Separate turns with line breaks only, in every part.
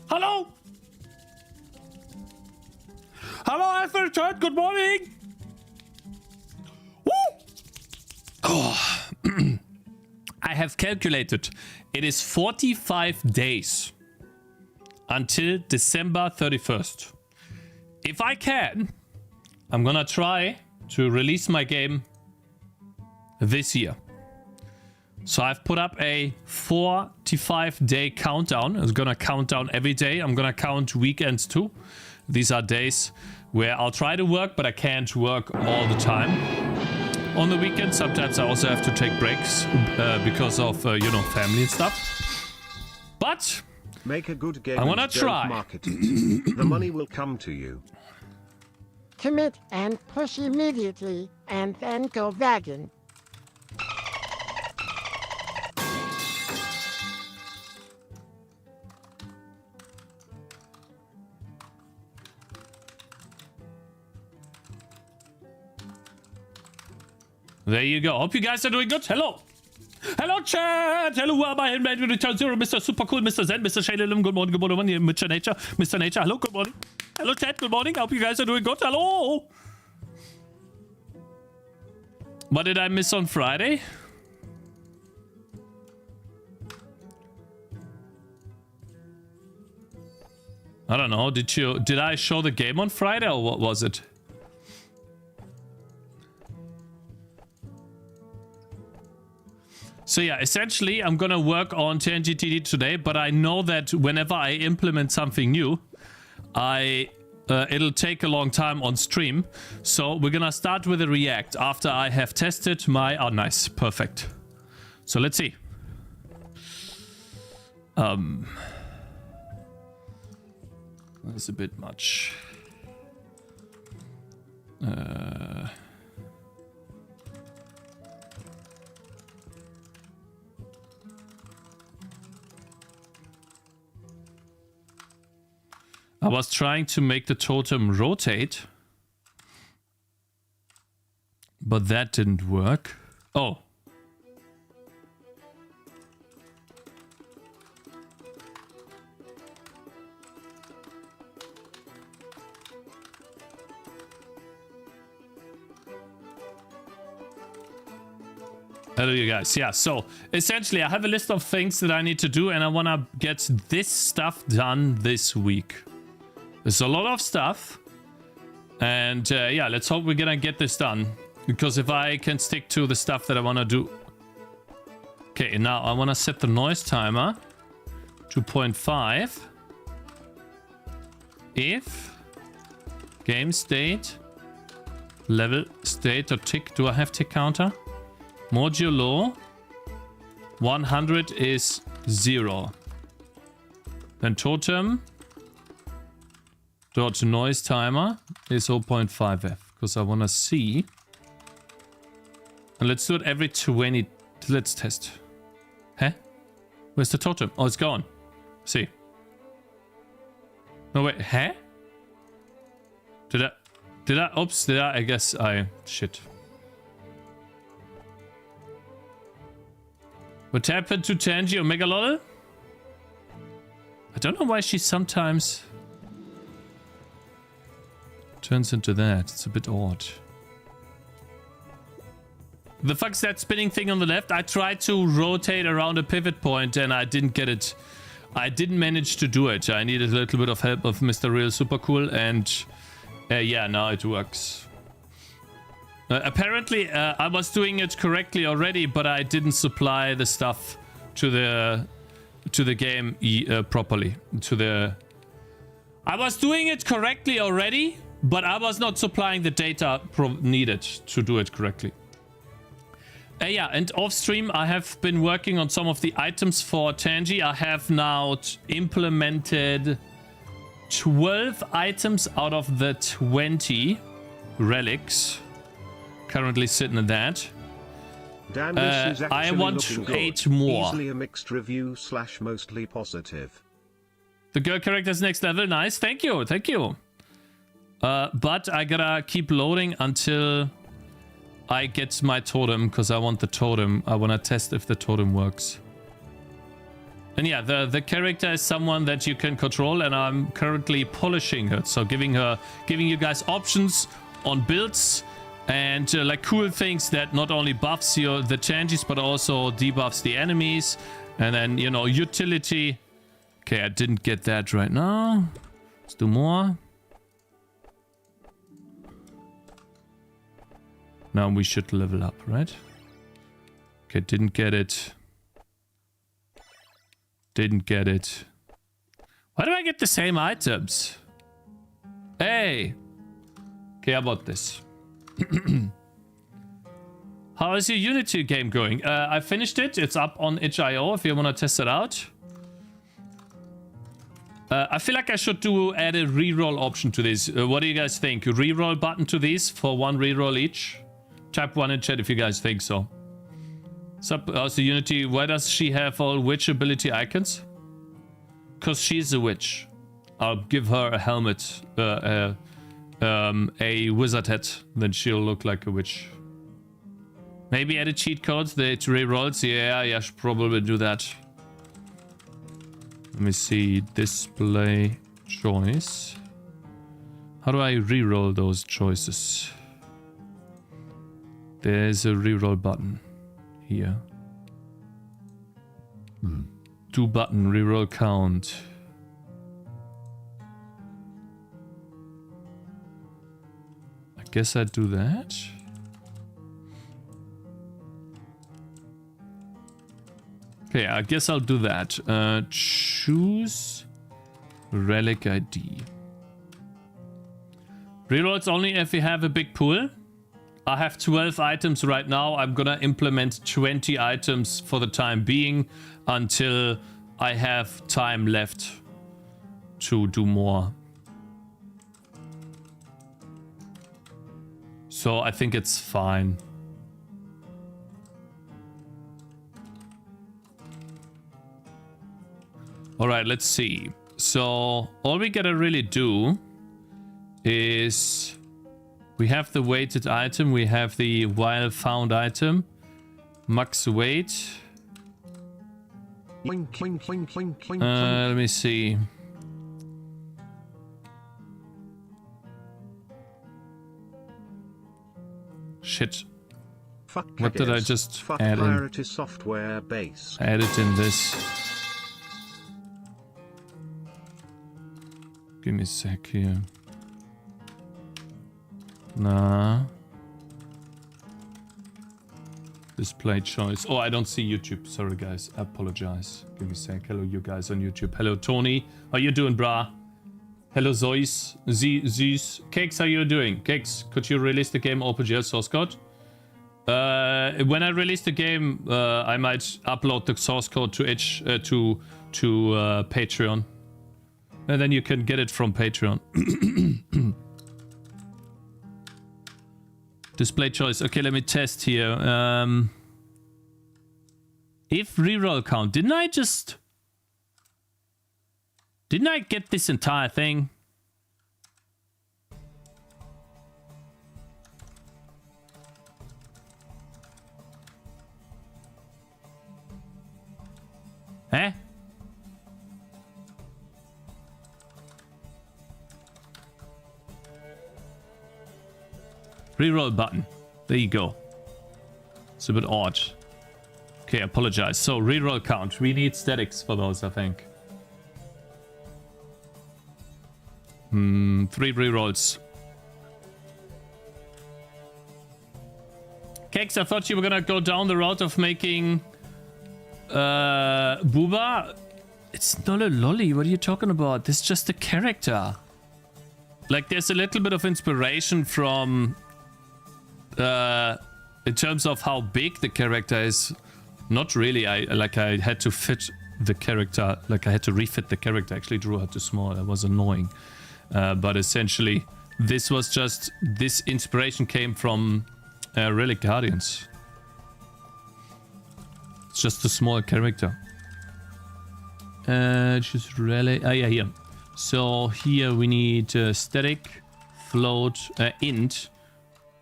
Hello. Hello, Alfred chat. Good morning. Woo! Oh. I have calculated. It is 45 days until December 31st. If I can, I'm gonna try to release my game this year. So I've put up a 45-day countdown. I'm gonna count down every day. I'm gonna count weekends too. These are days where I'll try to work, but I can't work all the time. On the weekend, sometimes I also have to take breaks because of, you know, family and stuff. But
make a good game.
I wanna try.
Market it. The money will come to you.
Commit and push immediately, and then go vegan.
There you go. Hope you guys are doing good. Hello. Hello, chat. Hello, who am I? Return Zero, Mr. Super Cool, Mr. Zen, Mr. Shaylim. Good morning, Mr. Nature. Mr. Nature, hello, good morning. Hello, chat. Good morning. Hope you guys are doing good. Hello. What did I miss on Friday? I don't know. Did I show the game on Friday or what was it? So yeah, essentially, I'm gonna work on Tangy TD today, but I know that whenever I implement something new, it'll take a long time on stream. So we're gonna start with a React after I have tested my... Oh, nice. Perfect. So let's see. That's a bit much. I was trying to make the totem rotate, but that didn't work. Oh. Hello, you guys. Yeah, so essentially I have a list of things that I need to do and I want to get this stuff done this week. There's a lot of stuff. And yeah, let's hope we're gonna get this done. Because if I can stick to the stuff that I want to do... Okay, now I want to set the noise timer to 0.5. If game state level state or tick... Do I have tick counter? Modulo 100 is 0. Then totem dot noise timer is 0.5f because I want to see. And let's do it every 20. Let's test. Huh? Where's the totem? Oh, it's gone. See. No, wait. Huh? Did I? Oops. Did I? I guess I... Shit. What happened to Tangy Omega Lol? I don't know why she sometimes turns into that. It's a bit odd. The fuck's that spinning thing on the left? I tried to rotate around a pivot point and I didn't get it. I didn't manage to do it. I needed a little bit of help of Mr. Real Super Cool and yeah, now it works. Apparently, I was doing it correctly already, but I didn't supply the stuff to the game properly. I was doing it correctly already, but I was not supplying the data needed to do it correctly. Yeah, and off stream, I have been working on some of the items for Tangy. I have now implemented 12 items out of the 20 relics. Currently sitting at that.
Dan, this is
I want 8 more.
Easily a mixed review / mostly positive.
The girl character's next level. Nice. Thank you. Thank you. But I gotta keep loading until I get my totem because I want the totem. I want to test if the totem works. And yeah, the character is someone that you can control, and I'm currently polishing her. So giving you guys options on builds and like cool things that not only buffs the changes, but also debuffs the enemies. And then, you know, utility. Okay, I didn't get that right now. Let's do more. Now we should level up, right? Okay, didn't get it. Didn't get it. Why do I get the same items? Hey! Okay, how about this? How is your Unity game going? I finished it. It's up on itch.io if you want to test it out. I feel like I should add a reroll option to this. What do you guys think? Reroll button to these for one reroll each? Type 1 in chat if you guys think so. How's Unity? Why does she have all witch ability icons? Because she's a witch. I'll give her a helmet, a wizard hat, then she'll look like a witch. Maybe add a cheat code that rerolls. Yeah, I should probably do that. Let me see. Display choice. How do I reroll those choices? There's a reroll button here. 2 button reroll count. I guess I'd do that. Okay, I guess I'll do that. Choose relic ID. Rerolls only if you have a big pool. I have 12 items right now. I'm gonna implement 20 items for the time being until I have time left to do more. So I think it's fine. All right, let's see. So all we gotta really do is we have the weighted item. We have the while found item. Max weight. Let me see. Shit.
Fuck
What did I
Cakez.
just
Fuck
add in?
Clarity software base.
Add it in this. Give me a sec here. Nah. Display choice. Oh, I don't see YouTube. Sorry, guys. I apologize. Give me a sec. Hello, you guys on YouTube. Hello, Tony. How you doing, brah? Hello, Zois. Zeus. Cakez, how you doing? Cakez, could you release the game OpenGL source code? When I release the game, I might upload the source code to Patreon. And then you can get it from Patreon. Display choice. Okay, let me test here. If reroll count. Didn't I get this entire thing? Eh? Reroll button. There you go. It's a bit odd. Okay, apologize. So, reroll count. We need statics for those, I think. 3 rerolls. Cakez, I thought you were gonna go down the route of making Booba. It's not a lolly. What are you talking about? This is just a character. Like, there's a little bit of inspiration from in terms of how big the character is. Not really. I had to fit the character. Like, I had to refit the character. I actually drew her too small. That was annoying. But essentially, this inspiration came from Relic Guardians. It's just a small character. Just Relic. Oh yeah, here. So here we need static, float, int,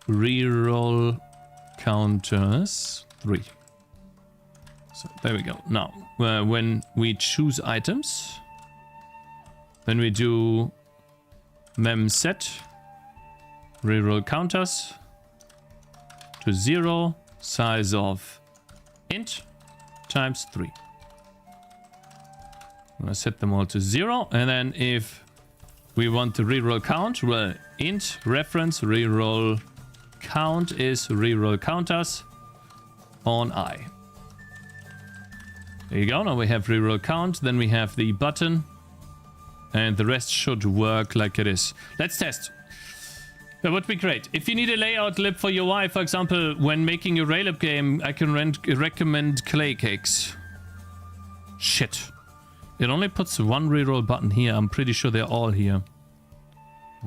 reroll counters 3. So there we go. Now, when we choose items, then we do mem set reroll counters to 0, size of int times 3. I'm gonna set them all to 0, and then if we want the reroll count, well, int reference reroll count is reroll counters on I. There you go. Now we have reroll count, then we have the button, and the rest should work like it is. Let's test. That would be great. If you need a layout lib for UI, for example, when making your Railab game, I can recommend Cakez. Shit. It only puts one reroll button here. I'm pretty sure they're all here.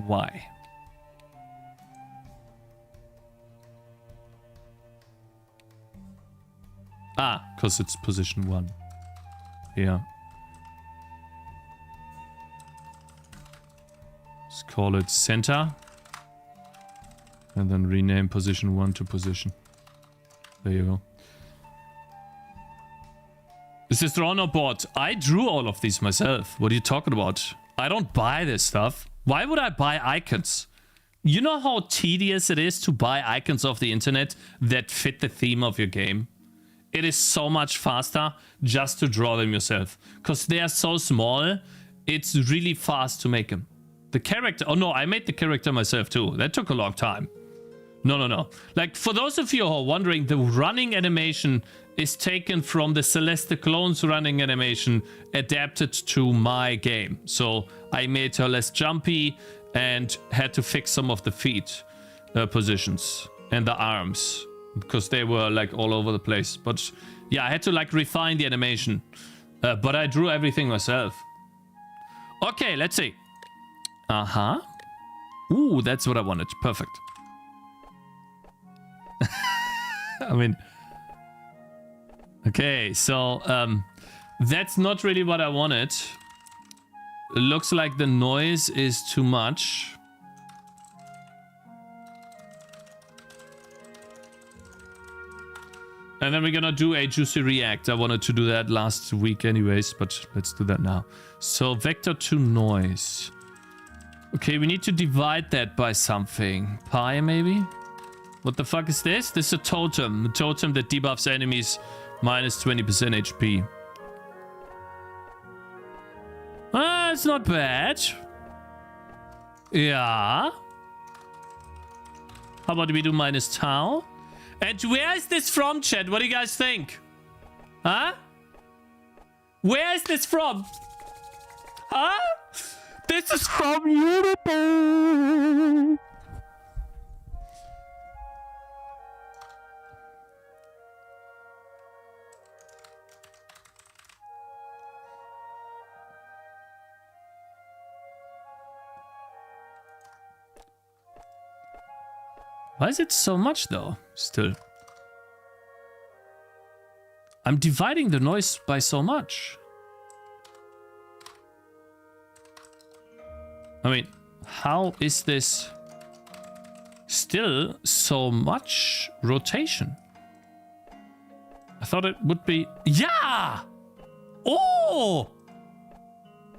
Why? Ah, because it's position 1. Yeah. Let's call it center. And then rename position 1 to position. There you go. Is this drawn or bought? I drew all of these myself. What are you talking about? I don't buy this stuff. Why would I buy icons? You know how tedious it is to buy icons off the internet that fit the theme of your game? It is so much faster just to draw them yourself. Because they are so small, it's really fast to make them. The character... Oh no, I made the character myself too. That took a long time. No. Like, for those of you who are wondering, the running animation is taken from the Celeste Clone's running animation adapted to my game. So I made her less jumpy and had to fix some of the feet positions and the arms because they were like all over the place. But yeah, I had to like refine the animation. But I drew everything myself. Okay, let's see. Uh-huh. Ooh, that's what I wanted. Perfect. I mean... Okay, so that's not really what I wanted. It looks like the noise is too much. And then we're gonna do a juicy react. I wanted to do that last week anyways, but let's do that now. So vector to noise. Okay, we need to divide that by something. Pi maybe? What the fuck is this? This is a totem. A totem that debuffs enemies minus 20% HP. It's not bad. Yeah. How about we do minus tau? And where is this from, chat? What do you guys think? Huh? Where is this from? Huh? This is from YouTube. Why is it so much though? Still. I'm dividing the noise by so much. I mean, how is this still so much rotation? I thought it would be... Yeah! Oh!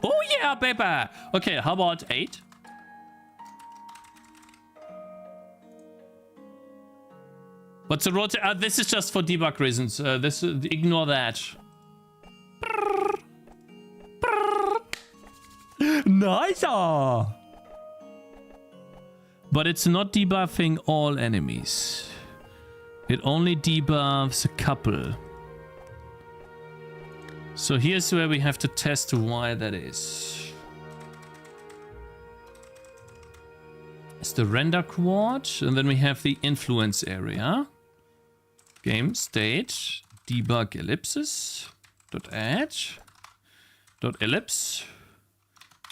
Oh yeah, baby! Okay, how about 8? What's the rotate? This is just for debug reasons. Ignore that. Nice! But it's not debuffing all enemies. It only debuffs a couple. So here's where we have to test why that is. It's the render quad, and then we have the influence area. Game state debug ellipsis dot add dot ellipse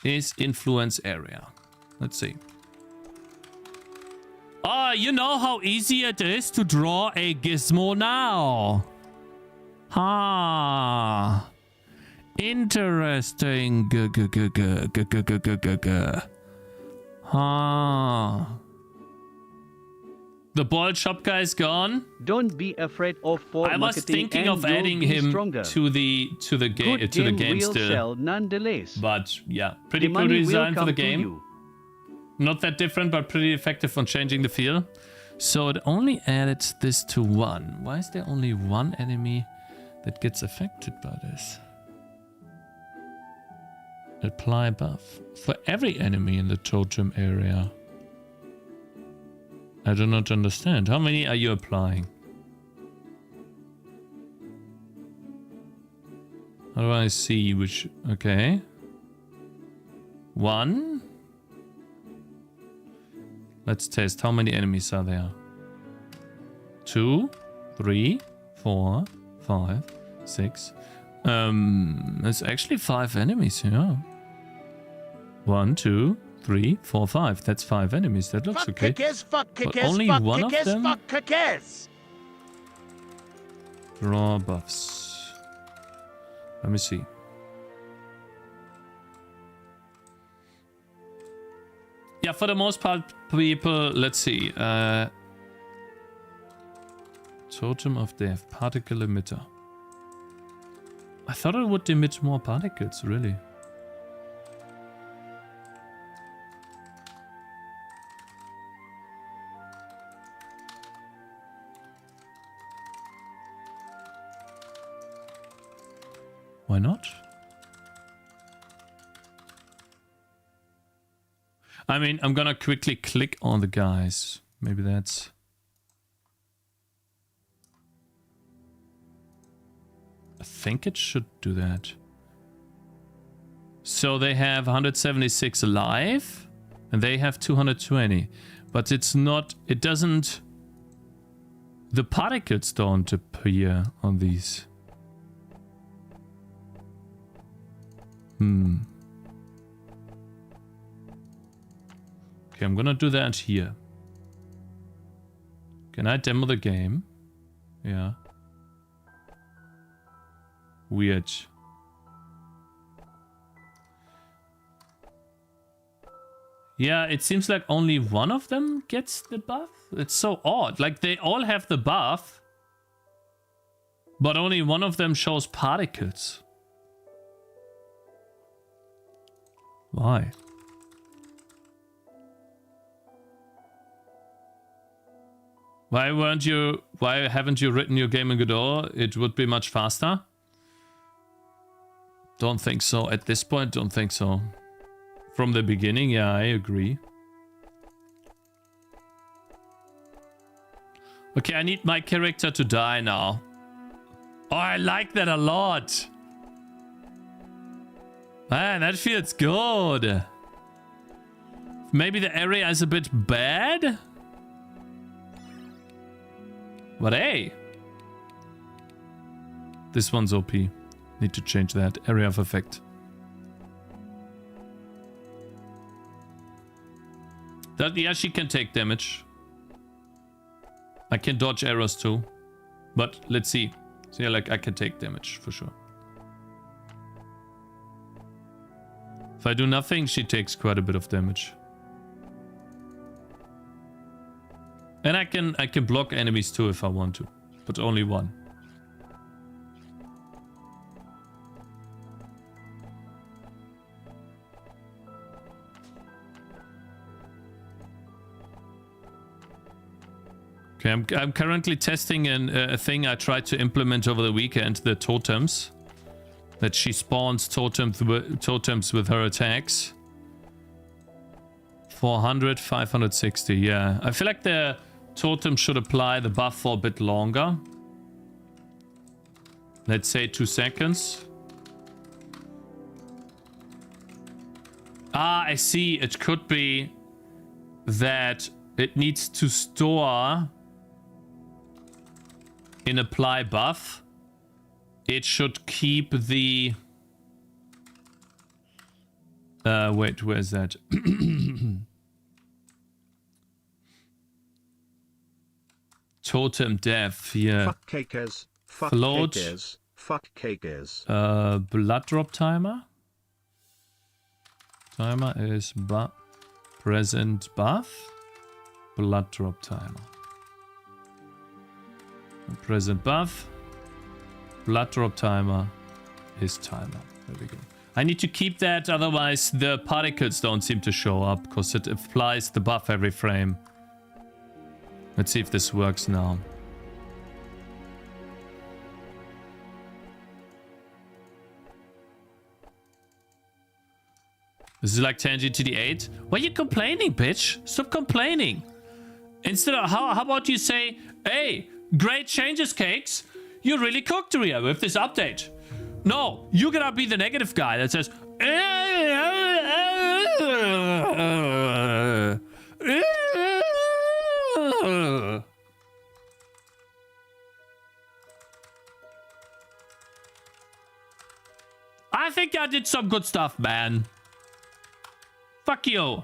is influence area. Let's see. Ah, you know how easy it is to draw a gizmo now. Ha. Interesting. Ha. The boiled shop guy is gone.
Don't be afraid of for
I was
marketing
thinking
and
of
you'll
adding
be
him
stronger.
to the
Good
game
will
still.
sell nonetheless.
But yeah, pretty
The
cool
money will
design for
come
the
to
game.
you.
Not that different, but pretty effective on changing the feel. So it only added this to 1. Why is there only 1 enemy that gets affected by this? Apply buff for every enemy in the totem area. I do not understand. How many are you applying? How do I see which? Okay. 1. Let's test. How many enemies are there? 2, 3, 4, 5, 6. There's actually 5 enemies here. 1, 2, 3, 4, 5. That's 5 enemies. That looks okay.
Cakez, fuck
But
Cakez,
only
fuck
one of
Cakez,
them?
fuck Cakez.
Draw buffs. Let me see. Yeah, for the most part, people, let's see. Totem of Death, particle emitter. I thought it would emit more particles, really. Why not? I mean, I'm gonna quickly click on the guys. Maybe that's... I think it should do that. So they have 176 alive, and they have 220. But it's not... It doesn't... The particles don't appear on these. Okay, I'm gonna do that here. Can I demo the game? Yeah. Weird. Yeah, it seems like only one of them gets the buff. It's so odd. Like, they all have the buff, but only one of them shows particles. Why? Why haven't you written your game in Godot? It would be much faster. Don't think so. At this point, don't think so. From the beginning, yeah, I agree. Okay, I need my character to die now. Oh, I like that a lot. Man, that feels good. Maybe the area is a bit bad. But hey. This one's OP. Need to change that. Area of effect. Yeah, she can take damage. I can dodge arrows too. But let's see. So yeah, like I can take damage for sure. If I do nothing, she takes quite a bit of damage. And I can block enemies too if I want to, but only one. Okay, I'm currently testing a thing I tried to implement over the weekend, the totems. That she spawns totems with her attacks. 400, 560, yeah. I feel like the totem should apply the buff for a bit longer. Let's say 2 seconds. Ah, I see. It could be that it needs to store in apply buff. It should keep the... wait, where's that? Totem dev, yeah.
Fuck Cakez. Fuck
Float.
Cakez. Fuck Cakez.
Blood drop timer. Timer is present buff. Blood drop timer. Present buff. Blood drop timer is timer. There we go. I need to keep that, otherwise the particles don't seem to show up because it applies the buff every frame. Let's see if this works now. This is like Tangy TD 8. Why are you complaining, bitch? Stop complaining. Instead of, how about you say, hey, great changes, Cakes. You really cooked Ria with this update. No, you're gonna be the negative guy that says, I think I did some good stuff, man. Fuck you.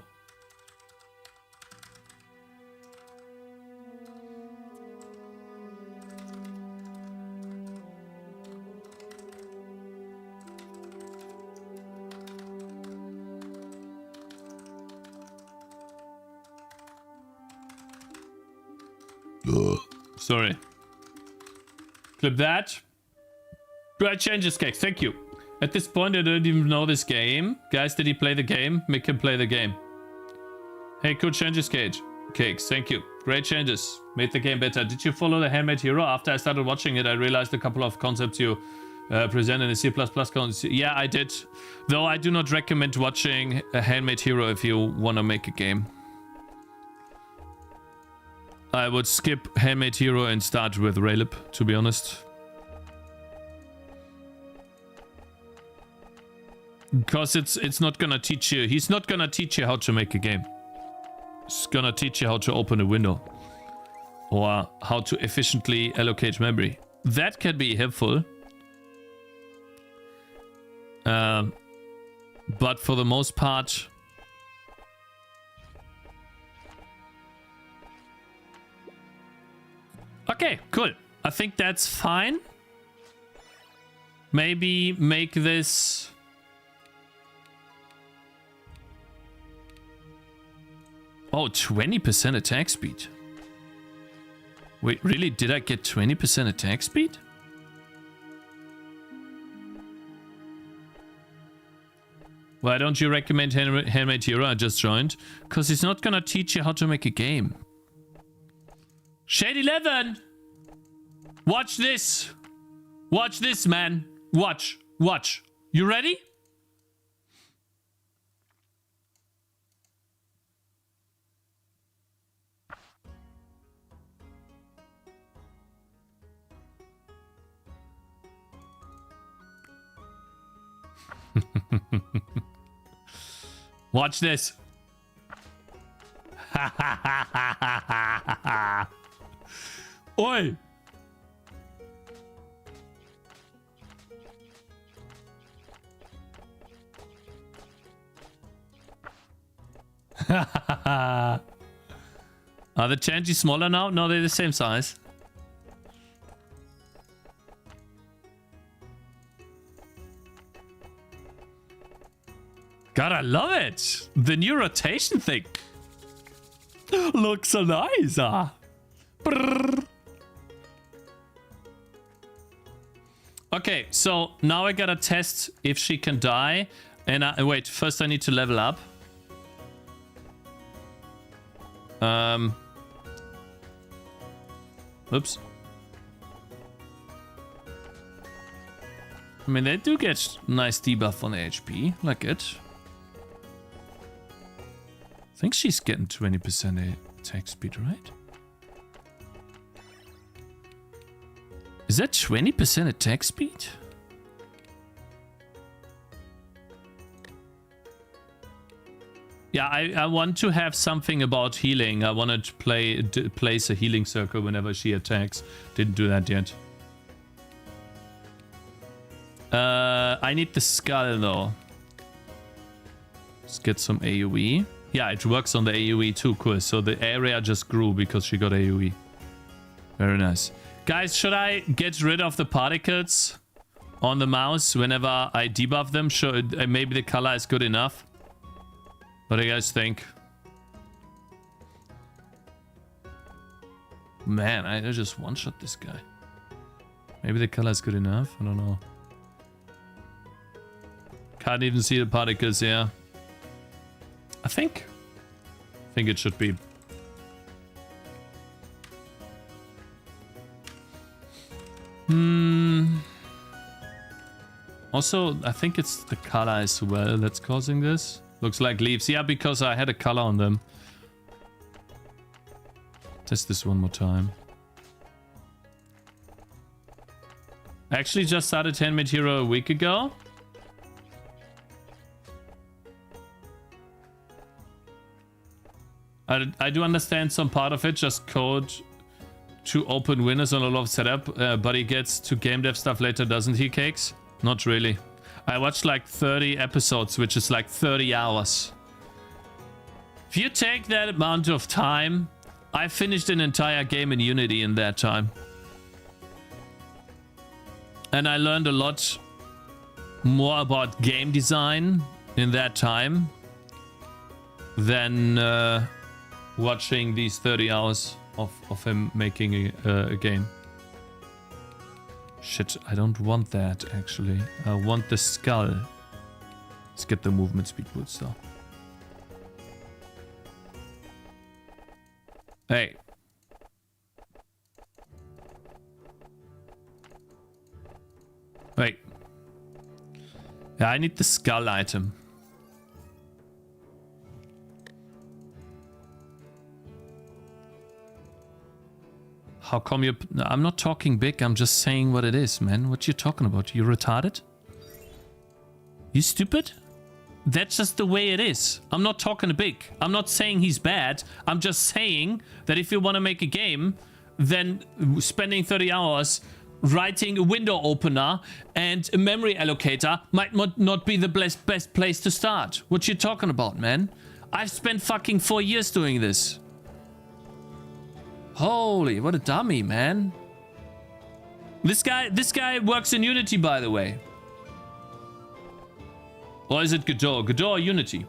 Sorry. Clip that. Great changes, Cakes. Thank you. At this point, I don't even know this game. Guys, did he play the game? Make him play the game. Hey, cool changes, Cakes. Thank you. Great changes. Made the game better. Did you follow the Handmade Hero? After I started watching it, I realized a couple of concepts you present in the C++ concepts. Yeah, I did. Though I do not recommend watching a Handmade Hero if you want to make a game. I would skip Handmade Hero and start with Raylip, to be honest. Because it's not gonna teach you. He's not gonna teach you how to make a game. He's gonna teach you how to open a window. Or how to efficiently allocate memory. That can be helpful. But for the most part... Okay, cool. I think that's fine. Maybe make this... Oh, 20% attack speed. Wait, really? Did I get 20% attack speed? Why don't you recommend Handmade Hero? I just joined. Because he's not gonna teach you how to make a game. Shade 11! Watch this! Watch this, man. Watch. Watch. You ready? Watch this. Oi. Are the changes smaller now? No, they're the same size. God, I love it. The new rotation thing. Looks so nice. Okay, so now I gotta test if she can die. And wait, first I need to level up. Oops. I mean, they do get nice debuff on the HP. Like it. I think she's getting 20% attack speed, right? Is that 20% attack speed? Yeah, I want to have something about healing. I wanted to place a healing circle whenever she attacks. Didn't do that yet. I need the skull though. Let's get some AoE. Yeah, it works on the AoE too. Cool. So the area just grew because she got AoE. Very nice. Guys, should I get rid of the particles on the mouse whenever I debuff them? Maybe the color is good enough. What do you guys think? Man, I just one-shot this guy. Maybe the color is good enough. I don't know. Can't even see the particles here. I think it should be. Also, I think it's the color as well that's causing this. Looks like leaves. Yeah, because I had a color on them. Test this one more time. I actually just started Handmade Hero a week ago. I do understand some part of it, just code to open windows on a lot of setup, but he gets to game dev stuff later, doesn't he, Cakes? Not really. I watched like 30 episodes, which is like 30 hours. If you take that amount of time, I finished an entire game in Unity in that time. And I learned a lot more about game design in that time than watching these 30 hours of him making a game. Shit, I don't want that, actually. I want the skull. Let's get the movement speed boost, though. Hey. Wait. Yeah, I need the skull item. How come you... I'm not talking big, I'm just saying what it is, man. What you talking about? You retarded? You stupid? That's just the way it is. I'm not talking big. I'm not saying he's bad. I'm just saying that if you want to make a game, then spending 30 hours writing a window opener and a memory allocator might not be the best place to start. What you talking about, man? I've spent fucking 4 years doing this. Holy, what a dummy, man. This guy works in Unity, by the way. Or is it Godot? Godot or Unity?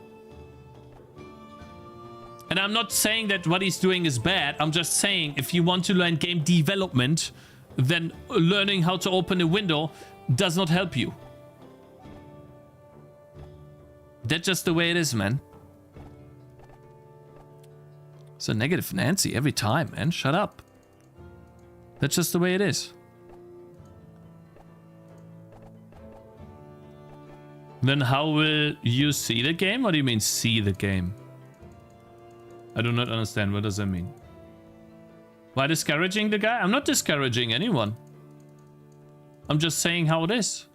And I'm not saying that what he's doing is bad. I'm just saying if you want to learn game development, then learning how to open a window does not help you. That's just the way it is, man. It's a negative Nancy every time, man. Shut up. That's just the way it is. Then how will you see the game? What do you mean, see the game? I do not understand. What does that mean? Why discouraging the guy? I'm not discouraging anyone. I'm just saying how it is.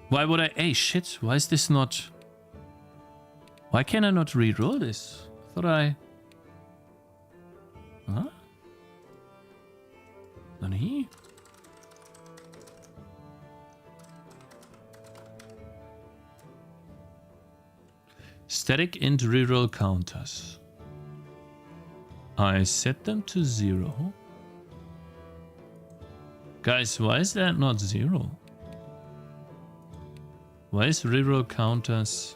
Why would I... Hey, shit. Why is this not... Why can I not re-roll this? I thought I... Huh? Nani? Static int reroll counters. I set them to 0. Guys, why is that not 0? Why is reroll counters...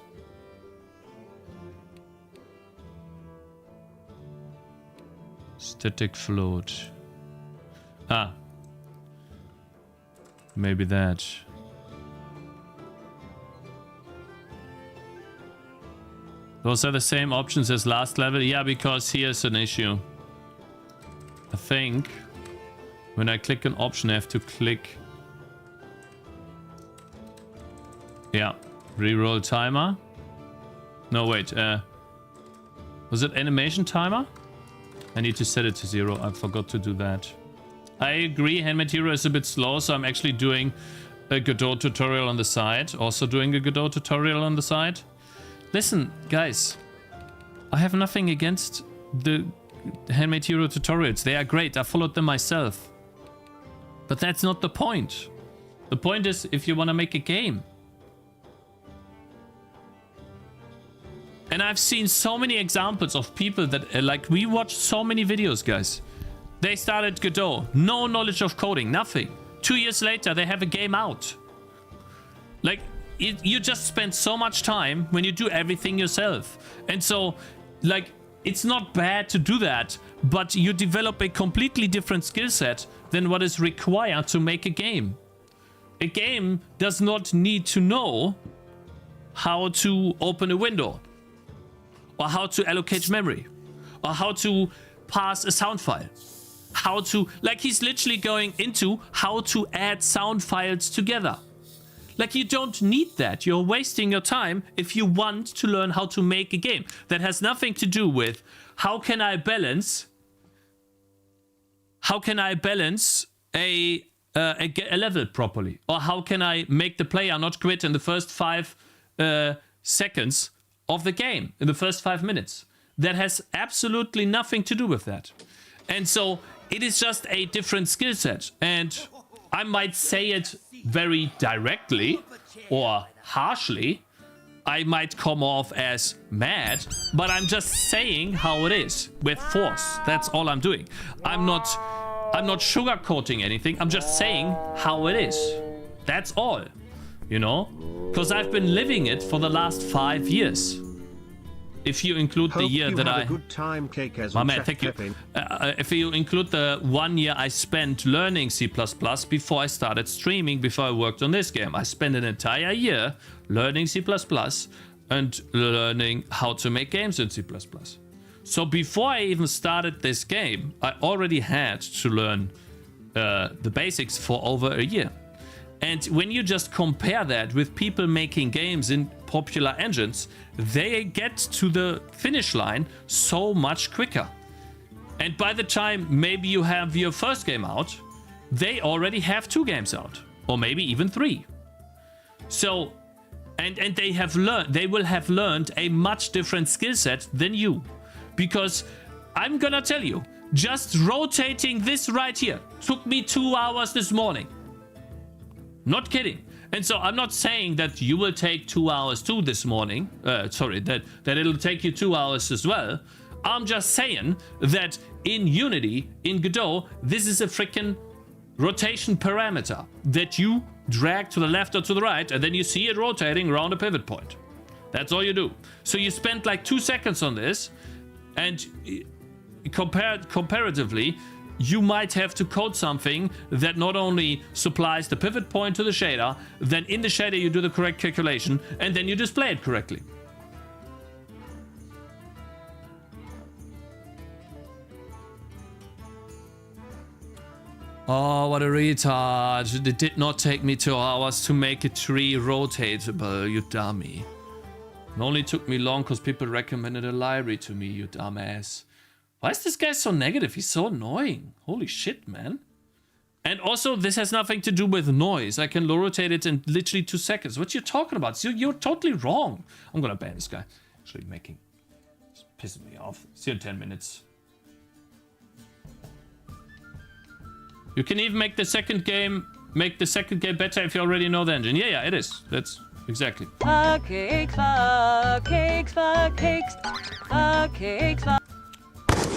Static float. Ah. Maybe that. Those are the same options as last level. Yeah, because here's an issue. I think when I click an option, I have to click... Yeah. Reroll timer. No, wait. Was it animation timer? I need to set it to 0. I forgot to do that. I agree, Handmade Hero is a bit slow, so I'm actually doing a Godot tutorial on the side. Also doing a Godot tutorial on the side. Listen, guys. I have nothing against the Handmade Hero tutorials. They are great. I followed them myself. But that's not the point. The point is if you want to make a game. And I've seen so many examples of people that, like, we watched so many videos, guys. They started Godot, no knowledge of coding, nothing. 2 years later, they have a game out. Like, you just spend so much time when you do everything yourself. And so, like, it's not bad to do that, but you develop a completely different skill set than what is required to make a game. A game does not need to know how to open a window, or how to allocate memory, or how to pass a sound file. How to, like, he's literally going into how to add sound files together. Like, you don't need that. You're wasting your time if you want to learn how to make a game. That has nothing to do with how can I balance a level properly, or how can I make the player not quit in the first 5 seconds of the game, in the first 5 minutes. That has absolutely nothing to do with that. And so it is just a different skill set. And I might say it very directly or harshly. I might come off as mad, but I'm just saying how it is with force. That's all I'm doing. I'm not sugarcoating anything. I'm just saying how it is. That's all, you know, because I've been living it for the last 5 years. If you include the year that I...
Good time, Cakez.
My man, thank you. If you include the 1 year I spent learning C++ before I started streaming, before I worked on this game, I spent an entire year learning C++ and learning how to make games in C++. So before I even started this game, I already had to learn the basics for over a year. And when you just compare that with people making games in popular engines, they get to the finish line so much quicker. And by the time maybe you have your first game out, they already have 2 games out, or maybe even 3. So, and they will have learned a much different skill set than you. Because I'm gonna tell you, just rotating this right here took me 2 hours this morning. Not kidding. And so I'm not saying that you will take 2 hours too this morning. That it'll take you 2 hours as well. I'm just saying that in Unity, in Godot, this is a freaking rotation parameter that you drag to the left or to the right, and then you see it rotating around a pivot point. That's all you do. So you spend like 2 seconds on this, and comparatively, you might have to code something that not only supplies the pivot point to the shader, then in the shader you do the correct calculation, and then you display it correctly. Oh, what a retard. It did not take me 2 hours to make a tree rotatable, you dummy. It only took me long because people recommended a library to me, you dumbass. Why is this guy so negative? He's so annoying. Holy shit, man. And also, this has nothing to do with noise. I can rotate it in literally 2 seconds. What you talking about? So you're totally wrong. I'm gonna ban this guy. Actually it's pissing me off. See you in 10 minutes. You can even make the second game better if you already know the engine. Yeah, it is. That's exactly.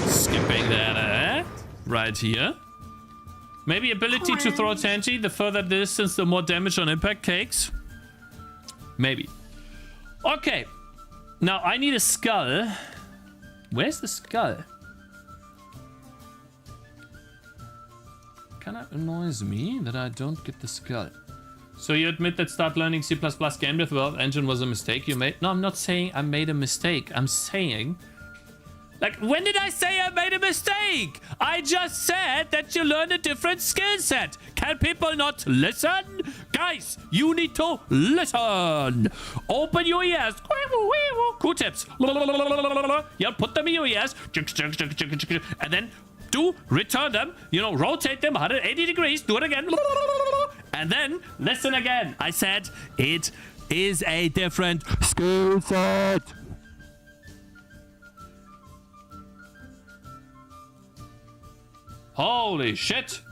Skipping that, right here. Maybe ability to throw TNT. The further distance, the more damage on impact. Cakes. Maybe. Okay. Now, I need a skull. Where's the skull? Kind of annoys me that I don't get the skull. So you admit that start learning C++ Gamedev without engine was a mistake you made? No, I'm not saying I made a mistake. I'm saying... Like, when did I say I made a mistake? I just said that you learn a different skill set. Can people not listen? Guys, you need to listen. Open your ears. Q-tips. Yeah, put them in your ears. And then return them. You know, rotate them 180 degrees. Do it again. And then listen again. I said it is a different skill set. Holy shit!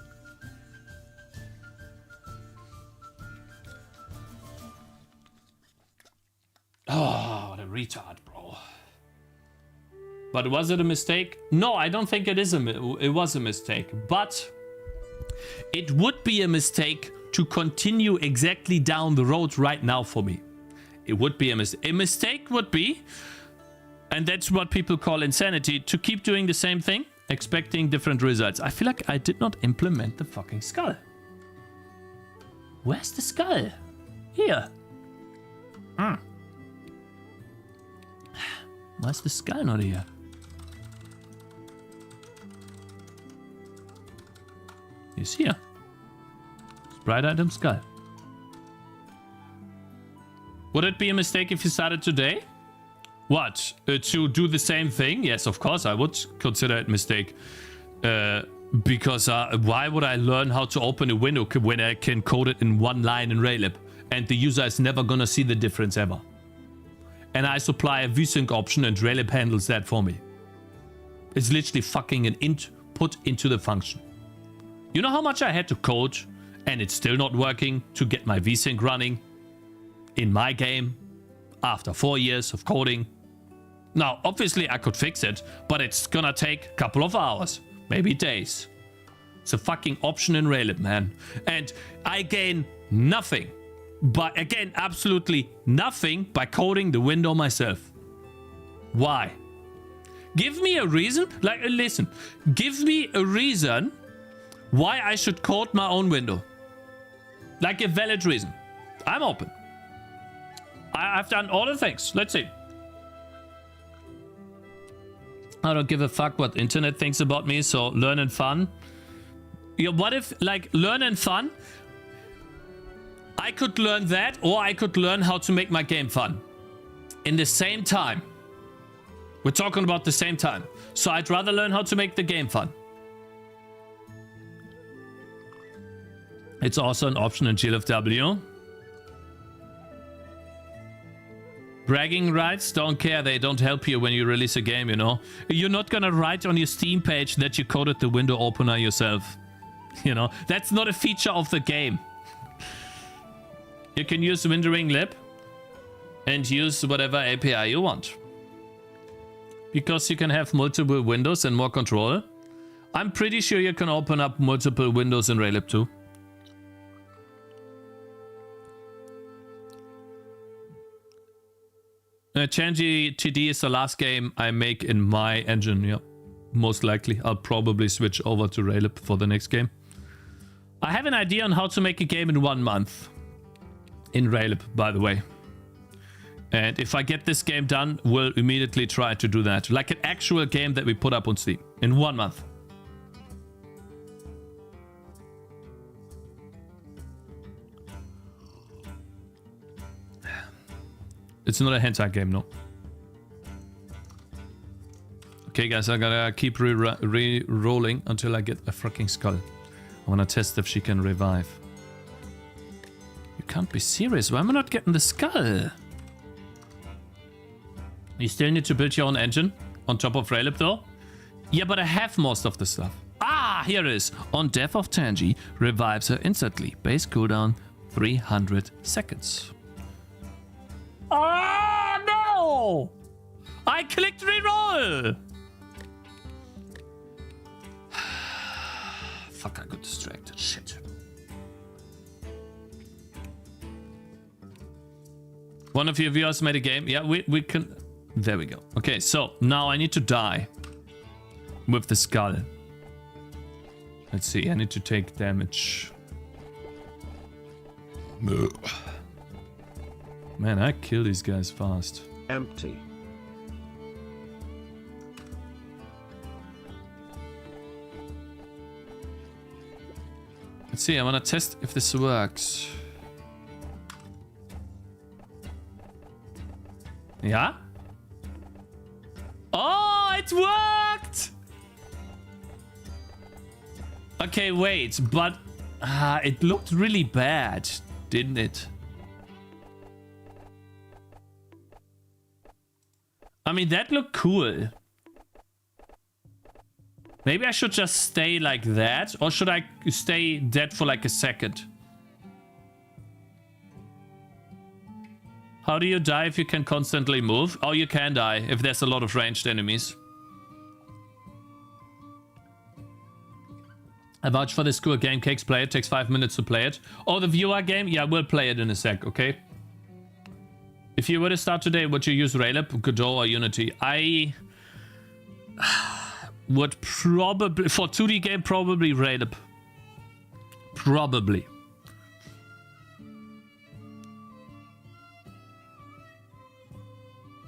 Oh, what a retard, bro. But was it a mistake? No, I don't think it was a mistake. But it would be a mistake to continue exactly down the road right now for me. It would be a mistake. A mistake would be, and that's what people call insanity, to keep doing the same thing Expecting different results. I feel like I did not implement the fucking skull. Where's the skull? Here. Why's the skull not here? He's here. Sprite item skull. Would it be a mistake if you started today? What? To do the same thing? Yes, of course I would consider it a mistake. Because why would I learn how to open a window when I can code it in one line in Raylib? And the user is never gonna see the difference ever. And I supply a vsync option and Raylib handles that for me. It's literally fucking an input into the function. You know how much I had to code and it's still not working to get my vsync running in my game after 4 years of coding? Now, obviously I could fix it, but it's gonna take a couple of hours, maybe days. It's a fucking option in Raylib, man. And I gain nothing, but again, absolutely nothing by coding the window myself. Why? Give me a reason, like, listen, give me a reason why I should code my own window. Like a valid reason. I'm open. I've done all the things. Let's see. I don't give a fuck what internet thinks about me, so learn and fun. Yeah, what if, like, learn and fun? I could learn that, or I could learn how to make my game fun. In the same time. We're talking about the same time. So I'd rather learn how to make the game fun. It's also an option in GLFW. Bragging rights, don't care. They don't help you when you release a game, you know. You're not gonna write on your Steam page that you coded the window opener yourself. You know, that's not a feature of the game. You can use windowing lib and use whatever API you want. Because you can have multiple windows and more control. I'm pretty sure you can open up multiple windows in Raylib too. Tangy TD is the last game I make in my engine, yeah. Most likely. I'll probably switch over to Raylib for the next game. I have an idea on how to make a game in 1 month. In Raylib, by the way. And if I get this game done, we'll immediately try to do that. Like an actual game that we put up on Steam. In 1 month. It's not a hentai game, no. Okay, guys, I gotta keep re-rolling until I get a freaking skull. I wanna test if she can revive. You can't be serious. Why am I not getting the skull? You still need to build your own engine on top of Raylib, though? Yeah, but I have most of the stuff. Ah, here it is. On death of Tangy, revives her instantly. Base cooldown 300 seconds. Ah, no! I clicked reroll! Fuck, I got distracted. Shit. One of your viewers made a game. Yeah, we can... There we go. Okay, so now I need to die with the skull. Let's see, I need to take damage. Man, I kill these guys fast.
Empty.
Let's see, I want to test if this works. Yeah? Oh, it worked! Okay, wait, but it looked really bad, didn't it? I mean, that looked cool. Maybe I should just stay like that, or should I stay dead for like a second? How do you die if you can constantly move? Oh, you can die if there's a lot of ranged enemies. I vouch for this cool game. Cakez, play it. Takes 5 minutes to play it. Oh, the viewer game? Yeah, we'll play it in a sec, okay? If you were to start today, would you use Raylib, Godot, or Unity? would probably, for 2D game, probably raid. Probably.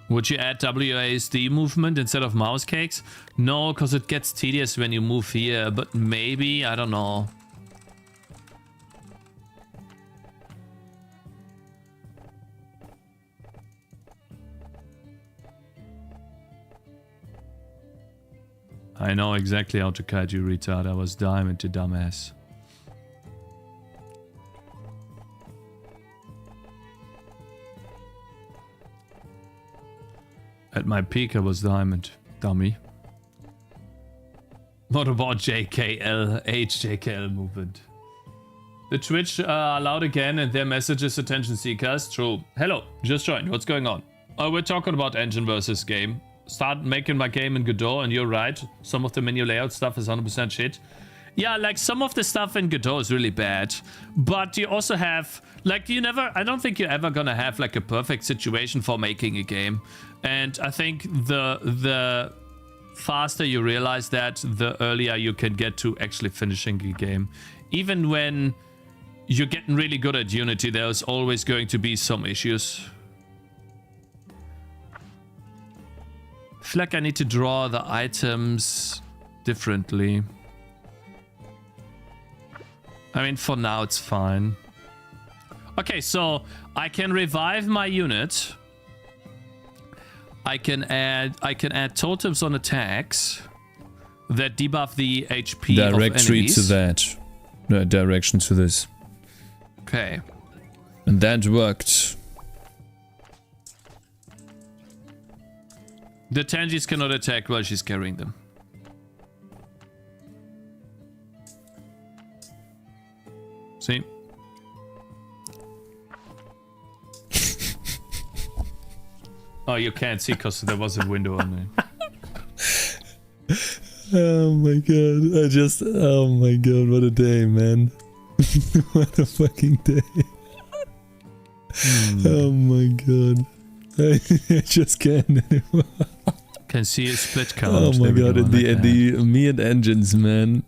Would you add WASD movement instead of mouse cakes? No, because it gets tedious when you move here, but maybe, I don't know. I know exactly how to kite you, retard. I was diamond, you dumbass. At my peak, I was diamond, dummy. What about JKL, HJKL movement? The Twitch allowed again and their messages attention seekers. True. Hello, just joined. What's going on? We're talking about engine versus game. Start making my game in Godot, and you're right. Some of the menu layout stuff is 100% shit. Yeah, like some of the stuff in Godot is really bad, but you also have, like, I don't think you're ever gonna have like a perfect situation for making a game. And I think the faster you realize that, the earlier you can get to actually finishing a game. Even when you're getting really good at Unity, there's always going to be some issues. I feel like I need to draw the items differently. I mean, for now it's fine. Okay, so I can revive my unit. I can add totems on attacks that debuff the HP of enemies.
Directory to that. No, direction to this.
Okay.
And that worked.
The Tangis cannot attack while she's carrying them. See? Oh, you can't see because there was a window on there.
Oh my god, oh my god, what a day, man. What a fucking day. Oh my god. I just can't anymore.
Can see a split count.
Oh my god, and the me and engines, man.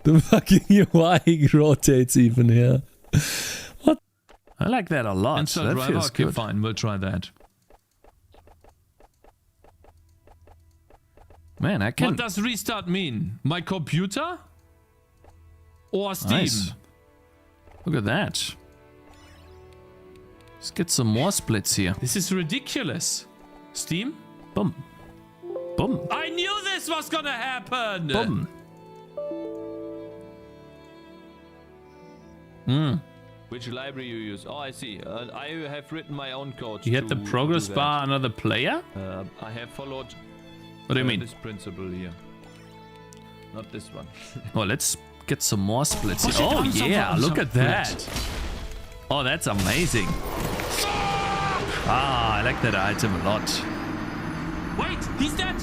The fucking UI rotates even here. What?
I like that a lot.
Inside
That
driver?
feels
Okay,
good.
fine, we'll try that.
Man, I can...
What does restart mean? My computer? Or Steam?
Nice. Look at that. Let's get some more splits here.
This is ridiculous. Steam?
Boom. Boom.
I knew this was gonna happen!
Boom. Hmm.
Which library you use? Oh, I see. I have written my own code.
You hit the progress bar another player?
I have followed.
What do you mean?
This principle here. Not this one.
Oh, let's get some more splits here.
Oh,
Oh,
shit,
yeah, look at that.
that.
Oh, that's amazing. Ah, I like that item a lot.
Wait, he's dead.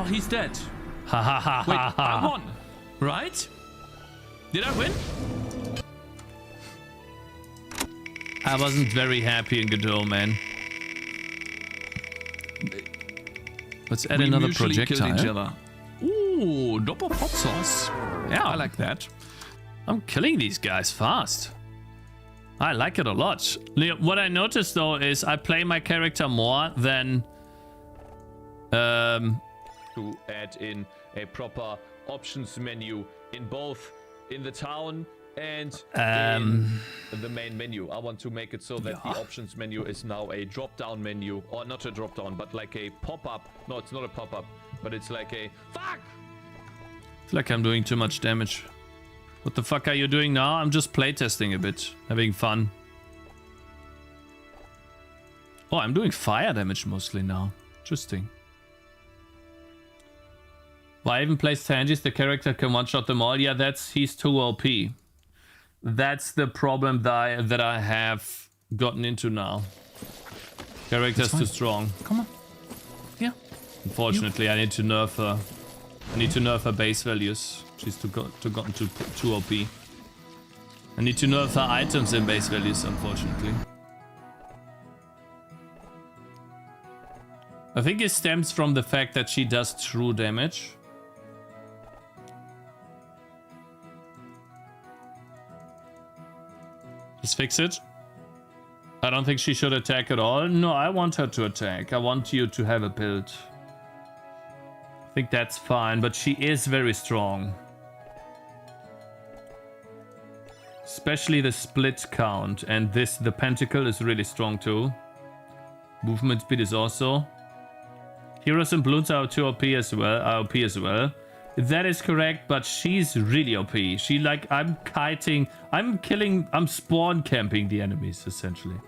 He's dead.
Ha ha ha
Wait,
ha
I
ha.
won, right? Did I win?
I wasn't very happy in Godot, man. Let's add another projectile.
Ooh, double hot sauce.
Yeah,
I like that.
I'm killing these guys fast. I like it a lot. What I noticed though is I play my character more than
To add in a proper options menu in both in the town and in the main menu. I want to make it so that the options menu is now a drop-down menu, or not a drop-down, but like a pop-up. No, it's not a pop-up, but it's like a fuck.
I feel like I'm doing too much damage. What the fuck are you doing now? I'm just playtesting a bit, having fun. Oh, I'm doing fire damage mostly now. Interesting. Why even play Tangis? The character can one-shot them all. Yeah, he's too OP. That's the problem that I have gotten into now. Character's too strong.
Come on. Yeah.
Unfortunately, I need to nerf her. I need to nerf her base values. She's gotten too OP. I need to nerf her items and base values, unfortunately. I think it stems from the fact that she does true damage. Let's fix it. I don't think she should attack at all. No, I want her to attack. I want you to have a build. I think that's fine, but she is very strong. Especially the split count, and the pentacle is really strong too. Movement speed is also. Heroes and balloons are too OP as well. That is correct, but she's really OP. She like, I'm kiting, I'm spawn camping the enemies essentially.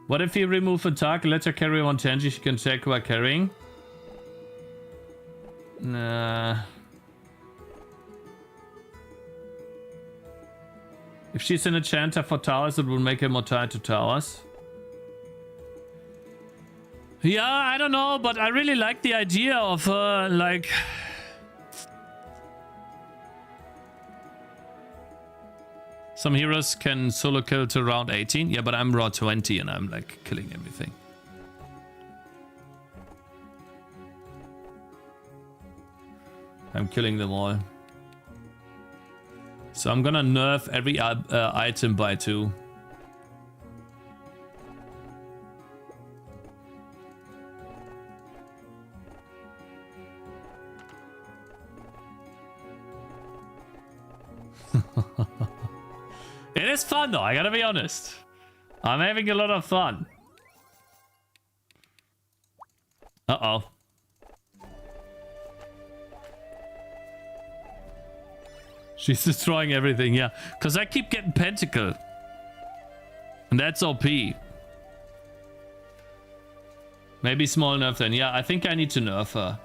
What if you remove a target, let her carry one Tangy, she can check while carrying? Nah. If she's an enchanter for towers, it will make her more tied to towers. Yeah, I don't know, but I really like the idea of like... Some heroes can solo kill to round 18. Yeah, but I'm raw 20 and I'm like killing everything. I'm killing them all. So I'm gonna nerf every item by 2. It is fun though, I gotta be honest. I'm having a lot of fun. Uh-oh. She's destroying everything, yeah. Because I keep getting pentacle. And that's OP. Maybe small nerf then. Yeah, I think I need to nerf her.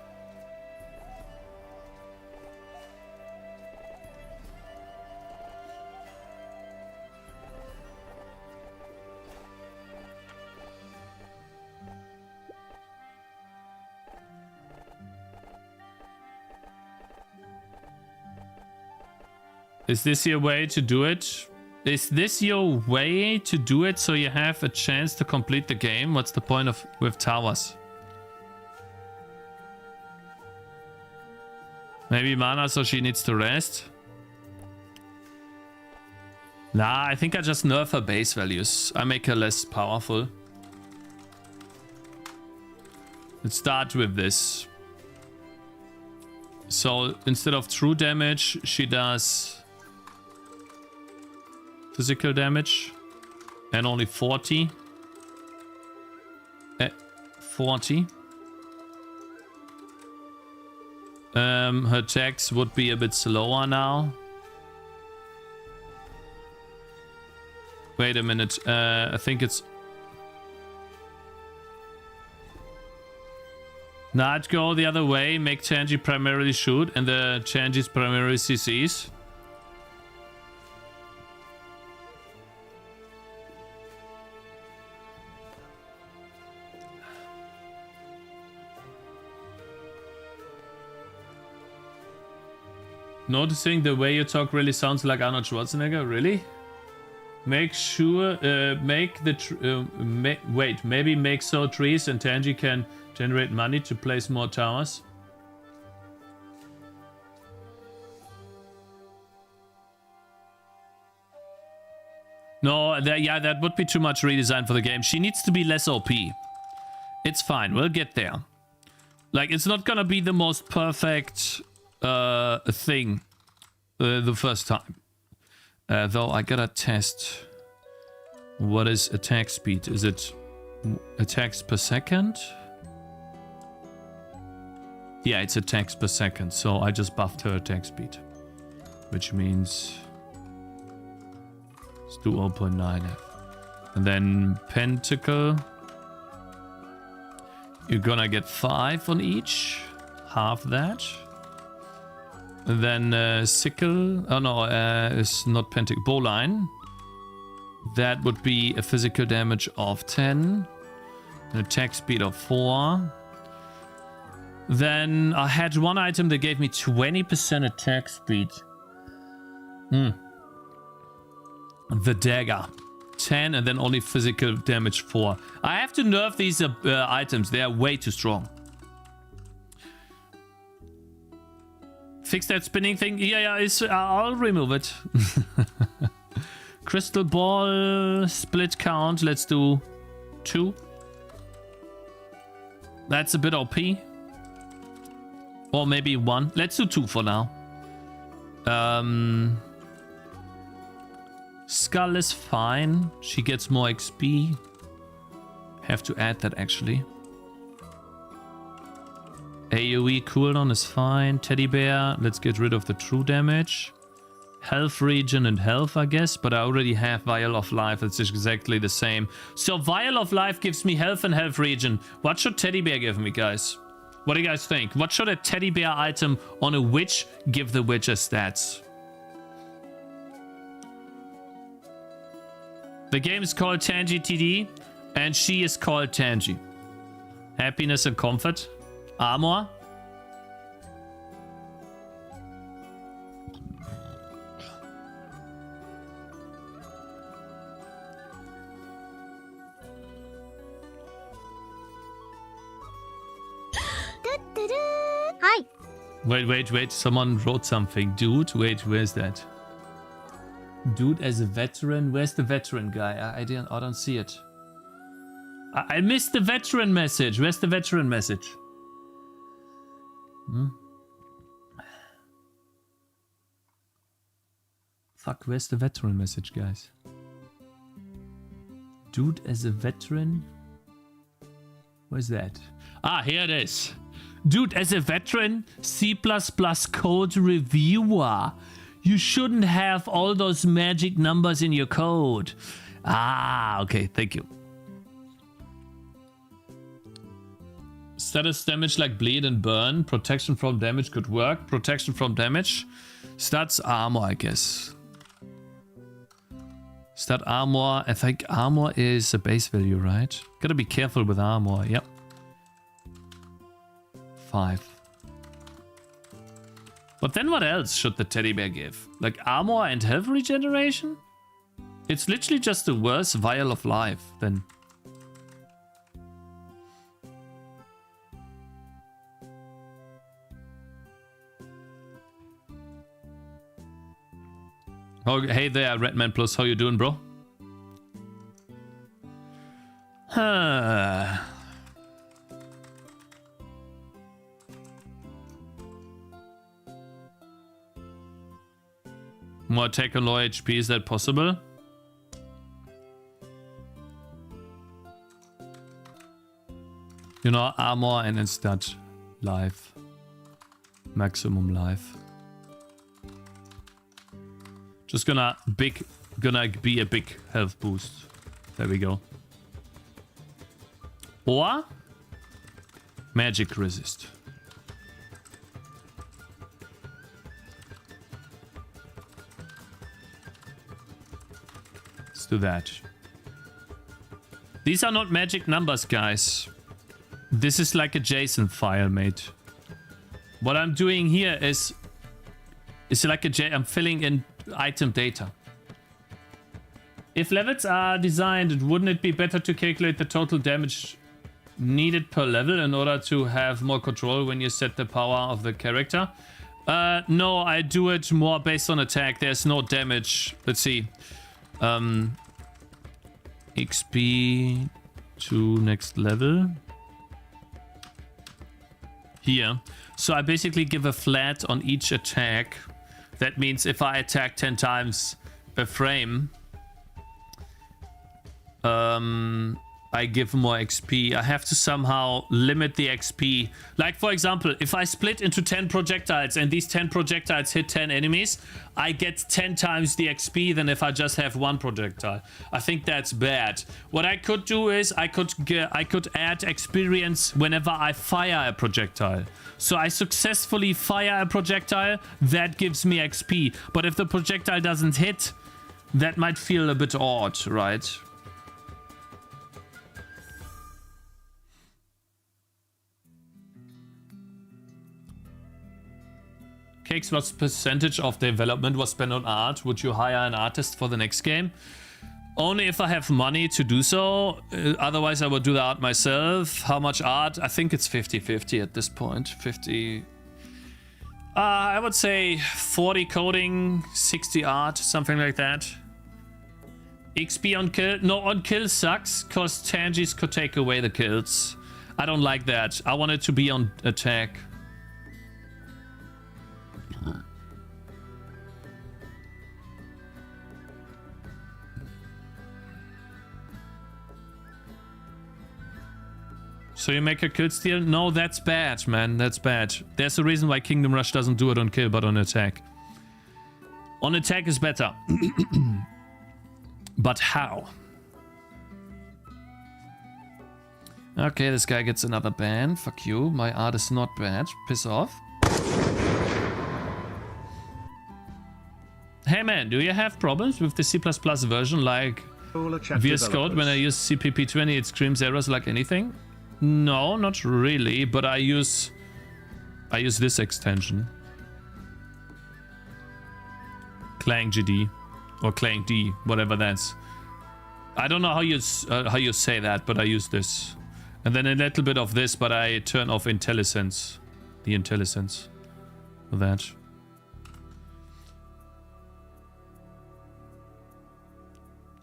Is this your way to do it? Is this your way to do it so you have a chance to complete the game? What's the point of with towers? Maybe mana so she needs to rest? Nah, I think I just nerf her base values. I make her less powerful. Let's start with this. So instead of true damage, she does physical damage and only 40. 40. Her attacks would be a bit slower now. Wait a minute. I think it's... Nah, I'd go the other way. Make Tangy primarily shoot and the Tangy's primarily CCs. Noticing the way you talk really sounds like Arnold Schwarzenegger. Really? Make sure, wait, maybe make so trees and Tangy can generate money to place more towers. No, that would be too much redesign for the game. She needs to be less OP. It's fine, we'll get there. Like, it's not gonna be the most perfect thing the first time. Though I gotta test what is attack speed. Is it attacks per second? Yeah, it's attacks per second. So I just buffed her attack speed, which means let's do 0.9. And then pentacle, you're gonna get 5 on each, half that. And then sickle, oh no, it's not pentacle, bowline. That would be a physical damage of 10, an attack speed of 4. Then I had one item that gave me 20% attack speed. The dagger, 10, and then only physical damage 4. I have to nerf these items, they are way too strong. fix that spinning thing. Yeah, I'll remove it. Crystal ball split count. Let's do 2. That's a bit OP. Or maybe 1. Let's do 2 for now. Skull is fine. She gets more XP. Have to add that actually. AoE cooldown is fine. Teddy bear. Let's get rid of the true damage. Health regen and health, I guess. But I already have Vial of Life. It's exactly the same. So Vial of Life gives me health and health regen. What should Teddy bear give me, guys? What do you guys think? What should a teddy bear item on a witch give the witch as stats? The game is called Tangy TD, and she is called Tangy. Happiness and comfort. Armor.
Hi.
Wait. Someone wrote something. Dude, wait, where's that? Dude as a veteran. Where's the veteran guy? I don't see it. I missed the veteran message. Where's the veteran message? Fuck, where's the veteran message, guys? Dude as a veteran? Where's that? Ah, here it is. Dude as a veteran, C++ code reviewer. You shouldn't have all those magic numbers in your code. Ah, okay, thank you. Status damage like bleed and burn. Protection from damage could work. Protection from damage. Stats armor, I guess. Stat armor. I think armor is a base value, right? Gotta be careful with armor. Yep. 5. But then what else should the teddy bear give? Like armor and health regeneration? It's literally just a worse vial of life then. Oh, hey there, Redman Plus. How you doing, bro? More attack on low HP, is that possible? You know, armor and instead life. Maximum life. Just gonna be a big health boost. There we go. Or magic resist. Let's do that. These are not magic numbers, guys. This is like a JSON file, mate. What I'm doing here is like I'm filling in item data. If levels are designed, wouldn't it be better to calculate the total damage needed per level in order to have more control when you set the power of the character? No, I do it more based on attack. There's no damage. Let's see. XP to next level. Here. So I basically give a flat on each attack. That means if I attack 10 times a frame, I give more XP. I have to somehow limit the XP. Like, for example, if I split into 10 projectiles and these 10 projectiles hit 10 enemies, I get 10 times the XP than if I just have one projectile. I think that's bad. What I could do is I could add experience whenever I fire a projectile. So I successfully fire a projectile, that gives me XP. But if the projectile doesn't hit, that might feel a bit odd, right? Cakez, what percentage of development was spent on art? Would you hire an artist for the next game? Only if I have money to do so. Otherwise, I would do the art myself. How much art? I think it's 50-50 at this point. 50. I would say 40 coding, 60 art, something like that. XP on kill. No, on kill sucks, because Tangies could take away the kills. I don't like that. I want it to be on attack. So you make a kill steal? No, that's bad, man. That's bad. There's a reason why Kingdom Rush doesn't do it on kill, but on attack. On attack is better. But how? Okay, this guy gets another ban. Fuck you. My art is not bad. Piss off. Hey man, do you have problems with the C++ version like VS Code? When I use CPP20 it screams errors like anything? No, not really, but I use this extension. Clang GD or Clang D, whatever that's. I don't know how you say that, but I use this. And then a little bit of this, but I turn off IntelliSense. The IntelliSense for that.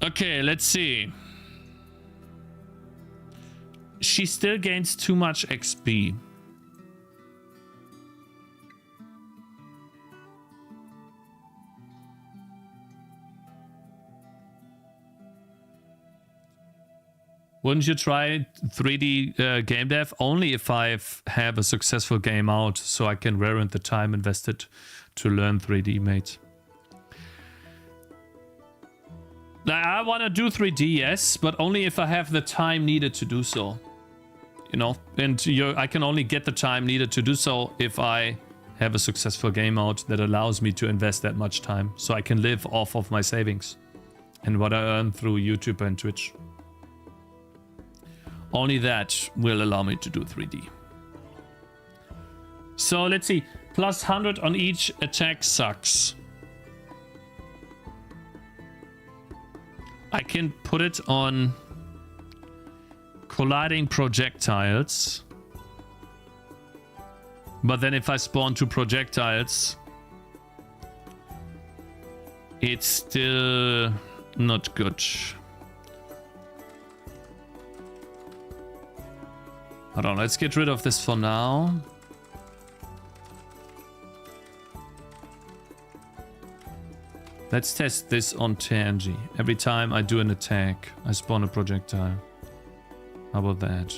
Okay, let's see. She still gains too much XP. Wouldn't you try 3D game dev? Only if I have a successful game out, so I can warrant the time invested to learn 3D, mate. I want to do 3D, yes, but only if I have the time needed to do so. You know, and I can only get the time needed to do so if I have a successful game out that allows me to invest that much time, so I can live off of my savings and what I earn through YouTube and Twitch. Only that will allow me to do 3D. So let's see. Plus 100 on each attack sucks. I can put it on colliding projectiles. But then if I spawn two projectiles, it's still not good. Hold on, let's get rid of this for now. Let's test this on Tangy. Every time I do an attack, I spawn a projectile. How about that?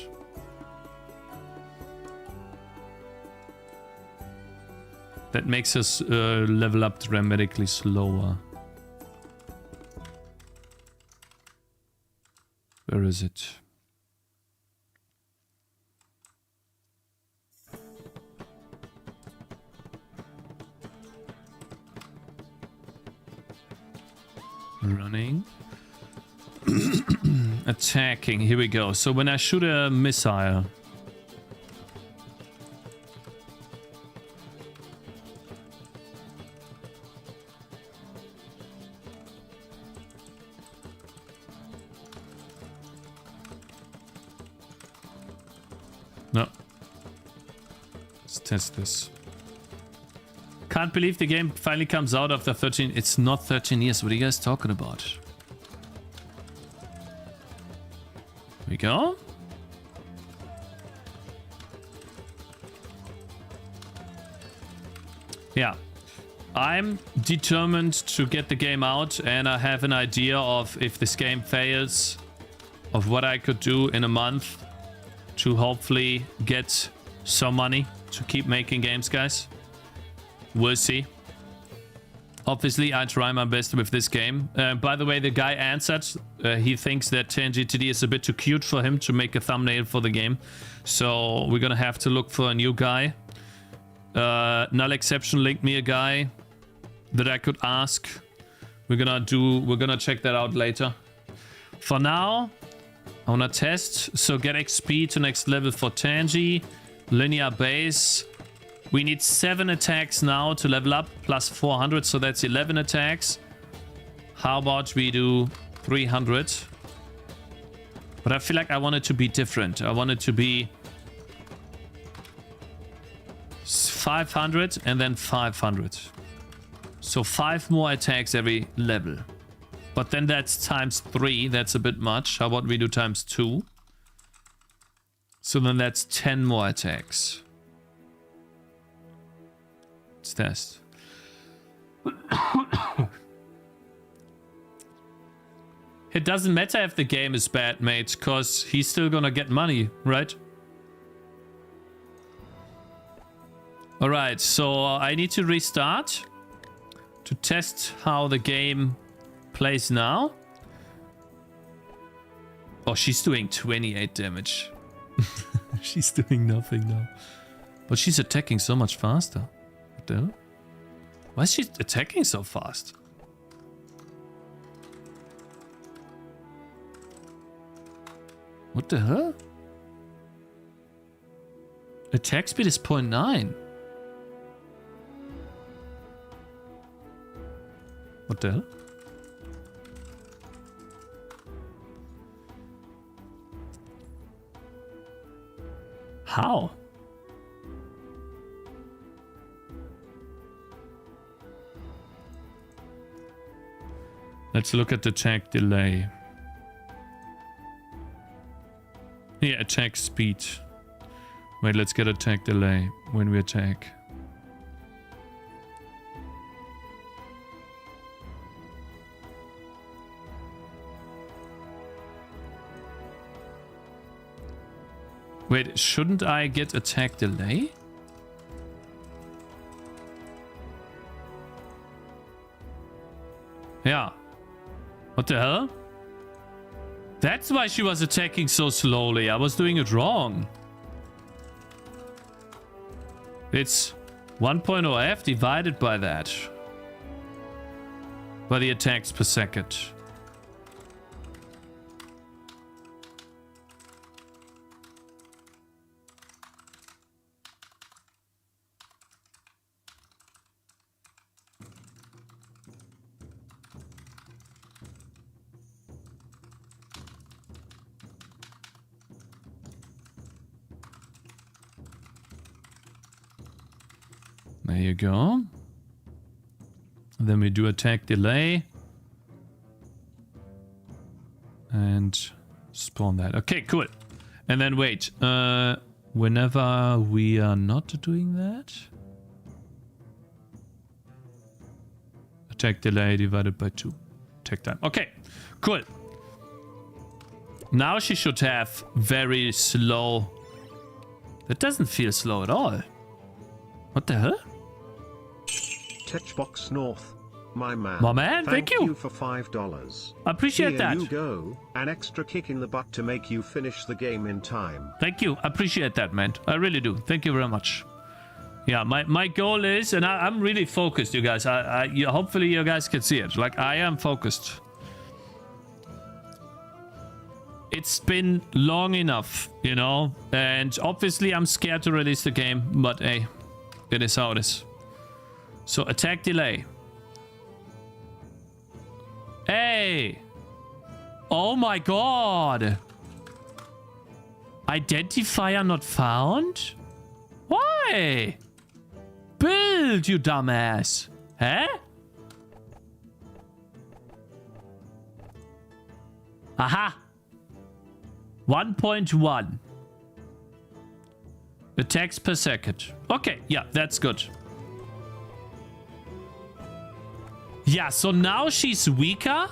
That makes us level up dramatically slower. Where is it? Running. Attacking. Here we go. So when I shoot a missile, no. Let's test this. Can't believe the game finally comes out after 13. It's not 13 years. What are you guys talking about? Here we go. Yeah. I'm determined to get the game out, and I have an idea of, if this game fails, of what I could do in a month to hopefully get some money to keep making games, guys. We'll see. Obviously, I try my best with this game. By the way, the guy answered. He thinks that Tangy TD is a bit too cute for him to make a thumbnail for the game. So we're gonna have to look for a new guy. Null Exception linked me a guy that I could ask. We're gonna check that out later. For now, I wanna test. So get XP to next level for Tangy. Linear base. We need 7 attacks now to level up, plus 400, so that's 11 attacks. How about we do 300? But I feel like I want it to be different. I want it to be 500 and then 500. So 5 more attacks every level. But then that's times 3. That's a bit much. How about we do times 2? So then that's 10 more attacks. Let's test. It doesn't matter if the game is bad, mate, because he's still gonna get money, right? Alright, so I need to restart to test how the game plays now. Oh, she's doing 28 damage. She's doing nothing now. But she's attacking so much faster. What the hell? Why is she attacking so fast? What the hell? Attack speed is 0.9. What the hell? How? Let's look at the attack delay. Yeah, attack speed. Wait, let's get attack delay when we attack. Wait, shouldn't I get attack delay? Yeah. What the hell? That's why she was attacking so slowly. I was doing it wrong. It's 1.0f divided by that. By the attacks per second. There you go. Then we do attack delay. And spawn that. Okay, cool. And then wait. Whenever we are not doing that. Attack delay divided by 2. Attack time. Okay, cool. Now she should have very slow. That doesn't feel slow at all. What the hell?
Techbox North, my man.
My man, thank you.
For $5.
I appreciate that.
Here you go, an extra kick in the butt to make you finish the game in time.
Thank you. I appreciate that, man. I really do. Thank you very much. Yeah, my goal is, and I'm really focused, you guys. Hopefully you guys can see it. Like, I am focused. It's been long enough, you know? And obviously I'm scared to release the game, but hey, it is how it is. So attack delay. Hey! Oh my god! Identifier not found? Why? Build, you dumbass! Huh? Aha! 1.1 attacks per second. Okay, yeah, that's good. Yeah, so now she's weaker.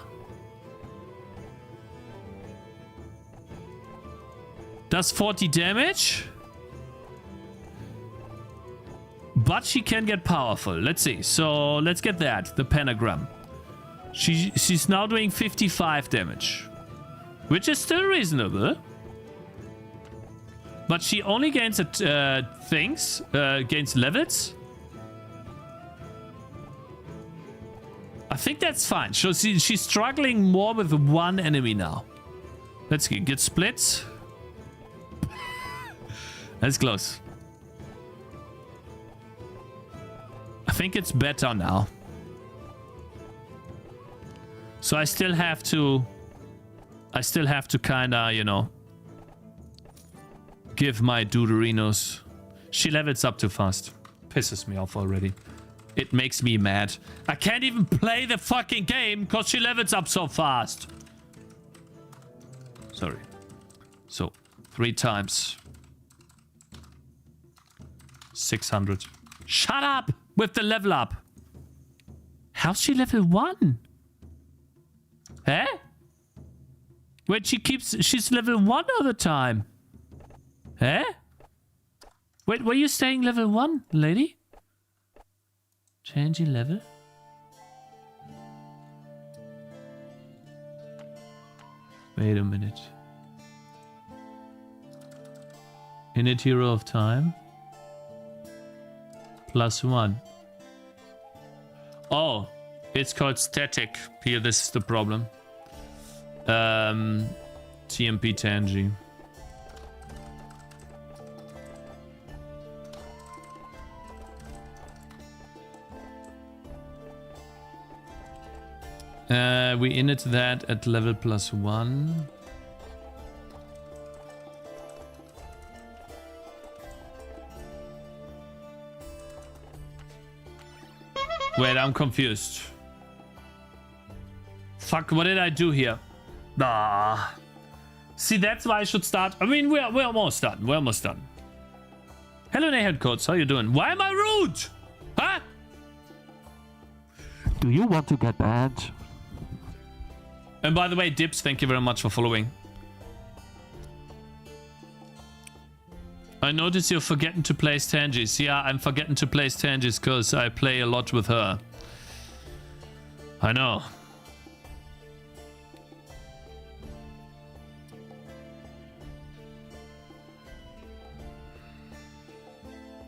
Does 40 damage. But she can get powerful. Let's see. So let's get that. The pentagram. She's now doing 55 damage. Which is still reasonable. But she only gains gains levels. I think that's fine. So she's struggling more with one enemy now. Let's get splits. That's close. I think it's better now. So I still have to kinda, you know, give my Duderinos. She levels up too fast. pisses me off already. It makes me mad. I can't even play the fucking game because she levels up so fast. Sorry. So, 3 times. 600. Shut up with the level up. How's she level 1? Eh? When she's level 1 all the time. Eh? Wait, were you staying level 1, lady? Changing level? Wait a minute. Init hero of time. +1. Oh, it's called static. Here, this is the problem. TMP Tangy. We init that at level +1. Wait, I'm confused. Fuck, what did I do here? Ah. See, that's why I should start. I mean, we're almost done. We're almost done. Hello, Nahad Codes. How you doing? Why am I rude? Huh?
Do you want to get banned?
And by the way, Dips, thank you very much for following. I notice you're forgetting to place Tangies. Yeah, I'm forgetting to place Tangies because I play a lot with her. I know.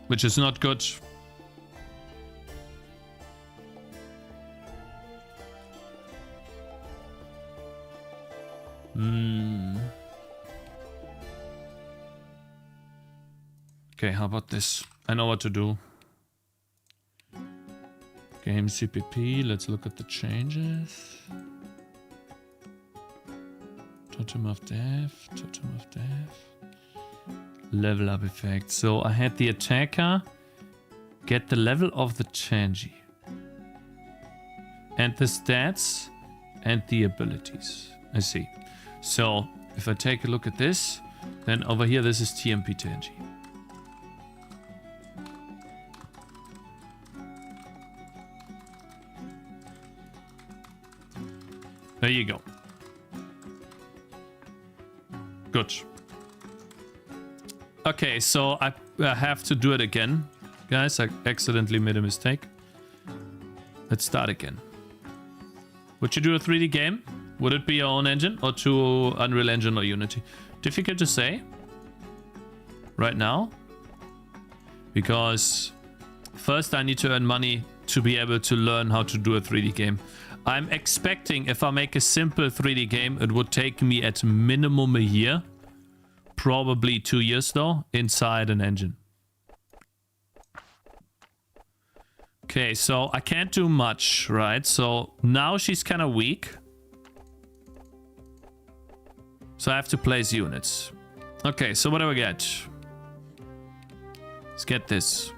Which is not good. Okay, how about this? I know what to do. Game CPP, let's look at the changes. Totem of Death, Totem of Death. Level up effect. So I had the attacker get the level of the Tangy. And the stats and the abilities. I see. So if I take a look at this, then over here this is TMP Tangy. There you go. Good. Okay, so I have to do it again. Guys, I accidentally made a mistake. Let's start again. Would you do a 3D game? Would it be your own engine or to Unreal Engine or Unity? Difficult to say right now. Because first I need to earn money to be able to learn how to do a 3D game. I'm expecting if I make a simple 3D game, it would take me at minimum a year. Probably 2 years though, inside an engine. Okay, so I can't do much, right? So now she's kind of weak. So I have to place units. Okay, so what do I get? Let's get this.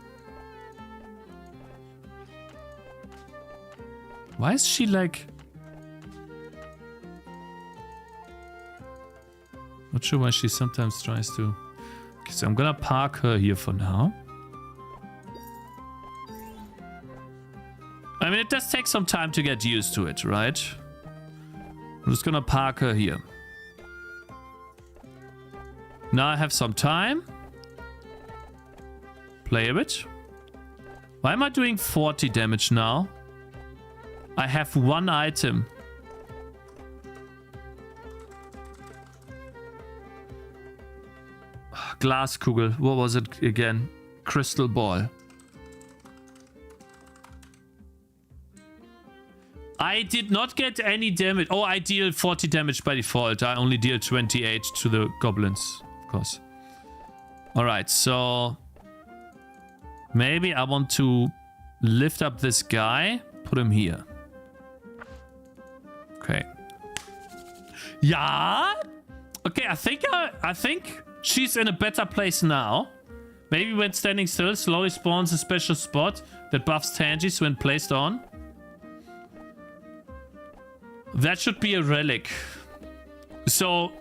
Why is she like... Not sure why she sometimes tries to... Okay, so I'm gonna park her here for now. I mean, it does take some time to get used to it, right? I'm just gonna park her here. Now I have some time. Play a bit. Why am I doing 40 damage now? I have 1 item. Glaskugel. What was it again? Crystal ball. I did not get any damage. Oh, I deal 40 damage by default. I only deal 28 to the goblins, of course. Alright, so... Maybe I want to lift up this guy. Put him here. Okay. Yeah. Okay, I think she's in a better place now Maybe when standing still, slowly spawns a special spot that buffs tangies when placed on. That should be a relic. So,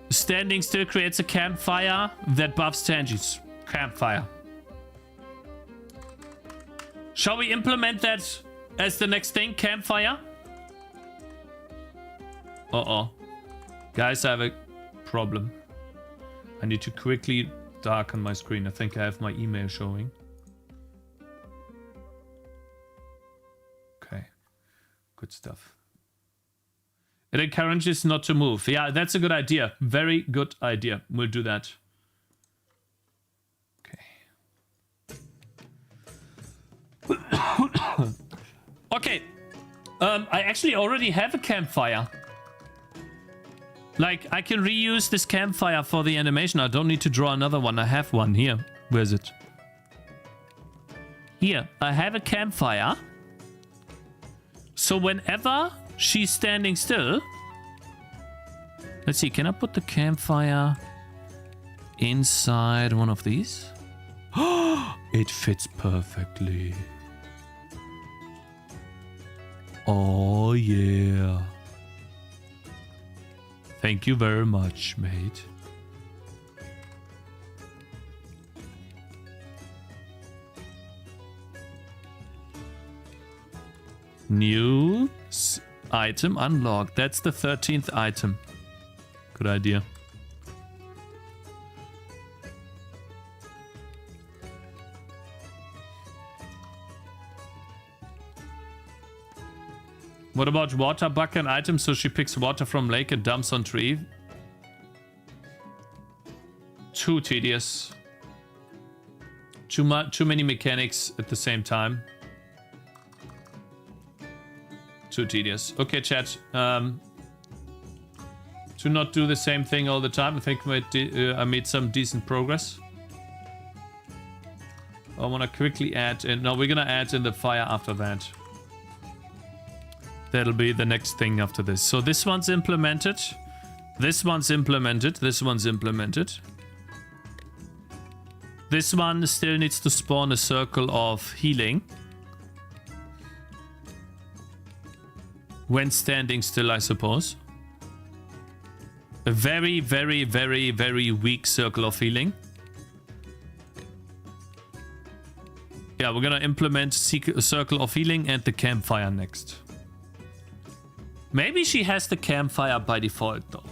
standing still creates a campfire that buffs tangies. Campfire. Shall we implement that as the next thing? Campfire? Uh-oh. Guys, I have a problem. I need to quickly darken my screen. I think I have my email showing. Okay. Good stuff. It encourages not to move. Yeah, that's a good idea. Very good idea. We'll do that. Okay. Okay. I actually already have a campfire. Like, I can reuse this campfire for the animation. I don't need to draw another one. I have one here. Where is it? Here. I have a campfire. So whenever she's standing still... Let's see. Can I put the campfire inside one of these? It fits perfectly. Oh, yeah. Thank you very much, mate. New item unlocked. That's the 13th item. Good idea. What about water bucket item? So she picks water from lake and dumps on tree. Too tedious. Too many mechanics at the same time. Too tedious. Okay, chat. To not do the same thing all the time. I think I made some decent progress. I want to quickly add in. No, we're gonna add in the fire after that. That'll be the next thing after this. So this one's implemented. This one's implemented. This one's implemented. This one still needs to spawn a circle of healing. When standing still, I suppose. A very, very, very, very weak circle of healing. Yeah, we're gonna implement a circle of healing and the campfire next. Maybe she has the campfire by default though.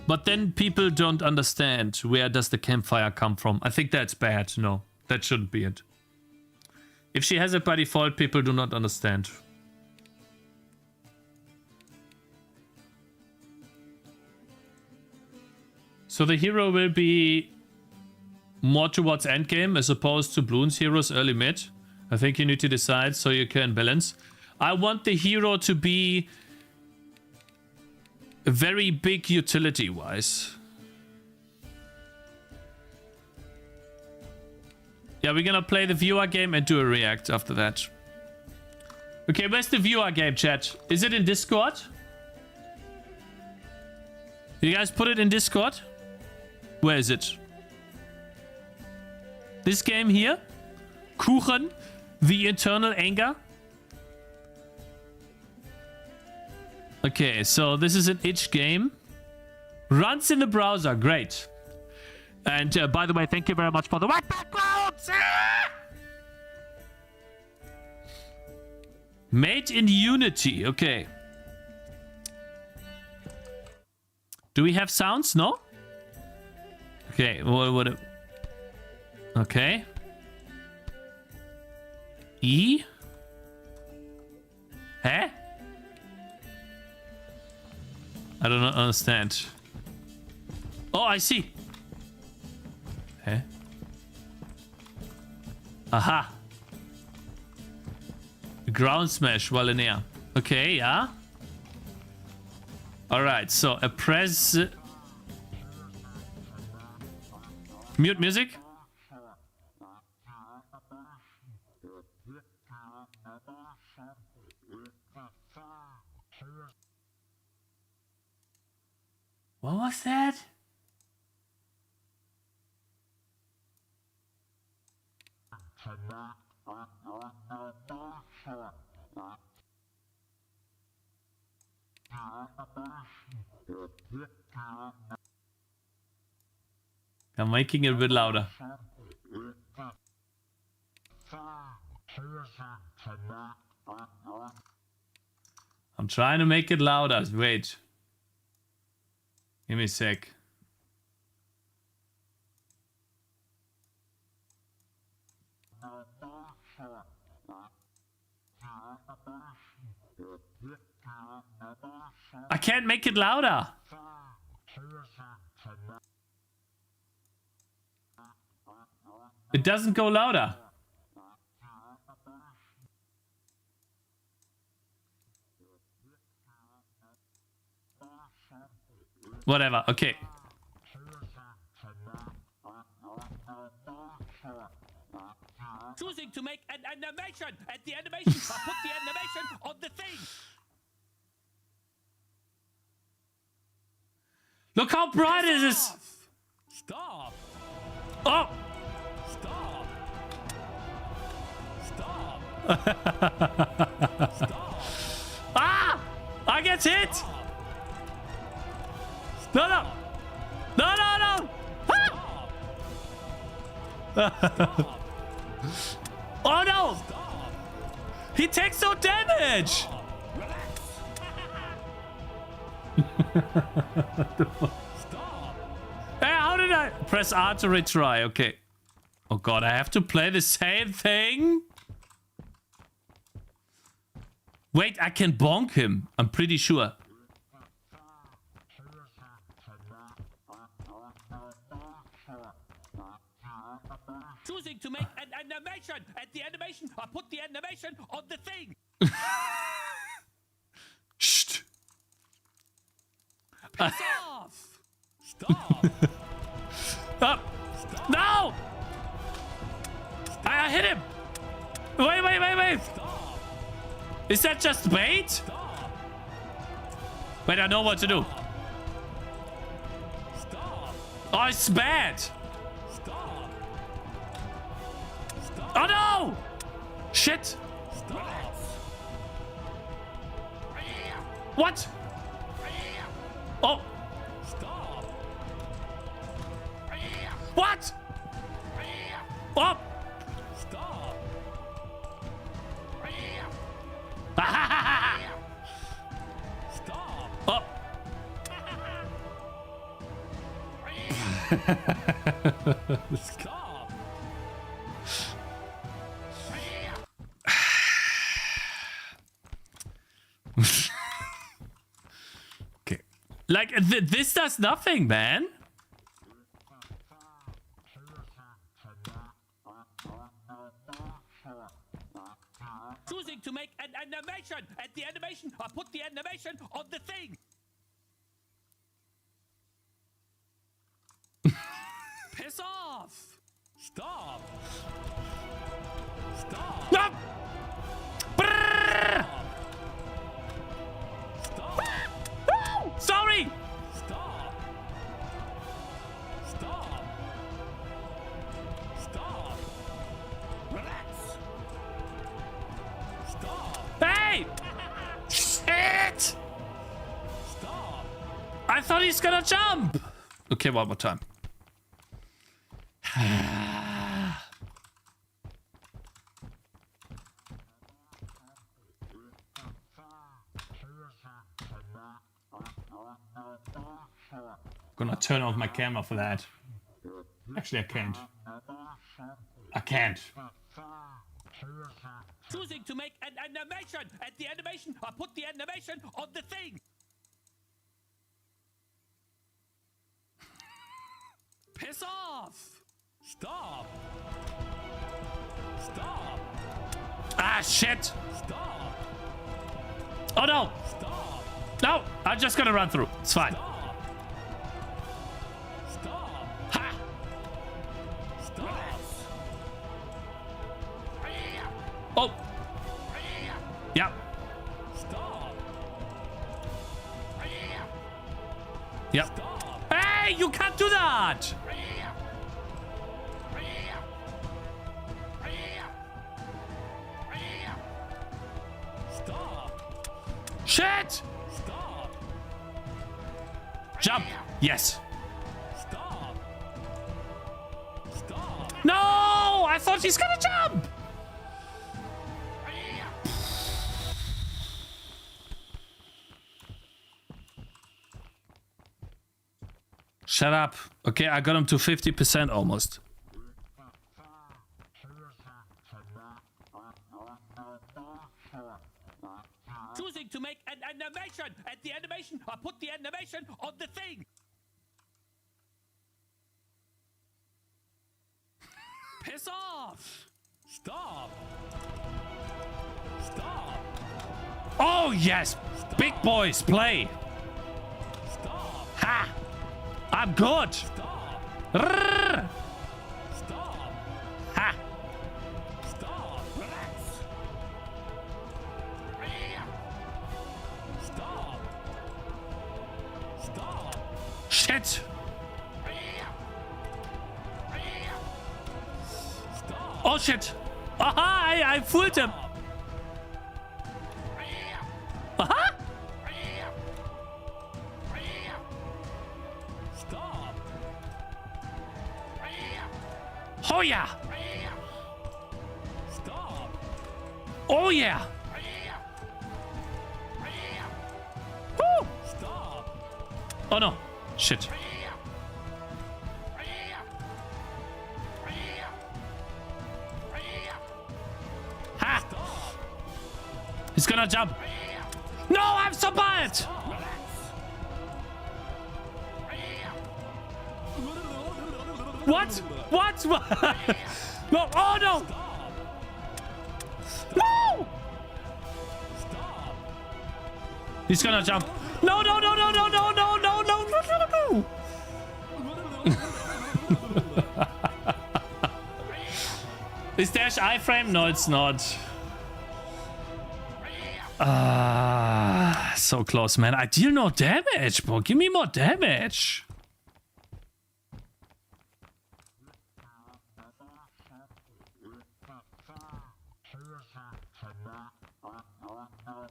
But then people don't understand where does the campfire come from. I think that's bad. No, that shouldn't be it. If she has it by default, people do not understand. So the hero will be more towards endgame as opposed to Bloons heroes early mid. I think you need to decide so you can balance. I want the hero to be very big utility-wise. Yeah, we're gonna play the viewer game and do a react after that. Okay, where's the viewer game, chat? Is it in Discord? You guys put it in Discord? Where is it? This game here? Kuchen, the Eternal Anger? Okay, so this is an itch game. Runs in the browser, great. And by the way, thank you very much for the white backgrounds! Made in Unity, okay. Do we have sounds? No? Okay, what? Okay. E? Huh? I don't understand. Oh, I see. Huh? Aha. Ground smash while in air. Okay, yeah. Alright, so a press... Mute music. What was that? I'm making it a bit louder. I'm trying to make it louder. Wait. Give me a sec. I can't make it louder. It doesn't go louder. Whatever, okay.
Choosing to make an animation. At the animation, I put the animation on the thing.
Look how bright it is.
Stop.
Oh.
Stop. Stop. Stop.
Ah! I get hit. No, no. No, no, no. Ah! Oh no!
Stop.
He takes no damage!
Relax. Stop.
Hey, how did I press R to retry? Okay. Oh god, I have to play the same thing? Wait, I can bonk him. I'm pretty sure.
Choosing to make an animation. At the animation, I put the animation on the thing.
Shh.
Piss off. Stop.
Up. No! I hit him. Wait, wait, wait, wait.
Stop.
Is that just bait?
Stop.
Wait, I know what to do.
Stop.
Oh, it's bad.
Stop. Stop.
Oh no! Shit.
Stop.
What? Oh.
Stop.
What? Oh.
Stop. Stop.
Oh.
Stop.
Okay. Like, this does nothing, man.
Choosing to make an animation. At the animation, I put the animation on the thing. Piss off. Stop. Stop.
No! Brrr!
Stop.
Sorry!
Stop. Stop. Stop. Relax. Stop.
Hey! Shit!
Stop.
I thought he's gonna jump. Okay, one more time. Gonna turn off my camera for that. Actually, I can't. I can't.
Choosing to make an animation. At the animation, I put the animation on the thing. Piss off. Stop. Stop.
Ah, shit!
Stop.
Oh no!
Stop.
No! I'm just gonna run through. It's fine.
Stop. Stop.
Ha!
Stop.
Oh! Yeah.
Stop.
Yeah.
Stop.
Hey! You can't do that! Shit!
Stop!
Jump! Yes!
Stop! Stop!
No! I thought he's gonna jump! Shut up. Okay, I got him to 50% almost.
Choosing to make an animation. At the animation, I put the animation on the thing. Piss off! Stop! Stop!
Oh, yes! Big boys, play!
Stop!
Ha! I'm good!
Stop!
Rrrr.
Stop!
Ha!
Stop! Relax! Stop! Stop!
Shit! Oh shit! Aha! I fooled him! Aha!
Stop!
Oh yeah!
Stop!
Oh yeah! Woo!
Stop!
Oh no! Shit! Ha! He's gonna jump! No! I'm so bad! What? What? No! Oh no! No! He's gonna jump! No! No! No! No! No! No! No! No! No! No! No! No! Is dash iframe? No, it's not. So close, man. I deal no damage, bro. Give me more damage.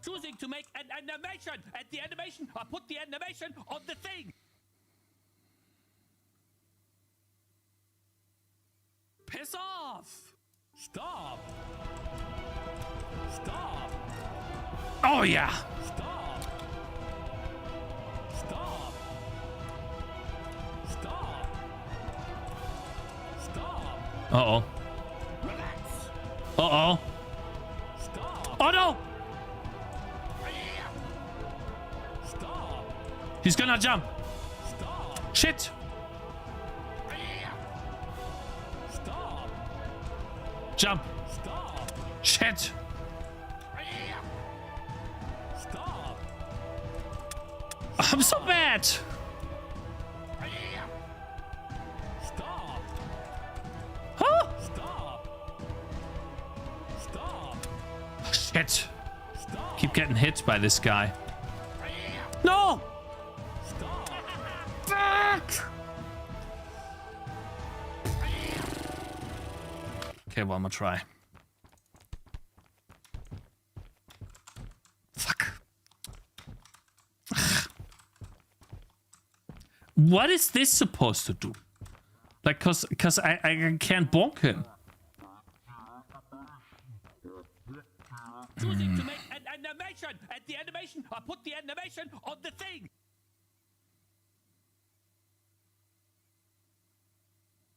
Choosing to make an animation. At the animation, I put the animation on the thing. Piss off! Stop! Stop!
Oh yeah.
Stop! Stop! Stop! Stop!
Uh-oh.
Relax!
Uh-oh.
Stop!
Oh no!
Stop!
He's gonna jump.
Stop!
Shit.
Stop!
Jump.
Stop!
Shit.
Stop!
I'm so bad.
Stop!
Huh?
Stop! Stop!
Shit.
Stop!
Keep getting hit by this guy. No!
Stop!
Fuck! Okay, one more try. Fuck. What is this supposed to do? Like, cause I can't bonk him.
Choosing to make an animation. At the animation, I put the animation on the thing.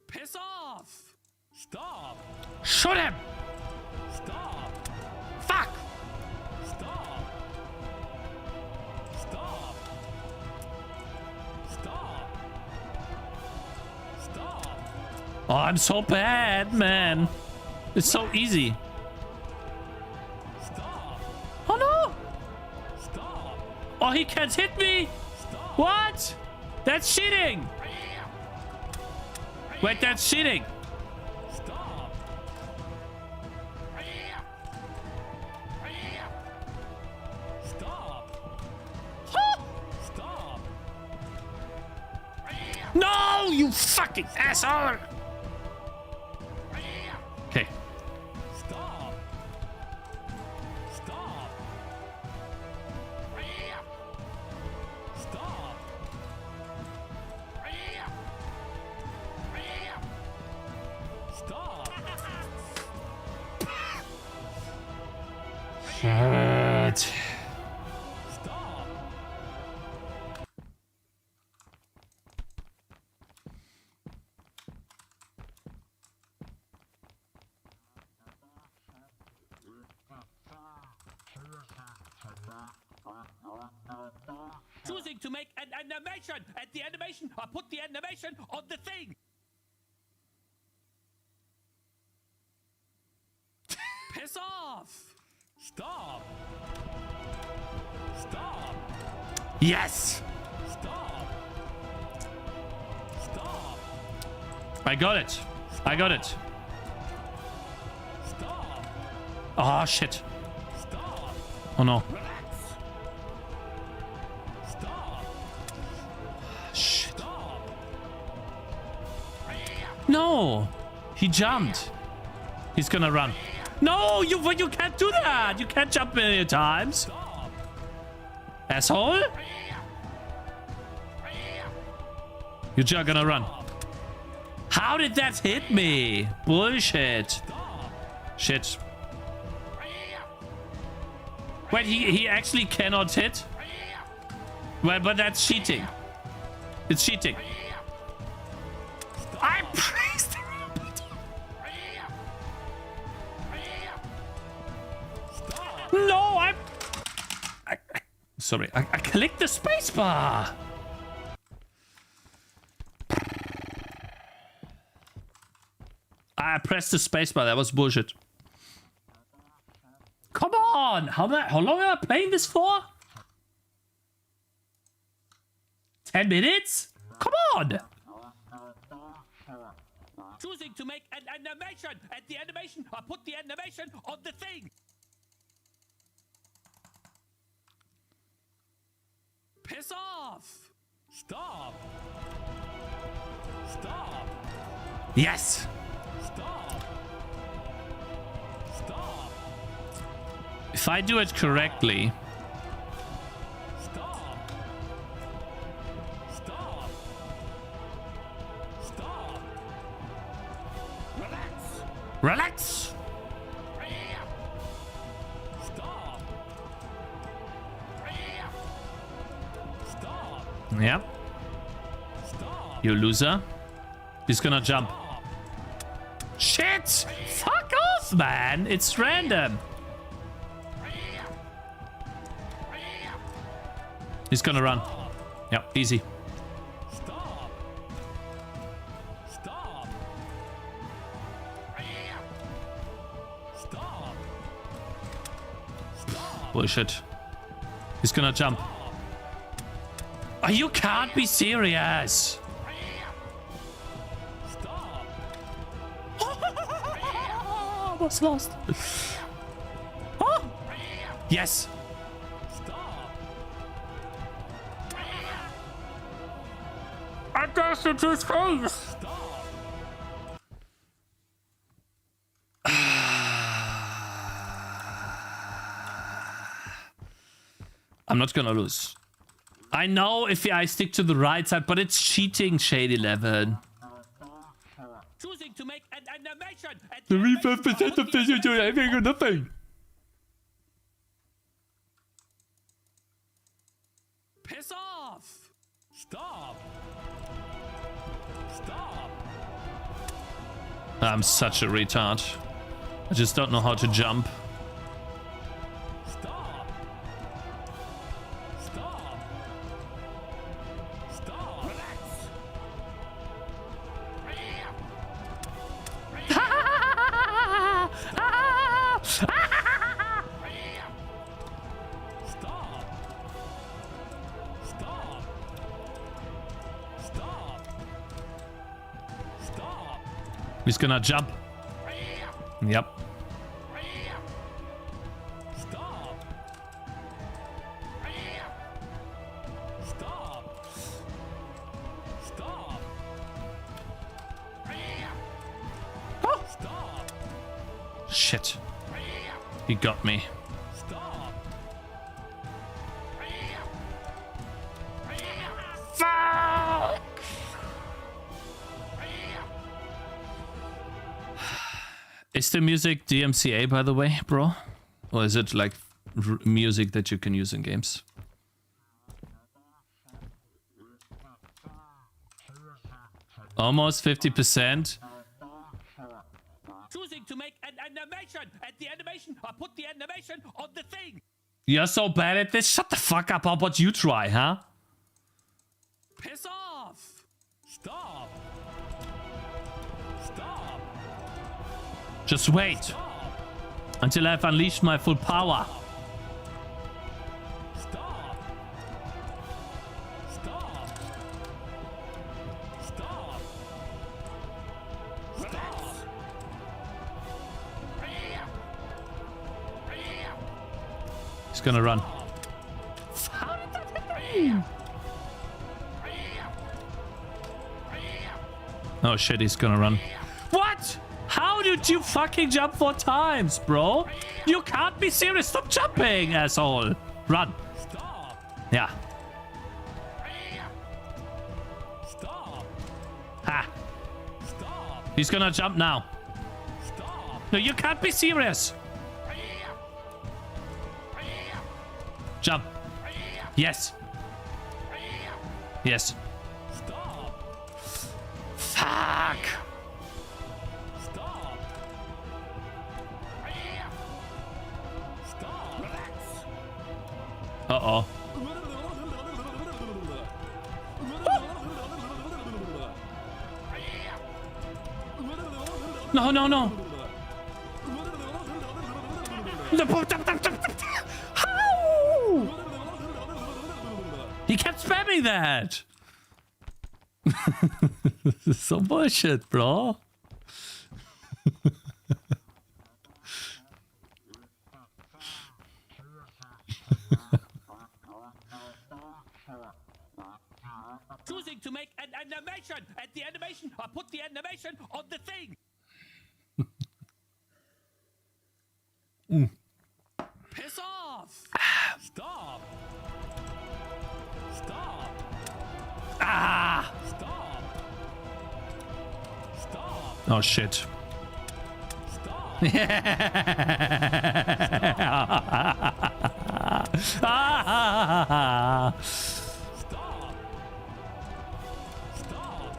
Piss off! Stop!
Shoot him!
Stop!
Fuck!
Stop! Stop! Stop! Stop!
Oh, I'm so bad, man. It's so easy.
Stop!
Oh no!
Stop!
Oh, he can't hit me!
Stop!
What? That's cheating! Wait, that's cheating!
Stop! Stop!
Huh?
Stop!
No, you fucking asshole! Okay.
Stop! Stop!
Shit.
Choosing to make an animation, and the animation, I put the animation on the thing. Piss off! Stop! Stop!
Yes!
Stop! Stop!
I got it. I got it.
Stop!
Oh, shit.
Stop!
Oh, no.
Relax! Stop!
Shit.
Stop!
No! He jumped. He's gonna run. No! You can't do that! You can't jump many times.
Stop!
Asshole! You're just gonna run. How did that hit me? Bullshit. Shit. Wait, he actually cannot hit? Well, but that's cheating. It's cheating. I praised the rabbit. No, sorry, I clicked the spacebar. I pressed the spacebar. That was bullshit. Come on! How long am I playing this for? 10 minutes? Come on!
Choosing to make an animation, and the animation, I put the animation on the thing. Piss off! Stop! Stop!
Yes!
Stop! Stop!
If I do it correctly...
Stop! Stop! Stop! Relax!
Relax!
Stop! Stop!
Yep.
Stop!
You loser. He's gonna jump. Shit! Fuck off, man! It's random. He's gonna run. Yep, easy.
Stop! Stop! Stop! Stop!
Bullshit. He's gonna jump. Oh, you can't be serious.
Stop!
Almost lost. Oh! Yes.
Stop!
I dashed into his face.
Stop!
I'm not gonna lose. I know if I stick to the right side, but it's cheating, Shade 11.
Choosing to make an animation, and
The
animation, I
5%
put
of
the
this you do
animation
anything or nothing.
Piss off! Stop! Stop!
I'm such a retard. I just don't know how to jump.
Stop! Stop! Stop! Relax! Stop! Stop! Stop! Stop!
He's gonna jump. Yep.
Stop! Stop! Stop! Stop!
Shit. He got me.
Stop!
Fuck! Is the music DMCA, by the way, bro? Or is it like music that you can use in games. Almost 50%.
Choosing to make an animation. And the animation, I put the animation on the thing.
You're so bad at this. Shut the fuck up. How about you try, huh?
Piss off. Stop. Stop.
Just wait
Stop.
until I've unleashed my full power.
Stop. Stop. Stop. Stop.
He's gonna run. Oh shit, he's gonna run. What? How did you fucking jump 4 times, bro? You can't be serious. Stop jumping, asshole. Run.
Stop.
Yeah.
Stop.
Ha.
Stop.
He's gonna jump now.
Stop.
No, you can't be serious. Jump. Yes. Yes.
Stop.
Fuck.
Stop. Stop.
Uh-oh. No, no, no. How? He kept spamming that. This is so bullshit, bro.
Choosing to make an animation. And the animation, I put the animation on the thing. Piss off. Stop. Stop.
Ah!
Stop. Stop.
Oh shit.
Stop.
Ah!
Stop. Stop.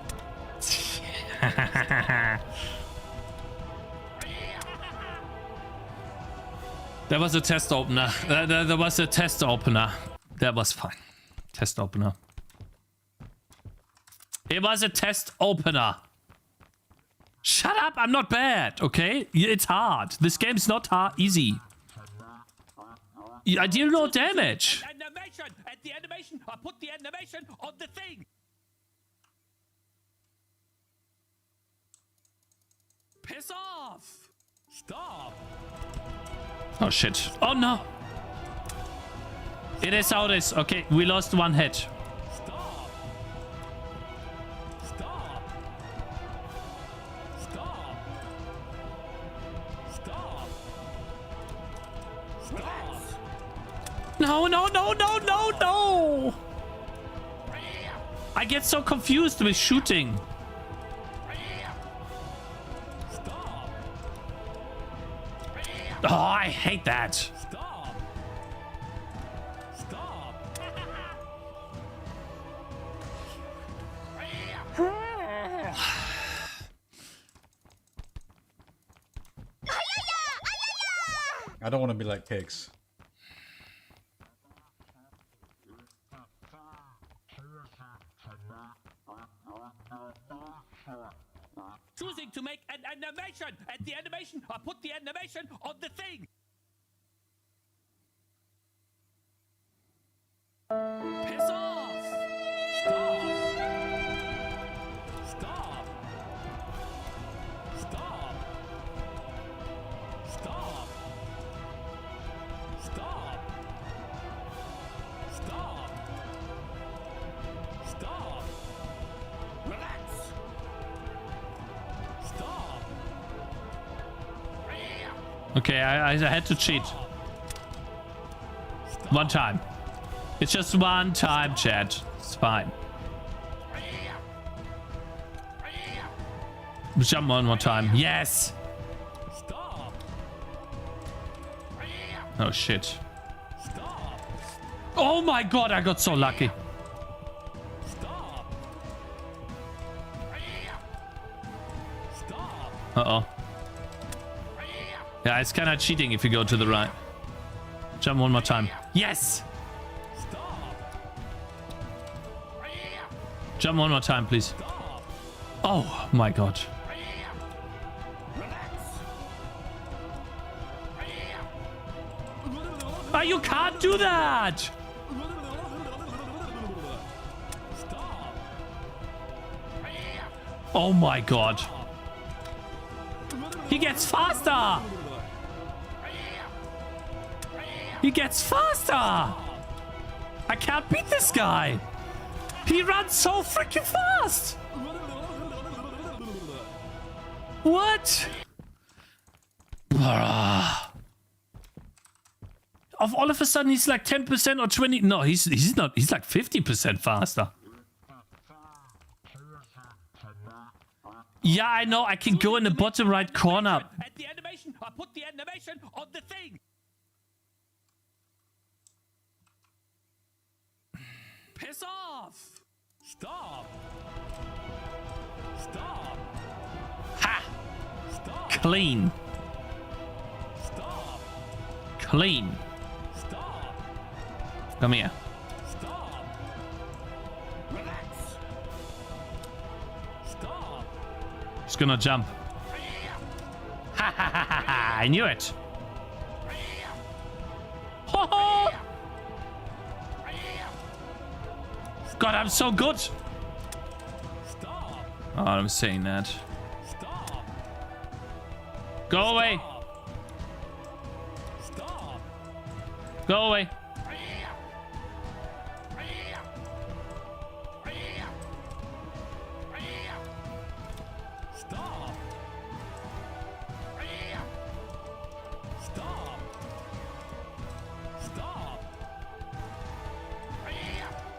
There was a test opener. There was a test opener. That was fine. Test opener. It was a test opener. Shut up, I'm not bad, okay? It's hard. This game's not hard, easy. I deal no damage.
Animation. And the animation, I put the animation on the thing. Piss off. Stop.
Oh shit. Oh no. It is how it is. Okay, we lost 1 hit.
Stop. Stop. Stop. Stop. Stop.
No, no, no, no, no, no. I get so confused with shooting.
Stop.
Oh, I hate that.
Stop. Stop.
I don't want to be like Cakez.
Choosing to make an animation. And the animation, I put the animation on the thing. Piss off. Stop. Stop. Stop. Stop. Stop. Stop. Stop. Relax. Stop.
Okay, I had to cheat. 1 time. It's just 1 time, chat. It's fine. Jump 1 more time. Yes!
Stop.
Oh shit. Oh my god, I got so lucky.
Stop. Stop.
Uh-oh. Yeah, it's kind of cheating if you go to the right. Jump one more time. Yes! Jump one more time, please. Oh my god. Oh, you can't do that! Oh my god. He gets faster! He gets faster! I can't beat this guy! He runs so freaking fast! What? All of a sudden he's like 10% or 20. No, he's not. He's like 50% faster. Yeah, I know. I can go in the bottom right corner.
At the animation, I put the animation on the thing.
Piss off!
Stop. Stop.
Ha!
Stop.
Clean.
Stop.
Clean.
Stop.
Come here.
Stop. Relax. Stop.
He's gonna jump. Ha ha ha ha ha! I knew it. Ho ho! God, I'm so good.
Stop.
Oh, I'm saying that.
Stop.
Go away.
Stop.
Go away.
Stop. Stop. Stop.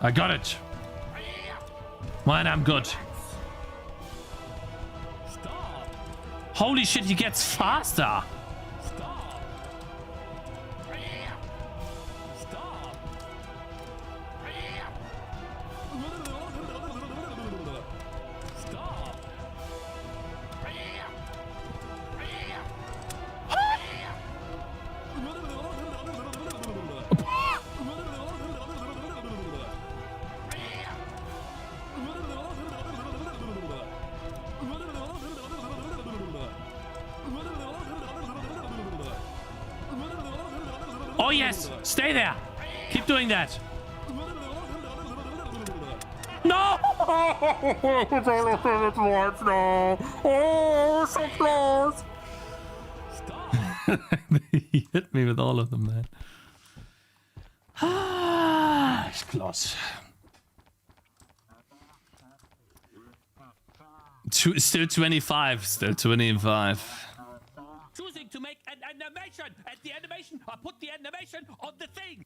I got it. Man, I'm good.
Stop.
Holy shit, he gets faster.
Stop. Stop. Stop.
Oh yes, stay there. Keep doing that. No! It's all of it at once now. Oh, so close. He hit me with all of them, man. Ah, it's close. Still 25. Still 25.
Choosing to make an animation. At the animation, I put the animation on the thing.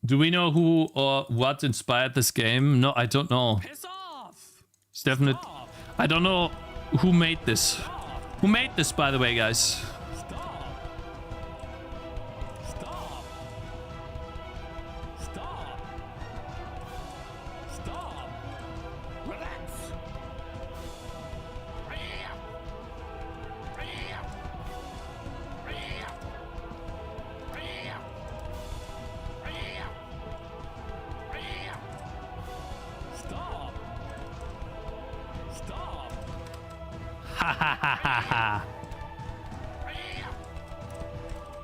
Do we know who or what inspired this game? No, I don't know.
Piss off.
It's definitely... I don't know who made this. Who made this, by the way, guys?
Stop. Stop. Stop. Stop. Relax. Stop. Stop.
Ha ha ha ha ha.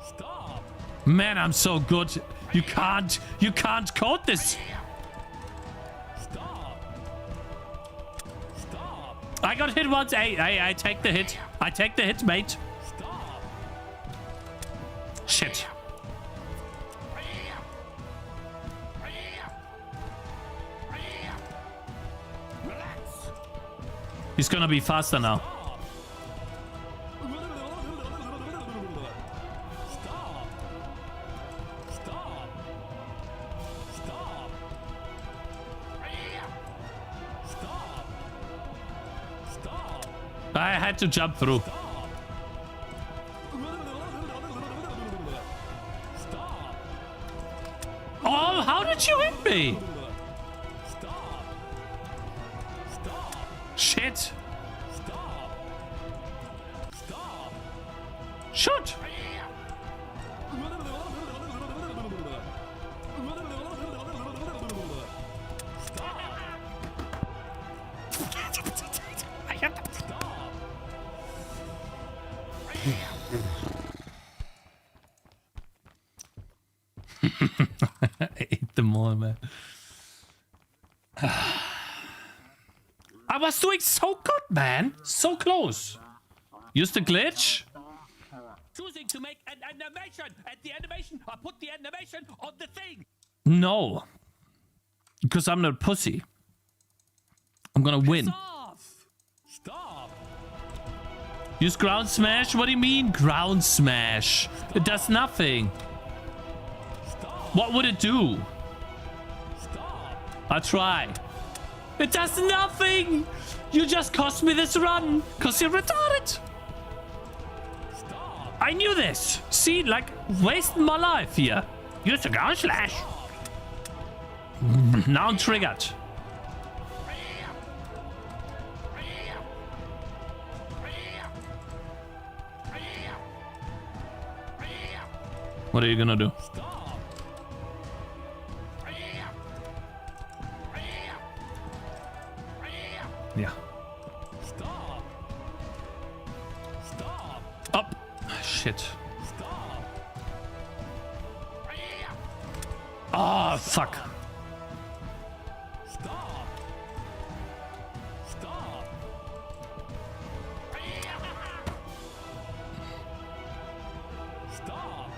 Stop.
Man, I'm so good. You can't code this.
Stop. Stop.
I got hit once. I take the hit. I take the hit, mate.
Stop.
Shit.
Relax.
He's gonna be faster now.
Stop. Stop. Stop. Stop. Stop.
I had to jump through.
Stop. Stop.
Oh, how did you hit me?
Stop. Stop.
Shit.
Stop. Stop.
Shoot. I ate them all, man. I was doing so good, man. So close. Use the glitch.
Choosing to make an animation. At the animation, I put the animation on the thing.
No. Because I'm not a pussy. I'm gonna win.
Off. Stop.
Use ground smash? What do you mean ground smash? It does nothing.
Stop.
What would it do?
Stop.
I'll try. It does nothing. You just cost me this run because you're retarded.
Stop.
I knew this. See, like wasting my life here. Use the ground slash. Now I'm triggered. What are you gonna do?
Stop.
Yeah.
Stop. Stop.
Up. Shit.
Stop.
Oh, fuck.
Stop. Stop. Stop.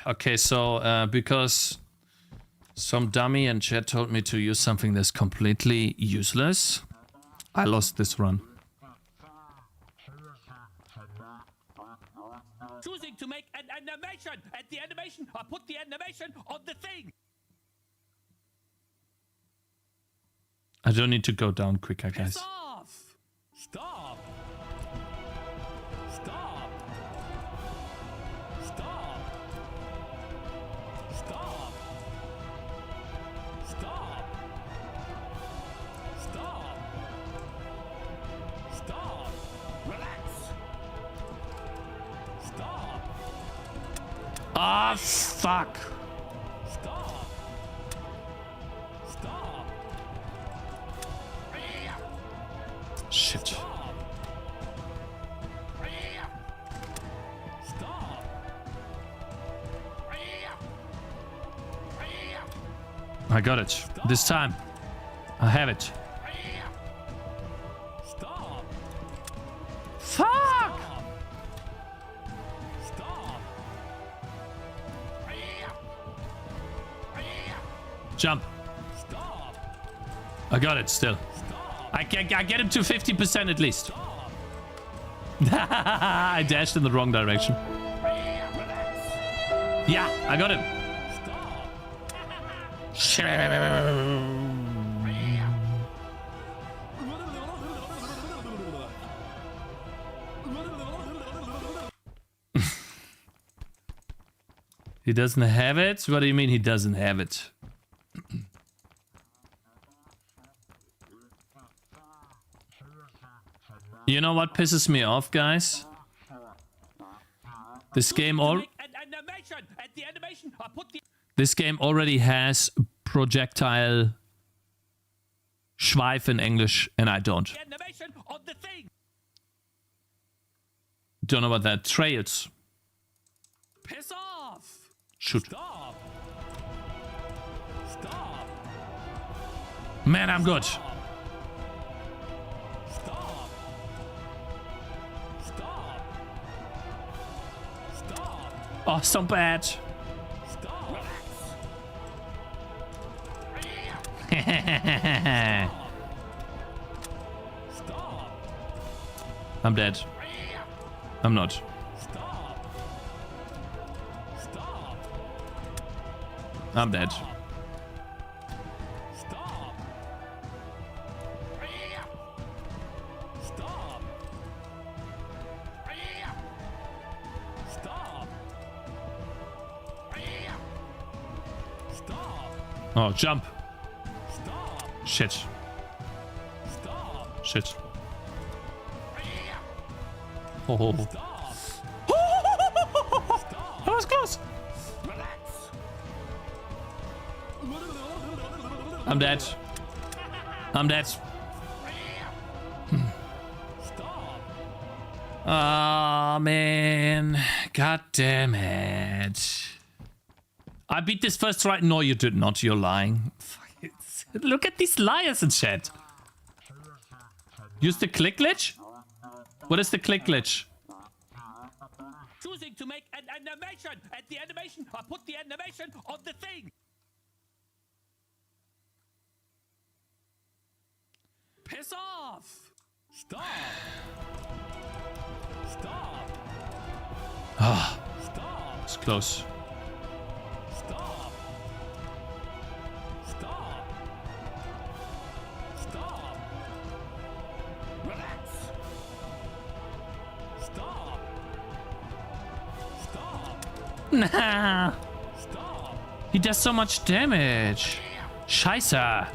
Okay, so because some dummy in chat told me to use something that's completely useless, I lost this run.
Choosing to make an animation. At the animation, I put the animation on the thing.
I don't need to go down quicker, guys.
Piss off. Stop. Stop. Stop. Stop. Stop. Stop. Stop. Relax. Stop.
Ah, fuck.
Stop. Stop.
Shit.
Stop. Stop.
I got it. This time. I have it.
Stop.
Fuck!
Stop.
Jump.
Stop.
I got it still. I get him to 50% at least. I dashed in the wrong direction. Yeah, I got him. Shit. He doesn't have it? What do you mean he doesn't have it? You know what pisses me off, guys? This game This game already has projectile Schweif in English, and I don't. Don't know what that trails.
Piss off.
Shoot.
Stop. Stop.
Man, I'm good.
Stop. Stop. Stop.
Oh, so bad.
Stop. Stop.
I'm dead. I'm not.
Stop. Stop.
I'm dead.
Stop. Stop. Stop. Stop.
Oh, jump.
Stop.
Shit.
Stop.
Shit. Oh.
Stop.
That was close.
Relax.
I'm dead. I'm dead.
Stop.
Ah, man. God damn it. I beat this first try. No, you did not. You're lying. Look at these liars in chat. Use the click glitch? What is the click glitch?
Choosing to make an animation. At the animation, I put the animation on the thing. Piss off. Stop. Stop.
Ah,
Stop.
it's close.
Stop. Stop. Stop. Relax. Stop. Stop.
Nah.
Stop.
He does so much damage. Scheiße.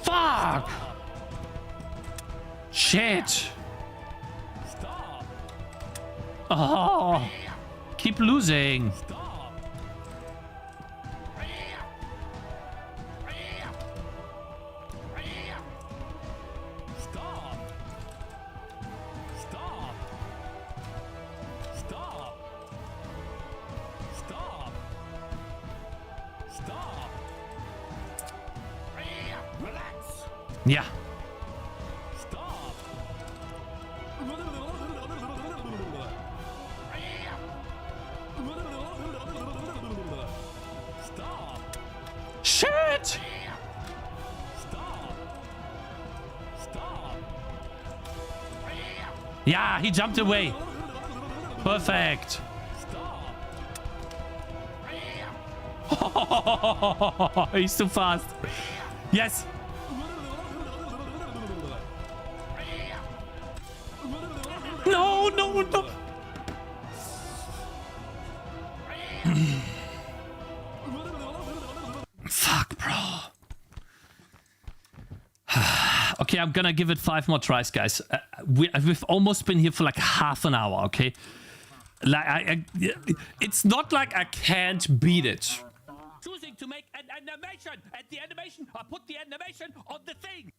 Fuck. Shit.
Stop.
Oh. Keep losing.
Stop. Stop. Stop. Stop. Stop. Stop. Relax.
Ja.
Stop. Stop.
Shit.
Stop. Stop.
Yeah, he jumped away. Perfect.
Stop.
He's too fast. Yes. No, no, no. Fuck, bro. Okay, I'm gonna give it 5 more tries, guys. We've almost been here for like half an hour, okay? Like, it's not like I can't beat it.
Choosing to make an animation. At the animation, I put the animation on the thing.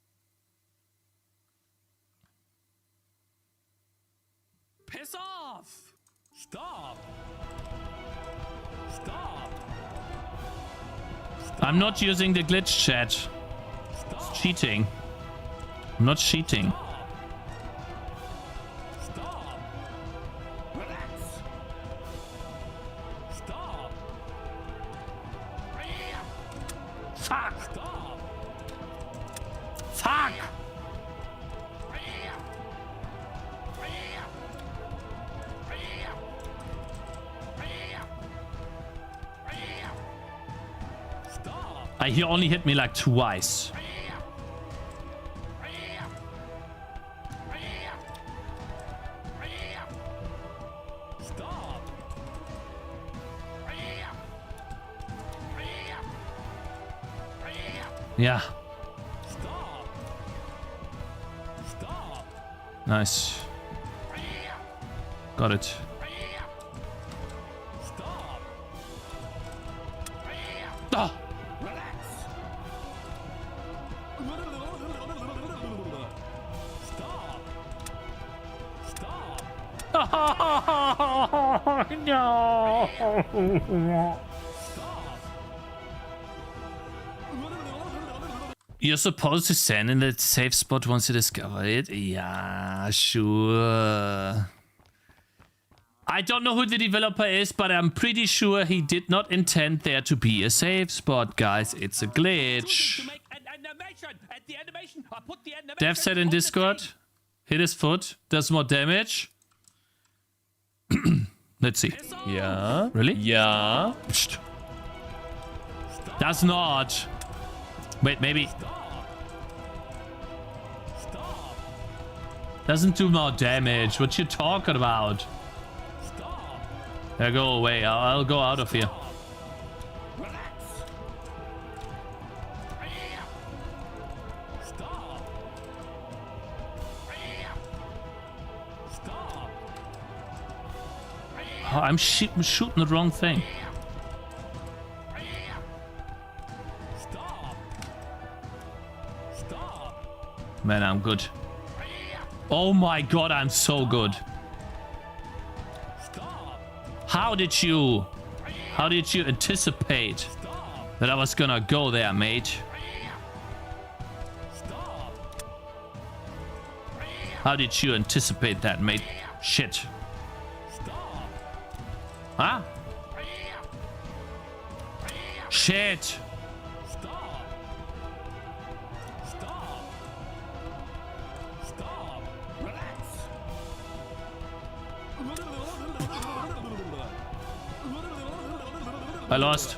Piss off. Stop. Stop.
I'm not using the glitch chat.
Stop.
It's cheating. I'm not cheating.
Stop. Relax. Stop.
Fuck!
Stop.
Fuck!
Stop.
He only hit me like twice.
Stop.
Yeah.
Stop. Stop.
Nice. Got it.
Stop.
Oh!
Relax. Stop. Stop.
Oh, no!
Stop.
You're supposed to stand in the safe spot once you discover it? Yeah, sure. I don't know who the developer is, but I'm pretty sure he did not intend there to be a safe spot, guys. It's a glitch.
To make an animation. At the animation, I put the animation
Dev said in
on the
Discord,
thing.
hit his foot, does more damage. Let's see.
Yeah.
Really?
Yeah.
Psst. Does not. Wait, maybe.
Stop.
Doesn't do more damage. What you talking about?
Stop.
Yeah, go away. I'll go out of here. Oh, I'm shooting the wrong thing.
Stop. Stop.
Man, I'm good. Oh my god, I'm so good.
Stop.
How did you anticipate that I was gonna go there, mate?
Stop.
How did you anticipate that, mate? Shit.
Stop.
Huh? Shit.
Stop. Stop. Stop. Relax.
I lost.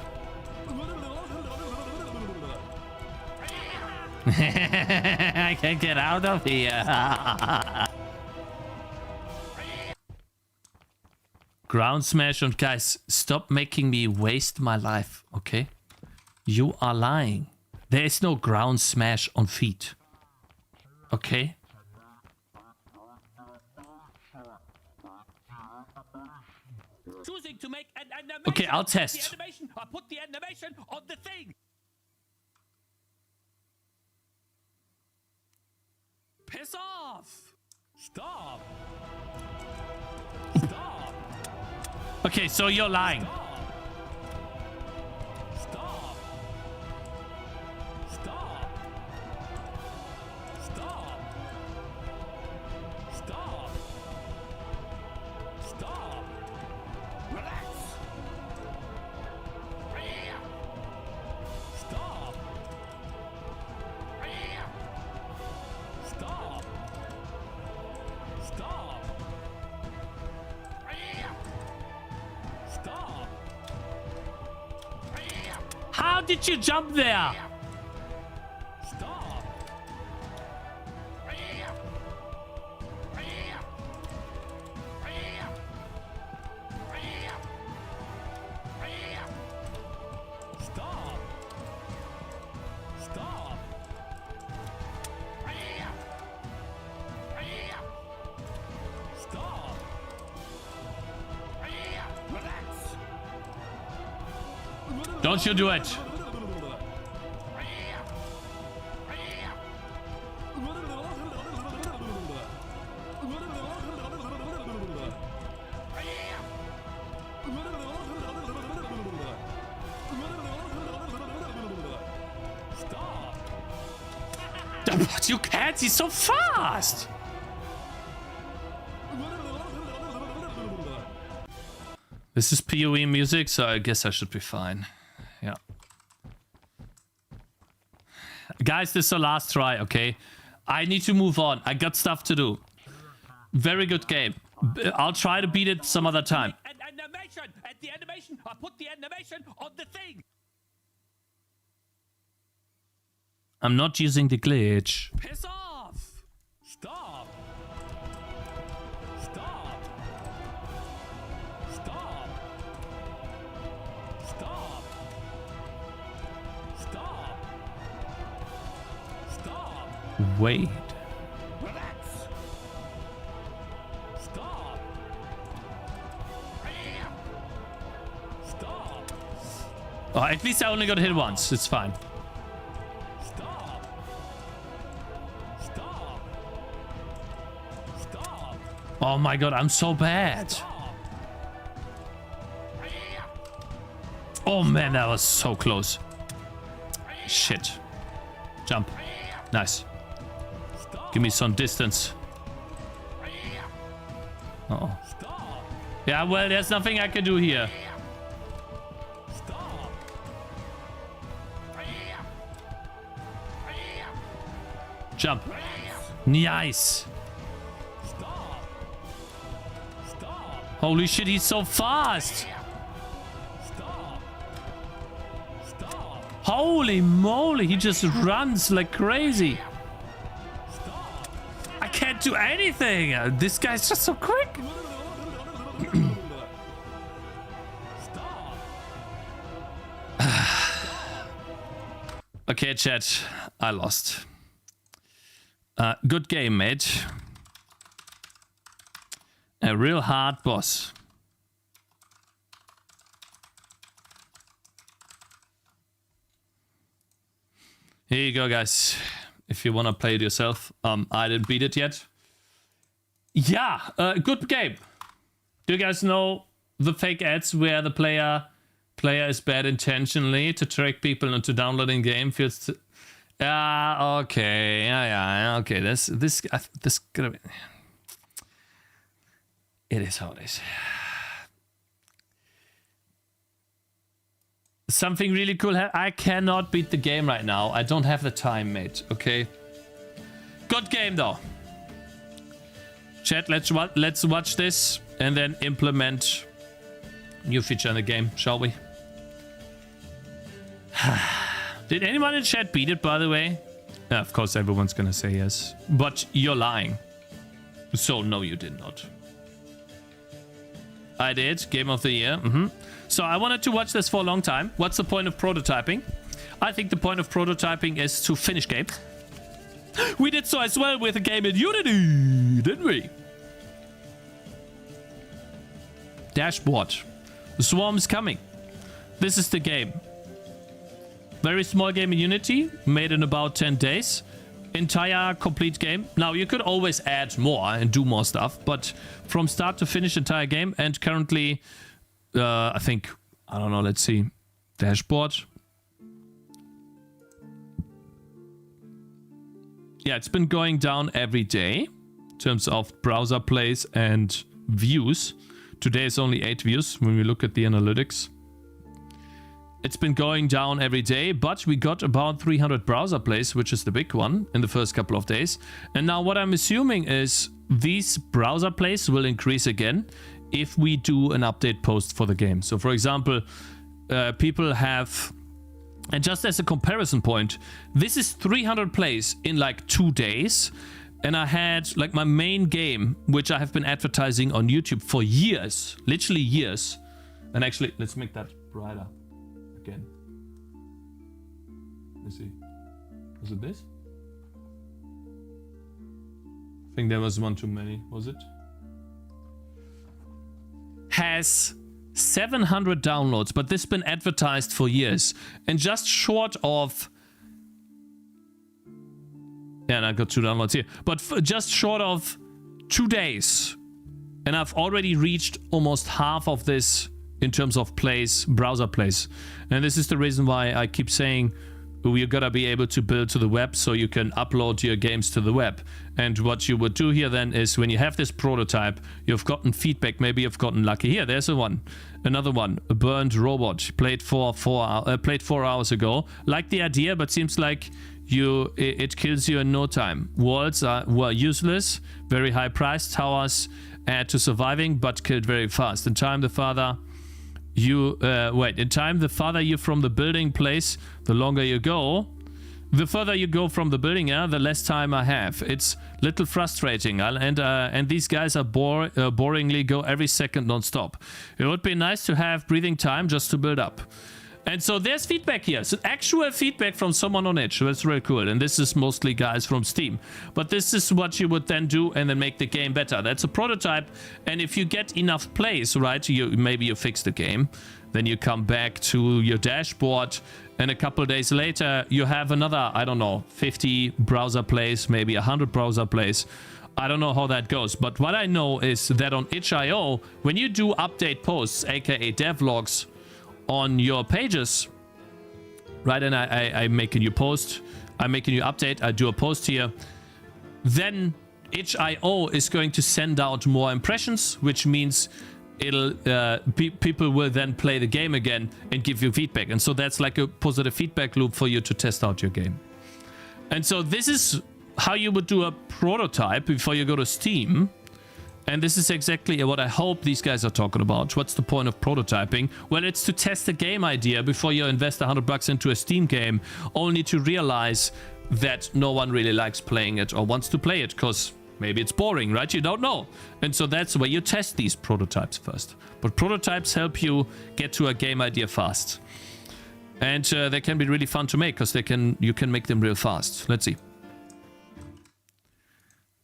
I can't get out of here. Ground smash, and guys, stop making me waste my life, okay? You are lying. There is no ground smash on feet. Okay?
Choosing to make an animation.
Okay, I'll
The
test.
animation. I put the animation on the thing. Piss off. Stop. Stop.
Okay, so you're lying.
Stop. Stop. Stop. Stop. Stop. Relax. Stop. Stop. Stop. Stop.
How did you jump there?
Stop. Stop. Stop. Stop. Relax.
Don't you do it.
Stop.
But you can't, he's so fast. This is PoE music, so I guess I should be fine. Yeah. Guys, this is the last try, okay? I need to move on. I got stuff to do. Very good game. I'll try to beat it some other time.
An animation. At the animation, I put the animation on the thing.
I'm not using the glitch.
Piss off. Stop. Stop. Stop. Stop. Stop. Stop.
Wait.
Relax. Stop. Stop.
Oh, at least I only got hit once. It's fine.
Stop. Stop. Stop.
Oh my god, I'm so bad.
Stop.
Oh man, that was so close. Shit. Jump. Nice. Give me some distance. Uh-oh.
Stop.
Yeah, well, there's nothing I can do here.
Stop.
Jump. Nice.
Stop. Stop.
Holy shit, he's so fast.
Stop. Stop.
Holy moly, he just runs like crazy.
Stop.
I can't do anything. This guy's just so quick.
Stop.
Okay, chat. I lost. Good game, mate. A real hard boss. Here you go, guys. If you want to play it yourself. I didn't beat it yet. Yeah, good game. Do you guys know the fake ads where the player is bad intentionally to trick people into downloading game? Feels... okay. Yeah, okay. This gonna be... It is how it is. Something really cool. I cannot beat the game right now. I don't have the time, mate. Okay. Good game, though. Chat, let's watch this and then implement new feature in the game, shall we? Did anyone in chat beat it, by the way? Yeah, of course, everyone's gonna say yes. But you're lying. So, no, you did not. I did. Game of the year. So I wanted to watch this for a long time. What's the point of prototyping? I think the point of prototyping is to finish games. We did so as well with a game in Unity, didn't we? Dashboard. The swarm is coming. This is the game. Very small game in Unity, made in about 10 days. Entire complete game. Now you could always add more and do more stuff, but from start to finish entire game. And currently, I think, I don't know, let's see, dashboard. Yeah, it's been going down every day in terms of browser plays and views. Today is only 8 views when we look at the analytics. It's been going down every day, but we got about 300 browser plays, which is the big one in the first couple of days. And now what I'm assuming is these browser plays will increase again if we do an update post for the game. So for example, people have, and just as a comparison point, this is 300 plays in like 2 days. And I had like my main game, which I have been advertising on YouTube for years, literally years. And actually, let's make that brighter. Again. Let's see. Was it this? I think there was one too many. Was it? Has 700 downloads, but this has been advertised for years. And just short of... Yeah, and I got 2 downloads here. But just short of 2 days. And I've already reached almost half of this in terms of plays, browser plays. And this is the reason why I keep saying you're gonna be able to build to the web so you can upload your games to the web. And what you would do here then is when you have this prototype, you've gotten feedback, maybe you've gotten lucky. Here, there's a one. Another one, a burned robot, played 4 hours ago. Like the idea, but seems like it kills you in no time. Walls were useless, very high price. Towers add to surviving, but killed very fast. In time, the farther you from the building place, the longer you go. The further you go from the building, the less time I have. It's little frustrating, and these guys are boringly go every second non-stop. It would be nice to have breathing time just to build up. And so there's feedback here. So actual feedback from someone on Edge. That's really cool. And this is mostly guys from Steam. But this is what you would then do and then make the game better. That's a prototype. And if you get enough plays, right, maybe you fix the game. Then you come back to your dashboard. And a couple of days later, you have another, I don't know, 50 browser plays, maybe 100 browser plays. I don't know how that goes. But what I know is that on itch.io, when you do update posts, aka devlogs, on your pages, right, and I make a new post, I make a new update, I do a post here, then itch.io is going to send out more impressions, which means it'll people will then play the game again and give you feedback. And so that's like a positive feedback loop for you to test out your game. And so this is how you would do a prototype before you go to Steam. And this is exactly what I hope these guys are talking about. What's the point of prototyping? Well, it's to test a game idea before you invest $100 into a Steam game, only to realize that no one really likes playing it or wants to play it because maybe it's boring, right? You don't know. And so that's where you test these prototypes first. But prototypes help you get to a game idea fast. And they can be really fun to make because you can make them real fast. Let's see.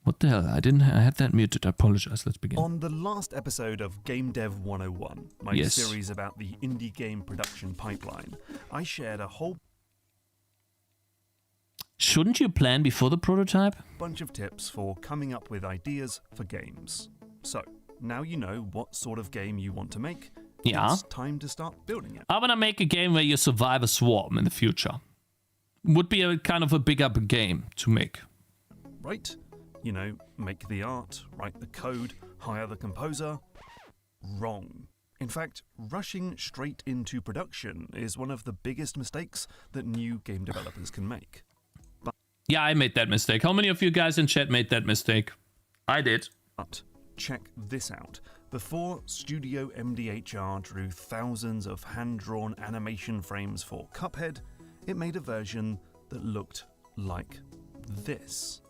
What the hell? I had that muted. I apologize. Let's begin.
On the last episode of Gamedev 101, my series about the indie game production pipeline, I shared a whole
Shouldn't you plan before the prototype?
Bunch of tips for coming up with ideas for games. So, now you know what sort of game you want to make.
Yeah.
It's time to start building it.
I want to make a game where you survive a swarm in the future. Would be a kind of a bigger game to make.
Right? You know, make the art, write the code, hire the composer. Wrong. In fact, rushing straight into production is one of the biggest mistakes that new game developers can make.
Yeah, I made that mistake. How many of you guys in chat made that mistake? I did.
But check this out. Before Studio MDHR drew thousands of hand-drawn animation frames for Cuphead, it made a version that looked like this.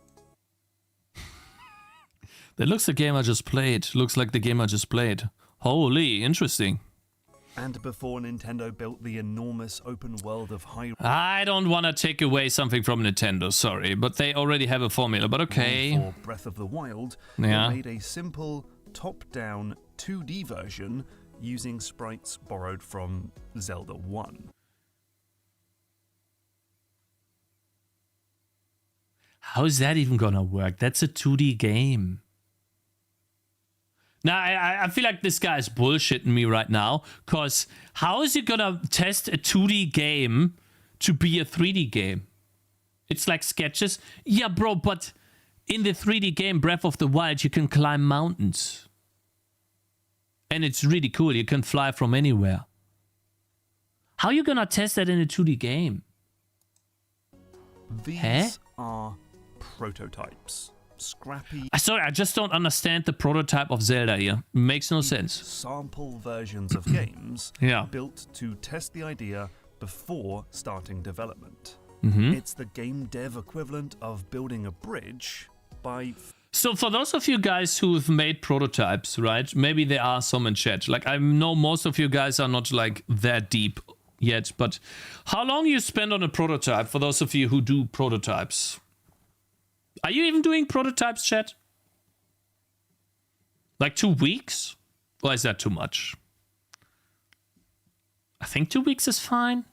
That looks the game I just played. Looks like the game I just played. Holy, interesting.
And before Nintendo built the enormous open world of Hyrule
I don't want to take away something from Nintendo, sorry, but they already have a formula, but okay.
for Breath of the Wild,
Yeah.
they made a simple top-down 2D version using sprites borrowed from Zelda 1.
How is that even gonna work? That's a 2D game. Now, I feel like this guy is bullshitting me right now, because how is he gonna test a 2D game to be a 3D game? It's like sketches. Yeah, bro, but in the 3D game Breath of the Wild, you can climb mountains. And it's really cool. You can fly from anywhere. How are you gonna test that in a 2D game?
These are prototypes. Scrappy
Sorry, I just don't understand the prototype of Zelda here. Makes no sense.
sample versions of games
Yeah.
built to test the idea before starting development.
Mm-hmm.
It's the game dev equivalent of building a bridge by
So for those of you guys who've made prototypes, right? Maybe there are some in chat. Like, I know most of you guys are not like that deep yet, but how long you spend on a prototype for those of you who do prototypes? Are you even doing prototypes, chat? Like 2 weeks? Or is that too much? I think 2 weeks is fine.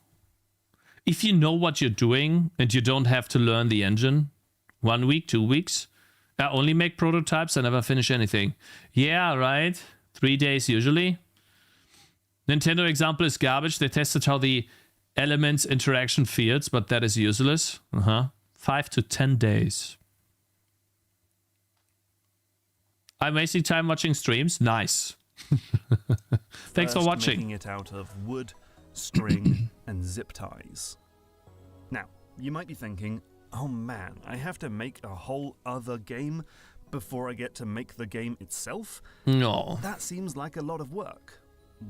If you know what you're doing and you don't have to learn the engine, 1 week, 2 weeks. I only make prototypes, I never finish anything. Yeah, right. 3 days usually. Nintendo example is garbage. They tested how the elements interaction feels, but that is useless. 5 to 10 days. I'm wasting time watching streams. Nice. Thanks for
first
watching.
making it out of wood, string, and zip ties. Now, you might be thinking, oh man, I have to make a whole other game before I get to make the game itself?
No.
That seems like a lot of work.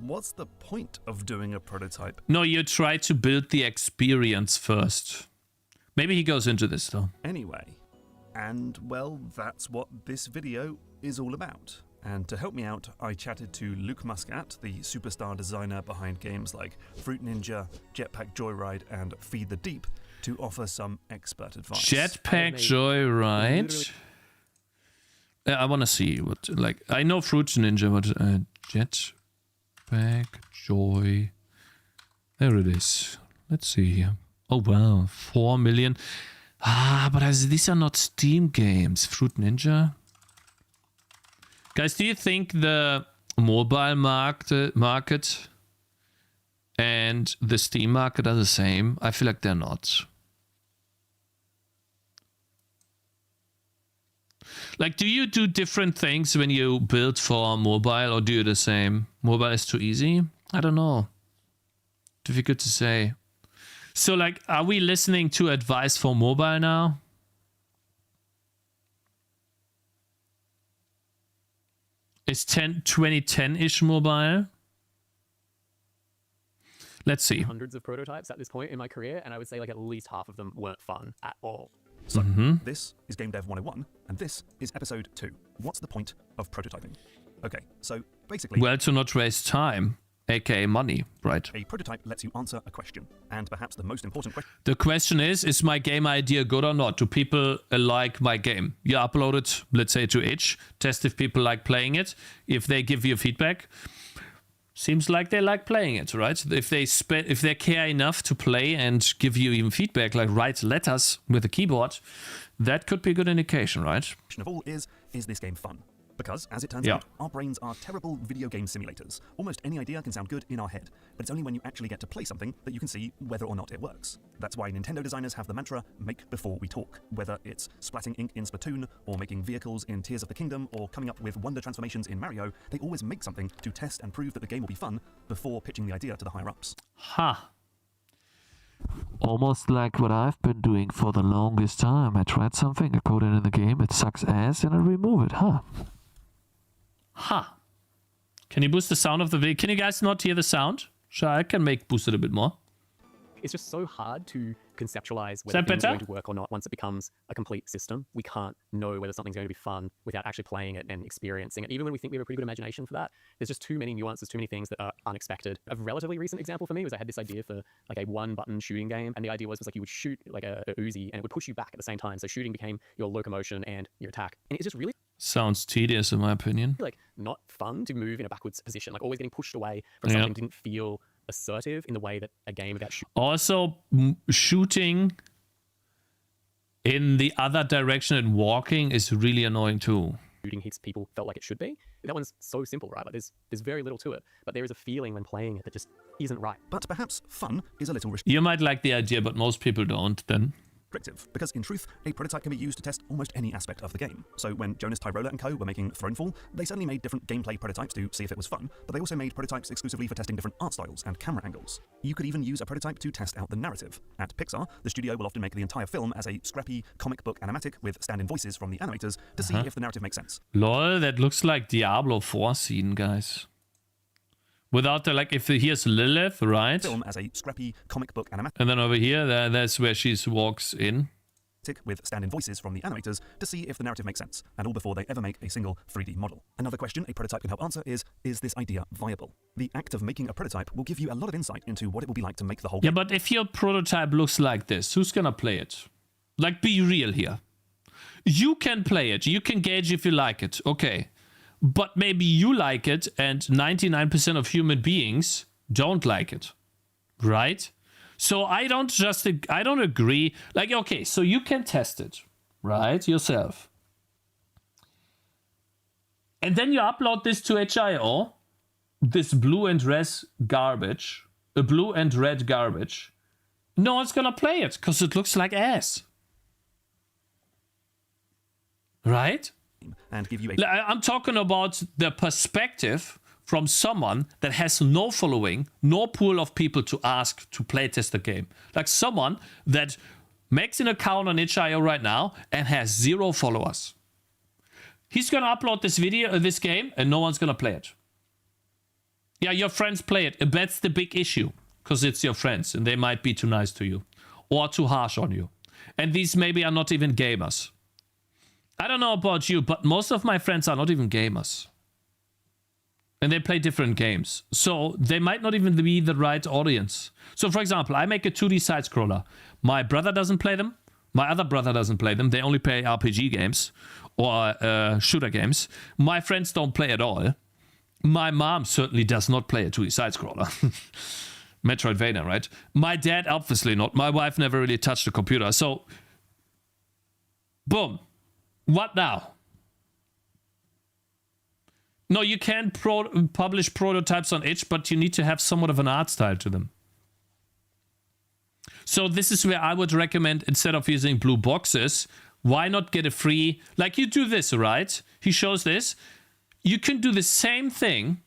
What's the point of doing a prototype?
No, you try to build the experience first. Maybe he goes into this though.
Anyway, and well, that's what this video is all about. And to help me out, I chatted to Luke Muscat, the superstar designer behind games like Fruit Ninja, Jetpack Joyride, and Feed the Deep, to offer some expert advice.
Jetpack Joyride. I want to see what, like, I know Fruit Ninja, but Jetpack Joy. There it is. Let's see here. Oh wow, 4 million. But these are not Steam games. Fruit Ninja. Guys, do you think the mobile market and the Steam market are the same? I feel like they're not. Like, do you do different things when you build for mobile, or do you the same? Mobile is too easy? I don't know. Difficult to say. So, like, are we listening to advice for mobile now? Is 2010-ish mobile? Let's see.
Hundreds of prototypes at this point in my career, and I would say like at least half of them weren't fun at all.
So, this is Game Dev 101, and this is episode 2. What's the point of prototyping? Okay, so basically...
Well, to not waste time, aka money, right?
A prototype lets you answer a question, and perhaps the most important question...
The question is my game idea good or not? Do people like my game? You upload it, let's say, to itch, test if people like playing it. If they give you feedback, Seems like they like playing it, right? If they care enough to play and give you even feedback, like write letters with a keyboard, that could be a good indication, right?
Of all is this game fun? Because, as it turns out, our brains are terrible video game simulators. Almost any idea can sound good in our head, but it's only when you actually get to play something that you can see whether or not it works. That's why Nintendo designers have the mantra, make before we talk. Whether it's splatting ink in Splatoon, or making vehicles in Tears of the Kingdom, or coming up with wonder transformations in Mario, they always make something to test and prove that the game will be fun before pitching the idea to the higher-ups.
Ha! Almost like what I've been doing for the longest time. I tried something, I code it in the game, it sucks ass, and I remove it, huh? Ha! Can you boost the sound of the video? Can you guys not hear the sound? Sure, I can boost it a bit more.
It's just so hard to conceptualize
whether
things are going to work or not once it becomes a complete system. We can't know whether something's going to be fun without actually playing it and experiencing it. Even when we think we have a pretty good imagination for that, there's just too many nuances, too many things that are unexpected. A relatively recent example for me was I had this idea for like a one-button shooting game, and the idea was like you would shoot like a Uzi and it would push you back at the same time. So shooting became your locomotion and your attack. And it's just really
sounds tedious in my opinion.
Like not fun to move in a backwards position, like always getting pushed away from something didn't feel assertive in the way that a game about
also shooting in the other direction and walking is really annoying too.
Shooting hits people felt like it should be. That one's so simple, right? Like there's very little to it, but there is a feeling when playing it that just isn't right.
But perhaps fun is a little
You might like the idea, but most people don't then.
Because in truth, a prototype can be used to test almost any aspect of the game. So when Jonas Tyrola and co were making Thronefall, they certainly made different gameplay prototypes to see if it was fun, but they also made prototypes exclusively for testing different art styles and camera angles. You could even use a prototype to test out the narrative. At Pixar, the studio will often make the entire film as a scrappy comic book animatic with stand-in voices from the animators to see if the narrative makes sense.
Lol, that looks like Diablo 4 scene, guys. Without the, like, if here's Lilith, right?
Film as a scrappy comic book animatic.
And then over here, that's where she walks in.
With stand-in voices from the animators to see if the narrative makes sense, and all before they ever make a single 3D model. Another question a prototype can help answer is this idea viable? The act of making a prototype will give you a lot of insight into what it will be like to make the whole game.
Yeah, but if your prototype looks like this, who's gonna play it? Like, be real here. You can play it, you can gauge if you like it, okay. But maybe you like it and 99% of human beings don't like it, right? So I don't agree. Like, okay, so you can test it, right, yourself. And then you upload this to HIO, this blue and red garbage. No one's gonna play it because it looks like ass. Right?
And give you
I'm talking about the perspective from someone that has no following, no pool of people to ask to playtest the game. Like someone that makes an account on itch.io right now and has 0 followers. He's gonna upload this game, and no one's gonna play it. Yeah, your friends play it. That's the big issue, because it's your friends, and they might be too nice to you, or too harsh on you. And these maybe are not even gamers. I don't know about you, but most of my friends are not even gamers. And they play different games. So they might not even be the right audience. So for example, I make a 2D side-scroller. My brother doesn't play them. My other brother doesn't play them. They only play RPG games or shooter games. My friends don't play at all. My mom certainly does not play a 2D side-scroller. Metroidvania, right? My dad, obviously not. My wife never really touched a computer. So, boom. What now? No, you can publish prototypes on itch, but you need to have somewhat of an art style to them. So this is where I would recommend, instead of using blue boxes, why not get a free... Like you do this, right? He shows this. You can do the same thing,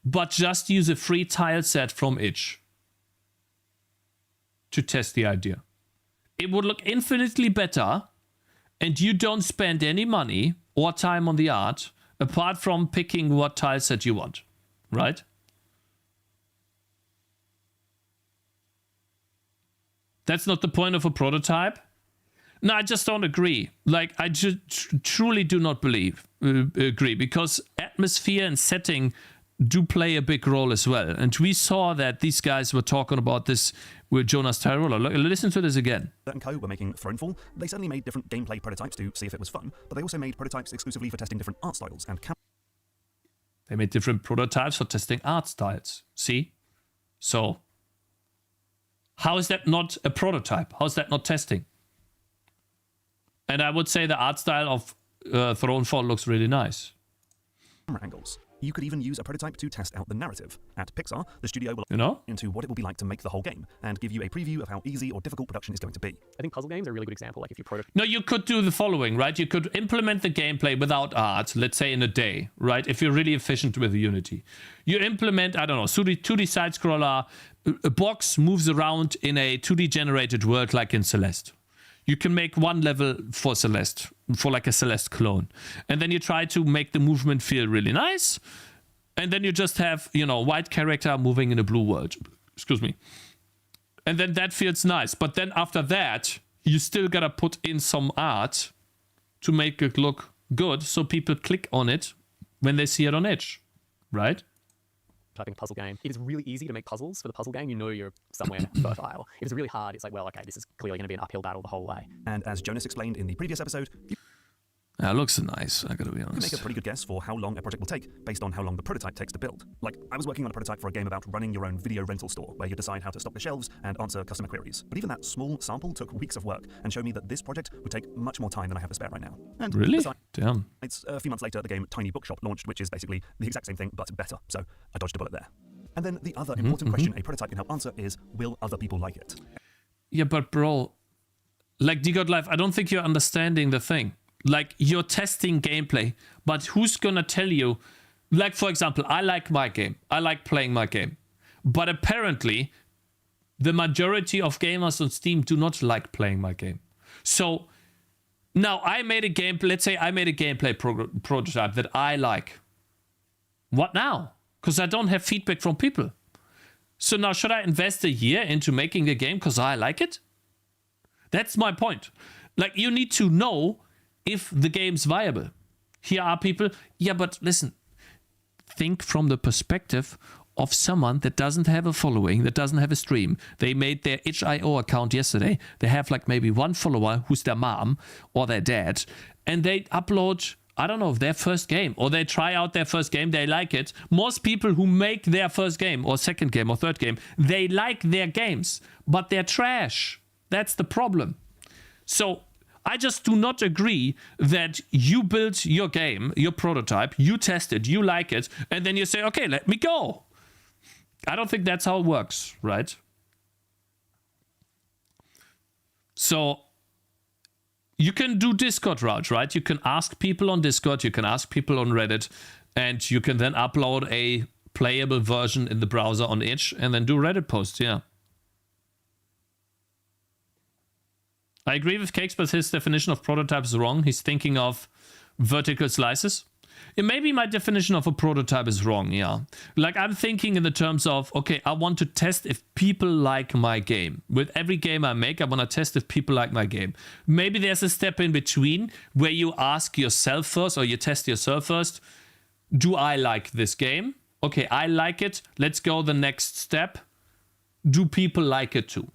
but just use a free tile set from itch to test the idea. It would look infinitely better, and you don't spend any money or time on the art, apart from picking what tile set you want, right? That's not the point of a prototype. No, I just don't agree. Like, I just truly do not agree, because atmosphere and setting do play a big role as well. And we saw that these guys were talking about this with Jonas Tyrola. Listen to this again.
And co were making Thronefall. They certainly made different gameplay prototypes to see if it was fun, but they also made prototypes exclusively for testing different art styles and
They made different prototypes for testing art styles. See? So, how is that not a prototype? How is that not testing? And I would say the art style of Thronefall looks really nice.
Camera angles. You could even use a prototype to test out the narrative. At Pixar, the studio will
look
into what it will be like to make the whole game and give you a preview of how easy or difficult production is going to be.
I think puzzle games are a really good example. Like if you prototype.
No, you could do the following, right? You could implement the gameplay without art, let's say in a day, right? If you're really efficient with Unity. You implement, I don't know, 2D side scroller, a box moves around in a 2D generated world like in Celeste. You can make one level for Celeste, for like a Celeste clone. And then you try to make the movement feel really nice. And then you just have, you know, white character moving in a blue world. Excuse me. And then that feels nice. But then after that, you still gotta put in some art to make it look good so people click on it when they see it on Edge, right?
Typing a puzzle game. It is really easy to make puzzles for the puzzle game. You know you're somewhere fertile. If it's really hard, it's like, well, okay, this is clearly going to be an uphill battle the whole way.
And as Jonas explained in the previous episode, you
That looks nice, I gotta be
can
honest.
make a pretty good guess for how long a project will take based on how long the prototype takes to build. Like, I was working on a prototype for a game about running your own video rental store where you decide how to stock the shelves and answer customer queries. But even that small sample took weeks of work and showed me that this project would take much more time than I have to spare right now. And
Really?
besides,
Damn.
it's a few months later, the game Tiny Bookshop launched, which is basically the exact same thing, but better. So I dodged a bullet there. And then the other important question a prototype can help answer is, will other people like it?
Yeah, but bro, like DGod Life, I don't think you're understanding the thing. Like, you're testing gameplay, but who's gonna tell you? Like, for example, I like my game. I like playing my game. But apparently, the majority of gamers on Steam do not like playing my game. So, now I made a game, let's say I made a gameplay prototype that I like. What now? Because I don't have feedback from people. So now should I invest a year into making a game because I like it? That's my point. Like, you need to know if the game's viable. Here are people, yeah, but listen, think from the perspective of someone that doesn't have a following, that doesn't have a stream. They made their itch.io account yesterday. They have like maybe one follower who's their mom or their dad, and they upload, I don't know, their first game, or they try out their first game, they like it. Most people who make their first game or second game or third game, they like their games, but they're trash. That's the problem. So I just do not agree that you build your game, your prototype, you test it, you like it, and then you say, okay, let me go. I don't think that's how it works, right? So you can do Discord route, right? You can ask people on Discord, you can ask people on Reddit, and you can then upload a playable version in the browser on itch and then do Reddit posts, yeah. I agree with Cakez, but his definition of prototype is wrong. He's thinking of vertical slices. And maybe my definition of a prototype is wrong, yeah. Like, I'm thinking in the terms of, okay, I want to test if people like my game. With every game I make, I want to test if people like my game. Maybe there's a step in between where you ask yourself first, or you test yourself first, do I like this game? Okay, I like it. Let's go the next step. Do people like it too?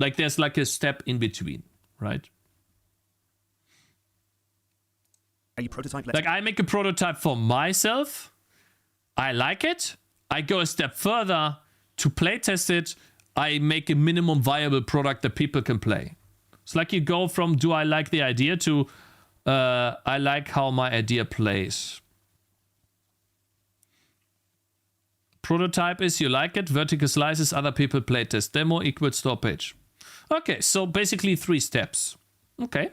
Like, there's like a step in between, right?
A prototype.
Like, I make a prototype for myself. I like it. I go a step further to playtest it. I make a minimum viable product that people can play. It's like you go from, do I like the idea, to I like how my idea plays. Prototype is you like it. Vertical slices, other people playtest. Demo equals store page. Okay, so basically 3 steps. Okay.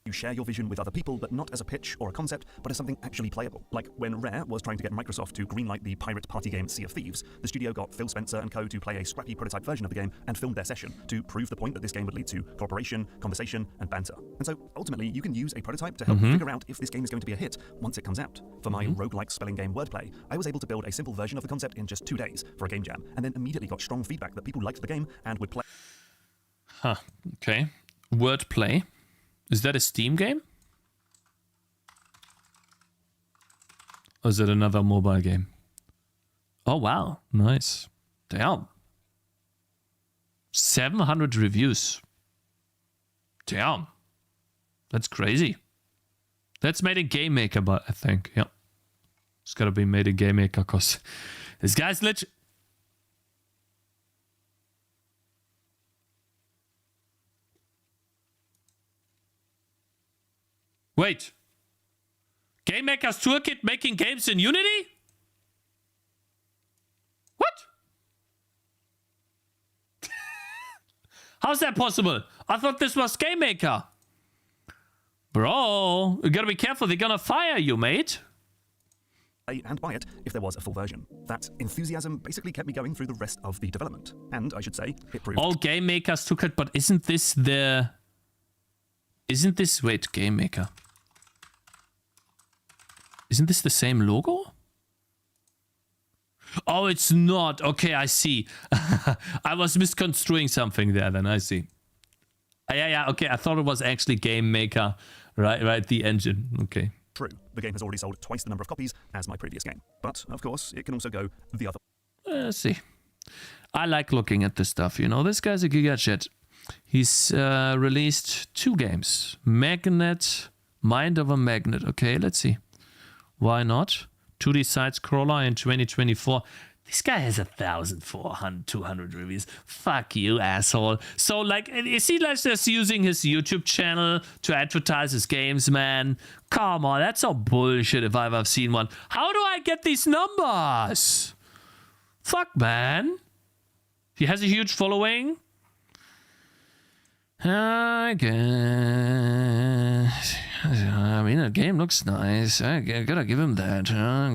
You share your vision with other people, but not as a pitch or a concept, but as something actually playable. Like when Rare was trying to get Microsoft to greenlight the pirate party game Sea of Thieves, the studio got Phil Spencer and co to play a scrappy prototype version of the game and filmed their session to prove the point that this game would lead to cooperation, conversation, and banter. And so ultimately, you can use a prototype to help figure out if this game is going to be a hit once it comes out. For my roguelike spelling game Wordplay, I was able to build a simple version of the concept in just 2 days for a game jam, and then immediately got strong feedback that people liked the game and would play.
Huh, okay. Wordplay. Is that a Steam game? Or is it another mobile game? Oh, wow. Nice. Damn. 700 reviews. Damn. That's crazy. That's made a game maker, but I think, yeah. It's gotta be made in Game Maker, cause this guy's legit. Wait. Game Maker's Toolkit making games in Unity? What? How's that possible? I thought this was Game Maker. Bro, you gotta be careful. They're gonna fire you, mate.
And buy it if there was a full version. That enthusiasm basically kept me going through the rest of the development. And I should say, it proved...
All Game Makers took it, but isn't this the... Wait, Game Maker. Isn't this the same logo? Oh, it's not. Okay, I see. I was misconstruing something there, then I see. Yeah, okay, I thought it was actually Game Maker. Right, the engine. Okay.
True, the game has already sold twice the number of copies as my previous game. But, of course, it can also go the other...
Let's see. I like looking at this stuff, you know. This guy's a gigachad. He's released 2 games. Magnet, Mind of a Magnet. Okay, let's see. Why not? 2D side-scroller in 2024. This guy has 1,200 reviews. Fuck you, asshole. So, like, is he like just using his YouTube channel to advertise his games, man? Come on, that's all bullshit if I've ever seen one. How do I get these numbers? Fuck, man. He has a huge following. I guess. I mean, the game looks nice. I gotta give him that.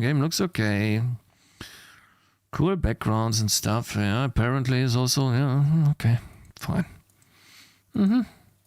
Game looks okay. Cool backgrounds and stuff. Yeah, apparently is also, yeah, okay, fine.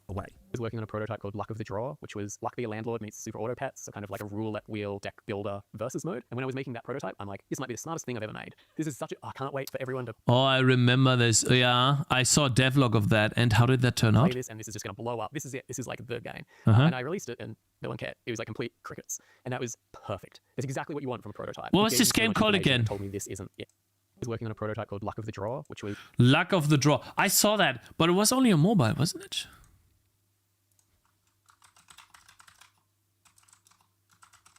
Away.
I was working on a prototype called Luck of the Draw, which was Luck Be a Landlord meets Super Auto Pets, so kind of like a roulette wheel deck builder versus mode. And when I was making that prototype, I'm like, this might be the smartest thing I've ever made. This is such a... I can't wait for everyone to...
Oh, I remember this. Yeah, I saw a devlog of that. And how did that turn out?
Play this, and this is just going to blow up. This is it. This is like the game. And I released it, and no one cared. It was like complete crickets. And that was perfect. It's exactly what you want from a prototype.
What was this game called again?
Told me this isn't it. I was working on a prototype called Luck of the Draw, which was...
Luck of the Draw. I saw that, but it was only on mobile, wasn't it?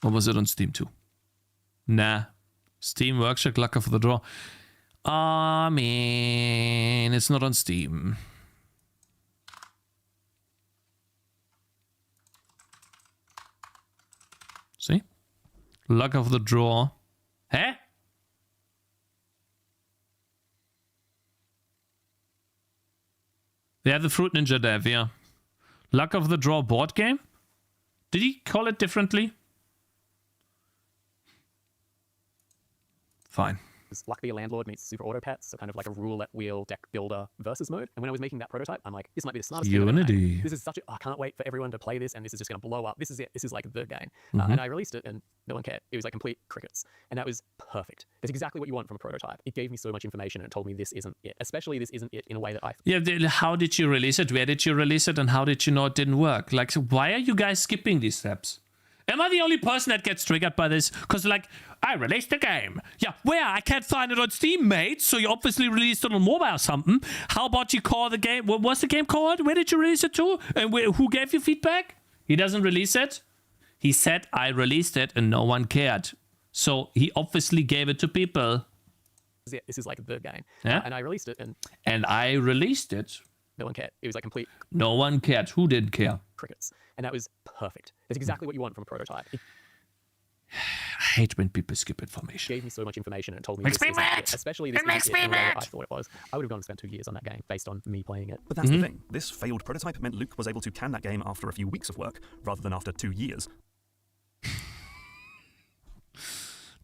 Or was it on Steam too? Nah. Steam Workshop, Luck of the Draw. I mean, it's not on Steam. See? Luck of the Draw. Huh? Yeah, the Fruit Ninja dev, yeah. Luck of the Draw board game? Did he call it differently? Fine.
Luck Be a Landlord meets Super Auto Pets, so kind of like a roulette wheel deck builder versus mode. And when I was making that prototype, I'm like, this might be the smartest thing I've ever made. This is such a... I can't wait for everyone to play this, and this is just going to blow up. This is it. This is like the game. And I released it, and no one cared. It was like complete crickets. And that was perfect. It's exactly what you want from a prototype. It gave me so much information, and it told me this isn't it. Especially this isn't it in a way that I...
Yeah, how did you release it? Where did you release it? And how did you know it didn't work? Like, so why are you guys skipping these steps? Am I the only person that gets triggered by this? Because, like, I released the game. Yeah, where? I can't find it on Steam, mate. So you obviously released it on mobile or something. How about you call the game? What was the game called? Where did you release it to? And who gave you feedback? He doesn't release it. He said, I released it and no one cared. So he obviously gave it to people.
This is like the game.
Yeah?
And I released it, and
I released it.
no one cared. It was like complete...
No one cared. Who didn't care?
Crickets. And that was perfect. It's exactly what you want from a prototype. It
I hate when people skip information.
gave me so much information, and it told me
Makes
this
me
isn't
mad.
it. Especially this isn't it in the way that I thought it was. I would have gone and spent 2 years on that game based on me playing it.
But that's the thing. This failed prototype meant Luke was able to can that game after a few weeks of work, rather than after 2 years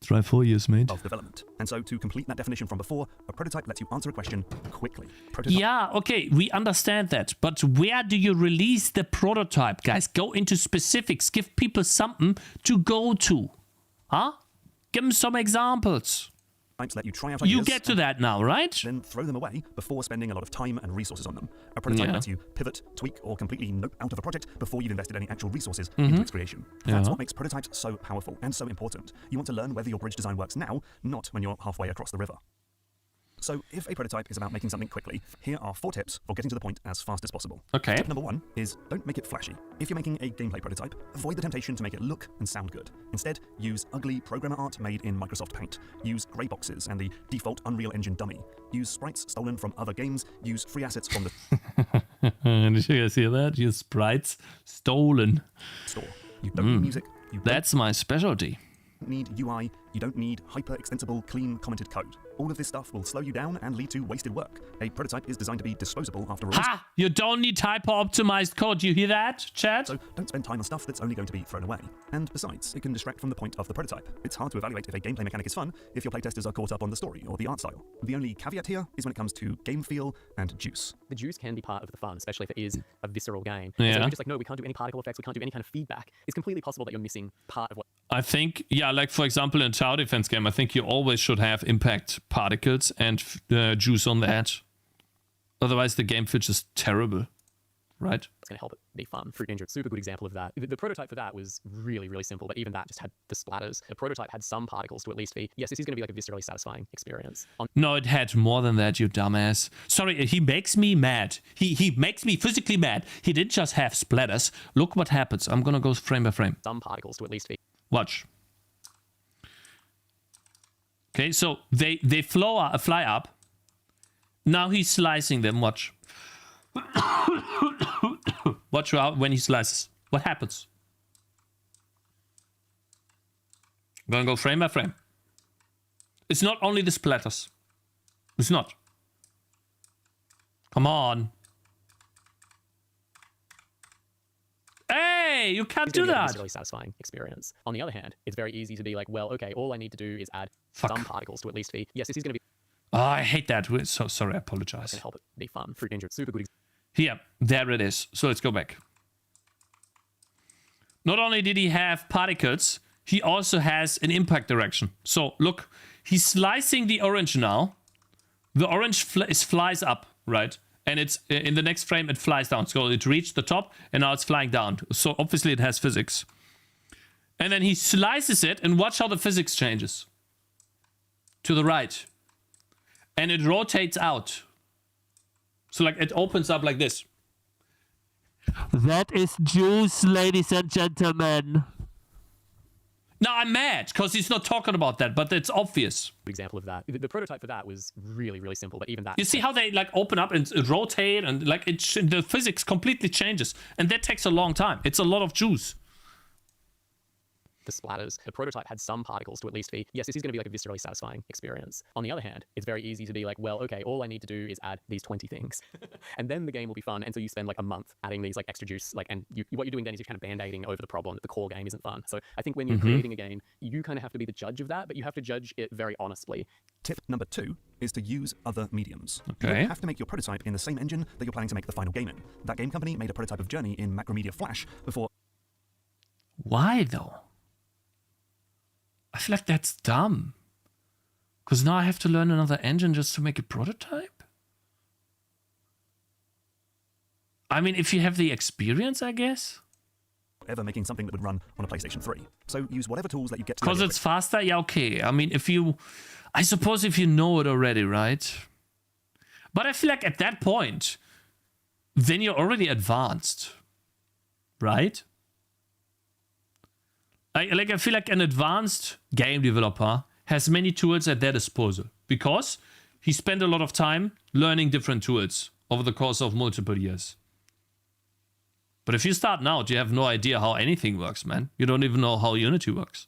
Try 4 years, mate.
of development. And so, to complete that definition from before, a prototype lets you answer a question quickly. Prototype
Yeah, okay, we understand that. But where do you release the prototype, guys? Go into specifics. Give people something to go to. Huh? Give them some examples.
types let you try out ideas.
You get to that now, right?
Then throw them away before spending a lot of time and resources on them. A prototype lets you pivot, tweak, or completely nope out of a project before you've invested any actual resources into its creation. That's what makes prototypes so powerful and so important. You want to learn whether your bridge design works now, not when you're halfway across the river. So if a prototype is about making something quickly, here are 4 tips for getting to the point as fast as possible.
Okay.
Tip number 1 is don't make it flashy. If you're making a gameplay prototype, avoid the temptation to make it look and sound good. Instead, use ugly programmer art made in Microsoft Paint. Use grey boxes and the default Unreal Engine dummy. Use sprites stolen from other games. Use free assets from the
Did you guys hear that? Use sprites stolen.
store. You don't need music. You don't
That's my specialty.
need UI. You don't need hyper-extensible, clean, commented code. All of this stuff will slow you down and lead to wasted work. A prototype is designed to be disposable after release.
Ha! You don't need hyper-optimized code. You hear that, chat?
So don't spend time on stuff that's only going to be thrown away. And besides, it can distract from the point of the prototype. It's hard to evaluate if a gameplay mechanic is fun if your playtesters are caught up on the story or the art style. The only caveat here is when it comes to game feel and juice.
The juice can be part of the fun, especially if it is a visceral game.
Yeah.
So if you're just like, no, we can't do any particle effects, we can't do any kind of feedback, it's completely possible that you're missing part of what
I think, yeah, like for example in a tower defense game, I think you always should have impact particles and juice on the edge. Otherwise the game feels just terrible, right?
it's going to help it be fun. Fruit Ninja, super good example of that. The prototype for that was really, really simple, but even that just had the splatters. The prototype had some particles to at least be, yes, this is going to be like a viscerally satisfying experience.
No, it had more than that, you dumbass. Sorry, he makes me mad. He makes me physically mad. He didn't just have splatters. Look what happens. I'm gonna go frame by frame.
Some particles to at least be.
Watch. Okay, so they fly up. Now he's slicing them. Watch. Watch out when he slices. What happens? I'm gonna go frame by frame. It's not only the splatters. It's not. Come on. Hey, you can't do that.
It's a really satisfying experience. On the other hand, it's very easy to be like, well, okay, all I need to do is add some particles to at least be. Yes, this is going to be.
Oh, I hate that. So sorry, I apologize.
Going to help it be fun. Fruit Ninja, super good.
Here, there it is. So let's go back. Not only did he have particles, he also has an impact direction. So look, he's slicing the orange now. The orange flies up, right? And it's in the next frame, it flies down. So it reached the top and now it's flying down. So obviously it has physics. And then he slices it and watch how the physics changes. To the right. And it rotates out. So like it opens up like this. That is juice, ladies and gentlemen. Now I'm mad because he's not talking about that, but it's obvious.
Example of that. The prototype for that was really, really simple, but even that.
You see how they like open up and rotate and like the physics completely changes, and that takes a long time. It's a lot of juice.
The splatters. The prototype had some particles to at least be, yes, this is going to be like a viscerally satisfying experience. On the other hand, it's very easy to be like, well, okay, all I need to do is add these 20 things. And then the game will be fun. And so you spend like a month adding these like extra juice, like, and what you're doing then is you're kind of band-aiding over the problem that the core game isn't fun. So I think when you're creating a game, you kind of have to be the judge of that, but you have to judge it very honestly.
Tip number 2 is to use other mediums.
Okay.
You don't have to make your prototype in the same engine that you're planning to make the final game in. That game company made a prototype of Journey in Macromedia Flash before.
Why though? I feel like that's dumb. Because now I have to learn another engine just to make a prototype? I mean, if you have the experience, I guess.
Ever making something that would run on a PlayStation 3. So use whatever tools that you get to.
Because it's faster? Yeah, okay. I mean, I suppose if you know it already, right? But I feel like at that point, then you're already advanced. Right? I feel like an advanced game developer has many tools at their disposal because he spent a lot of time learning different tools over the course of multiple years. But if you start now, you have no idea how anything works, man. You don't even know how Unity works.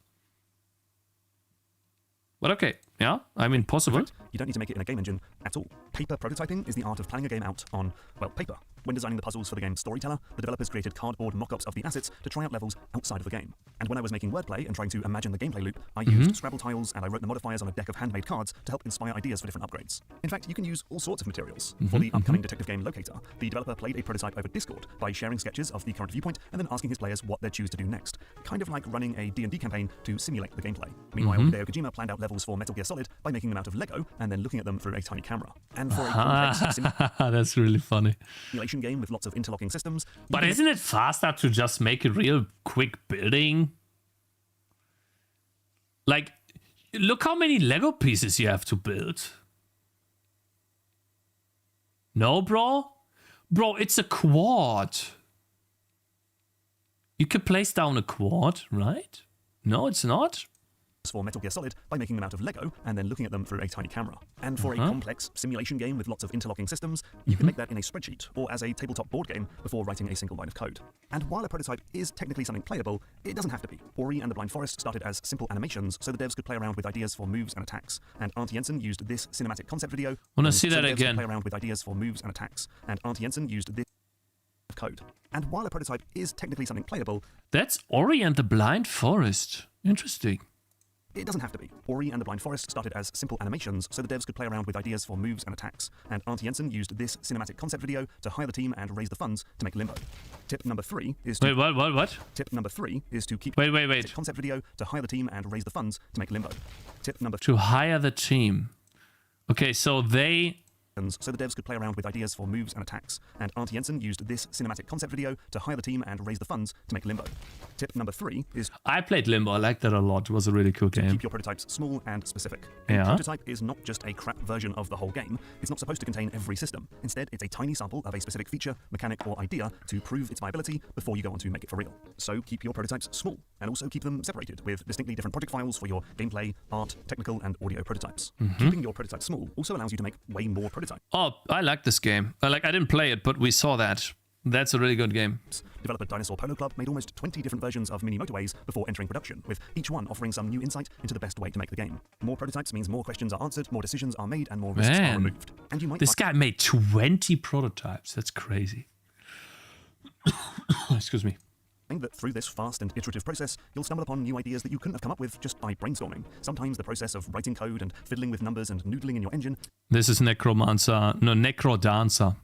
But okay, yeah, I mean, possible.
You don't need to make it in a game engine at all. Paper prototyping is the art of planning a game out on, well, paper. When designing the puzzles for the game's storyteller, the developers created cardboard mock-ups of the assets to try out levels outside of the game. And when I was making wordplay and trying to imagine the gameplay loop, I used Scrabble tiles and I wrote the modifiers on a deck of handmade cards to help inspire ideas for different upgrades. In fact, you can use all sorts of materials. For the upcoming detective game Locator, the developer played a prototype over Discord by sharing sketches of the current viewpoint and then asking his players what they'd choose to do next. Kind of like running a D&D campaign to simulate the gameplay. Meanwhile, Hideo Kojima planned out levels for Metal Gear Solid by making them out of Lego and then looking at them through a tiny camera. And for a complex
That's really funny.
simulation game with lots of interlocking systems.
But isn't it faster to just make a real quick building? Like, look how many Lego pieces you have to build. No, bro? Bro, it's a quad. You can place down a quad, right? No, it's not.
For Metal Gear Solid by making them out of Lego and then looking at them through a tiny camera. And for a complex simulation game with lots of interlocking systems, you can make that in a spreadsheet or as a tabletop board game before writing a single line of code. And while a prototype is technically something playable, it doesn't have to be. Ori and the Blind Forest started as simple animations so the devs could play around with ideas for moves and attacks. And Auntie Jensen used this cinematic concept video.
Wanna see
so
that
the devs could
again?
play around with ideas for moves and attacks. And Auntie Jensen used this code. And while a prototype is technically something playable,
That's Ori and the Blind Forest. Interesting.
it doesn't have to be. Ori and the Blind Forest started as simple animations so the devs could play around with ideas for moves and attacks. And Auntie Jensen used this cinematic concept video to hire the team and raise the funds to make Limbo. Tip number 3 is to...
Wait, what?
Tip number 3 is to keep...
Wait.
Concept video to hire the team and raise the funds to make Limbo. Tip number...
To hire the team. Okay, so they...
so the devs could play around with ideas for moves and attacks. And Auntie Jensen used this cinematic concept video to hire the team and raise the funds to make Limbo. Tip number 3 is...
I played Limbo. I liked that a lot. It was a really cool
to
game.
keep your prototypes small and specific.
Yeah.
A prototype is not just a crap version of the whole game. It's not supposed to contain every system. Instead, it's a tiny sample of a specific feature, mechanic, or idea to prove its viability before you go on to make it for real. So keep your prototypes small, and also keep them separated with distinctly different project files for your gameplay, art, technical, and audio prototypes. Keeping your prototypes small also allows you to make way more prototypes.
Oh, I like this game. I didn't play it, but we saw that. That's a really good game.
Developer Dinosaur Polo Club made almost 20 different versions of mini motorways before entering production, with each one offering some new insight into the best way to make the game. More prototypes means more questions are answered, more decisions are made, and more risks are removed. And you might
This guy made 20 prototypes. That's crazy. Excuse me.
find that through this fast and iterative process, you'll stumble upon new ideas that you couldn't have come up with just by brainstorming. Sometimes the process of writing code and fiddling with numbers and noodling in your engine
This is Necrodancer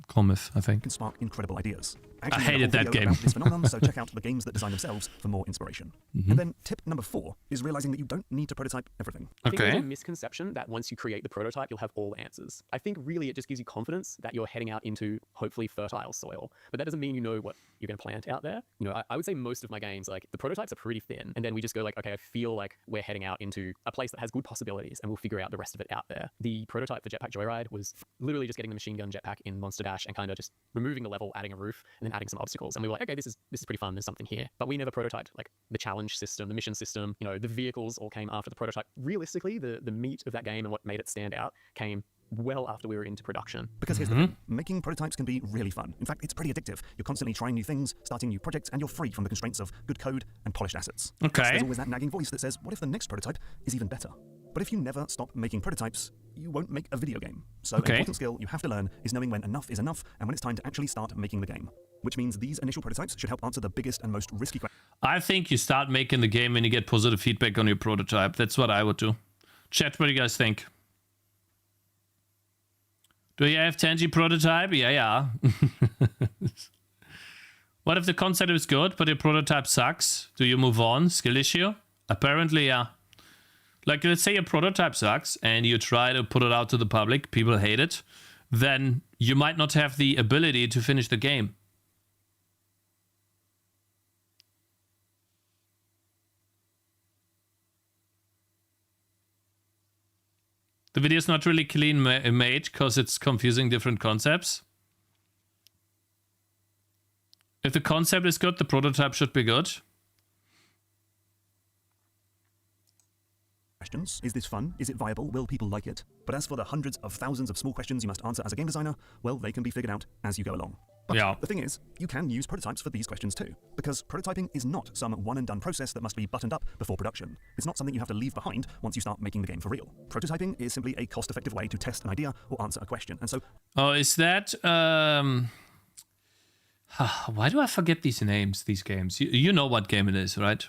Cometh, I think.
can spark incredible ideas.
I hated that game.
About this phenomenon, so check out the games that design themselves for more inspiration. And then tip number 4 is realizing that you don't need to prototype everything.
I think there's
Okay.
a misconception that once you create the prototype, you'll have all answers. I think really it just gives you confidence that you're heading out into hopefully fertile soil. But that doesn't mean you know what you're going to plant out there. You know, I would say most of my games, like the prototypes are pretty thin. And then we just go like, okay, I feel like we're heading out into a place that has good possibilities and we'll figure out the rest of it out there. The prototype for Jetpack Joyride was literally just getting the machine gun jetpack in Monster Dash and kind of just removing the level, adding a roof, and then adding some obstacles. And we were like, okay, this is pretty fun. There's something here. But we never prototyped like the challenge system, the mission system, you know, the vehicles all came after the prototype. Realistically, the meat of that game and what made it stand out came well after we were into production.
Because here's the thing, making prototypes can be really fun. In fact, it's pretty addictive. You're constantly trying new things, starting new projects, and you're free from the constraints of good code and polished assets.
Okay.
There's always that nagging voice that says, what if the next prototype is even better? But if you never stop making prototypes, you won't make a video game. So an important skill you have to learn is knowing when enough is enough and when it's time to actually start making the game. Which means these initial prototypes should help answer the biggest and most risky questions.
I think you start making the game when you get positive feedback on your prototype. That's what I would do. Chat, what do you guys think? Do you have Tangy prototype? Yeah. What if the concept is good, but your prototype sucks? Do you move on? Skill issue? Apparently, yeah. Like, let's say your prototype sucks and you try to put it out to the public, people hate it, then you might not have the ability to finish the game. The video is not really clean made because it's confusing different concepts. If the concept is good, the prototype should be good.
Questions. Is this fun? Is it viable? Will people like it? But as for the hundreds of thousands of small questions you must answer as a game designer, well, they can be figured out as you go along. But the thing is, you can use prototypes for these questions too, because prototyping is not some one-and-done process that must be buttoned up before production. It's not something you have to leave behind once you start making the game for real. Prototyping is simply a cost-effective way to test an idea or answer a question, and so...
Oh, is that... Why do I forget these names, these games? You know what game it is, right?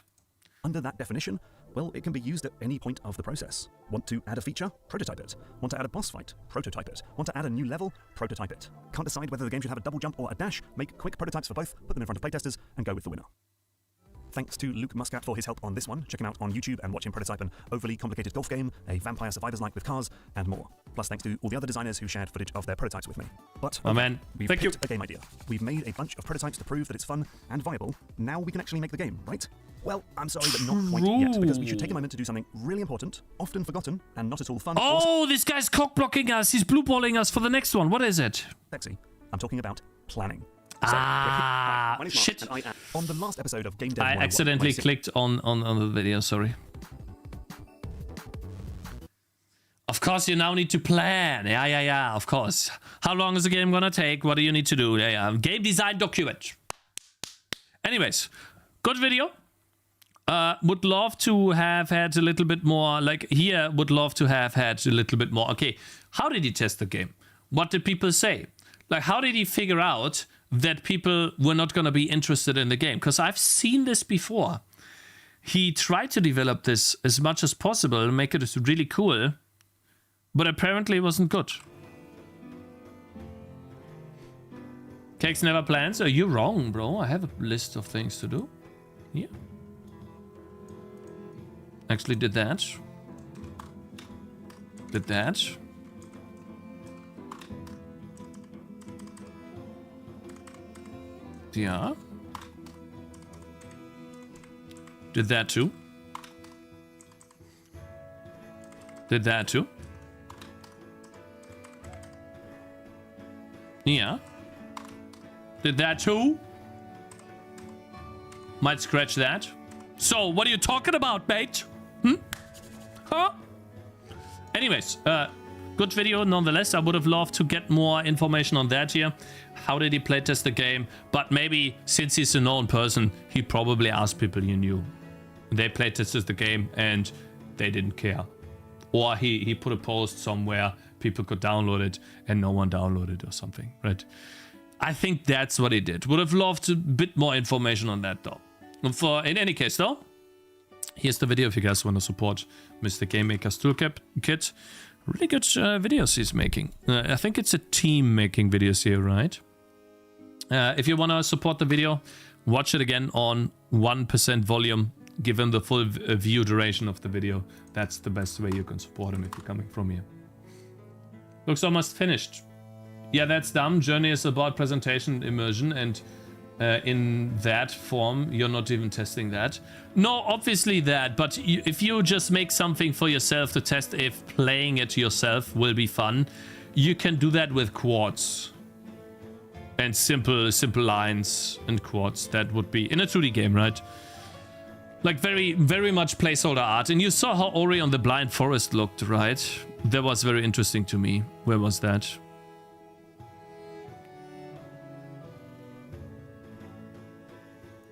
Under that definition, well, it can be used at any point of the process. Want to add a feature? Prototype it. Want to add a boss fight? Prototype it. Want to add a new level? Prototype it. Can't decide whether the game should have a double jump or a dash? Make quick prototypes for both, put them in front of playtesters, and go with the winner. Thanks to Luke Muscat for his help on this one. Check him out on YouTube and watch him prototype an overly complicated golf game, a Vampire Survivors-like with cars, and more. Plus thanks to all the other designers who shared footage of their prototypes with me. But we've picked a game idea. We've made a bunch of prototypes to prove that it's fun and viable. Now we can actually make the game, right? Well, I'm sorry, but not quite yet, because we should take a moment to do something really important, often forgotten, and not at all fun.
Oh, this guy's cock-blocking us. He's blue-balling us for the next one. What is it?
sexy. I'm talking about planning.
Ah,
my name's Mark,
shit.
and I am on the last episode of Gamedev
I
101,
accidentally
my sim-
clicked on the video, sorry. Of course, you now need to plan. Yeah, of course. How long is the game gonna take? What do you need to do? Yeah. Game design document. Anyways, good video. Would love to have had a little bit more, like here, would love to have had a little bit more. Okay, how did he test the game? What did people say? Like, how did he figure out that people were not gonna be interested in the game? Because I've seen this before. He tried to develop this as much as possible, make it really cool, but apparently it wasn't good. Cakez never plans? Oh, you're wrong, bro. I have a list of things to do. Yeah. Actually did that. Did that. Yeah. Did that too. Did that too. Yeah. Did that too. Might scratch that. So, what are you talking about, mate? Huh? Anyways, good video nonetheless. I would have loved to get more information on that here. How did he playtest the game? But maybe, since he's a known person, he probably asked people he knew. They playtested the game and they didn't care. Or he put a post somewhere, people could download it and no one downloaded or something, right? I think that's what he did. Would have loved a bit more information on that though. In any case though, here's the video if you guys want to support Mr. Game Maker's Toolkit. Really good videos he's making. I think it's a team making videos here, right? If you want to support the video, watch it again on 1% volume. Give him the full view duration of the video. That's the best way you can support him if you're coming from here. Looks almost finished. Yeah, that's dumb. Journey is about presentation immersion, and in that form, you're not even testing that. No, obviously that, but if you just make something for yourself to test if playing it yourself will be fun, you can do that with quads. And simple lines and quads. That would be in a 2D game, right? Like very, very much placeholder art. And you saw how Ori on the Blind Forest looked, right? That was very interesting to me. Where was that?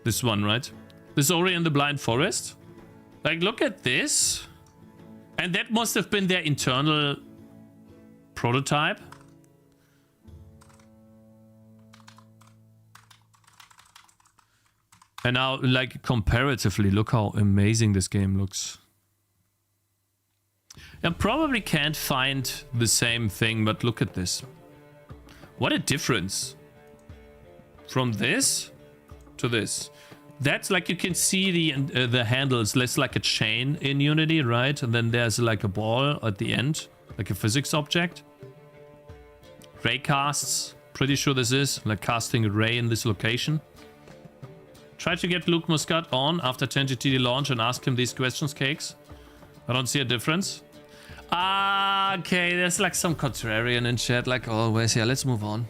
This one, right? This Ori in the Blind Forest? Like, look at this. And that must have been their internal prototype. And now, like, comparatively, look how amazing this game looks. I probably can't find the same thing, but look at this. What a difference. From this to this. That's like, you can see the handles less like a chain in Unity, right? And then there's like a ball at the end, like a physics object. Ray casts. Pretty sure this is like casting a ray in this location. Try to get Luke Muscat on after Tangy TD launch and ask him these questions, Cakez. I don't see a difference. Ah, okay, there's like some contrarian in chat, like always. Yeah, let's move on.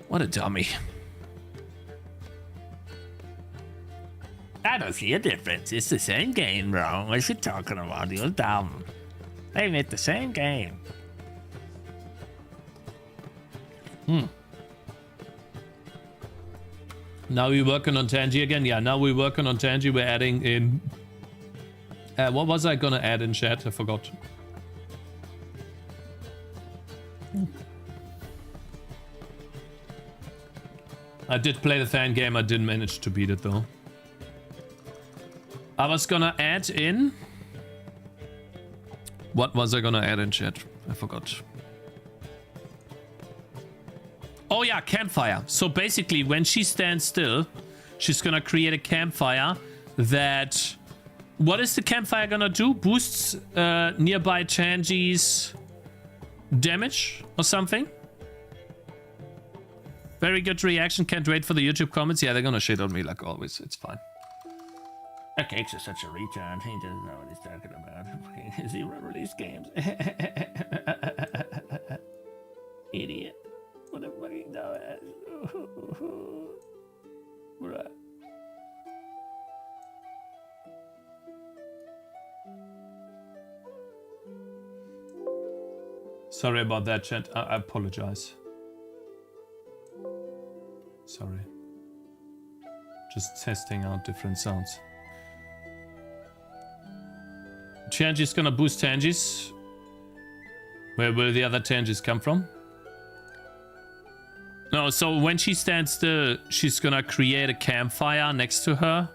What a dummy.
I don't see a difference. It's the same game, bro. What you talking about? You're dumb. They made the same game.
Now we're working on Tangy again. Yeah, now we're working on Tangy. We're adding in... what was I gonna add in chat? I forgot. I did play the fan game. I didn't manage to beat it though. I was gonna add in... What was I gonna add in chat? I forgot. Oh yeah, Campfire. So basically, when she stands still, she's gonna create a campfire that... What is the campfire gonna do? Boosts nearby Tangy's damage or something? Very good reaction. Can't wait for the YouTube comments. Yeah, they're gonna shit on me like always. It's fine.
Cakez is such a retard. He doesn't know what he's talking about. Zero release games. Idiot.
Sorry about that, chat. I apologize. Sorry. Just testing out different sounds. Tangy's gonna boost Tangy's. Where will the other Tangy's come from? No, so when she stands still, she's gonna create a campfire next to her.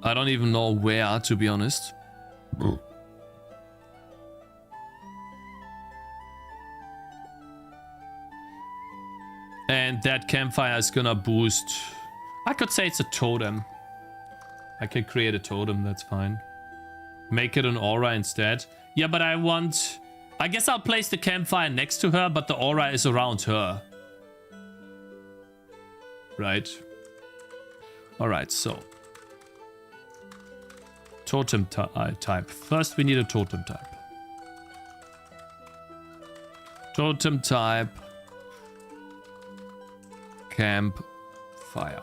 I don't even know where, to be honest. And that campfire is gonna boost... I could say it's a totem. I can create a totem, that's fine. Make it an aura instead. Yeah, but I want... I guess I'll place the campfire next to her, but the aura is around her. Right. Alright, so... Totem type. First, we need a totem type. Totem type. Campfire.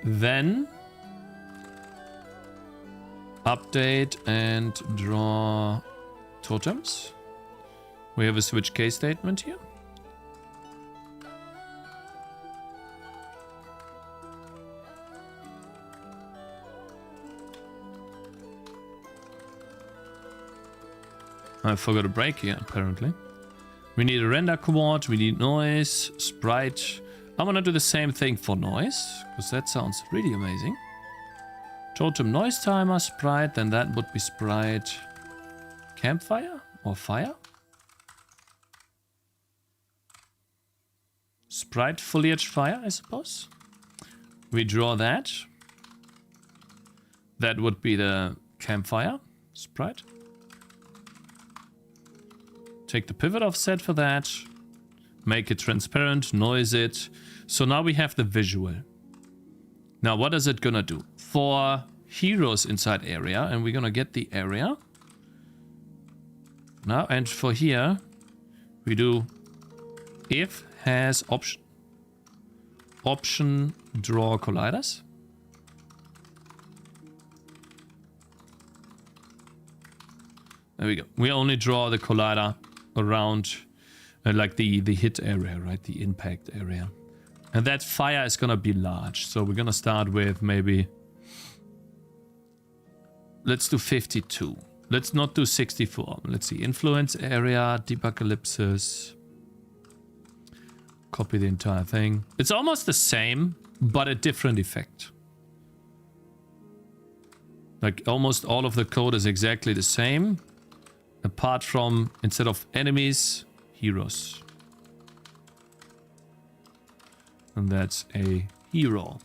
Then update and draw totems. We have a switch case statement here. I forgot a break here, apparently. We need a render quad, we need noise, sprite. I want to do the same thing for noise, because that sounds really amazing. Totem noise timer, sprite, then that would be sprite campfire or fire. Sprite foliage fire, I suppose. We draw that. That would be the campfire sprite. Take the pivot offset for that. Make it transparent, noise it. So now we have the visual. Now what is it gonna do? For heroes inside area, and we're gonna get the area. Now, and for here, we do if has option draw colliders. There we go. We only draw the collider around like the hit area, right? The impact area. And that fire is gonna be large. So we're gonna start with maybe... Let's do 52. Let's not do 64. Let's see. Influence area, debug ellipsis. Copy the entire thing. It's almost the same, but a different effect. Like almost all of the code is exactly the same. Apart from, instead of enemies, heroes. And that's a hero.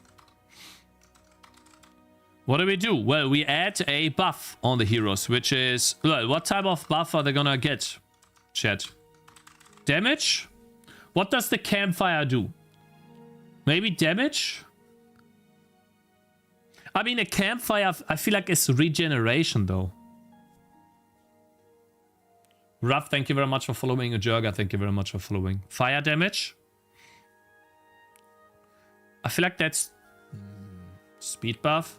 What do we do? Well, we add a buff on the heroes, which is... Well, what type of buff are they gonna get? Chat. Damage? What does the campfire do? Maybe damage? I mean, a campfire, I feel like it's regeneration, though. Ruff, thank you very much for following. Jurga, thank you very much for following. Fire damage? I feel like that's... Speed buff?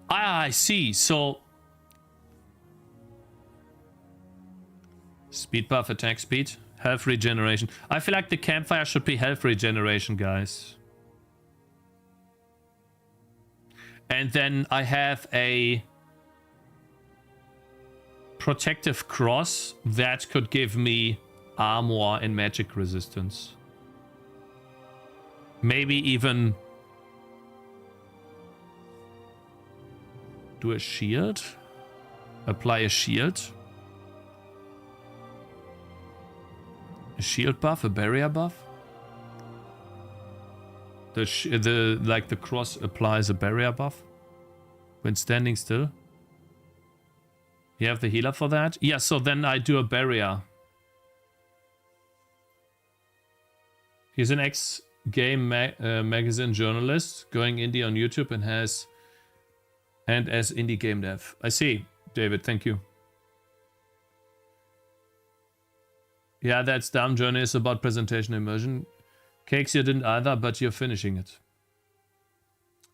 Ah, I see. So... Speed buff, attack speed, health regeneration. I feel like the campfire should be health regeneration, guys. And then I have a protective cross that could give me armor and magic resistance. Maybe even do a shield. Apply a shield. A shield buff, a barrier buff. The cross applies a barrier buff when standing still. You have the healer for that? Yeah, so then I do a barrier. He's an ex-game magazine journalist going indie on YouTube and as indie game dev. I see, David, thank you. Yeah, that's dumb. Journey is about presentation immersion. Cakes, you didn't either, but you're finishing it.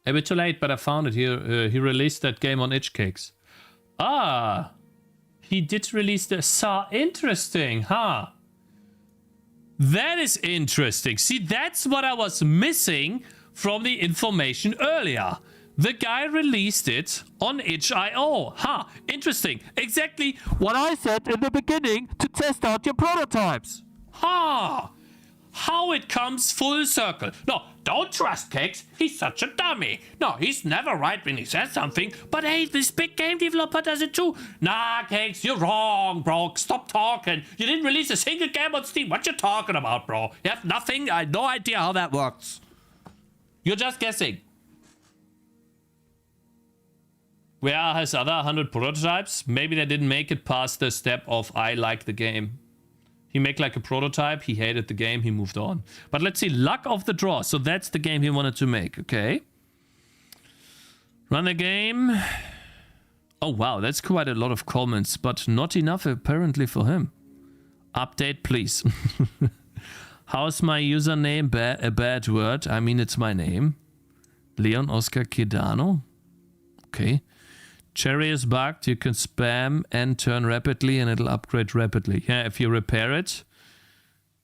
A bit too late, but I found it. He released that game on itch, Cakes. Ah! He did release the... So interesting, huh? That is interesting. See, that's what I was missing from the information earlier. The guy released it on itch.io. Huh, interesting. Exactly what I said in the beginning to test out your prototypes. Huh. How it comes full circle. No, don't trust Cakes. He's such a dummy. No, he's never right when he says something. But hey, this big game developer does it too. Nah, Cakes, you're wrong, bro. Stop talking. You didn't release a single game on Steam. What you talking about, bro? You have nothing. I have no idea how that works. You're just guessing. Where are his other 100 prototypes? Maybe they didn't make it past the step of I like the game. He made like a prototype, he hated the game, he moved on. But let's see, luck of the draw. So that's the game he wanted to make, okay. Run the game. Oh wow, that's quite a lot of comments, but not enough apparently for him. Update, please. How's my username? A bad word. I mean, it's my name. Leon Oscar Kidano. Okay. Cherry is bugged. You can spam and turn rapidly and it'll upgrade rapidly. Yeah, if you repair it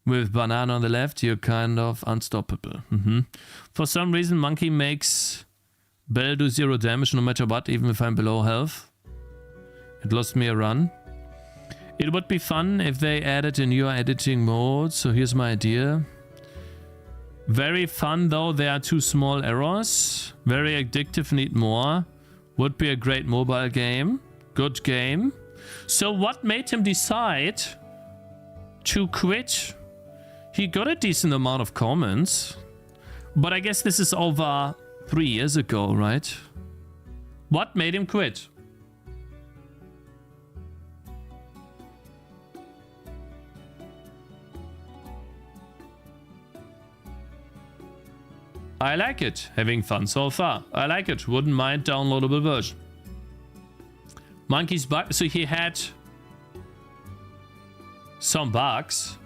with banana on the left, you're kind of unstoppable. For some reason, Monkey makes Bell do 0 damage no matter what, even if I'm below health. It lost me a run. It would be fun if they added a new editing mode. So here's my idea. Very fun though, there are 2 small errors. Very addictive, need more. Would be a great mobile game. Good game. So what made him decide to quit? He got a decent amount of comments. But I guess this is over 3 years ago, right? What made him quit? I like it. Having fun so far. I like it. Wouldn't mind downloadable version. Monkey's bug. So he had some bugs.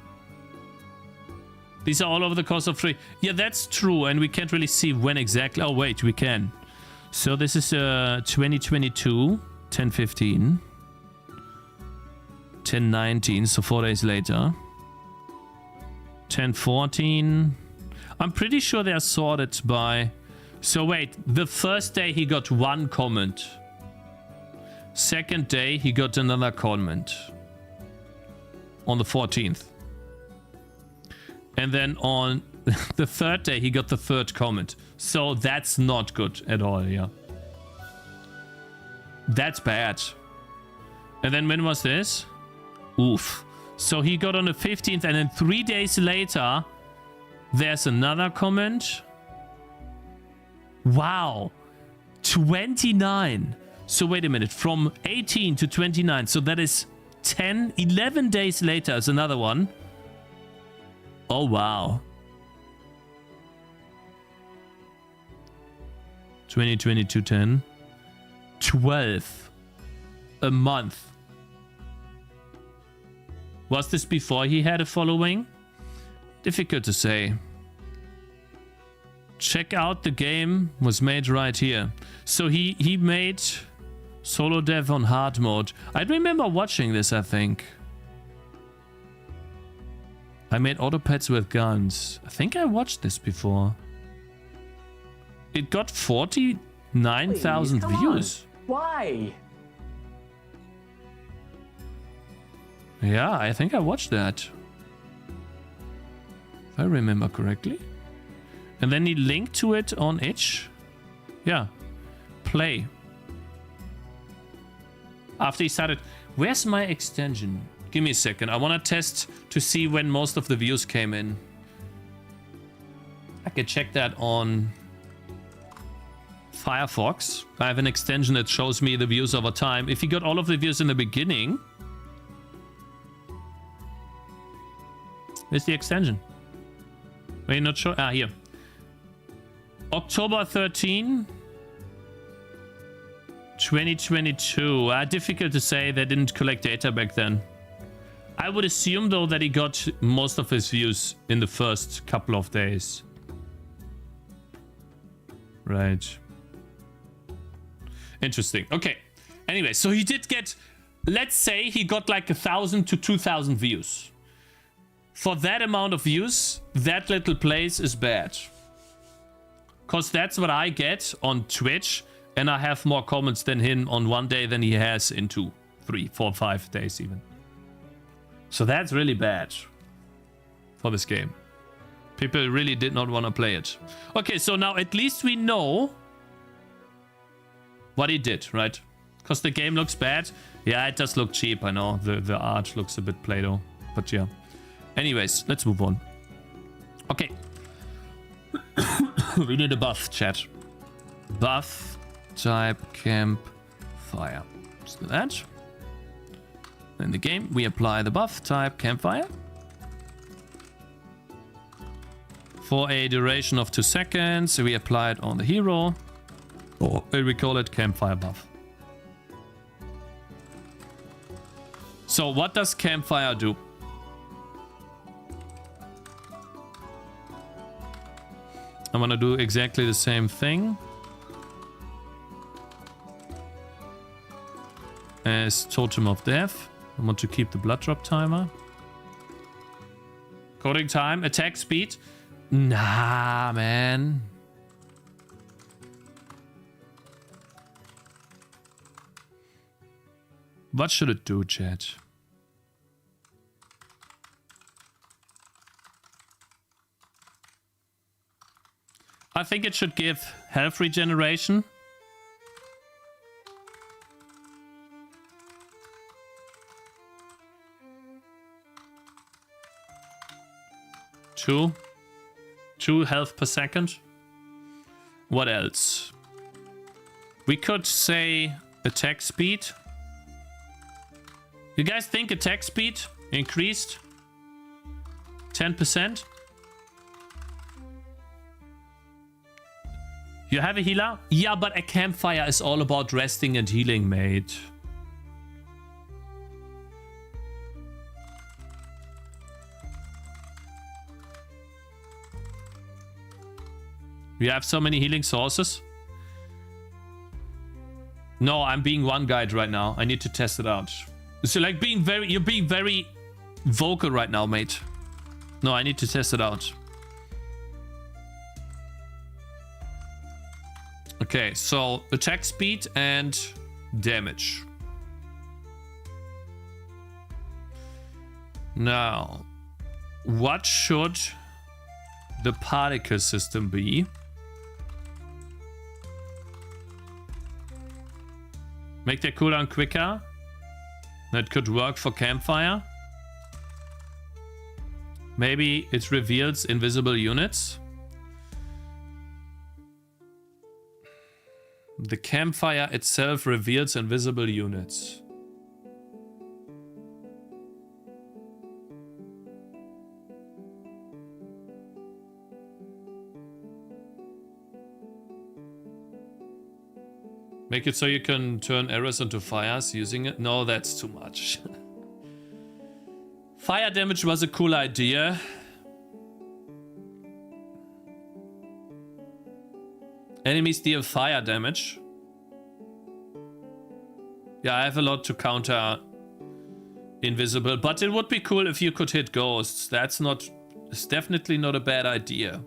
These are all over the course of 3. Yeah, that's true. And we can't really see when exactly. Oh, wait, we can. So this is 2022, 10/15. 10/19, so 4 days later. 10/14. I'm pretty sure they are sorted by... So wait, the first day he got 1 comment. Second day he got another comment. On the 14th. And then on the 3rd day he got the 3rd comment. So that's not good at all, yeah. That's bad. And then when was this? Oof. So he got on the 15th and then 3 days later... There's another comment. Wow. 29. So wait a minute. From 18 to 29. So that is 11 days later is another one. Oh, wow. 2022 10. 12. A month. Was this before he had a following? Difficult to say. Check out the game was made right here. So he made solo dev on hard mode. I remember watching this, I think. I made autopads with guns. I think I watched this before. It got 49,000 views.
Why?
Yeah, I think I watched that. If I remember correctly. And then he linked to it on itch. Yeah. Play. After he started... Where's my extension? Give me a second. I want to test to see when most of the views came in. I can check that on Firefox. I have an extension that shows me the views over time. If he got all of the views in the beginning... Where's the extension? Are you not sure? Ah, here. October 13, 2022. Difficult to say. They didn't collect data back then. I would assume, though, that he got most of his views in the first couple of days. Right. Interesting. Okay. Anyway, so he did get... Let's say he got like 1,000 to 2,000 views. For that amount of views, that little place is bad. Because that's what I get on Twitch. And I have more comments than him on one day than he has in 2, 3, 4, 5 days even. So that's really bad for this game. People really did not want to play it. Okay, so now at least we know what he did, right? Because the game looks bad. Yeah, it does look cheap, I know. The art looks a bit Play-Doh. But yeah. Anyways, let's move on. Okay. We need a buff, chat. Buff type Campfire. Let's do that. In the game, we apply the buff type Campfire. For a duration of 2 seconds, we apply it on the hero. Or we call it Campfire buff. So what does Campfire do? I'm gonna do exactly the same thing as Totem of Death. I want to keep the blood drop timer. Coding time, attack speed. Nah, man. What should it do, chat? I think it should give health regeneration. Two health per second. What else? We could say attack speed. You guys think attack speed increased 10%? You have a healer? Yeah, but a Campfire is all about resting and healing, mate. You have so many healing sources? No, I'm being one guide right now. I need to test it out. So like you're being very vocal right now, mate. No, I need to test it out. Okay, so attack speed and damage. Now, what should the particle system be? Make their cooldown quicker. That could work for Campfire. Maybe it reveals invisible units. The Campfire itself reveals invisible units. Make it so you can turn arrows into fires using it. No, that's too much. Fire damage was a cool idea. Enemies deal fire damage. Yeah, I have a lot to counter invisible, but it would be cool if you could hit ghosts. It's definitely not a bad idea.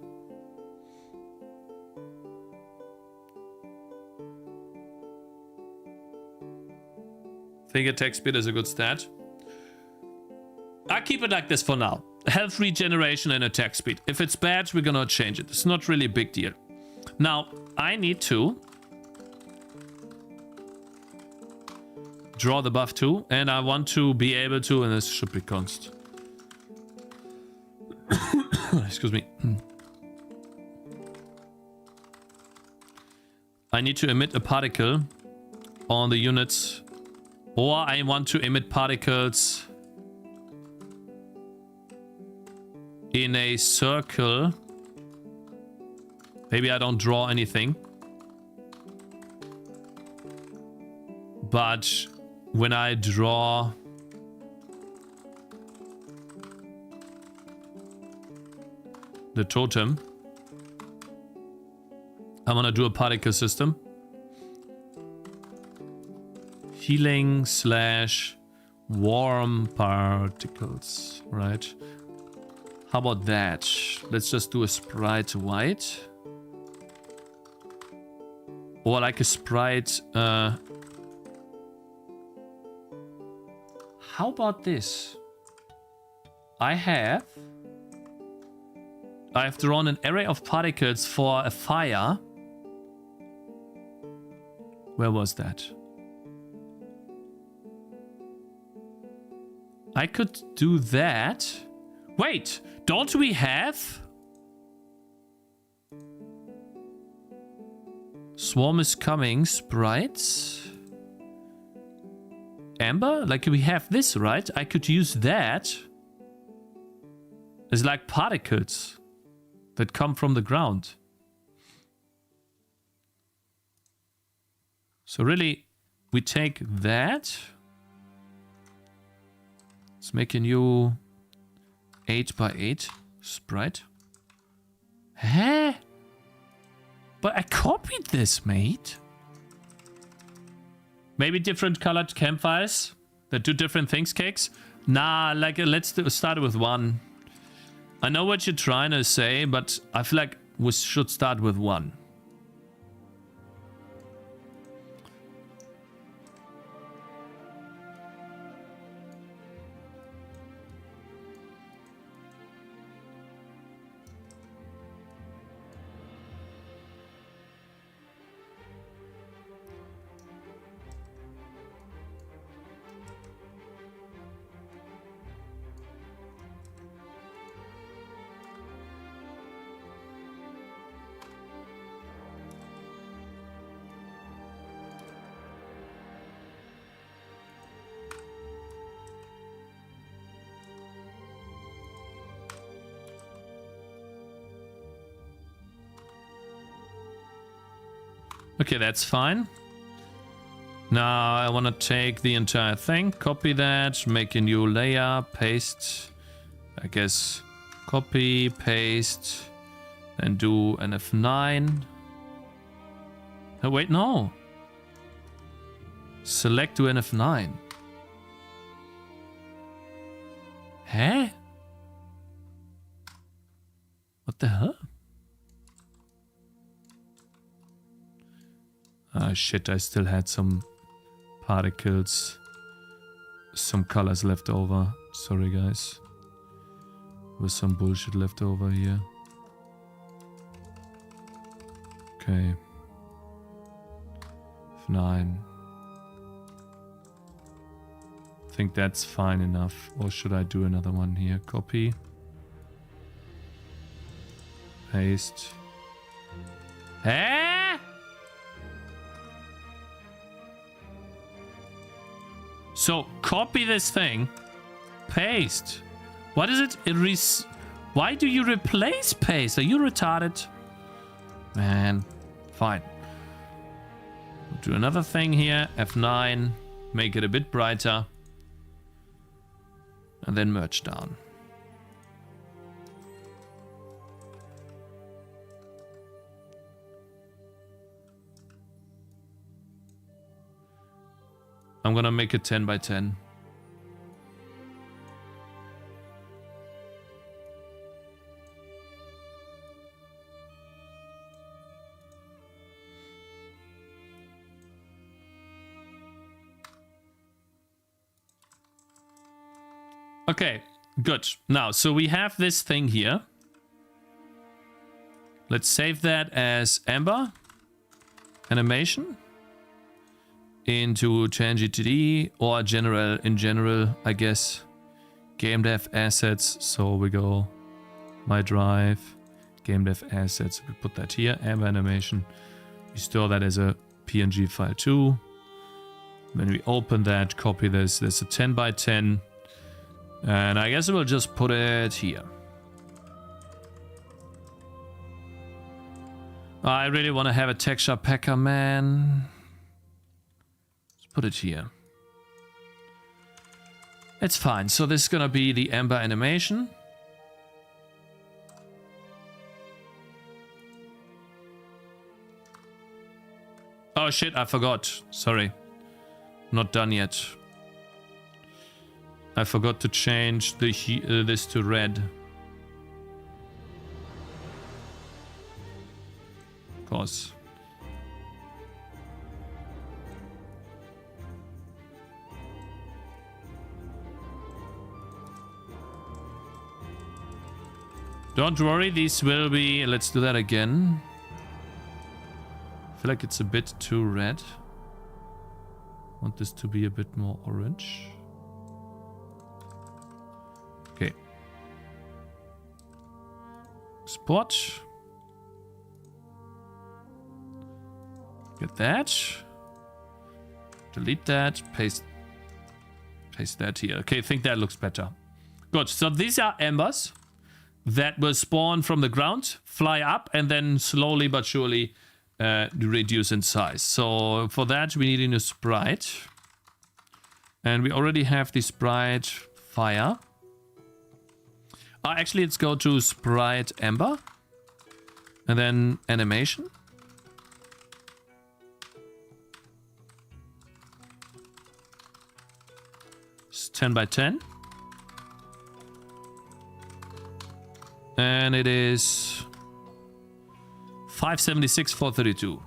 I think attack speed is a good stat. I'll keep it like this for now. Health regeneration and attack speed. If it's bad, we're gonna change it. It's not really a big deal. Now, I need to draw the buff too, and I want to be able to, and this should be const. Excuse me. I need to emit a particle on the units, or I want to emit particles in a circle. Maybe I don't draw anything. But when I draw the totem. I'm gonna do a particle system. Healing / warm particles, right? How about that? Let's just do a sprite white. Or like a sprite... How about this? I've drawn an array of particles for a fire. Where was that? I could do that. Wait, don't we have? Swarm is coming, sprites. Amber? Like we have this, right? I could use that. It's like particles that come from the ground. So really, we take that. Let's make a new 8x8 sprite. Huh? But I copied this, mate. Maybe different colored campfires that do different things, Cakes? Nah, like let's start with one. I know what you're trying to say, but I feel like we should start with one. Okay, that's fine. Now I want to take the entire thing, copy that, make a new layer, paste, I guess, copy, paste, and do an F9. Oh, wait, no. Select to an F9. Huh? What the hell? Ah, shit, I still had some particles, some colors left over. Sorry, guys. With some bullshit left over here. Okay. F9. I think that's fine enough. Or should I do another one here? Copy. Paste. Eh? So, copy this thing. Paste. What is it? Why do you replace paste? Are you retarded? Man. Fine. Do another thing here. F9. Make it a bit brighter. And then merge down. I'm gonna make it 10 by 10. Okay, good. Now, so we have this thing here. Let's save that as Amber animation into Tangy TD or in general, I guess. Gamedev assets. So we go my drive, Gamedev assets. We put that here, Amber animation. We store that as a PNG file too. When we open that, copy this. There's a 10 by 10. And I guess we'll just put it here. I really want to have a texture packer, man. Let's put it here. It's fine. So this is gonna be the Amber animation. Oh shit, I forgot. Sorry. Not done yet. I forgot to change the this to red. Of course. Don't worry, these will be... Let's do that again. I feel like it's a bit too red. Want this to be a bit more orange. Okay. Spot. Get that. Delete that. Paste that here. Okay, I think that looks better. Good. So these are embers that will spawn from the ground, fly up, and then slowly but surely reduce in size. So for that, we need a new sprite. And we already have the sprite fire. Actually, let's go to sprite ember. And then animation. It's 10 by 10. And it is 576 432.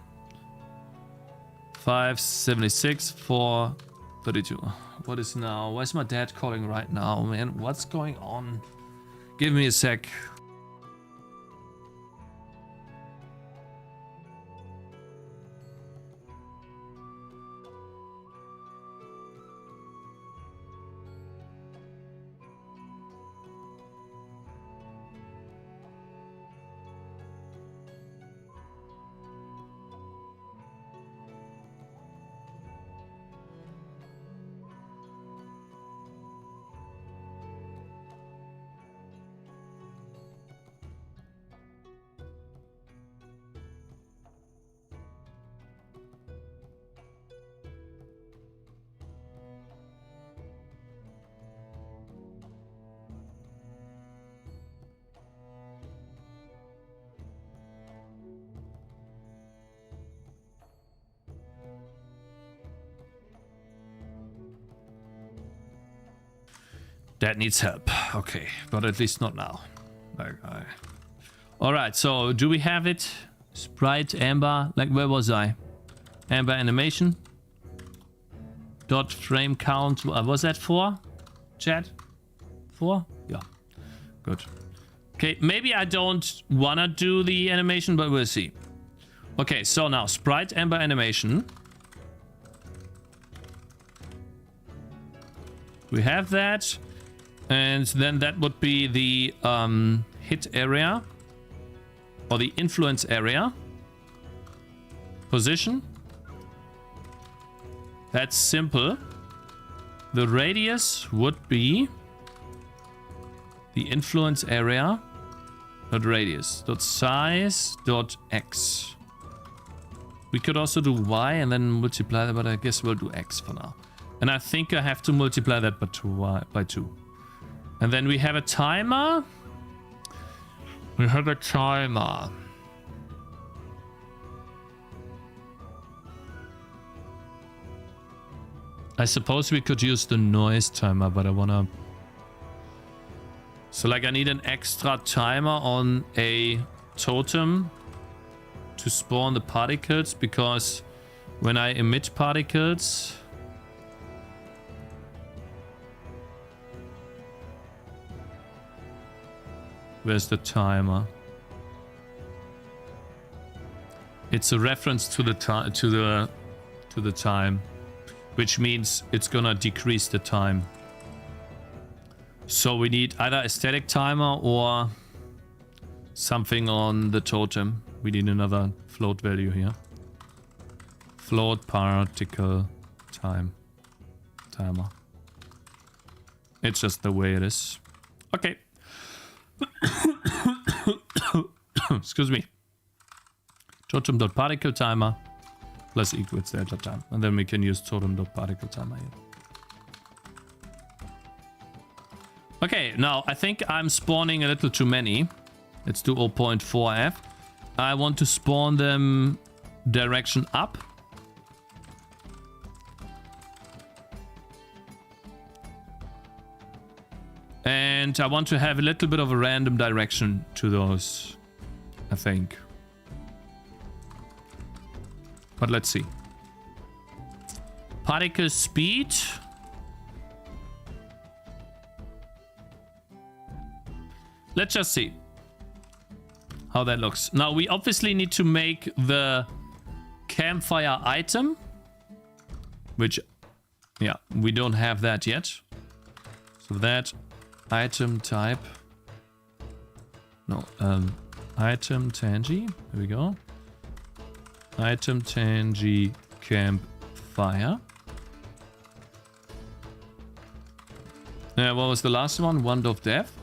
576 432. What is now? Why is my dad calling right now, man? What's going on? Give me a sec. That needs help. Okay, but at least not now. Okay. All right, so do we have it? Sprite, Amber, like where was I? Amber animation. Dot frame count. Was that 4? Chat? 4? Yeah. Good. Okay, maybe I don't wanna do the animation, but we'll see. Okay, so now Sprite, Amber animation. We have that. And then that would be the hit area or the influence area. Position. That's simple. The radius would be the influence area dot radius dot size dot x. We could also do y and then multiply that, but I guess we'll do x for now. And I think I have to multiply that by 2. And then we have a timer. We have a timer. I suppose we could use the noise timer, but I wanna... So like I need an extra timer on a totem to spawn the particles, because when I emit particles... Where's the timer? It's a reference to the time, which means it's gonna decrease the time. So we need either a static timer or something on the totem. We need another float value here. Float particle timer. It's just the way it is. Okay. Excuse me. Totem.particle timer plus equals delta time. And then we can use totem.particle timer here. Okay, now I think I'm spawning a little too many. Let's do 0.4f. I want to spawn them direction up. And I want to have a little bit of a random direction to those, I think. But let's see. Particle speed. Let's just see how that looks. Now, we obviously need to make the campfire item, which, yeah, we don't have that yet. So that item type. No, item tangy. There we go. Item tangy campfire. What was the last one? Wand of Death.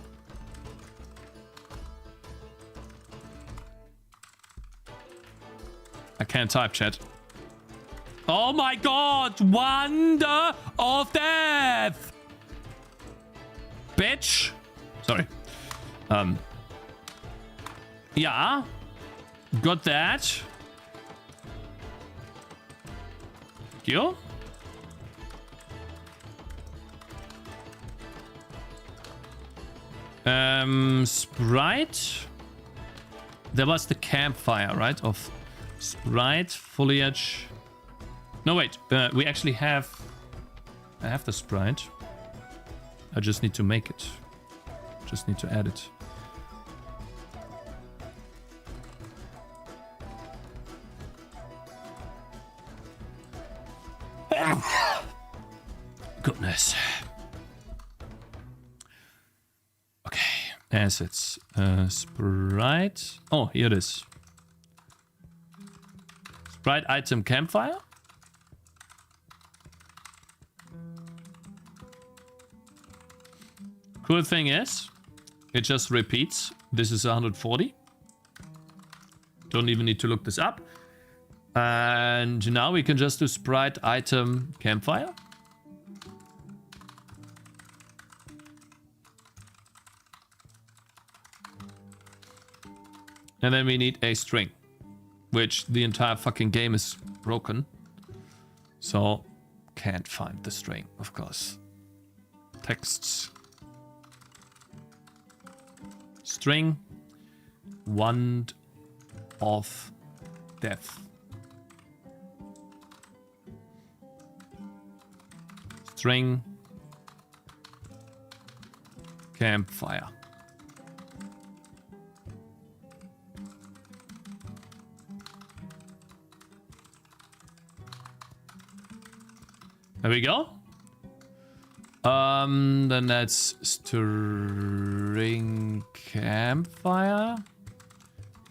I can't type, chat. Oh my god! Wonder of Death! Bitch! Sorry. Yeah. Got that. Thank you. Sprite. There was the campfire, right? Of sprite, foliage. No, wait. We actually have... I have the sprite. I just need to make it. Just need to add it. Goodness. Okay. Assets. Sprite. Oh, here it is. Sprite item campfire. Cool thing is, it just repeats. This is 140. Don't even need to look this up. And now we can just do sprite item campfire. And then we need a string, which the entire fucking game is broken. So can't find the string, of course. Texts. String. Wand of Death. String. Campfire. There we go. Then that's string campfire.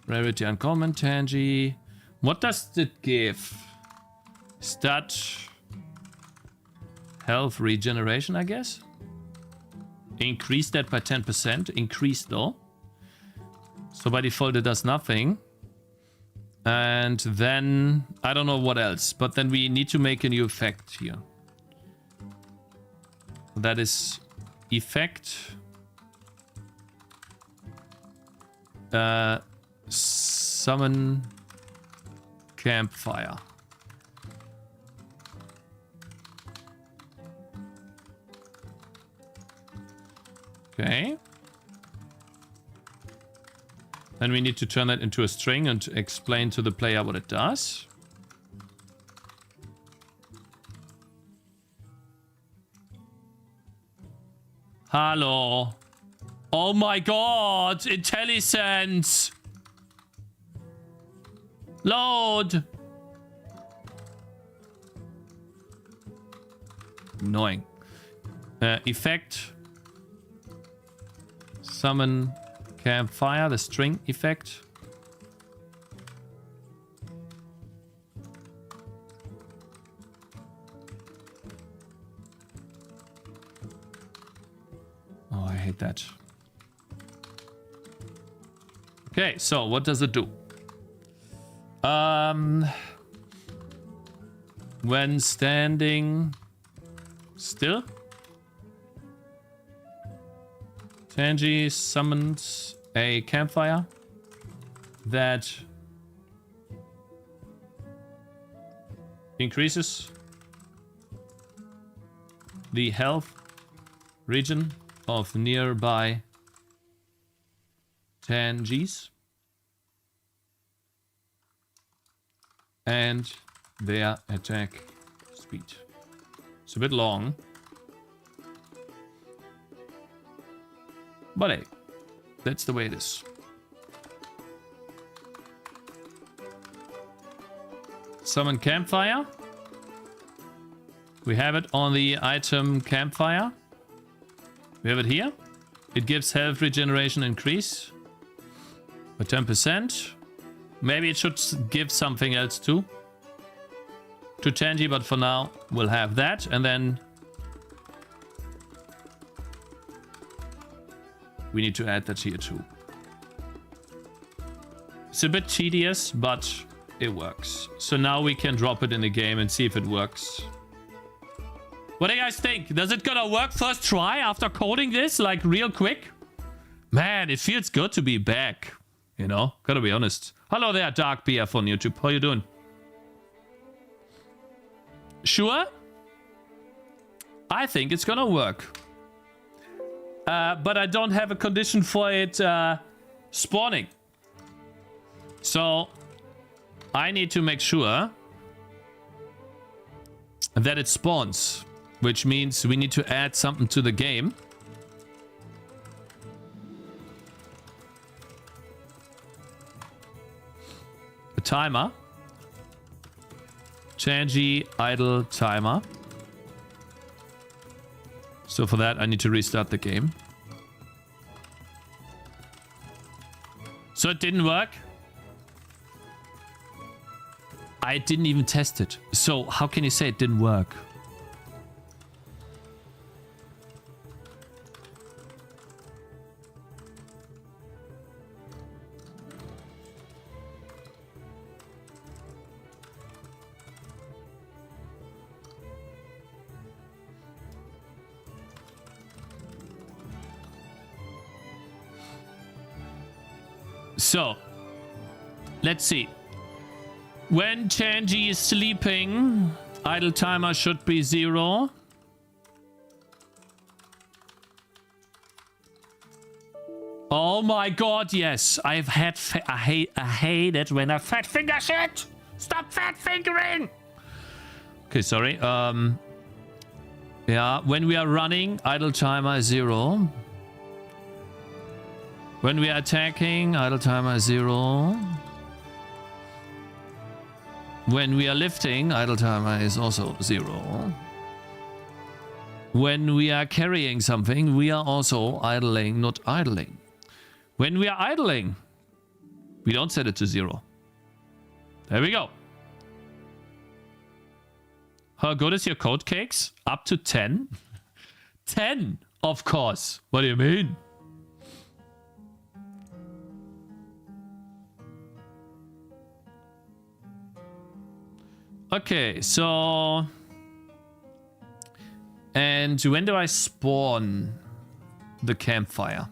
Rarity uncommon, tangy. What does it give? Stat. Health regeneration, I guess. Increase that by 10%. Increase though. So by default it does nothing. And then I don't know what else, but then we need to make a new effect here. That is effect. Summon campfire. Okay. Then we need to turn that into a string and explain to the player what it does. Hello. Oh my god. IntelliSense. Load. Annoying. Effect. Summon campfire, the string effect. Oh, I hate that. Okay, so what does it do? When standing still, Tangy summons a campfire that increases the health region of nearby tangies and their attack speed. It's a bit long. But hey, that's the way it is. Summon Campfire. We have it on the item Campfire. We have it here. It gives health regeneration increase by 10%. Maybe it should give something else too. To Tangy, but for now we'll have that. And then we need to add that here too. It's a bit tedious, but it works. So now we can drop it in the game and see if it works. What do you guys think? Does it gonna work first try after coding this, like real quick? Man, it feels good to be back. You know, gotta be honest. Hello there, Dark BF on YouTube. How you doing? Sure? I think it's gonna work. But I don't have a condition for it spawning. So I need to make sure that it spawns, which means we need to add something to the game. A timer. Tangy idle timer. So for that, I need to restart the game. So it didn't work. I didn't even test it. So how can you say it didn't work? So, let's see. When Tangy is sleeping, idle timer should be 0. Oh my god, yes. I've had I hate it when I fat finger shit. Stop fat fingering. Okay, sorry. Yeah, when we are running, idle timer is 0. When we are attacking, idle timer is 0. When we are lifting, idle timer is also 0. When we are carrying something, we are also idling, not idling. When we are idling, we don't set it to 0. There we go. How good is your code, Cakes? Up to 10? 10, of course. What do you mean? Okay, so... And when do I spawn the campfire?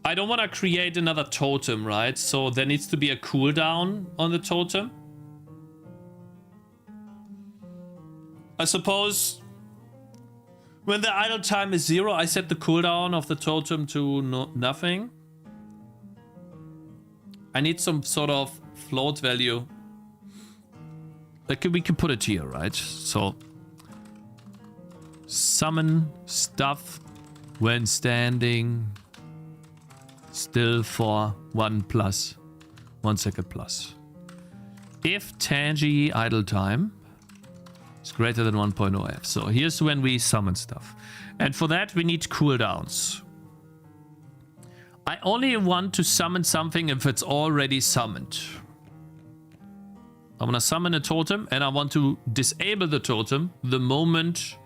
I don't want to create another totem, right? So there needs to be a cooldown on the totem. I suppose when the idle time is 0, I set the cooldown of the totem to nothing. I need some sort of float value. Like we can put it here, right? So summon stuff when standing still for 1 second plus. If Tangy idle time is greater than 1.0f. So here's when we summon stuff. And for that we need cooldowns. I only want to summon something if it's already summoned. I'm gonna summon a totem and I want to disable the totem the moment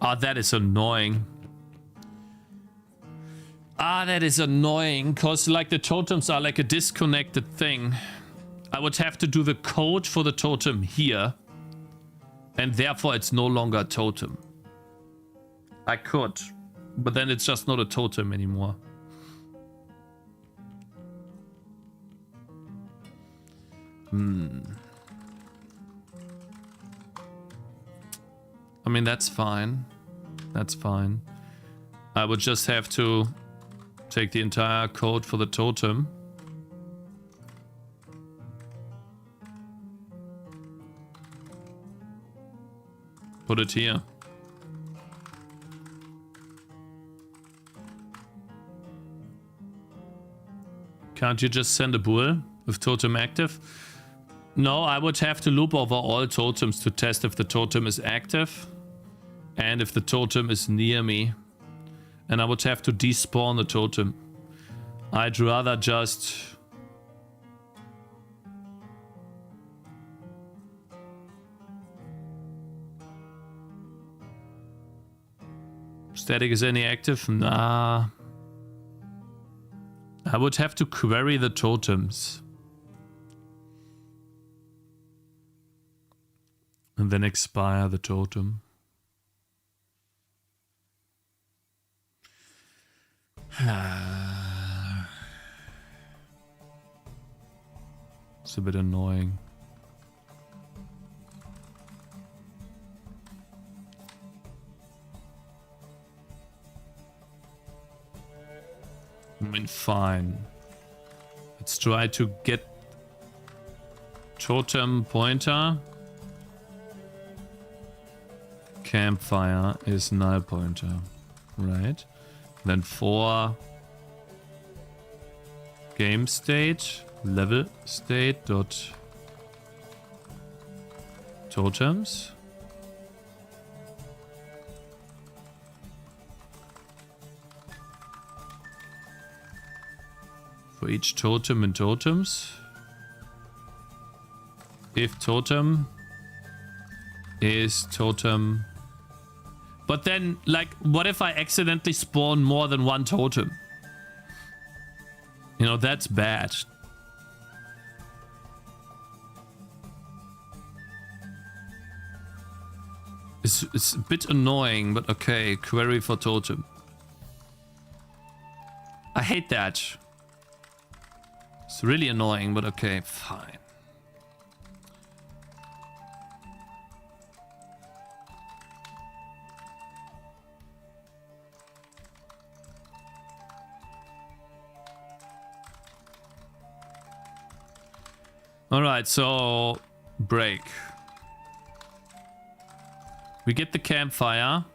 Ah, that is annoying. Ah, that is annoying, because like the totems are like a disconnected thing. I would have to do the code for the totem here, and therefore it's no longer a totem. I could, but then it's just not a totem anymore. I mean, that's fine. That's fine. I would just have to take the entire code for the totem. Put it here. Can't you just send a bool with totem active? No, I would have to loop over all totems to test if the totem is active and if the totem is near me. And I would have to despawn the totem. I'd rather just... Static is any active? Nah. I would have to query the totems. And then expire the totem. It's a bit annoying. I mean, fine. Let's try to get totem pointer. Campfire is null pointer, right? Then for game state, level state dot totems. For each totem in totems. If totem is totem. But then, like, what if I accidentally spawn more than one totem? You know, that's bad. It's a bit annoying, but okay. Query for totem. I hate that. It's really annoying, but okay, fine. Alright, so break. We get the campfire.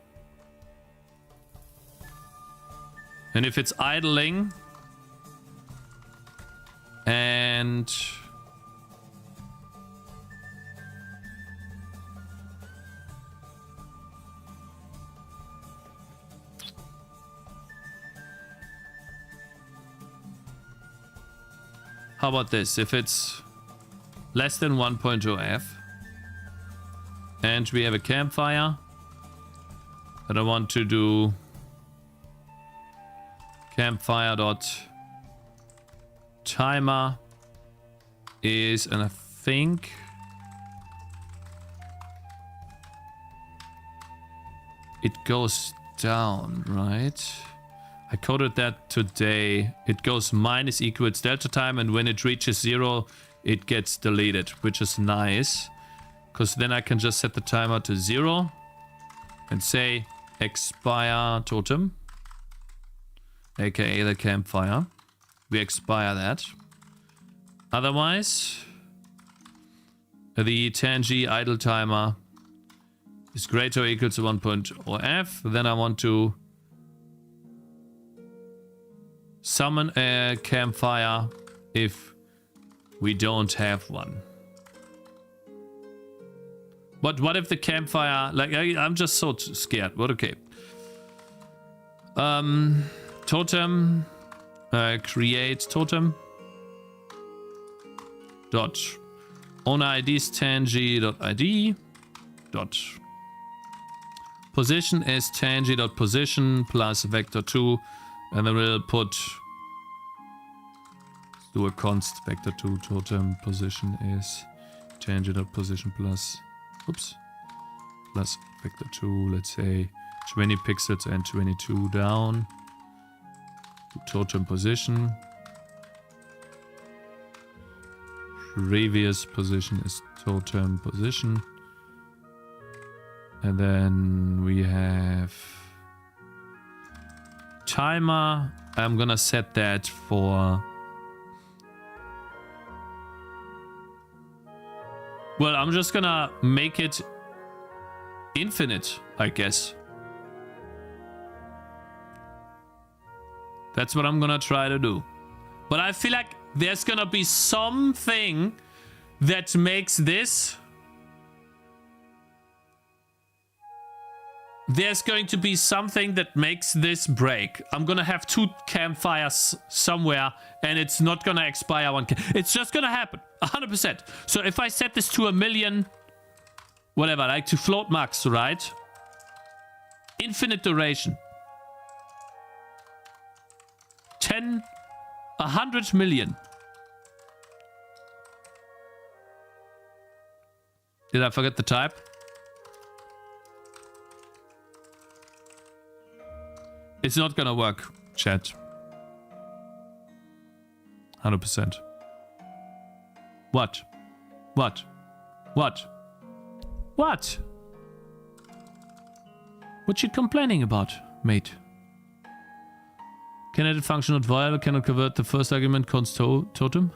And if it's idling and how about this? If it's less than 1.0 F and we have a campfire and I want to do campfire dot timer is, and I think it goes down, right? I coded that today. It goes minus equals delta time, and when it reaches 0 it gets deleted, which is nice, because then I can just set the timer to 0 and say expire totem, aka the campfire. We expire that. Otherwise, the Tangy idle timer is greater or equal to 1.0 F. Then I want to summon a campfire if we don't have one. But what if the campfire, like, I'm just so scared. But okay. Totem, create totem dot owner IDs tangy dot ID dot position is tangy dot position plus vector 2, and then we'll put, do a const vector 2 totem position is tangy dot position plus, oops, plus vector 2, let's say 20 pixels and 22 down. Totem position. Previous position is totem position. And then we have timer. I'm gonna set that for... Well, I'm just gonna make it infinite, I guess. That's what I'm gonna try to do. But I feel like there's gonna be something that makes this... There's going to be something that makes this break. I'm gonna have 2 campfires somewhere and it's not gonna expire 1. It's just gonna happen, 100%. So if I set this to 1,000,000, whatever, like to float max, right? Infinite duration. 100 million. Did I forget the type? It's not gonna work, chat. 100%. What? What? What? What? What you complaining about, mate? Candidate function not viable, cannot convert the first argument, const totem.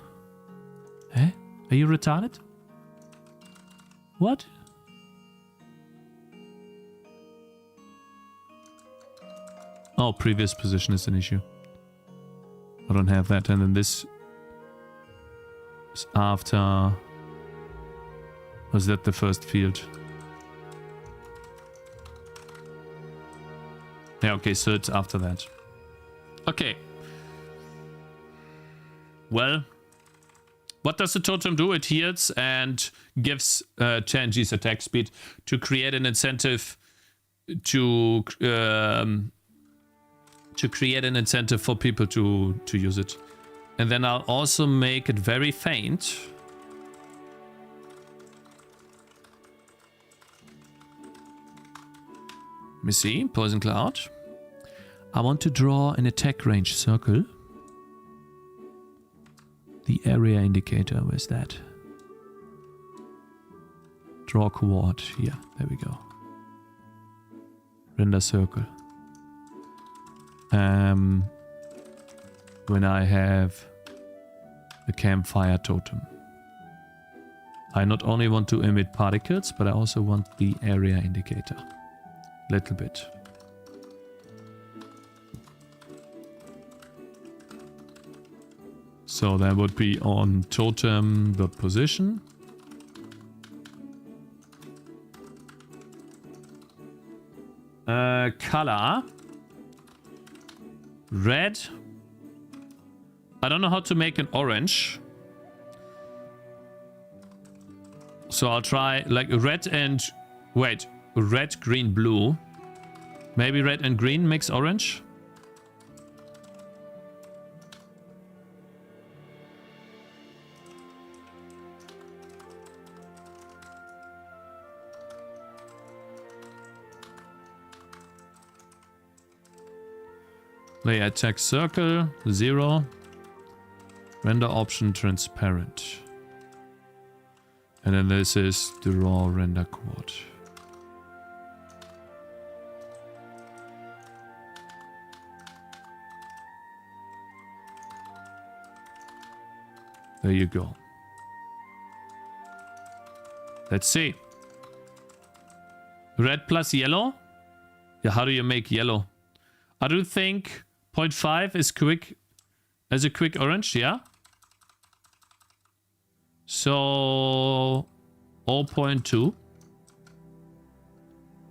Eh? Are you retarded? What? Oh, previous position is an issue. I don't have that. And then this is after... Was that the first field? Yeah, okay, so it's after that. Okay. Well, what does the totem do? It heals and gives Tangy's attack speed to create an incentive to create an incentive for people to use it. And then I'll also make it very faint. Let me see, Poison Cloud. I want to draw an attack range circle. The area indicator, where's that? Draw coord, here, there we go. Render circle. When I have the campfire totem. I not only want to emit particles, but I also want the area indicator. Little bit. So that would be on totem the position. Color. Red. I don't know how to make an orange. So I'll try like red and... Wait. Red, green, blue. Maybe red and green makes orange. Layer attack circle, 0. Render option transparent. And then this is the raw render coord. There you go. Let's see. Red plus yellow? Yeah, how do you make yellow? I do think 0.5 is quick as a quick orange, yeah? So 0.2.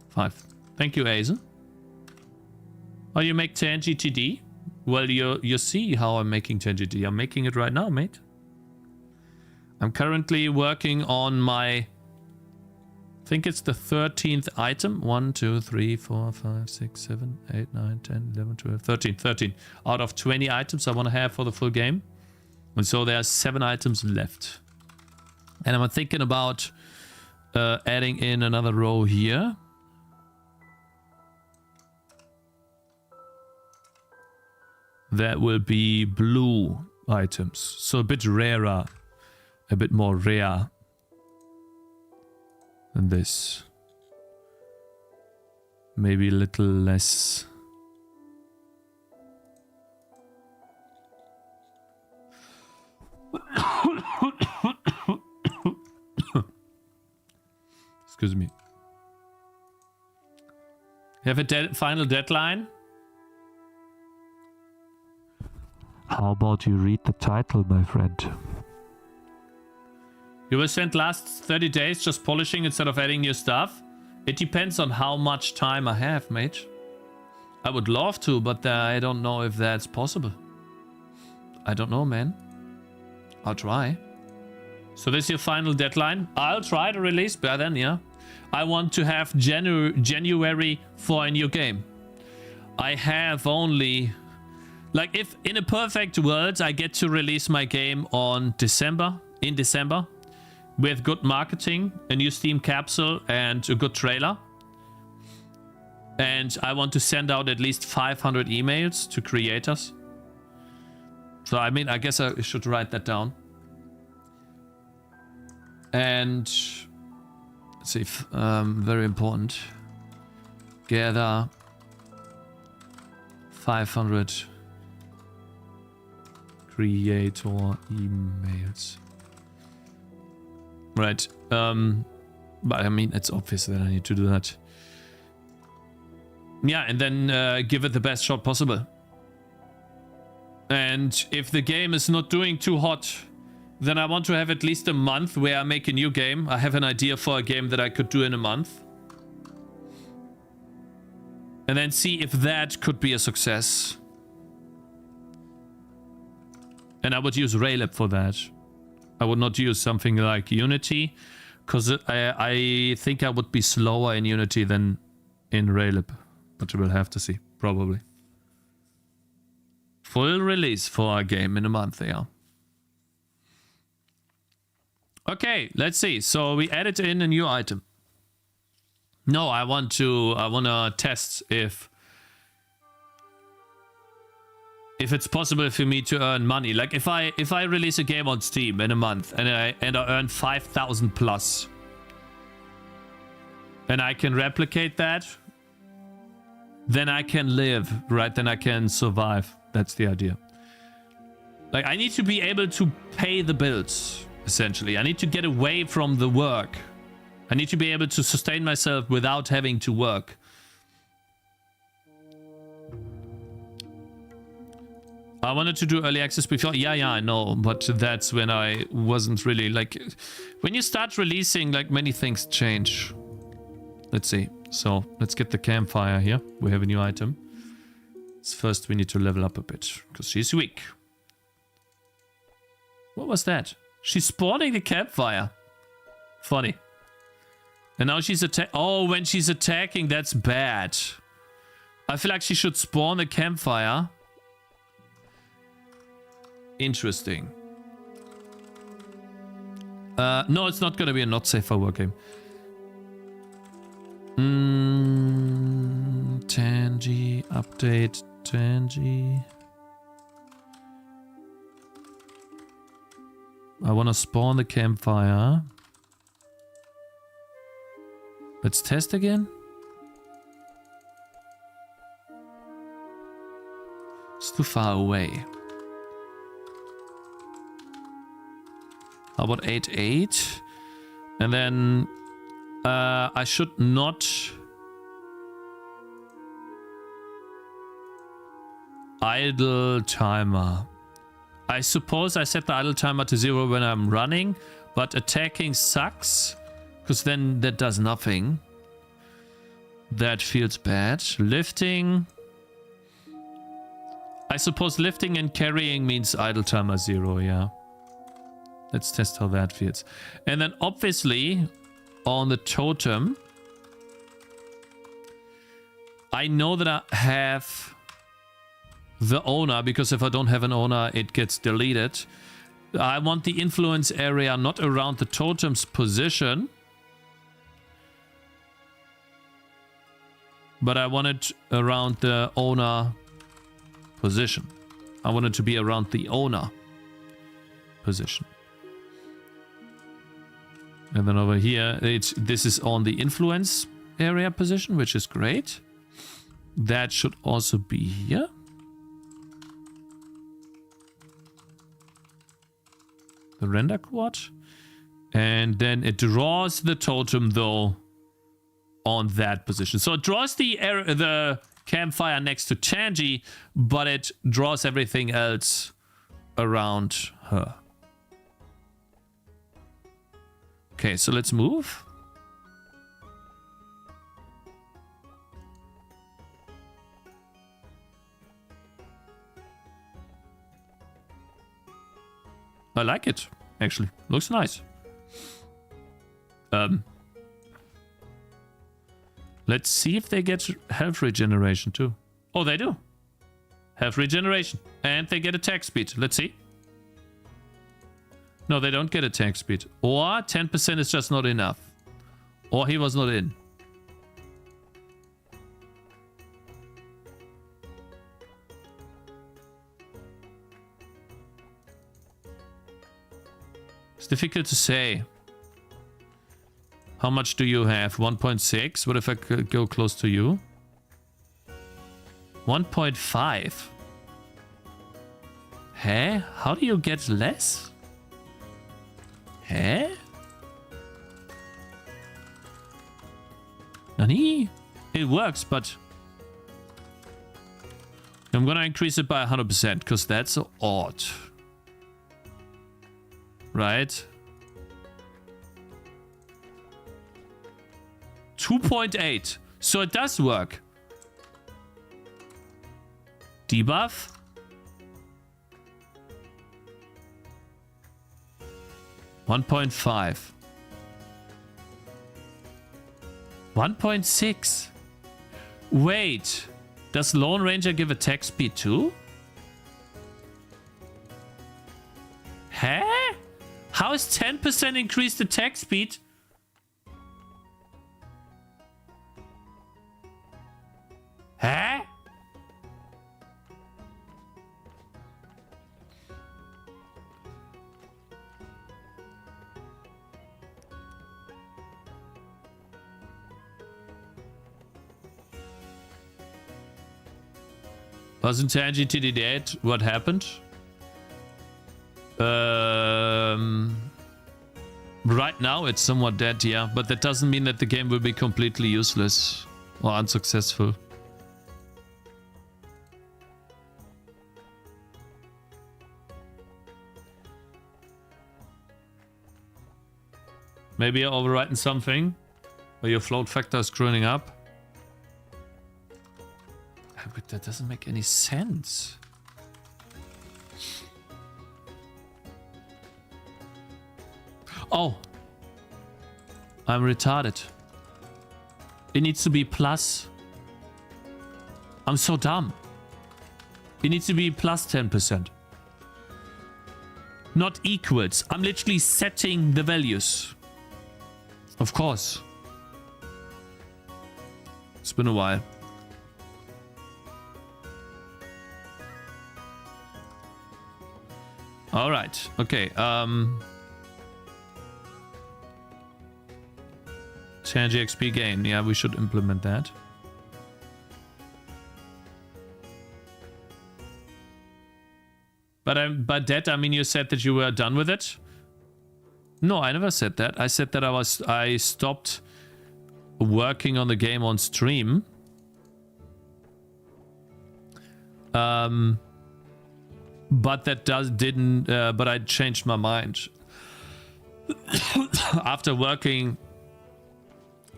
5. Thank you, Azen. How do you make Tangy TD? Well, you see how I'm making Tangy TD. I'm making it right now, mate. I'm currently working on my... I think it's the 13th item. 1, 2, 3, 4, 5, 6, 7, 8, 9, 10, 11, 12, 13. 13 out of 20 items I want to have for the full game. And so there are 7 items left. And I'm thinking about adding in another row here. that will be blue items. So a bit rarer. A bit more rare than this. Maybe a little less. Excuse me. You have a final deadline? How about you read the title, my friend? You will spend last 30 days just polishing instead of adding new stuff? It depends on how much time I have, mate. I would love to, but I don't know if that's possible. I don't know, man. I'll try. So this is your final deadline? I'll try to release by then, yeah. I want to have January for a new game. I have only... Like, if in a perfect world, I get to release my game in December, with good marketing, a new Steam capsule, and a good trailer. And I want to send out at least 500 emails to creators. So, I mean, I guess I should write that down. And... Let's see, very important. Gather 500 creator emails. Right. But I mean, it's obvious that I need to do that. Yeah, and then give it the best shot possible. And if the game is not doing too hot, then I want to have at least a month where I make a new game. I have an idea for a game that I could do in a month. And then see if that could be a success. And I would use Raylab for that. I would not use something like Unity, because I think I would be slower in Unity than in Raylab. But we'll have to see, probably. Full release for a game in a month, yeah. Okay, let's see. So we added in a new item. No, I want to test if it's possible for me to earn money. Like if I release a game on Steam in a month and I earn 5,000 plus, and I can replicate that, then I can live, right? Then I can survive. That's the idea. Like I need to be able to pay the bills. Essentially, I need to get away from the work. I need to be able to sustain myself without having to work. I wanted to do early access before. Yeah, I know. But that's when I wasn't really like... When you start releasing, like many things change. Let's see. So let's get the Campfire here. We have a new item. First, we need to level up a bit because she's weak. What was that? She's spawning the Campfire. Funny. And now she's attacking. Oh, when she's attacking, that's bad. I feel like she should spawn a Campfire. Interesting. No, it's not going to be a not safe for work game. Tangy, update, Tangy. I want to spawn the Campfire. Let's test again. It's too far away. How about 8-8? And then I should not idle timer. I suppose I set the idle timer to 0 when I'm running, but attacking sucks, because then that does nothing. That feels bad. Lifting. I suppose lifting and carrying means idle timer 0, yeah. Let's test how that feels. And then obviously on the totem, I know that I have the owner, because if I don't have an owner, it gets deleted. I want the influence area not around the totem's position, but I want it around the owner position. I want it to be around the owner position. And then over here, this is on the influence area position, which is great. That should also be here. The render quad. And then it draws the totem, though, on that position. So it draws the campfire next to Tangy, but it draws everything else around her. Okay, so let's move. I like it, actually. Looks nice. Let's see if they get health regeneration too. Oh, they do. Health regeneration. And they get attack speed. Let's see. No, they don't get attack speed. Or 10% is just not enough. Or he was not in. It's difficult to say. How much do you have? 1.6? What if I could go close to you? 1.5. Huh? How do you get less? Huh? Nani? It works, but I'm gonna increase it by 100% because that's odd. Right? 2.8. So it does work. Debuff. $1.5. 1.6. Wait. Does Lone Ranger give attack speed too? Huh? How is 10% increased attack speed? Huh? Wasn't Tangy TD dead? What happened? Right now it's somewhat dead, yeah, but that doesn't mean that the game will be completely useless or unsuccessful. Maybe you're overwriting something, or your float factor is screwing up. But that doesn't make any sense. Oh, I'm retarded. It needs to be plus. I'm so dumb. It needs to be plus 10%. Not equals. I'm literally setting the values. Of course. It's been a while. All right. Okay. Tangy XP gain. Yeah, we should implement that. But by that I mean you said that you were done with it. No, I never said that. I said that I stopped working on the game on stream. But that didn't. But I changed my mind after working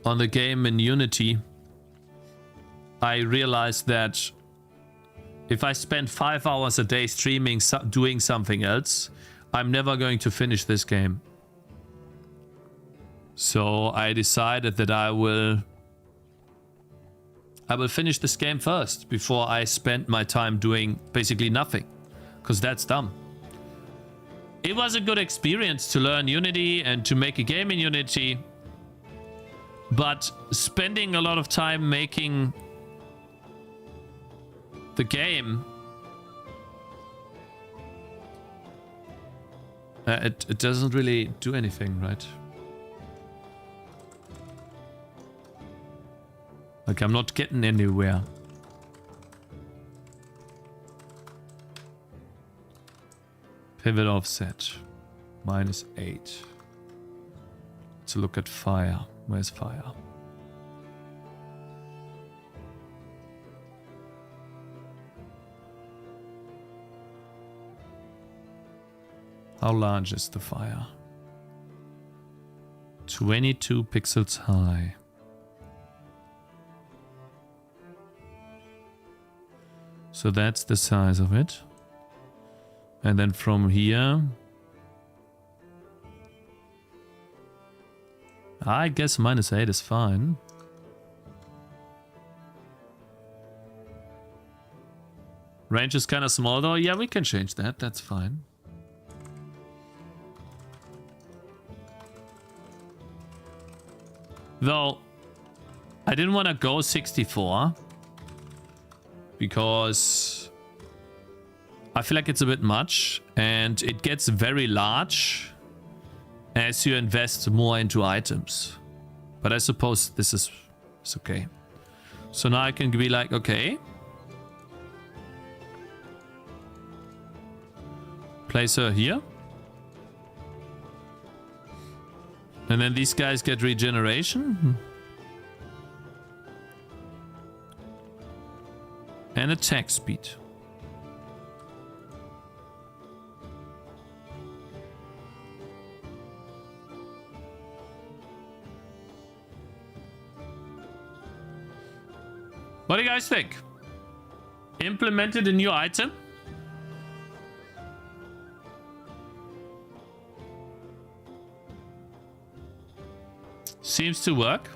on the game in Unity. I realized that if I spend 5 hours a day streaming, doing something else, I'm never going to finish this game. So I decided that I will finish this game first before I spend my time doing basically nothing. Because that's dumb. It was a good experience to learn Unity and to make a game in Unity. But spending a lot of time making the game It doesn't really do anything, right? Like, I'm not getting anywhere. Pivot offset. -8. Let's look at fire. Where's fire? How large is the fire? 22 pixels high. So that's the size of it. And then from here, I guess -8 is fine. Range is kind of small though. Yeah, we can change that. That's fine. Though, I didn't want to go 64 because I feel like it's a bit much and it gets very large as you invest more into items. But I suppose this is okay. So now I can be like, okay. Place her here. And then these guys get regeneration. And attack speed. What do you guys think? Implemented a new item? Seems to work.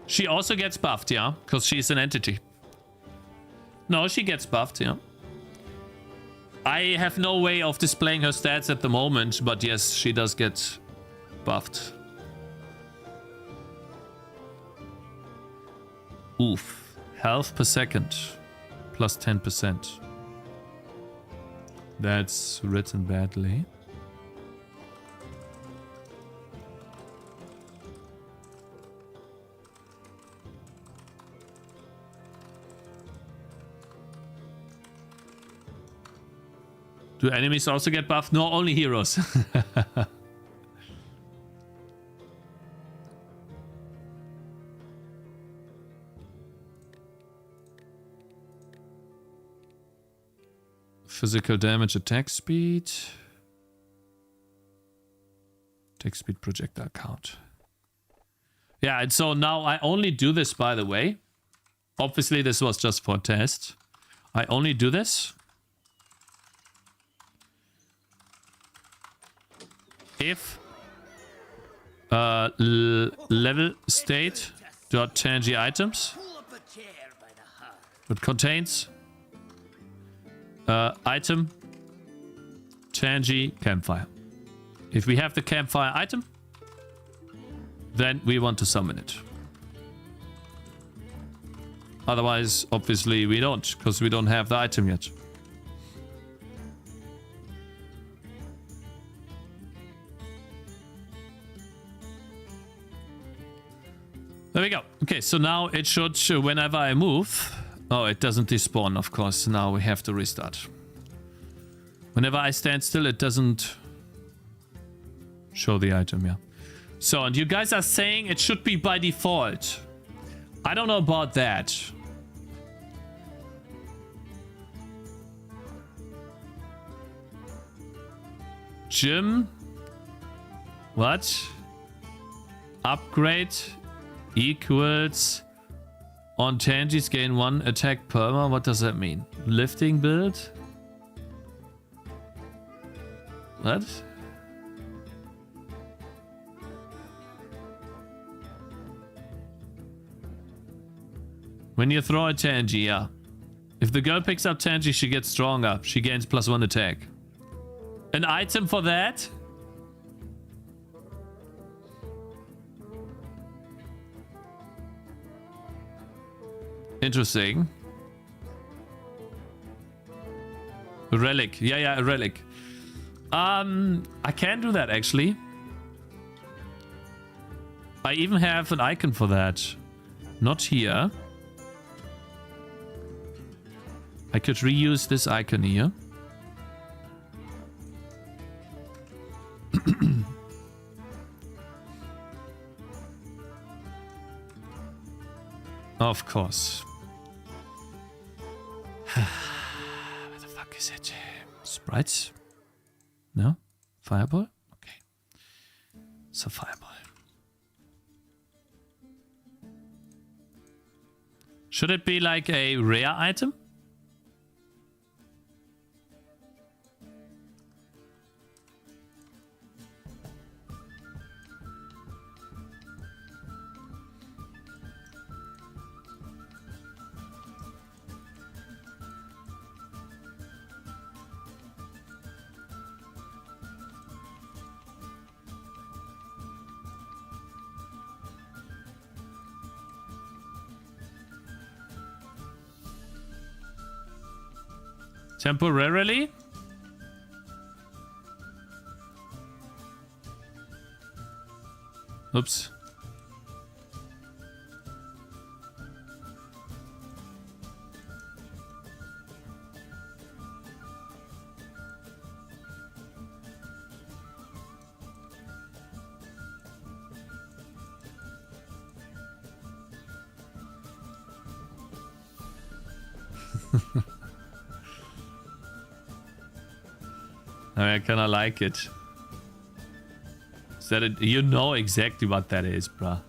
She also gets buffed, yeah? Because she's an entity. No, she gets buffed, yeah. I have no way of displaying her stats at the moment, but yes, she does get buffed. Oof. Health per second. Plus 10%. That's written badly. Do enemies also get buffed? No, only heroes. Physical damage, attack speed. Attack speed, projectile count. Yeah, and so now I only do this, by the way. Obviously, this was just for a test. I only do this if level state dot tangy items, it contains item tangy campfire. If we have the campfire item, then we want to summon it. Otherwise, obviously, we don't, because we don't have the item yet. There we go. Okay, so now it should, whenever I move... Oh, it doesn't despawn, of course. Now we have to restart. Whenever I stand still, it doesn't show the item, yeah. So, and you guys are saying it should be by default. I don't know about that. Gym. What? Upgrade equals on Tangies gain 1 attack perma. What does that mean? Lifting build? What? When you throw a Tangy, yeah. If the girl picks up Tangy, she gets stronger. She gains +1 attack. An item for that? Interesting. A relic. Yeah, a relic. I can do that actually. I even have an icon for that. Not here. I could reuse this icon here. Of course. Where the fuck is it? Sprites? No? Fireball? Okay. So fireball. Should it be like a rare item? Temporarily? Oops. I kind of like it. Is that it? You know exactly what that is, bruh.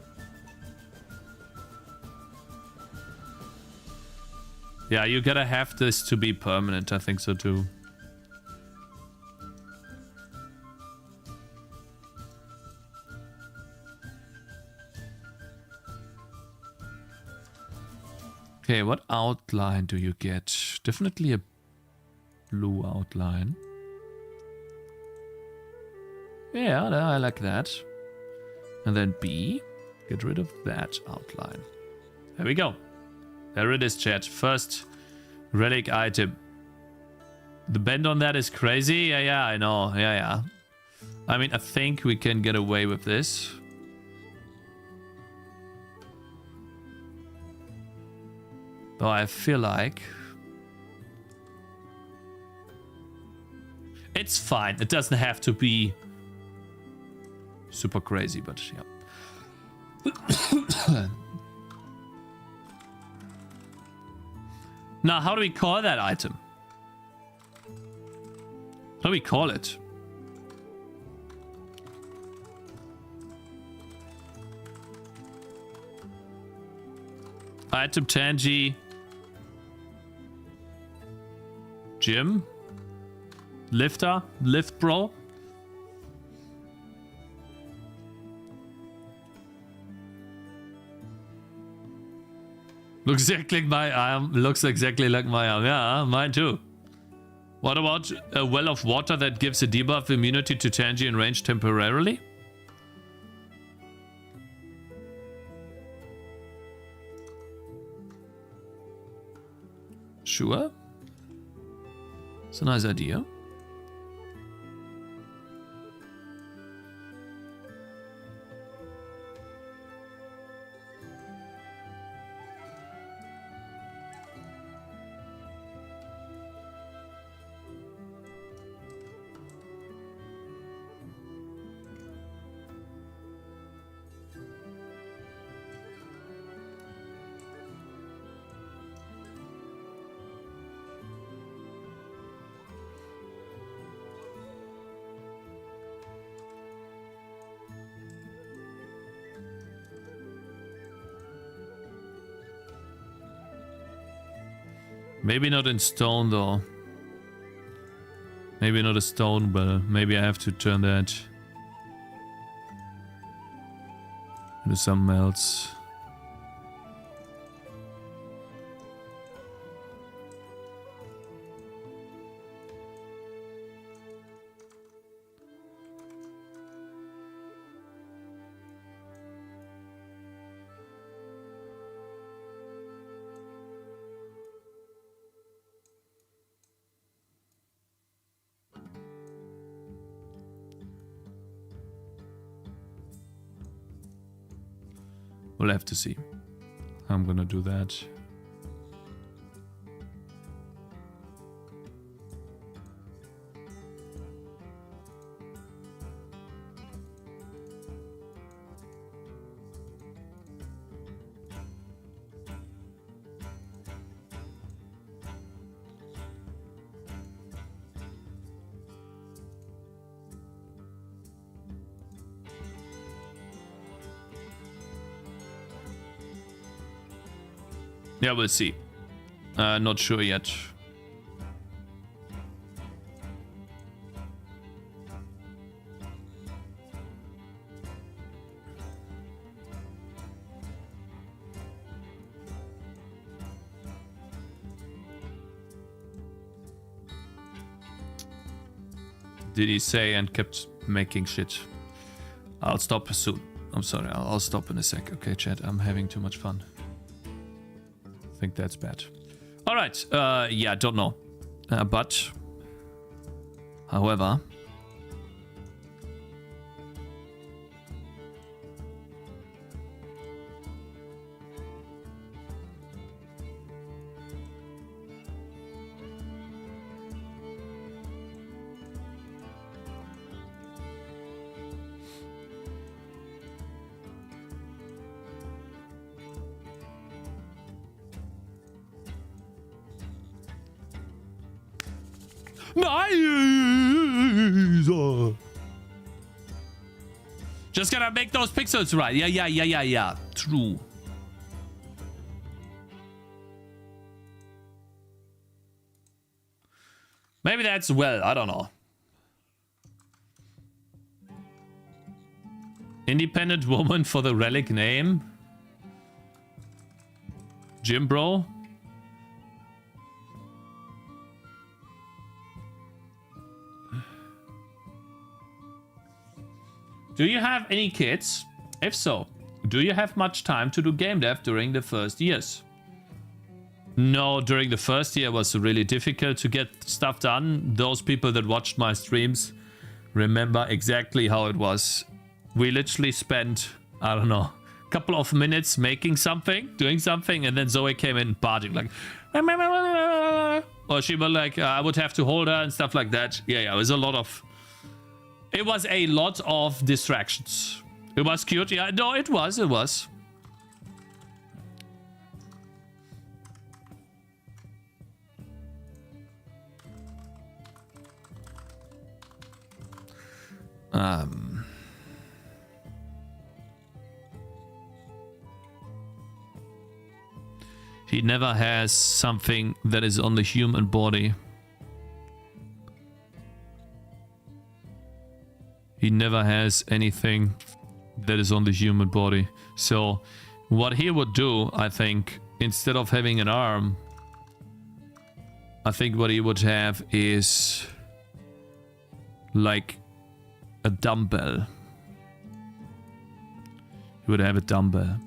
Yeah, you gotta have this to be permanent. I think so too. Okay, what outline do you get? Definitely a blue outline. Yeah, I like that. And then B, get rid of that outline. There we go. There it is, chat. First relic item. The bend on that is crazy. Yeah, I know. Yeah. I mean, I think we can get away with this. Though I feel like it's fine. It doesn't have to be super crazy, but yeah. Now, how do we call that item? How do we call it? Item Tangy Gym Lifter Lift Bro. Looks exactly like my arm. Looks exactly like my arm. Yeah, mine too. What about a well of water that gives a debuff immunity to Tangy in range temporarily? Sure. It's a nice idea. Maybe not in stone though. Maybe not a stone, but maybe I have to turn that into something else. We'll have to see. I'm gonna do that. Yeah, we'll see. Not sure yet. Did he say and kept making shit? I'll stop soon. I'm sorry, I'll stop in a sec. Okay, chat, I'm having too much fun. I think that's bad. All right. Yeah, don't know. But, however, nice. Just gotta make those pixels right. Yeah. True. Maybe that's well. I don't know. Independent woman for the relic name. Jim bro. Do you have any kids? If so, do you have much time to do game dev during the first years? No, during the first year was really difficult to get stuff done. Those people that watched my streams remember exactly how it was. We literally spent, I don't know, a couple of minutes making something, doing something, and then Zoe came in barging like, or she was like, I would have to hold her and stuff like that. Yeah, it was a lot of... It was a lot of distractions. It was cute. Yeah, no, it was. He never has something that is on the human body. He never has anything that is on the human body. So what he would do, I think, instead of having an arm, I think what he would have is like a dumbbell. He would have a dumbbell.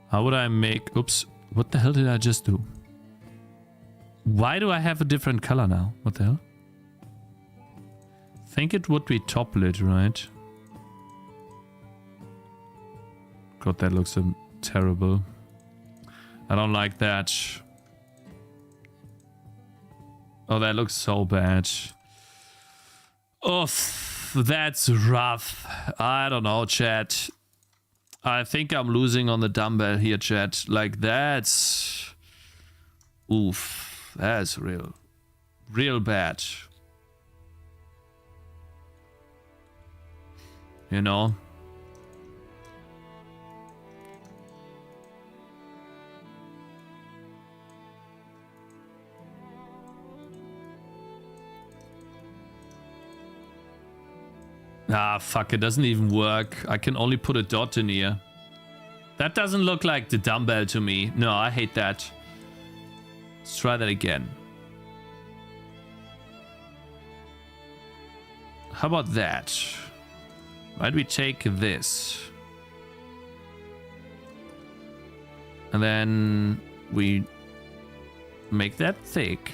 How would I make... Oops. What the hell did I just do? Why do I have a different color now? What the hell? I think it would be top lit, right? God, that looks terrible. I don't like that. Oh, that looks so bad. Oof. That's rough. I don't know, chat. I think I'm losing on the dumbbell here, chat. Like, that's... Oof. That's real bad. You know? Ah, fuck, it doesn't even work. I can only put a dot in here. That doesn't look like the dumbbell to me. No, I hate that. Let's try that again. How about that? Why do we take this? And then we make that thick.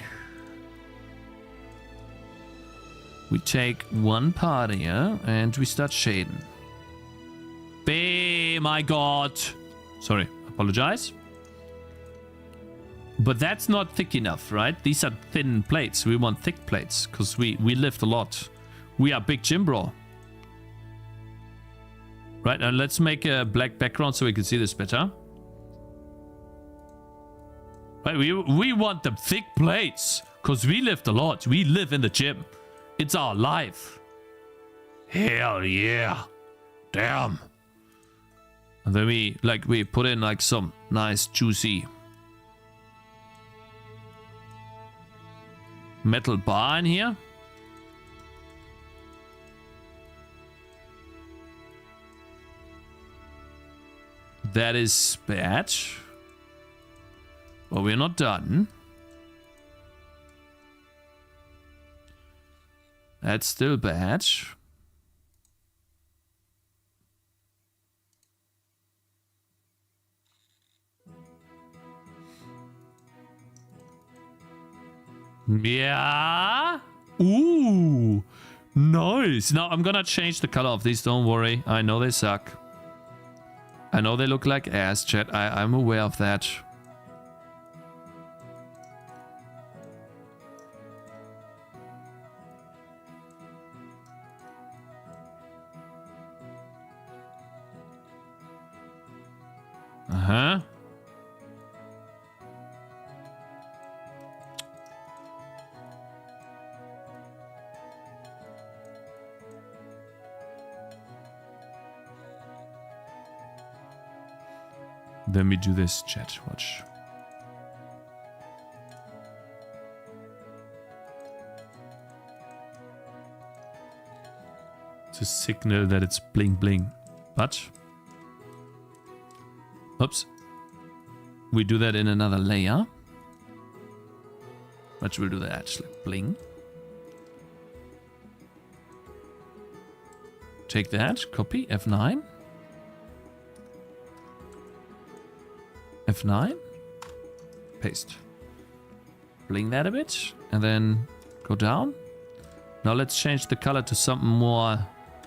We take one part here and we start shading. My god. Sorry, apologize. But that's not thick enough, right? These are thin plates. We want thick plates because we lift a lot. We are big gym bro. Right, now let's make a black background so we can see this better. Right, we want the thick plates because we lift a lot. We live in the gym. It's our life. Hell yeah. Damn. And then we put in like some nice juicy metal bar in here. That is bad. But we're not done. That's still bad. Yeah. Ooh. Nice. Now I'm gonna change the color of these. Don't worry. I know they suck. I know they look like ass, chat. I'm aware of that. Uh-huh. Then we do this, chat. Watch. To signal that it's bling bling. But oops. We do that in another layer. But we'll do that. Like bling. Take that. Copy. F9. F9. Paste. Bling that a bit. And then go down. Now let's change the color to something more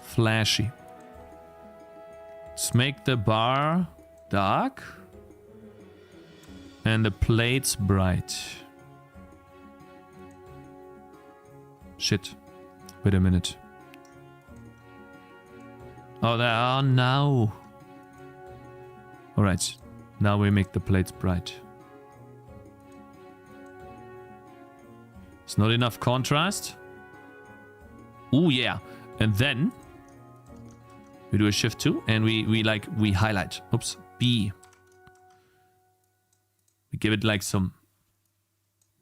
flashy. Let's make the bar dark. And the plates bright. Shit. Wait a minute. Oh, there are now. Alright. Now we make the plates bright. It's not enough contrast. Oh yeah. And then we do a shift 2 and we highlight. Oops. B. We give it like some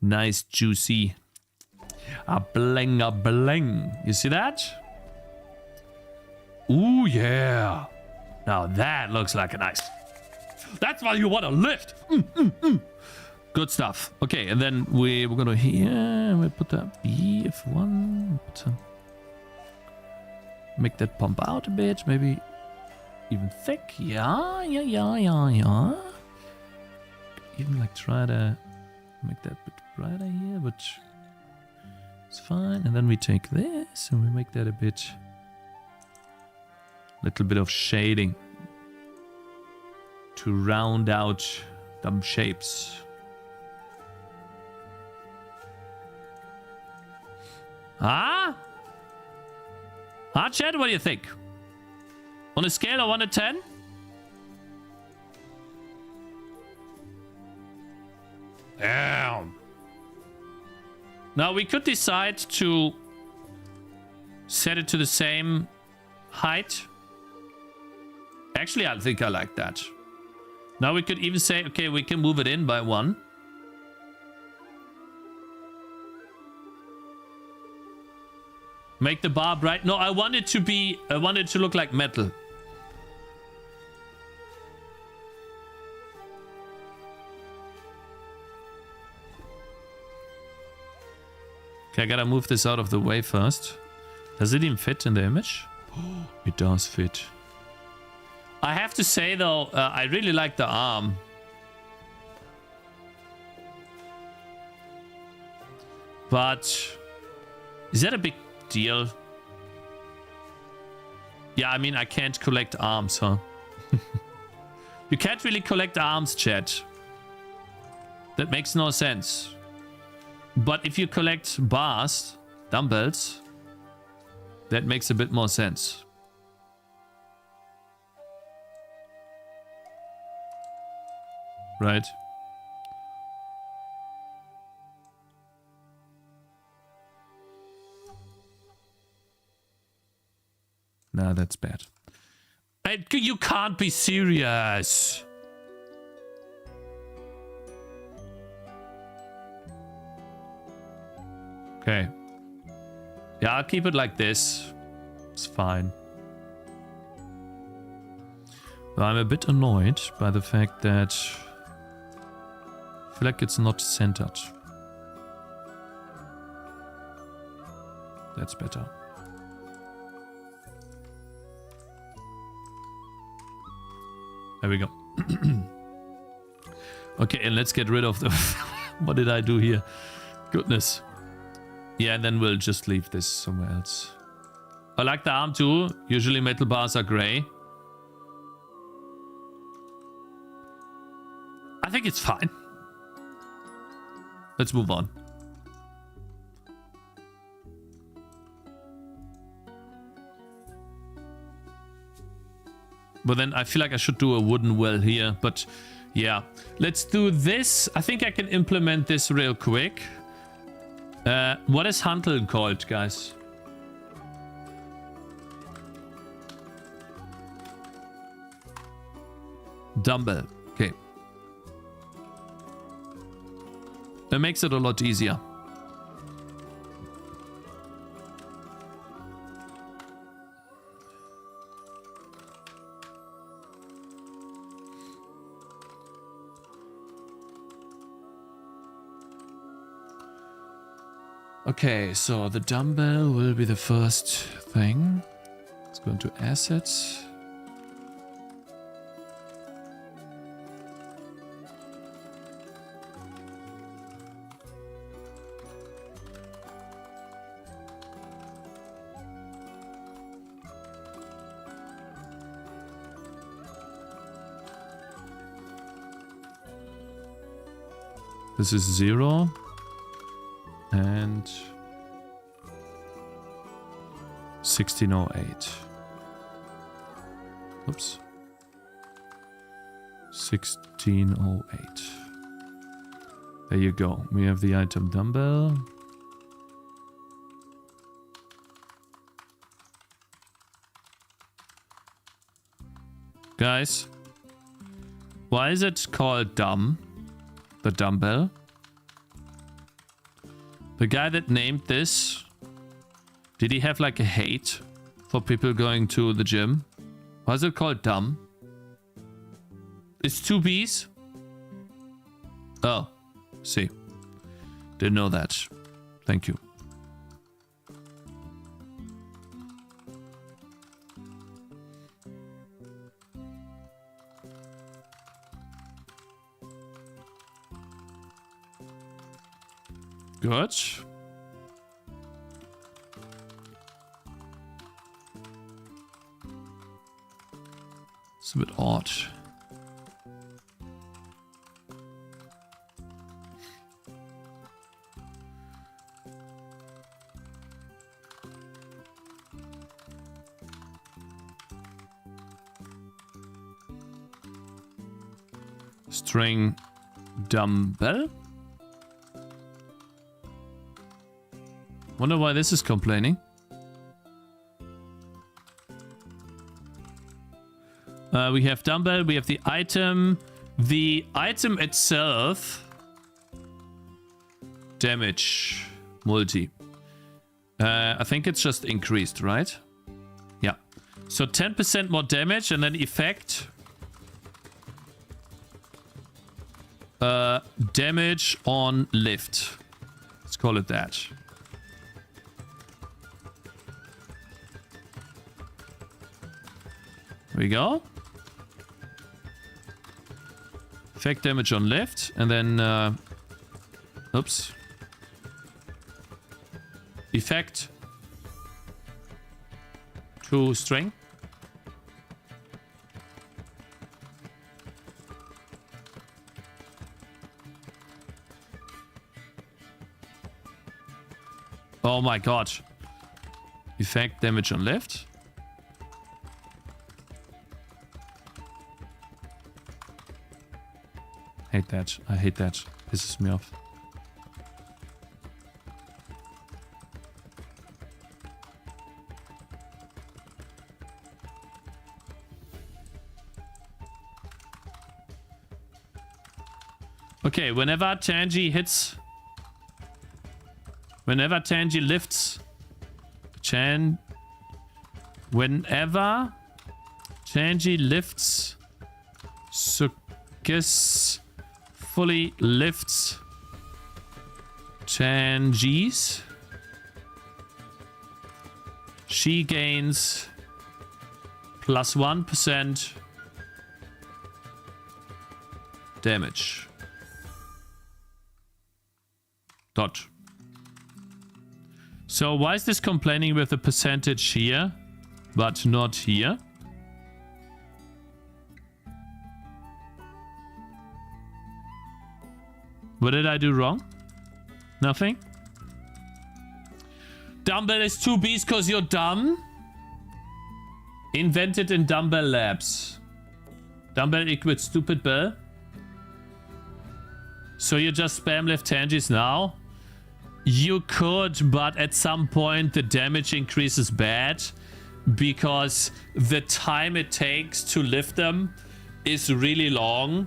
nice juicy a bling. You see that? Ooh yeah. Now that looks like a nice. That's why you want to lift. Good stuff. Okay, and then we're gonna here. We put that B F1. Make that pump out a bit. Maybe even thick. Yeah. Even like try to make that a bit brighter here, but it's fine. And then we take this and we make that a bit. Little bit of shading. To round out them shapes. Ah? Huh, chat? What do you think? On a scale of 1 to 10? Damn. Now we could decide to set it to the same height. Actually, I think I like that. Now we could even say, okay, we can move it in by 1. Make the bar bright. No, I want it to look like metal. Okay, I gotta move this out of the way first. Does it even fit in the image? Oh, it does fit. I have to say though, I really like the arm. But is that a big deal? Yeah, I mean, I can't collect arms, huh? You can't really collect arms, chat. That makes no sense. But if you collect bars, dumbbells, that makes a bit more sense. Right? Nah, that's bad. You can't be serious. Okay. Yeah, I'll keep it like this. It's fine. But I'm a bit annoyed by the fact that I feel like it's not centered. That's better. There we go. Okay, and let's get rid of the... What did I do here? Goodness. Yeah, and then we'll just leave this somewhere else. I like the arm too. Usually metal bars are gray. I think it's fine. Let's move on. But then I feel like I should do a wooden well here. But yeah, let's do this. I think I can implement this real quick. What is Hanteln called, guys? Dumbbell. Okay. That makes it a lot easier. Okay, so the dumbbell will be the first thing. Let's go into assets. This is 0. And 1608. Oops. 1608. There you go. We have the item dumbbell. Guys, why is it called dumb? The dumbbell? The guy that named this, did he have like a hate for people going to the gym? Why is it called dumb? It's 2 B's? Oh, see. Didn't know that. Thank you. Good. It's a bit odd. string dumbbell. Wonder why this is complaining. We have dumbbell, we have the item. The item itself, damage multi. I think it's just increased, right? Yeah. So 10% more damage and then effect. Damage on lift. Let's call it that. There we go. Effect damage on lift, and then, oops. Effect to string. Oh my god. Effect damage on lift. Hate that. I hate that. Pisses me off. Okay, whenever Tangy hits... Whenever Tangy lifts... Whenever Tangy lifts... successfully lifts... Tangies... She gains... plus 1% damage. Dot. So why is this complaining with the percentage here, but not here? What did I do wrong? Nothing? Dumbbell is 2Bs because you're dumb? Invented in Dumbbell Labs. Dumbbell equals stupid bell. So you just spam lift tangies now? You could, but at some point the damage increase is bad because the time it takes to lift them is really long.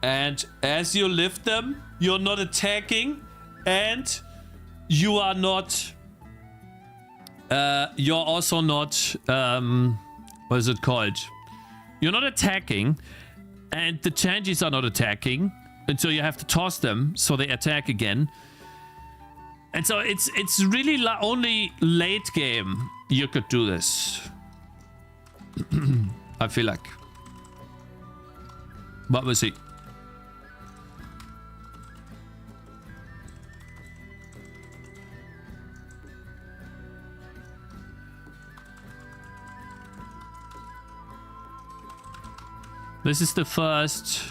And as you lift them, you're not attacking and you are not... you're also not... what is it called? You're not attacking and the tangies are not attacking. And so you have to toss them so they attack again. And so it's really only late game you could do this. I feel like. But we'll see. This is the first...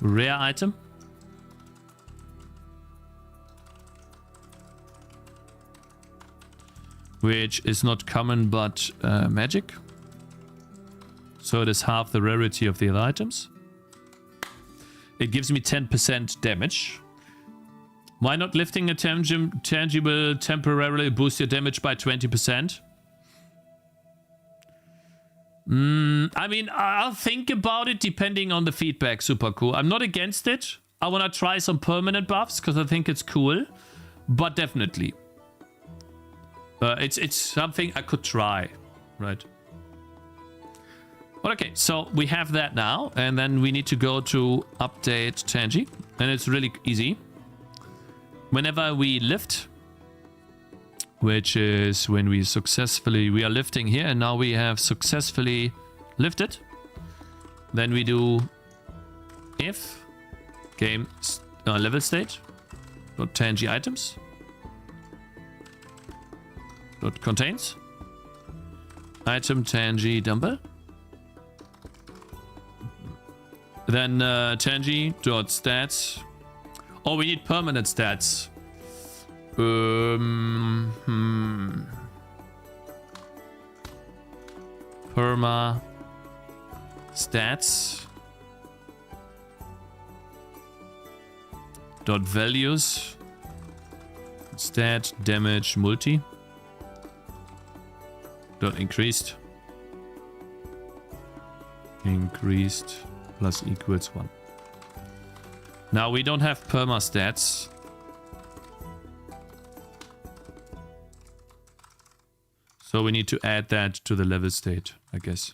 rare item. Which is not common but magic. So it is half the rarity of the other items. It gives me 10% damage. Why not lifting a tangible temporarily boost your damage by 20%? I mean, I'll think about it depending on the feedback. Super cool. I'm not against it. I want to try some permanent buffs because I think it's cool. But definitely. It's something I could try. Right. But okay, so we have that now. And then we need to go to update Tangy. And it's really easy. Whenever we lift... which is when we are lifting here, and now we have successfully lifted. Then we do if game level state dot tangy items dot contains item tangy dumbbell. Then tangy dot stats. Oh, we need permanent stats. perma stats dot values stat damage multi dot increased plus equals 1. Now we don't have perma stats. So we need to add that to the level state, I guess.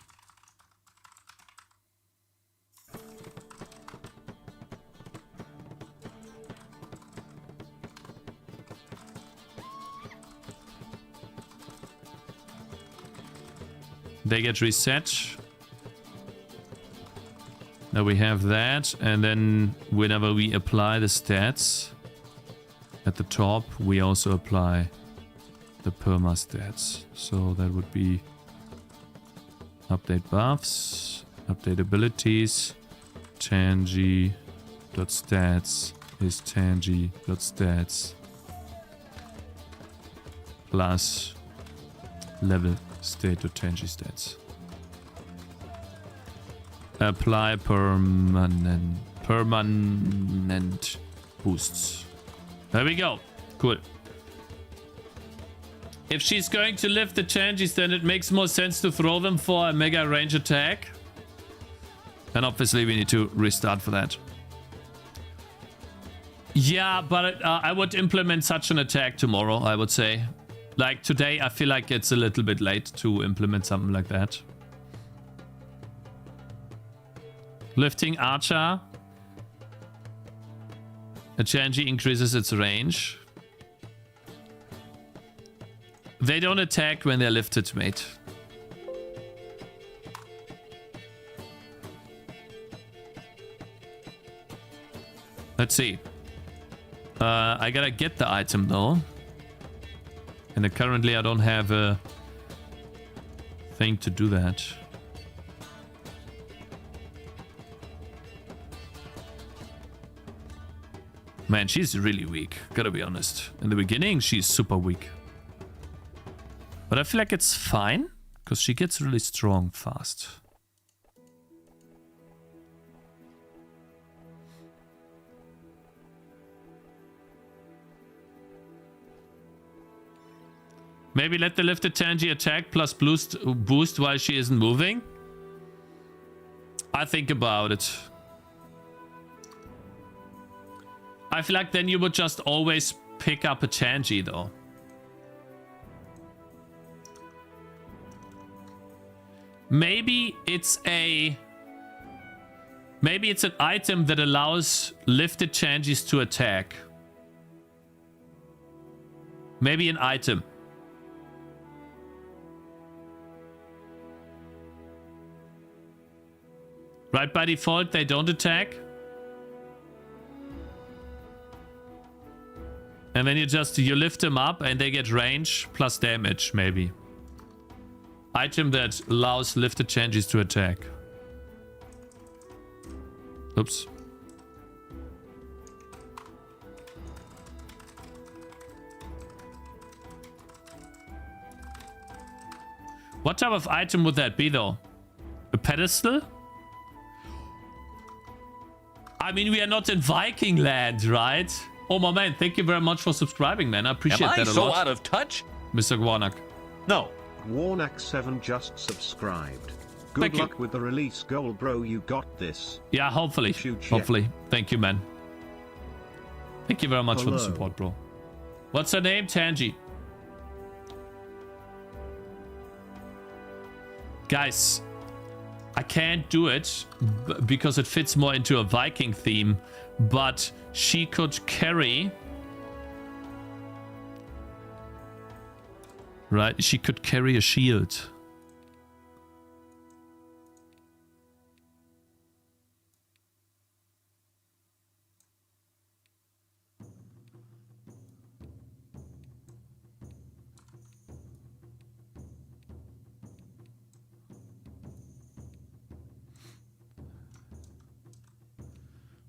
They get reset. Now we have that, and then whenever we apply the stats at the top, we also apply the perma stats. So that would be update buffs, update abilities, tangy.stats is tangy.stats plus level state.tangy stats. Apply permanent boosts. There we go. Cool. If she's going to lift the changes, then it makes more sense to throw them for a mega range attack. And obviously we need to restart for that. Yeah, but I would implement such an attack tomorrow, I would say. Like today, I feel like it's a little bit late to implement something like that. Lifting Archer. A Changi increases its range. They don't attack when they're lifted, mate. Let's see. I gotta get the item though. And currently I don't have a thing to do that. Man, she's really weak, gotta be honest. In the beginning, she's super weak. But I feel like it's fine, because she gets really strong fast. Maybe let the lifted Tangy attack plus boost while she isn't moving? I think about it. I feel like then you would just always pick up a Tangy though. Maybe it's an item that allows lifted Tangys to attack. Maybe an item. Right, by default they don't attack. And then you lift them up and they get range plus damage, maybe. Item that allows lifted changes to attack. Oops. What type of item would that be though? A pedestal? I mean, we are not in Viking land, right? Oh my man, thank you very much for subscribing, man. I appreciate that a lot.
Am I so out of touch?
Mr. Warnock.
No.
Warnock7 just subscribed. Good
Thank you.
luck with the release goal, bro. You got this.
Yeah, hopefully.
Shoot, yeah.
Hopefully. Thank you, man. Thank you very much for the
Hello.
support, bro. What's her name? Tangy. Guys, I can't do it because it fits more into a Viking theme, but she could carry... Right, she could carry a shield.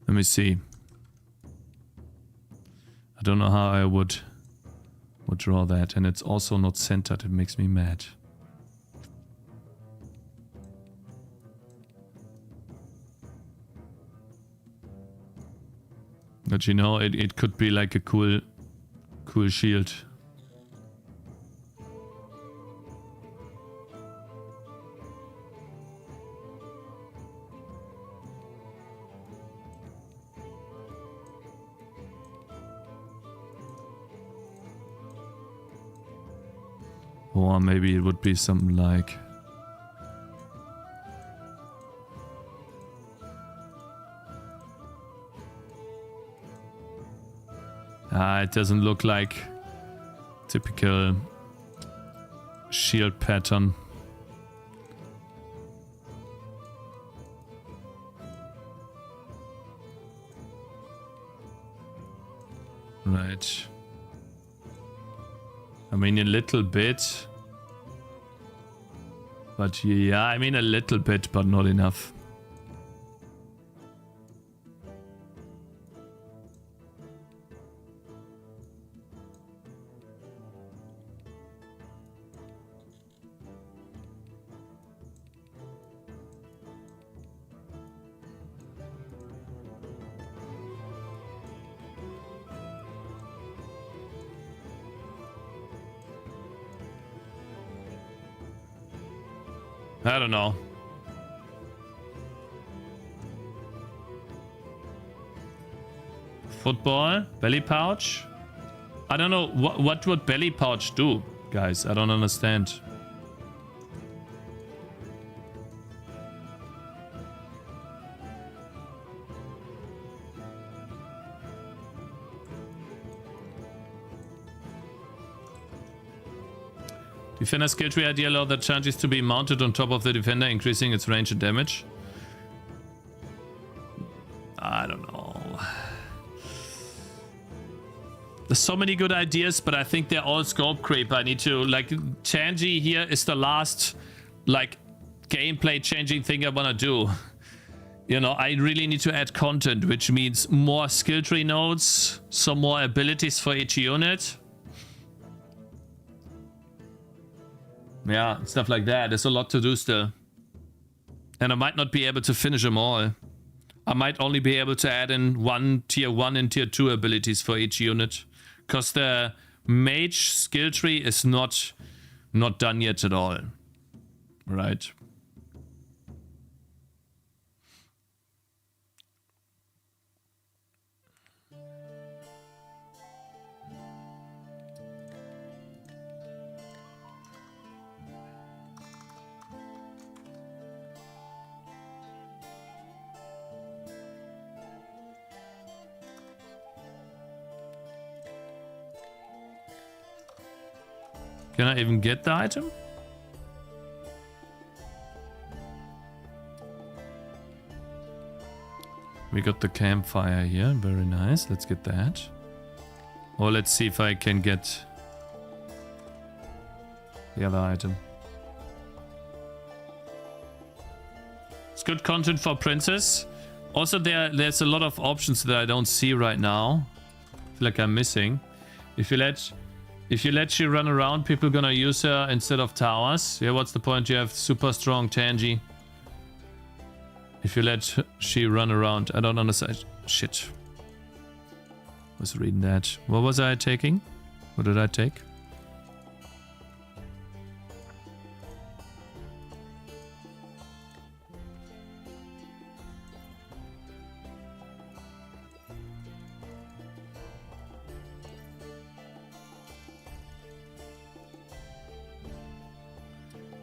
Let me see. I don't know how I would draw that, and it's also not centered. It makes me mad. But you know, it could be like a cool shield. Or maybe it would be something like... it doesn't look like typical shield pattern. Right. I mean, a little bit. But yeah, I mean a little bit, but not enough. I don't know. Football? Belly pouch? I don't know. What would belly pouch do, guys? I don't understand. Defender skill tree idea allow the charges to be mounted on top of the defender, increasing its range and damage. I don't know. There's so many good ideas, but I think they're all scope creep. I need to, like, Tangy here is the last, like, gameplay changing thing I want to do. You know, I really need to add content, which means more skill tree nodes, some more abilities for each unit. Yeah, stuff like that. There's a lot to do still. And I might not be able to finish them all. I might only be able to add in tier 1 and tier 2 abilities for each unit. Because the mage skill tree is not done yet at all. Right. Can I even get the item? We got the campfire here. Very nice. Let's get that. Or let's see if I can get the other item. It's good content for princess. Also, there's a lot of options that I don't see right now. I feel like I'm missing. If you let she run around, people gonna use her instead of towers. Yeah, what's the point? You have super strong Tangy. If you let she run around, I don't understand. Shit. Was reading that. What was I taking? What did I take?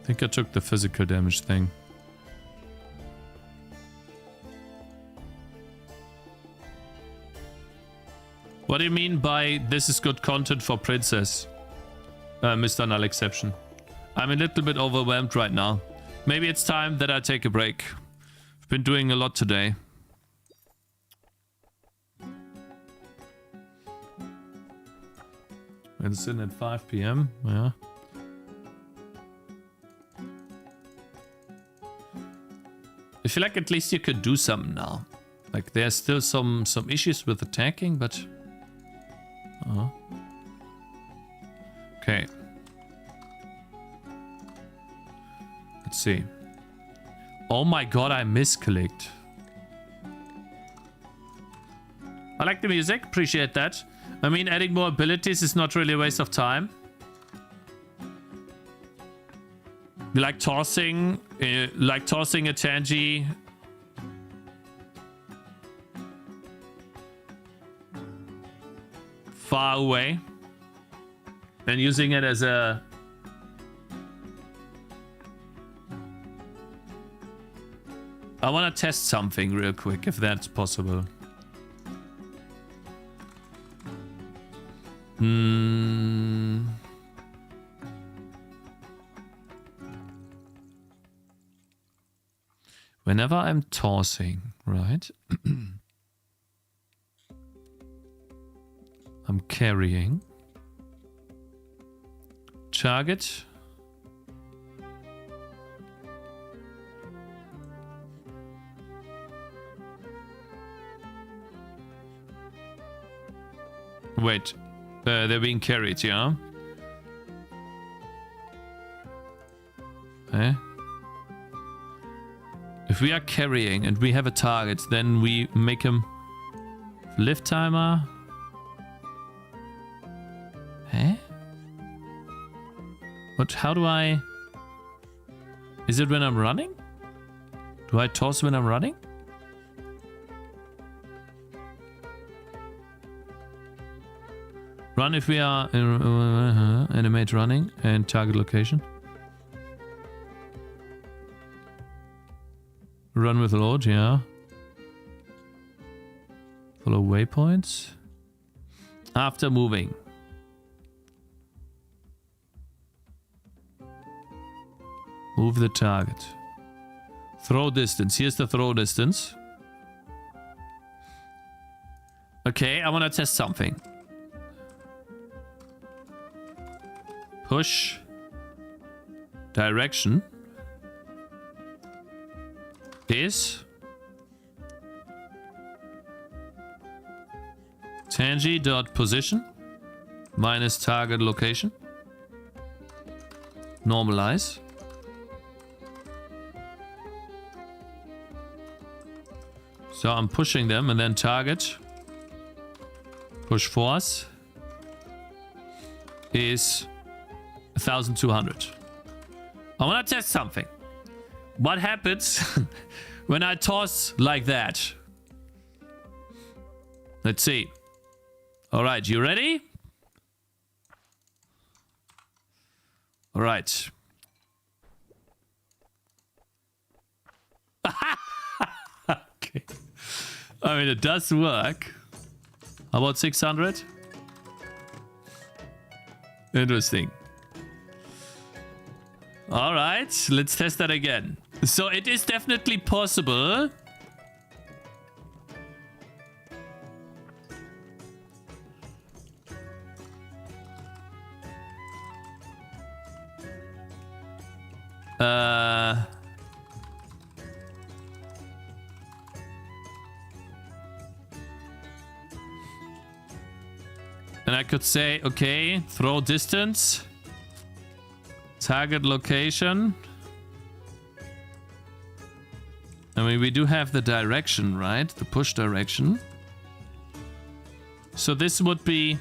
I think I took the physical damage thing. What do you mean by this is good content for princess? Mr. Null Exception. I'm a little bit overwhelmed right now. Maybe it's time that I take a break. I've been doing a lot today. It's in at 5 PM. Yeah. I feel like at least you could do something now. Like there's still some issues with attacking, but okay. Let's see. Oh my god, I misclicked. I like the music. Appreciate that. I mean, adding more abilities is not really a waste of time. Like tossing a Tangy. Far away. And using it as a... I want to test something real quick, if that's possible. Whenever I'm tossing, right? I'm carrying. Target. Wait, they're being carried, yeah? Eh? If we are carrying and we have a target, then we make him lift timer. Eh? What? How do I... Is it when I'm running? Do I toss when I'm running? Run if we are animate running and target location. Run with load, yeah. Follow waypoints. After moving. Move the target. Throw distance. Here's the throw distance. Okay, I want to test something. Push. Direction. Is Tangy.position minus target location. Normalize. So I'm pushing them and then target. Push force is 1200. I want to test something. What happens when I toss like that? Let's see. All right, you ready? All right. Okay. I mean, it does work. How about 600? Interesting. All right, let's test that again. So it is definitely possible. And I could say, okay, throw distance. Target location. I mean, we do have the direction, right? The push direction. So this would be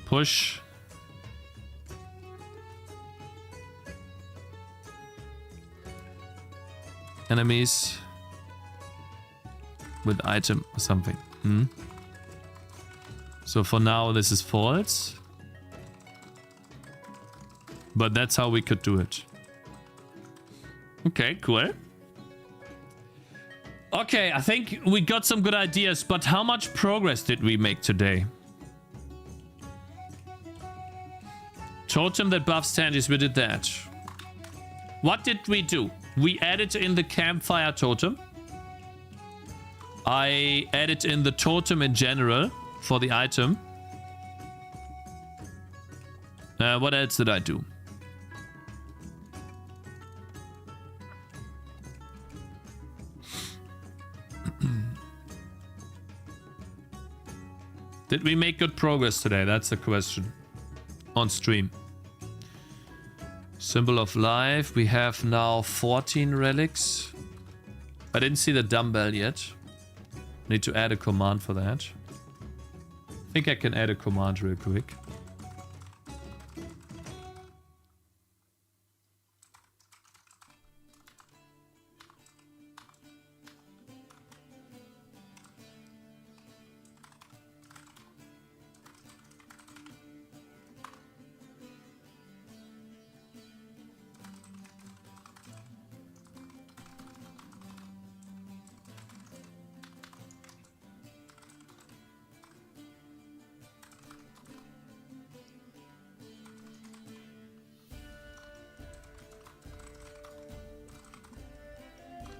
push. Enemies with item or something. So for now, this is false. But that's how we could do it. Okay, cool. Okay, I think we got some good ideas, but how much progress did we make today? Totem that buffs Tangies, we did that. What did we do? We added in the Campfire totem. I added in the totem in general for the item. What else did I do? Did we make good progress today? That's the question. On stream. Symbol of life. We have now 14 relics. I didn't see the dumbbell yet. Need to add a command for that. I think I can add a command real quick.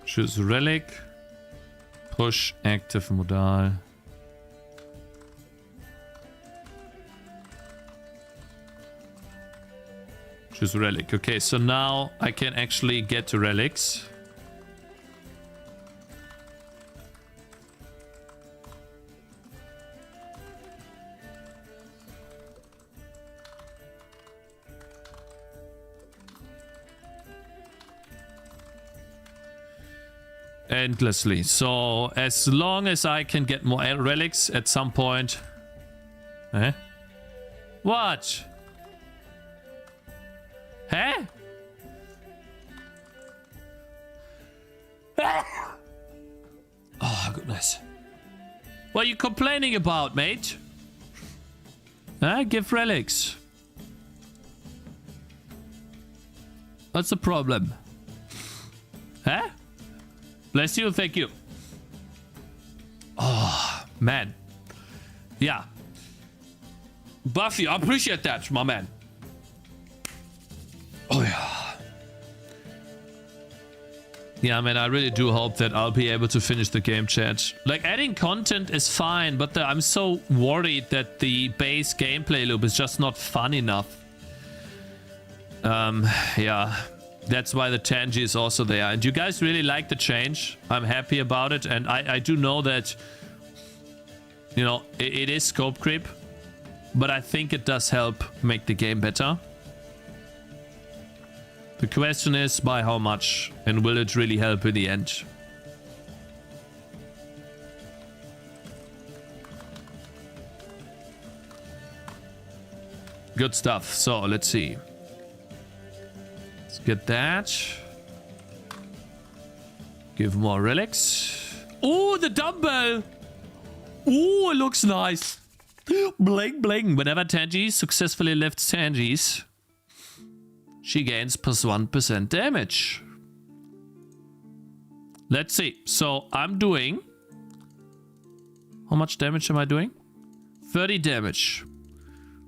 Choose relic. Push active modal. Choose relic. Okay, so now I can actually get to relics. Endlessly. So as long as I can get more relics at some point. Eh? What? Huh? Oh goodness. What are you complaining about, mate? Huh? Give relics. What's the problem? Huh? Bless you, thank you. Oh, man. Yeah. Buffy, I appreciate that, my man. Oh, yeah. Yeah, man, I really do hope that I'll be able to finish the game, chat. Like, adding content is fine, but I'm so worried that the base gameplay loop is just not fun enough. Yeah. That's why the Tangy is also there. And you guys really like the change. I'm happy about it. And I do know that, you know, it is scope creep. But I think it does help make the game better. The question is by how much? And will it really help in the end? Good stuff. So, let's see. Let's get that. Give more relics. Oh, the dumbbell. Oh, it looks nice. Bling, bling. Whenever Tangy successfully lifts Tangies, she gains +1% damage. Let's see. So I'm doing... How much damage am I doing? 30 damage.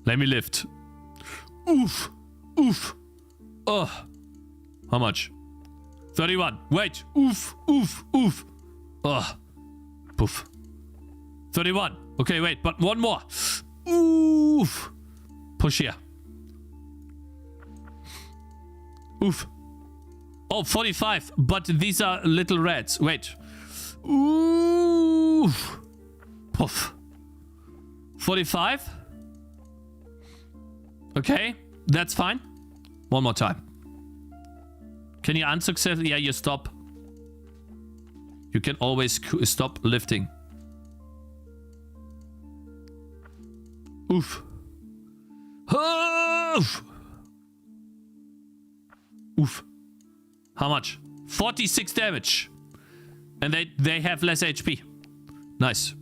Let me lift. Oof. Oof. Oh. How much? 31. Wait. Oof. Oof. Oof. Oh. Poof. 31. Okay, wait. But one more. Oof. Push here. Oof. Oh, 45. But these are little reds. Wait. Oof. Poof. 45. Okay. That's fine. One more time. Can you unsuccessfully? Yeah, you stop. You can always stop lifting. Oof. Oof. Oof. How much? 46 damage. And they have less HP. Nice.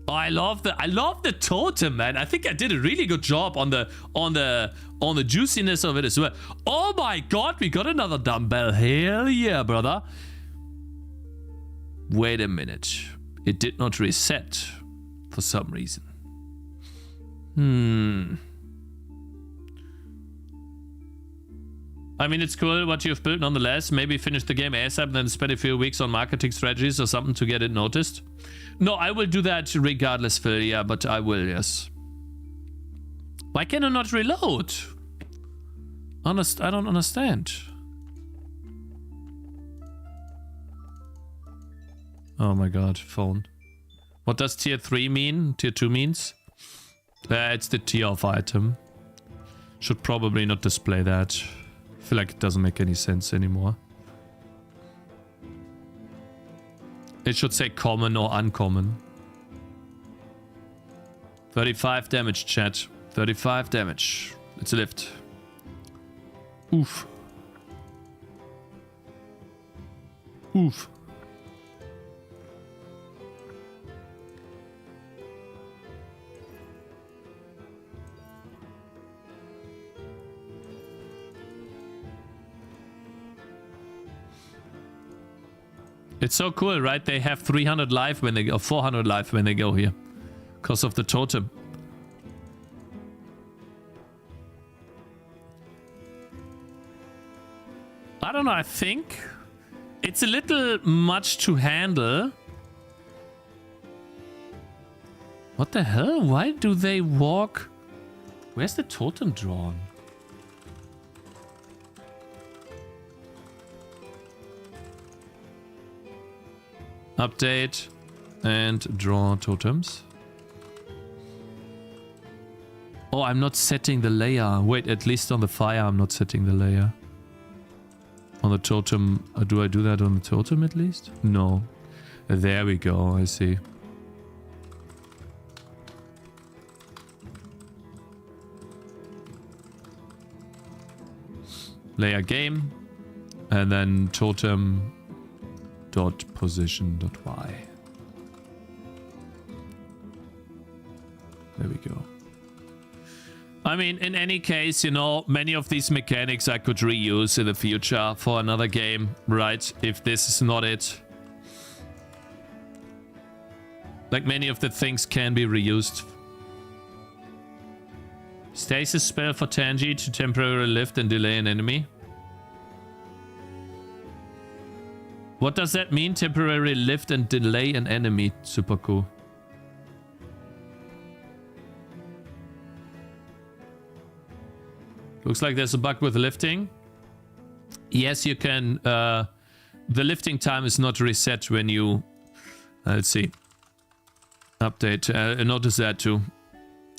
Oh, I love the totem, man. I think I did a really good job on the juiciness of it as well. Oh my god, we got another dumbbell. Hell yeah, brother. Wait a minute. It did not reset for some reason. I mean, it's cool what you've built nonetheless. Maybe finish the game ASAP and then spend a few weeks on marketing strategies or something to get it noticed. No, I will do that regardless, Phil. Yeah, but I will, yes. Why can I not reload? I don't understand. Oh my god, phone. What does tier 3 mean? Tier 2 means? It's the tier of item. Should probably not display that. I feel like it doesn't make any sense anymore. It should say common or uncommon. 35 damage, chat. 35 damage. Let's lift. Oof. Oof. It's so cool, right? They have 300 life when they go, 400 life when they go here. Because of the totem. I don't know, I think it's a little much to handle. What the hell? Why do they walk? Where's the totem drawn? Update and draw totems. Oh, I'm not setting the layer. Wait, at least on the fire I'm not setting the layer. On the totem, do I do that on the totem at least? No. There we go, I see. Layer game. And then totem dot position dot y. There we go. I mean, in any case, you know, many of these mechanics I could reuse in the future for another game, right? If this is not it. Like, many of the things can be reused. Stasis spell for Tangy to temporarily lift and delay an enemy. What does that mean? Temporarily lift and delay an enemy. Super cool. Looks like there's a bug with lifting. Yes, you can. The lifting time is not reset when you... let's see. Update. Notice that too.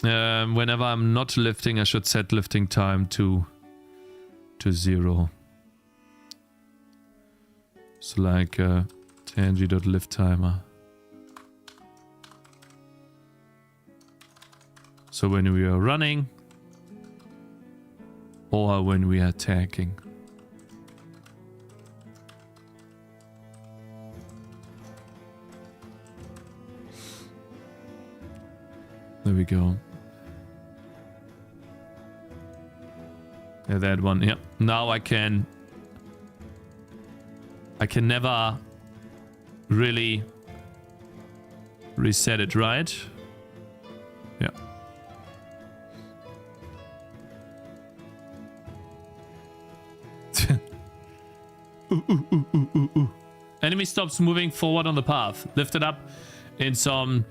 Whenever I'm not lifting, I should set lifting time to 0. So like Tangy.lift timer. So when we are running or when we are attacking. There we go. Yeah, that one. Yeah. Now I can never really reset it, right? Yeah. Enemy stops moving forward on the path. Lifted up in some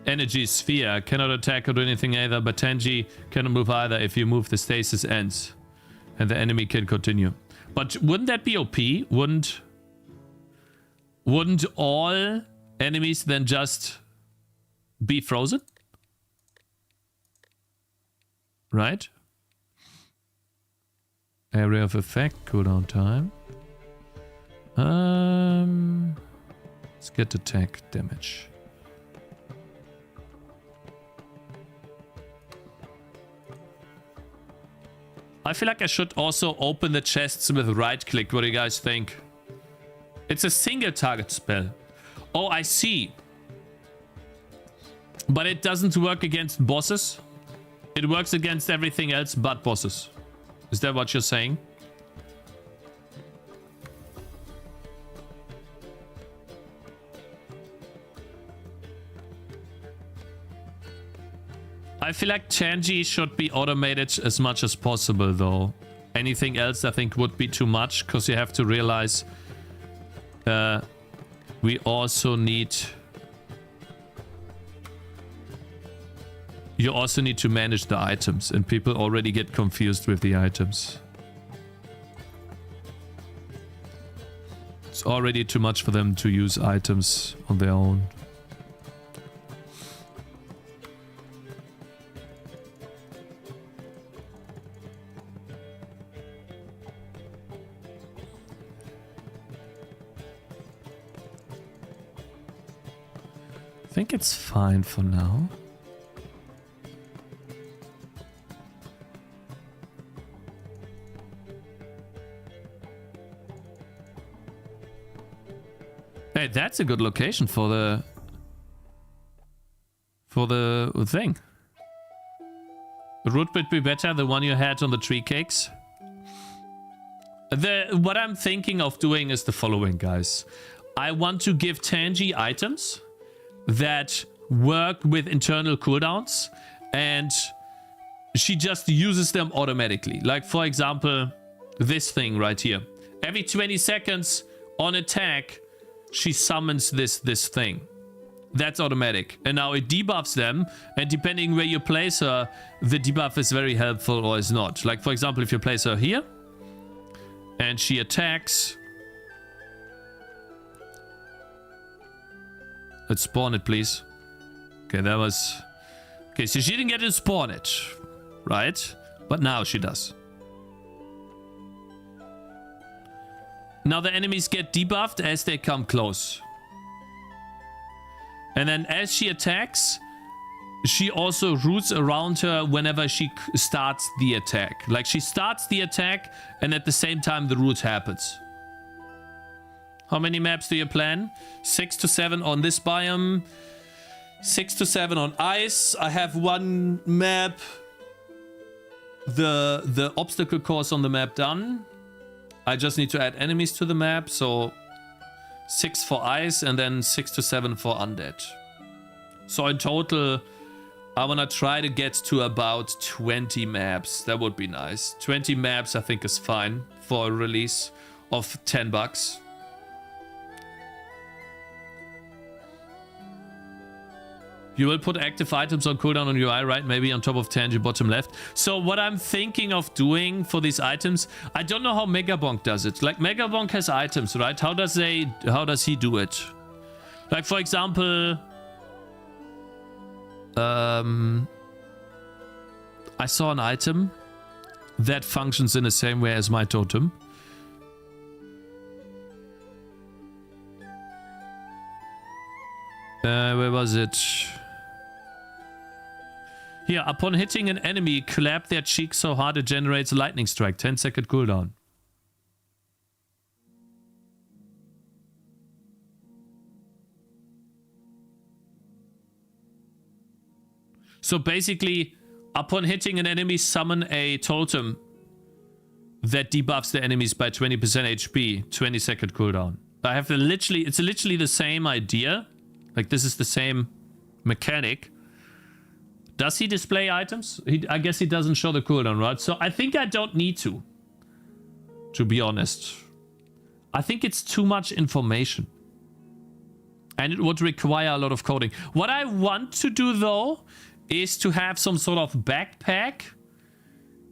energy sphere. Cannot attack or do anything either, but Tangy cannot move either. If you move, the stasis ends. And the enemy can continue. But wouldn't that be OP? Wouldn't all enemies then just be frozen? Right? Area of effect, cooldown time. Let's get attack damage. I feel like I should also open the chests with right click. What do you guys think? It's a single target spell. Oh, I see. But it doesn't work against bosses. It works against everything else but bosses. Is that what you're saying? I feel like Tangy should be automated as much as possible, though. Anything else I think would be too much, because you have to realize we also need... You also need to manage the items, and people already get confused with the items. It's already too much for them to use items on their own. I think it's fine for now. Hey, that's a good location for the thing. The route would be better, the one you had on the tree cakes. What I'm thinking of doing is the following, guys. I want to give Tangy items that work with internal cooldowns, and she just uses them automatically. Like, for example, this thing right here. Every 20 seconds on attack, she summons this thing. That's automatic. And now it debuffs them, and depending where you place her, the debuff is very helpful or is not. Like, for example, if you place her here, and she attacks... Let's spawn it, please. Okay, that was... Okay, so she didn't get to spawn it, right? But now she does. Now the enemies get debuffed as they come close. And then as she attacks, she also roots around her whenever she starts the attack. Like, she starts the attack and at the same time the root happens. How many maps do you plan? 6 to 7 on this biome. 6 to 7 on ice. I have one map. The obstacle course on the map done. I just need to add enemies to the map, so 6 for ice and then 6 to 7 for undead. So in total, I want to try to get to about 20 maps. That would be nice. 20 maps I think is fine for a release of $10. You will put active items on cooldown on UI, right? Maybe on top of Tangy bottom left. So what I'm thinking of doing for these items, I don't know how Megabonk does it. Like, Megabonk has items, right? How does he do it? Like, for example, I saw an item that functions in the same way as my totem. Where was it? Here, upon hitting an enemy, clap their cheek so hard it generates a lightning strike. 10-second cooldown. So basically, upon hitting an enemy, summon a totem that debuffs the enemies by 20% HP. 20-second cooldown. I have it's literally the same idea. Like, this is the same mechanic. Does he display items? I guess he doesn't show the cooldown, right? So I think I don't need to be honest. I think it's too much information. And it would require a lot of coding. What I want to do, though, is to have some sort of backpack.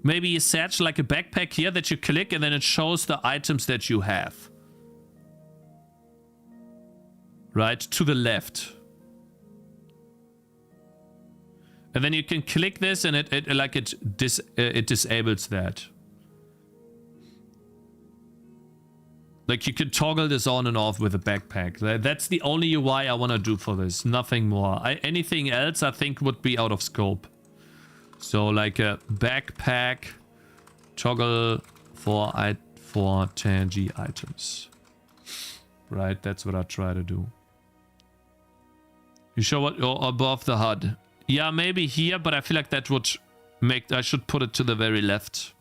Maybe a satch, like a backpack here that you click and then it shows the items that you have. Right? To the left. And then you can click this and it disables that. Like, you can toggle this on and off with a backpack. That's the only UI I want to do for this. Nothing more. Anything else I think would be out of scope. So like a backpack toggle for Tangy items. Right, that's what I try to do. You show what you're above the HUD. Yeah, maybe here, but I feel like that would make... I should put it to the very left.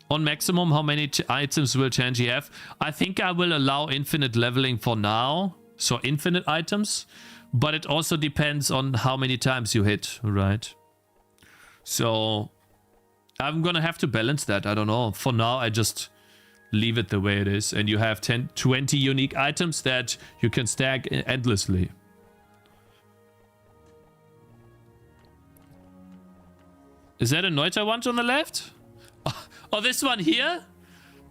On maximum, how many items will Tangy have? I think I will allow infinite leveling for now. So infinite items. But it also depends on how many times you hit, right? So I'm gonna have to balance that. I don't know. For now, I just... leave it the way it is, and you have 20 unique items that you can stack endlessly. Is that a Neuter one on the left? Oh, this one here?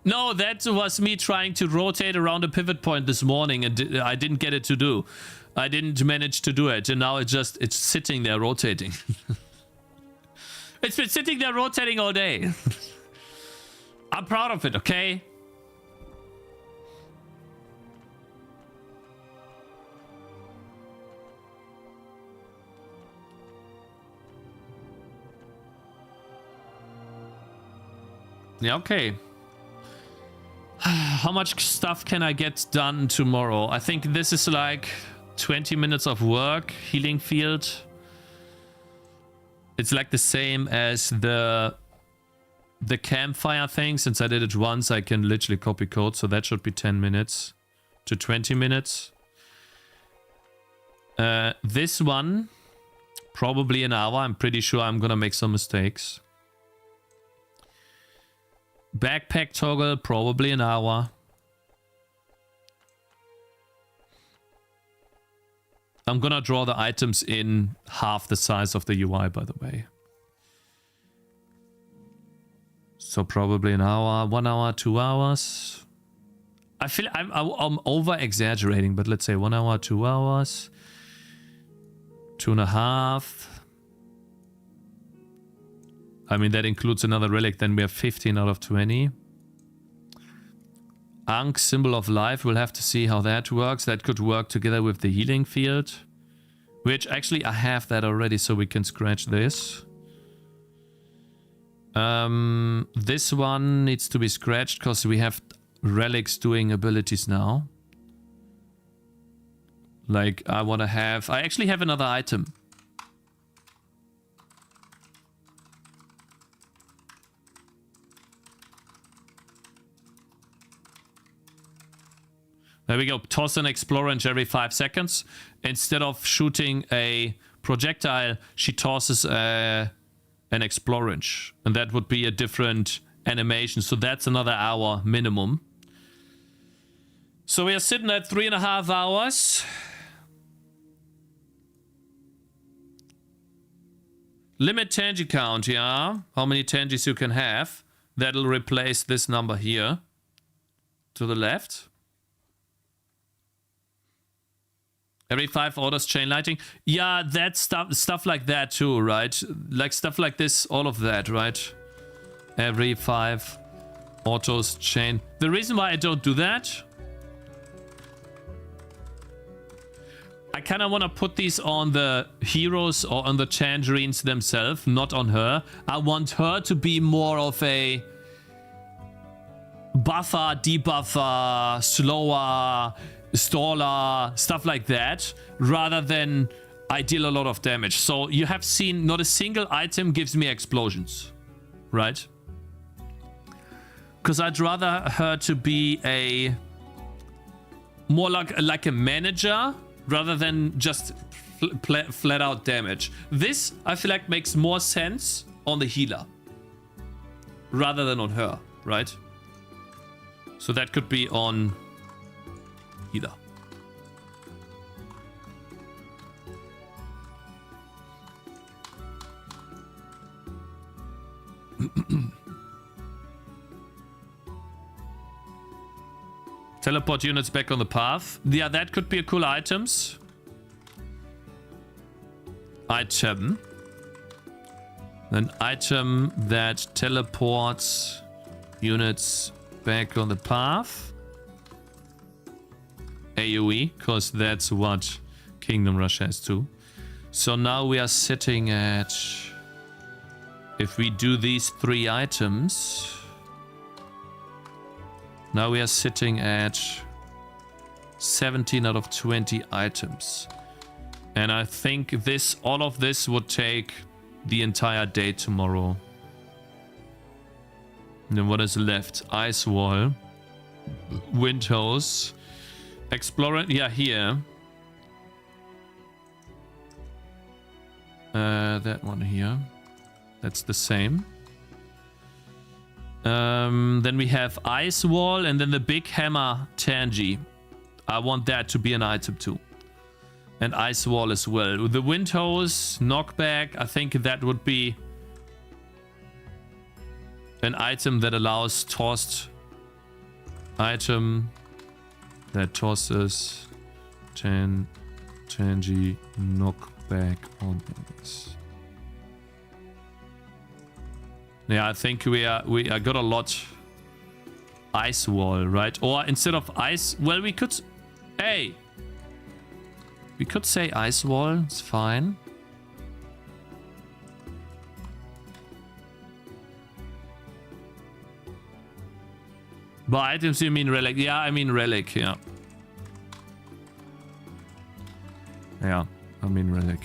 No, that was me trying to rotate around a pivot point this morning, and I didn't get it to do. I didn't manage to do it, and now it's sitting there rotating. It's been sitting there rotating all day. I'm proud of it, okay? Yeah, okay. How much stuff can I get done tomorrow? I think this is like 20 minutes of work. Healing field. It's like the same as the campfire thing. Since I did it once, I can literally copy code. So that should be 10 minutes to 20 minutes. This one, probably an hour. I'm pretty sure I'm gonna make some mistakes. Backpack toggle, probably an hour. I'm gonna draw the items in half the size of the UI, by the way. So probably an hour, 1 hour, 2 hours. I feel I'm over exaggerating, but let's say 1 hour, 2 hours. 2.5. I mean, that includes another relic. Then we have 15 out of 20. Ankh, symbol of life. We'll have to see how that works. That could work together with the healing field. Which actually I have that already, so we can scratch this. This one needs to be scratched because we have relics doing abilities now. Like, I want to have... I actually have another item. There we go. Toss an explorer every 5 seconds. Instead of shooting a projectile, she tosses an explorage. And that would be a different animation. So that's another hour minimum. So we are sitting at 3.5 hours. Limit tangy count, yeah. How many tangies you can have. That'll replace this number here. To the left. Every 5 orders chain lighting. Yeah, that stuff like that too, right? Like stuff like this, all of that, right? Every 5 autos chain. The reason why I don't do that, I kind of want to put these on the heroes or on the tangerines themselves, not on her. I want her to be more of a buffer, debuffer, slower, staller, stuff like that, rather than I deal a lot of damage. So you have seen not a single item gives me explosions, right? Because I'd rather her to be a more like a manager rather than just flat out damage. This I feel like makes more sense on the healer rather than on her, right? So that could be on healer. Teleport units back on the path. Yeah, that could be a cool items. Item. An item that teleports units back on the path. AoE, because that's what Kingdom Rush has too. So now we are sitting at... If we do these 3 items... Now we are sitting at 17 out of 20 items. And I think all of this would take the entire day tomorrow. And then what is left? Ice wall. Wind hose. Explorer, yeah, here. That one here. That's the same. Then we have Ice Wall and then the Big Hammer Tangy. I want that to be an item too. And Ice Wall as well. The Wind Hose, Knockback, I think that would be an item that allows tossed item that tosses Tangy Knockback on this. Yeah, I think we got a lot. Ice wall, right? Or instead of ice, well, we could, hey, we could say ice wall. It's fine. By items you mean relic? Yeah, I mean relic, yeah. Yeah, I mean relic.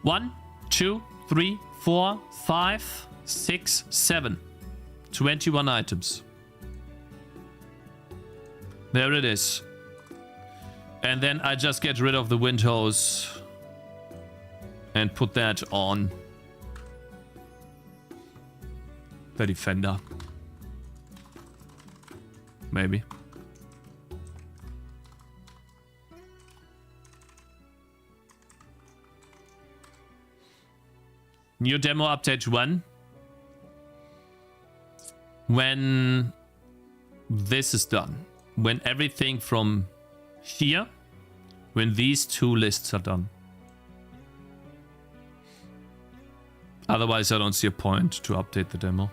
One, 2, 3, 4, 5, 6, 7. 21 items. There it is. And then I just get rid of the wind hose and put that on the defender. Maybe. New demo update 1. When this is done. When everything from here, when these two lists are done. Otherwise, I don't see a point to update the demo.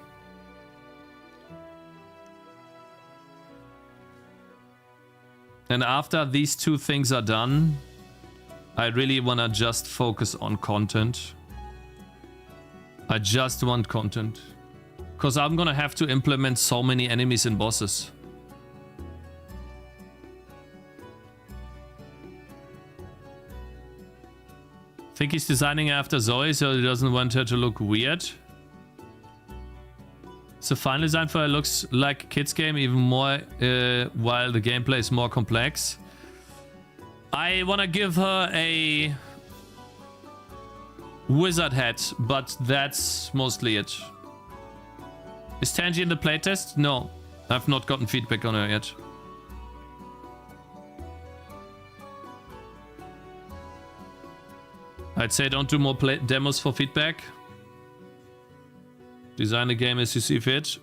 And after these two things are done, I really want to just focus on content. I just want content. Because I'm going to have to implement so many enemies and bosses. Think he's designing after Zoe so he doesn't want her to look weird. So final design for her looks like a kid's game even more while the gameplay is more complex. I want to give her a wizard hat, but that's mostly it. Is Tangy in the playtest? No, I've not gotten feedback on her yet. I'd say don't do more demos for feedback. Design the game as you see fit.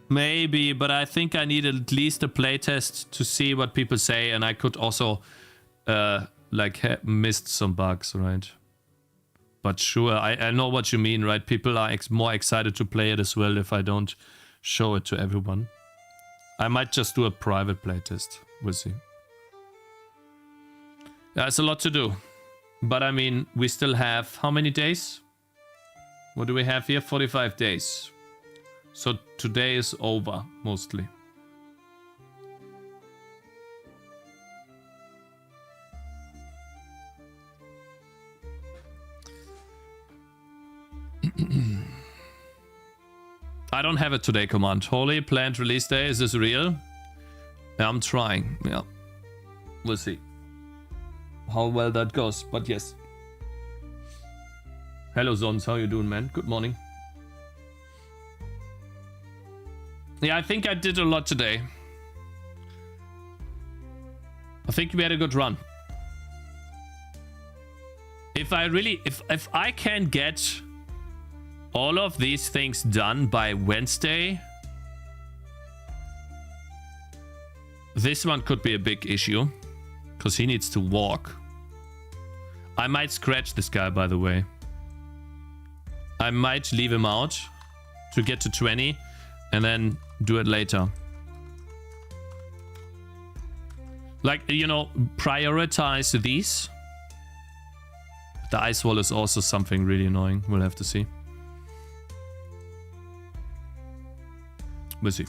Maybe, but I think I need at least a playtest to see what people say, and I could also like missed some bugs, right? But sure, I know what you mean, right? People are more excited to play it as well if I don't show it to everyone. I might just do a private playtest. We'll see. Yeah, it's a lot to do. But I mean, we still have how many days? What do we have here? 45 days. So today is over, mostly. I don't have it today command. Holy planned release day. Is this real? Yeah, I'm trying. Yeah. We'll see how well that goes, but yes. Hello Zons, how you doing, man? Good morning. Yeah, I think I did a lot today. I think we had a good run. If I can get all of these things done by Wednesday, this one could be a big issue because he needs to walk. I might scratch this guy, by the way. I might leave him out to get to 20 and then do it later. Like, you know, prioritize these. The ice wall is also something really annoying. We'll have to see. We'll see.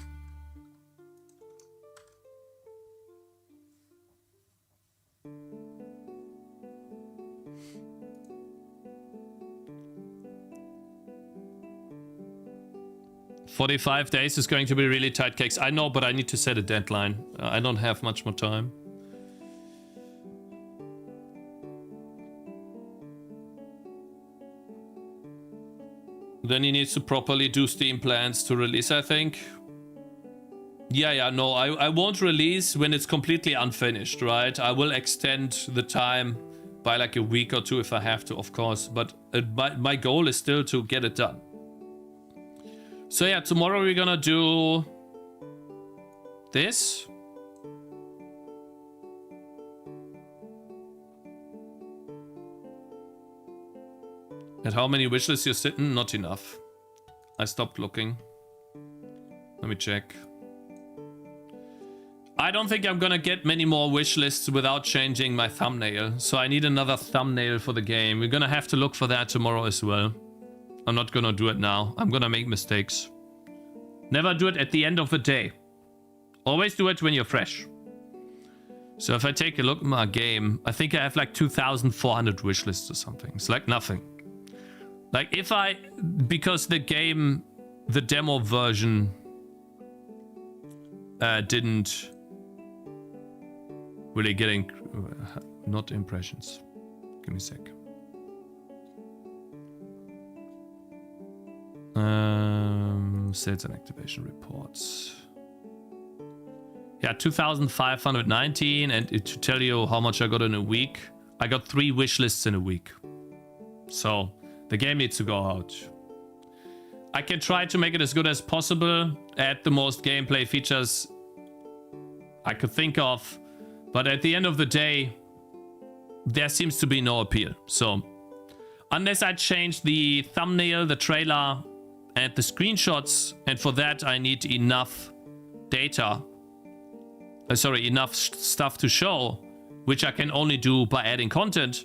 "45 days is going to be really tight, Cakes." I know, but I need to set a deadline. I don't have much more time. Then he needs to properly do Steam plans to release, I think. Yeah, no, I won't release when it's completely unfinished, right? I will extend the time by like a week or two if I have to, of course. But my goal is still to get it done. So yeah, tomorrow we're gonna do this. At how many wishlists you're sitting? Not enough. I stopped looking. Let me check. I don't think I'm gonna get many more wish lists without changing my thumbnail. So I need another thumbnail for the game. We're gonna have to look for that tomorrow as well. I'm not gonna do it now. I'm gonna make mistakes. Never do it at the end of the day. Always do it when you're fresh. So if I take a look at my game, I think I have like 2,400 wish lists or something. It's like nothing. Like if I, because the game, the demo version didn't really getting, not impressions. Give me a sec. Sales and activation reports. Yeah, 2,519, and to tell you how much I got in a week, I got 3 wish lists in a week. So the game needs to go out. I can try to make it as good as possible, add the most gameplay features I could think of, but at the end of the day, there seems to be no appeal. So unless I change the thumbnail, the trailer, and the screenshots, and for that I need enough data, enough stuff to show, which I can only do by adding content,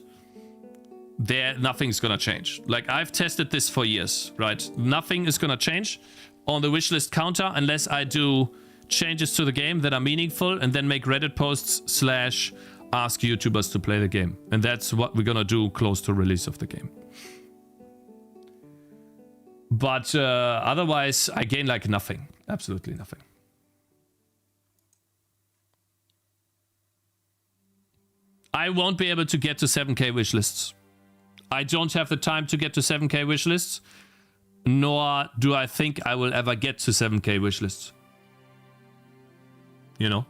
nothing's gonna change. Like, I've tested this for years, right? Nothing is gonna change on the wishlist counter unless I do changes to the game that are meaningful and then make Reddit posts / ask YouTubers to play the game. And that's what we're gonna do close to release of the game. But otherwise, I gain like nothing. Absolutely nothing. I won't be able to get to 7k wishlists. I don't have the time to get to 7k wishlists, nor do I think I will ever get to 7k wishlists. You know?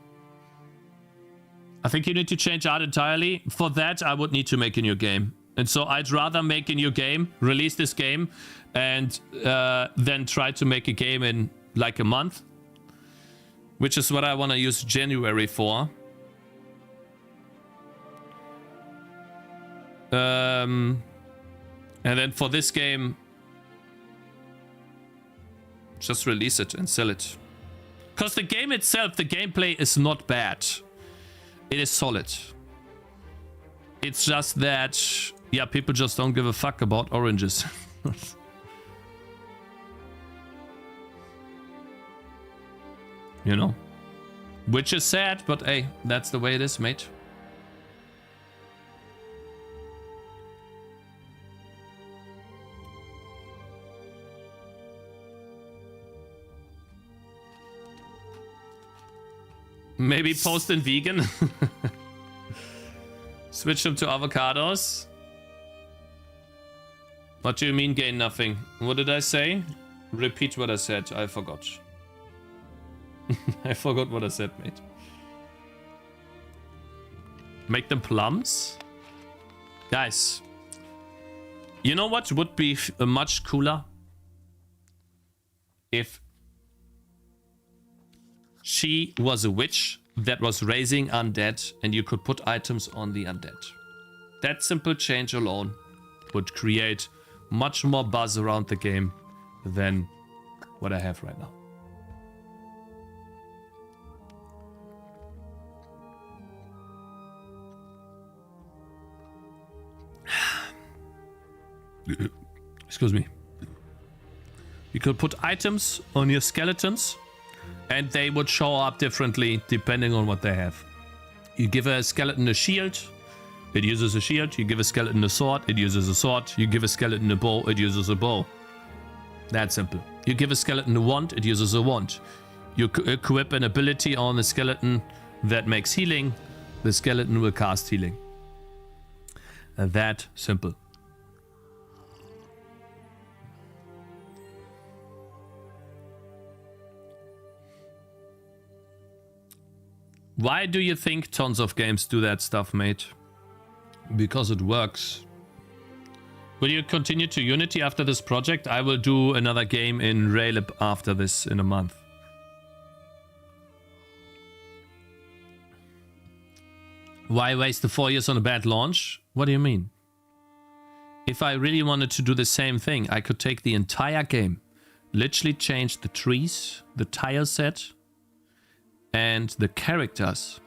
I think you need to change art entirely. For that, I would need to make a new game. And so I'd rather make a new game, release this game, and then try to make a game in like a month, which is what I want to use January for. And then for this game, just release it and sell it. Because the game itself, the gameplay is not bad. It is solid. It's just that, yeah, people just don't give a fuck about oranges. You know? Which is sad, but hey, that's the way it is, mate. Maybe post in vegan. Switch them to avocados. What do you mean gain nothing? What did I say? Repeat what I said. I forgot. I forgot what I said, mate. Make them plums? Guys. You know what would be much cooler? If she was a witch that was raising undead and you could put items on the undead. That simple change alone would create much more buzz around the game than what I have right now. Excuse me. You could put items on your skeletons and they would show up differently depending on what they have. You give a skeleton a shield, it uses a shield. You give a skeleton a sword, it uses a sword. You give a skeleton a bow, it uses a bow. That simple. You give a skeleton a wand, it uses a wand. You equip an ability on the skeleton that makes healing, the skeleton will cast healing. That simple. Why do you think tons of games do that stuff, mate? Because it works. Will you continue to Unity after this project? I will do another game in Railib after this in a month. Why waste the 4 years on a bad launch? What do you mean? If I really wanted to do the same thing, I could take the entire game, literally change the trees, the tile set, and the characters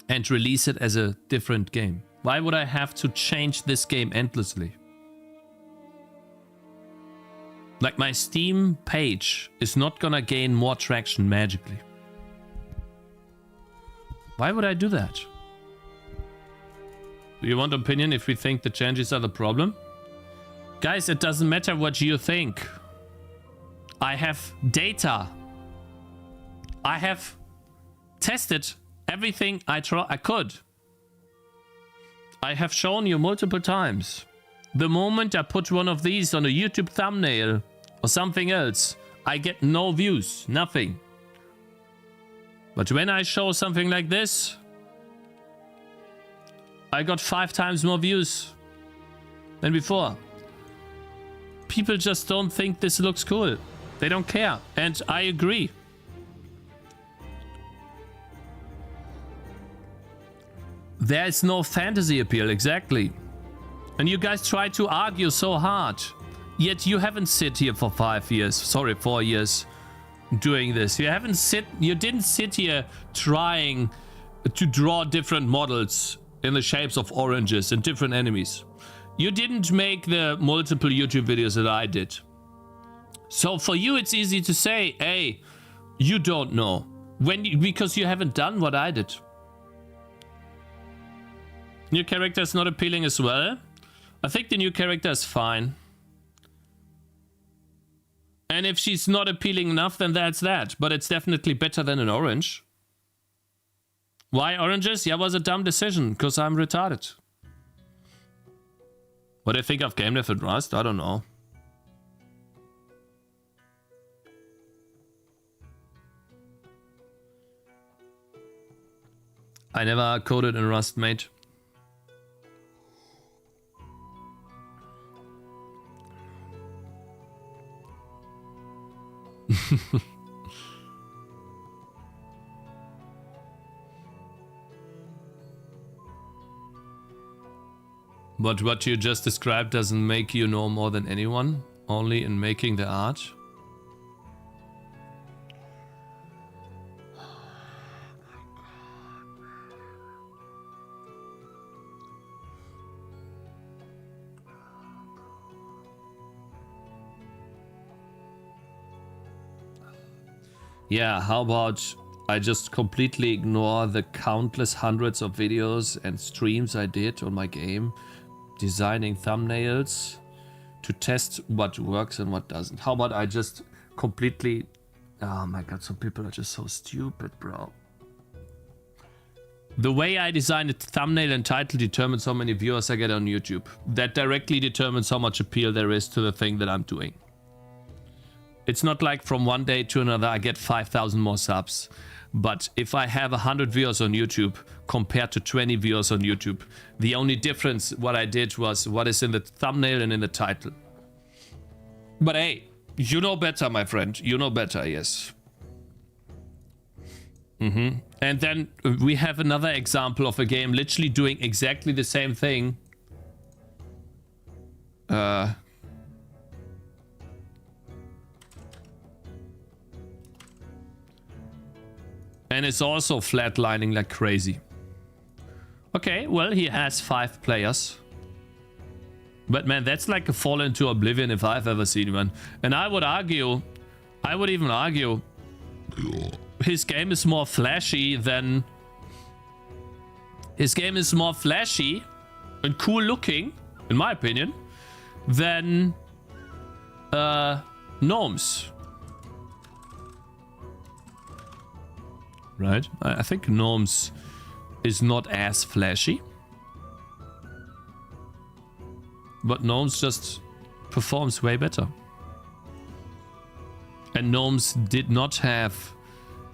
and release it as a different game? Why would I have to change this game endlessly? Like, my Steam page is not gonna gain more traction magically. Why would I do that? Do you want opinion if we think the changes are the problem? Guys, it doesn't matter what you think. I have data. I have tested everything I could. I have shown you multiple times. The moment I put one of these on a YouTube thumbnail or something else, I get no views, nothing. But when I show something like this, I got 5 times more views than before. People just don't think this looks cool. They don't care. And I agree. There is no fantasy appeal, exactly. And you guys try to argue so hard. Yet you haven't sit here for 5 years. Sorry, 4 years doing this. You didn't sit here trying to draw different models in the shapes of oranges and different enemies. You didn't make the multiple YouTube videos that I did. So for you, it's easy to say, hey, you don't know. Because you haven't done what I did. New character is not appealing as well. I think the new character is fine. And if she's not appealing enough, then that's that. But it's definitely better than an orange. Why oranges? Yeah, it was a dumb decision, because I'm retarded. What do you think of Gamedev and Rust? I don't know. I never coded in Rust, mate. But what you just described doesn't make you know more than anyone, only in making the art. Yeah, how about I just completely ignore the countless hundreds of videos and streams I did on my game, designing thumbnails to test what works and what doesn't. How about I just completely... Oh my god, some people are just so stupid, bro. The way I design a thumbnail and title determines how many viewers I get on YouTube. That directly determines how much appeal there is to the thing that I'm doing. It's not like from one day to another I get 5,000 more subs. But if I have 100 viewers on YouTube compared to 20 viewers on YouTube, the only difference what I did was what is in the thumbnail and in the title. But hey, you know better, my friend. You know better, yes. And then we have another example of a game literally doing exactly the same thing. And it's also flatlining like crazy. Okay, well, he has 5 players. But man, that's like a fall into oblivion if I've ever seen one. And I would even argue, his game is more flashy than... His game is more flashy and cool looking, in my opinion, than Gnomes. Right? I think Gnomes is not as flashy. But Gnomes just performs way better. And Gnomes did not have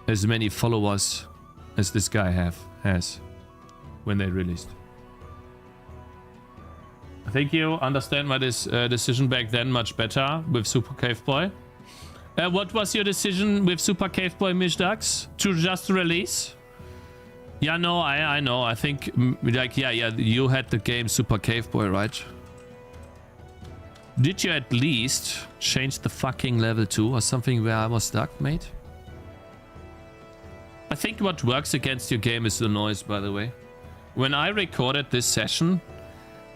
as many followers as this guy has when they released. I think you understand my decision back then much better with Super Cave Boy. What was your decision with Super Cave Boy Mishdux? To just release? Yeah, no, I know. I think, like, yeah, you had the game Super Cave Boy, right? Did you at least change the fucking level 2 or something where I was stuck, mate? I think what works against your game is the noise, by the way. When I recorded this session,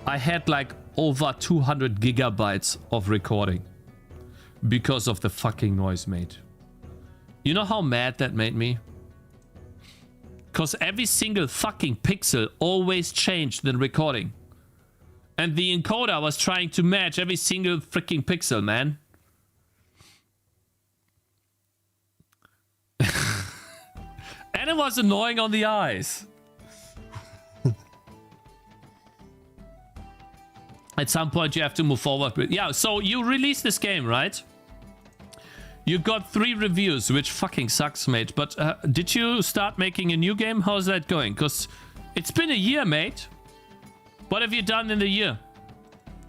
I had like over 200 gigabytes of recording because of the fucking noise, mate. You know how mad that made me? Because every single fucking pixel always changed in recording. And the encoder was trying to match every single freaking pixel, man. And it was annoying on the eyes. At some point you have to move forward with... Yeah, so you released this game, right? You got 3 reviews, which fucking sucks, mate. But did you start making a new game? How's that going? Because it's been a year, mate. What have you done in the year?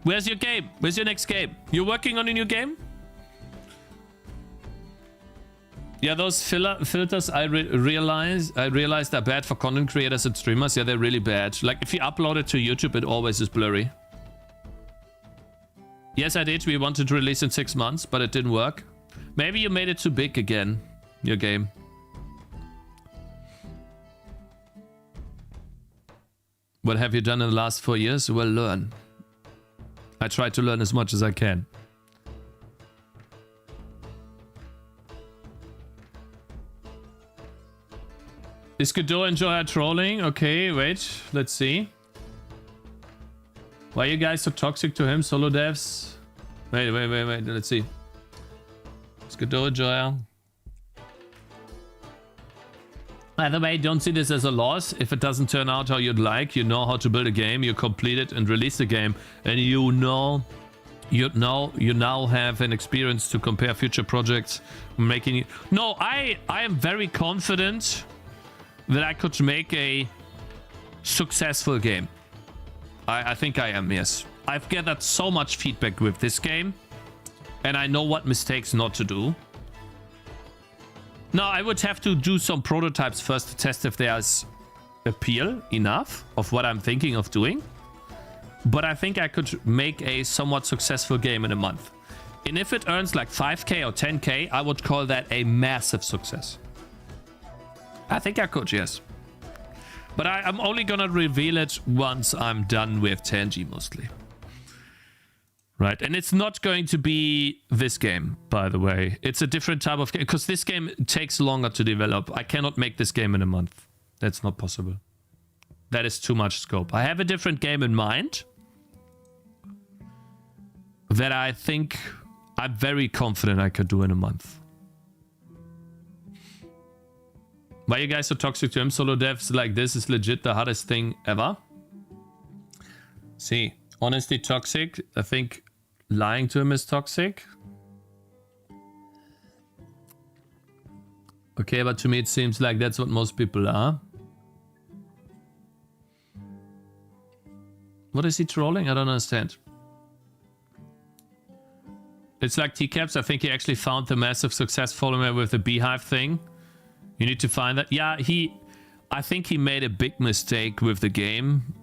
Where's your game? Where's your next game? You're working on a new game? Yeah, those filters I realized are bad for content creators and streamers. Yeah, they're really bad. Like if you upload it to YouTube, it always is blurry. Yes, I did. We wanted to release in 6 months, but it didn't work. Maybe you made it too big again, your game. What have you done in the last 4 years? Well, learn. I try to learn as much as I can. Is Godot enjoy trolling? Okay, wait. Let's see. Why are you guys so toxic to him, solo devs? Wait. Let's see. Is Godot enjoy? By the way, don't see this as a loss. If it doesn't turn out how you'd like, you know how to build a game, you complete it and release the game, and you now have an experience to compare future projects, making it. No, I am very confident that I could make a successful game. I think I am, yes. I've gathered so much feedback with this game, and I know what mistakes not to do. Now, I would have to do some prototypes first to test if there's appeal enough of what I'm thinking of doing. But I think I could make a somewhat successful game in a month. And if it earns like 5k or 10k, I would call that a massive success. I think I could, yes. But I'm only gonna reveal it once I'm done with Tangy, mostly. Right, and it's not going to be this game, by the way. It's a different type of game, because this game takes longer to develop. I cannot make this game in a month. That's not possible. That is too much scope. I have a different game in mind that I think I'm very confident I could do in a month. Why are you guys so toxic to him? Solo devs like this is legit the hardest thing ever. See, honestly toxic. I think lying to him is toxic. Okay, but to me it seems like that's what most people are. What is he trolling? I don't understand. It's like Tcaps. I think he actually found the massive success following with the beehive thing. You need to find that. Yeah, I think he made a big mistake with the game.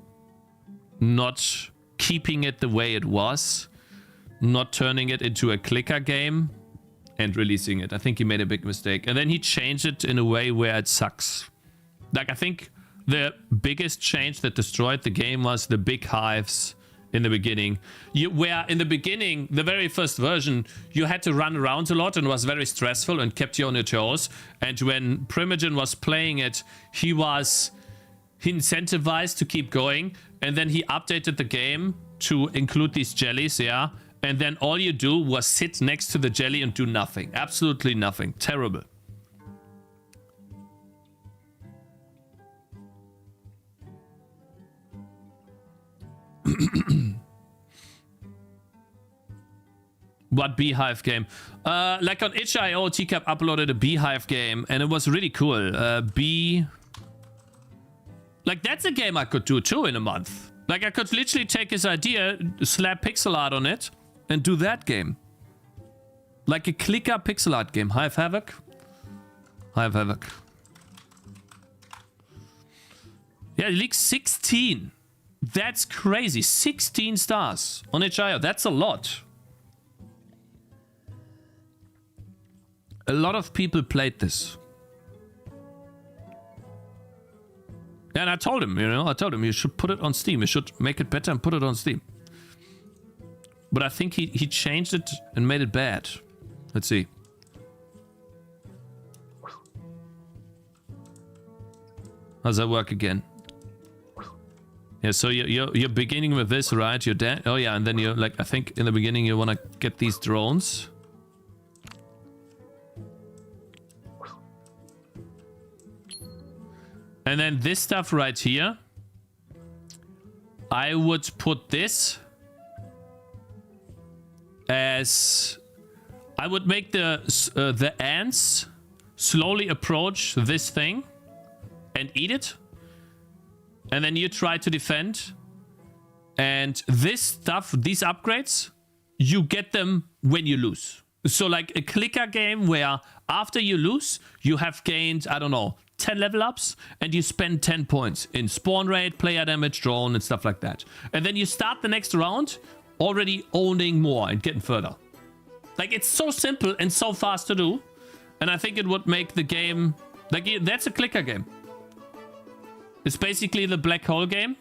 Not keeping it the way it was. Not turning it into a clicker game and releasing it. I think he made a big mistake. And then he changed it in a way where it sucks. Like, I think the biggest change that destroyed the game was the big hives in the beginning. Where in the beginning, the very first version, you had to run around a lot and was very stressful and kept you on your toes. And when Primogen was playing it, he was incentivized to keep going. And then he updated the game to include these jellies, yeah. And then all you do was sit next to the jelly and do nothing. Absolutely nothing. Terrible. What beehive game? Like on itch.io, TCAP uploaded a beehive game and it was really cool. Like that's a game I could do too in a month. Like I could literally take his idea, slap pixel art on it and do that game. Like a clicker pixel art game. Hive Havoc. Hive Havoc. Yeah, it leaks 16. That's crazy. 16 stars on itch.io. That's a lot. A lot of people played this. And I told him, you should put it on Steam. You should make it better and put it on Steam. But I think he changed it and made it bad. Let's see. How's that work again? Yeah, so you're beginning with this, right? You're dead. Oh yeah, and then you're like, I think in the beginning you want to get these drones. And then this stuff right here, I would put this as... I would make the ants slowly approach this thing and eat it. And then you try to defend. And this stuff, these upgrades, you get them when you lose. So like a clicker game where after you lose, you have gained, I don't know, 10 level ups, and you spend 10 points in spawn rate, player damage, drone, and stuff like that. And then you start the next round already owning more and getting further. Like, it's so simple and so fast to do. And I think it would make the game... Like, that's a clicker game. It's basically the black hole game.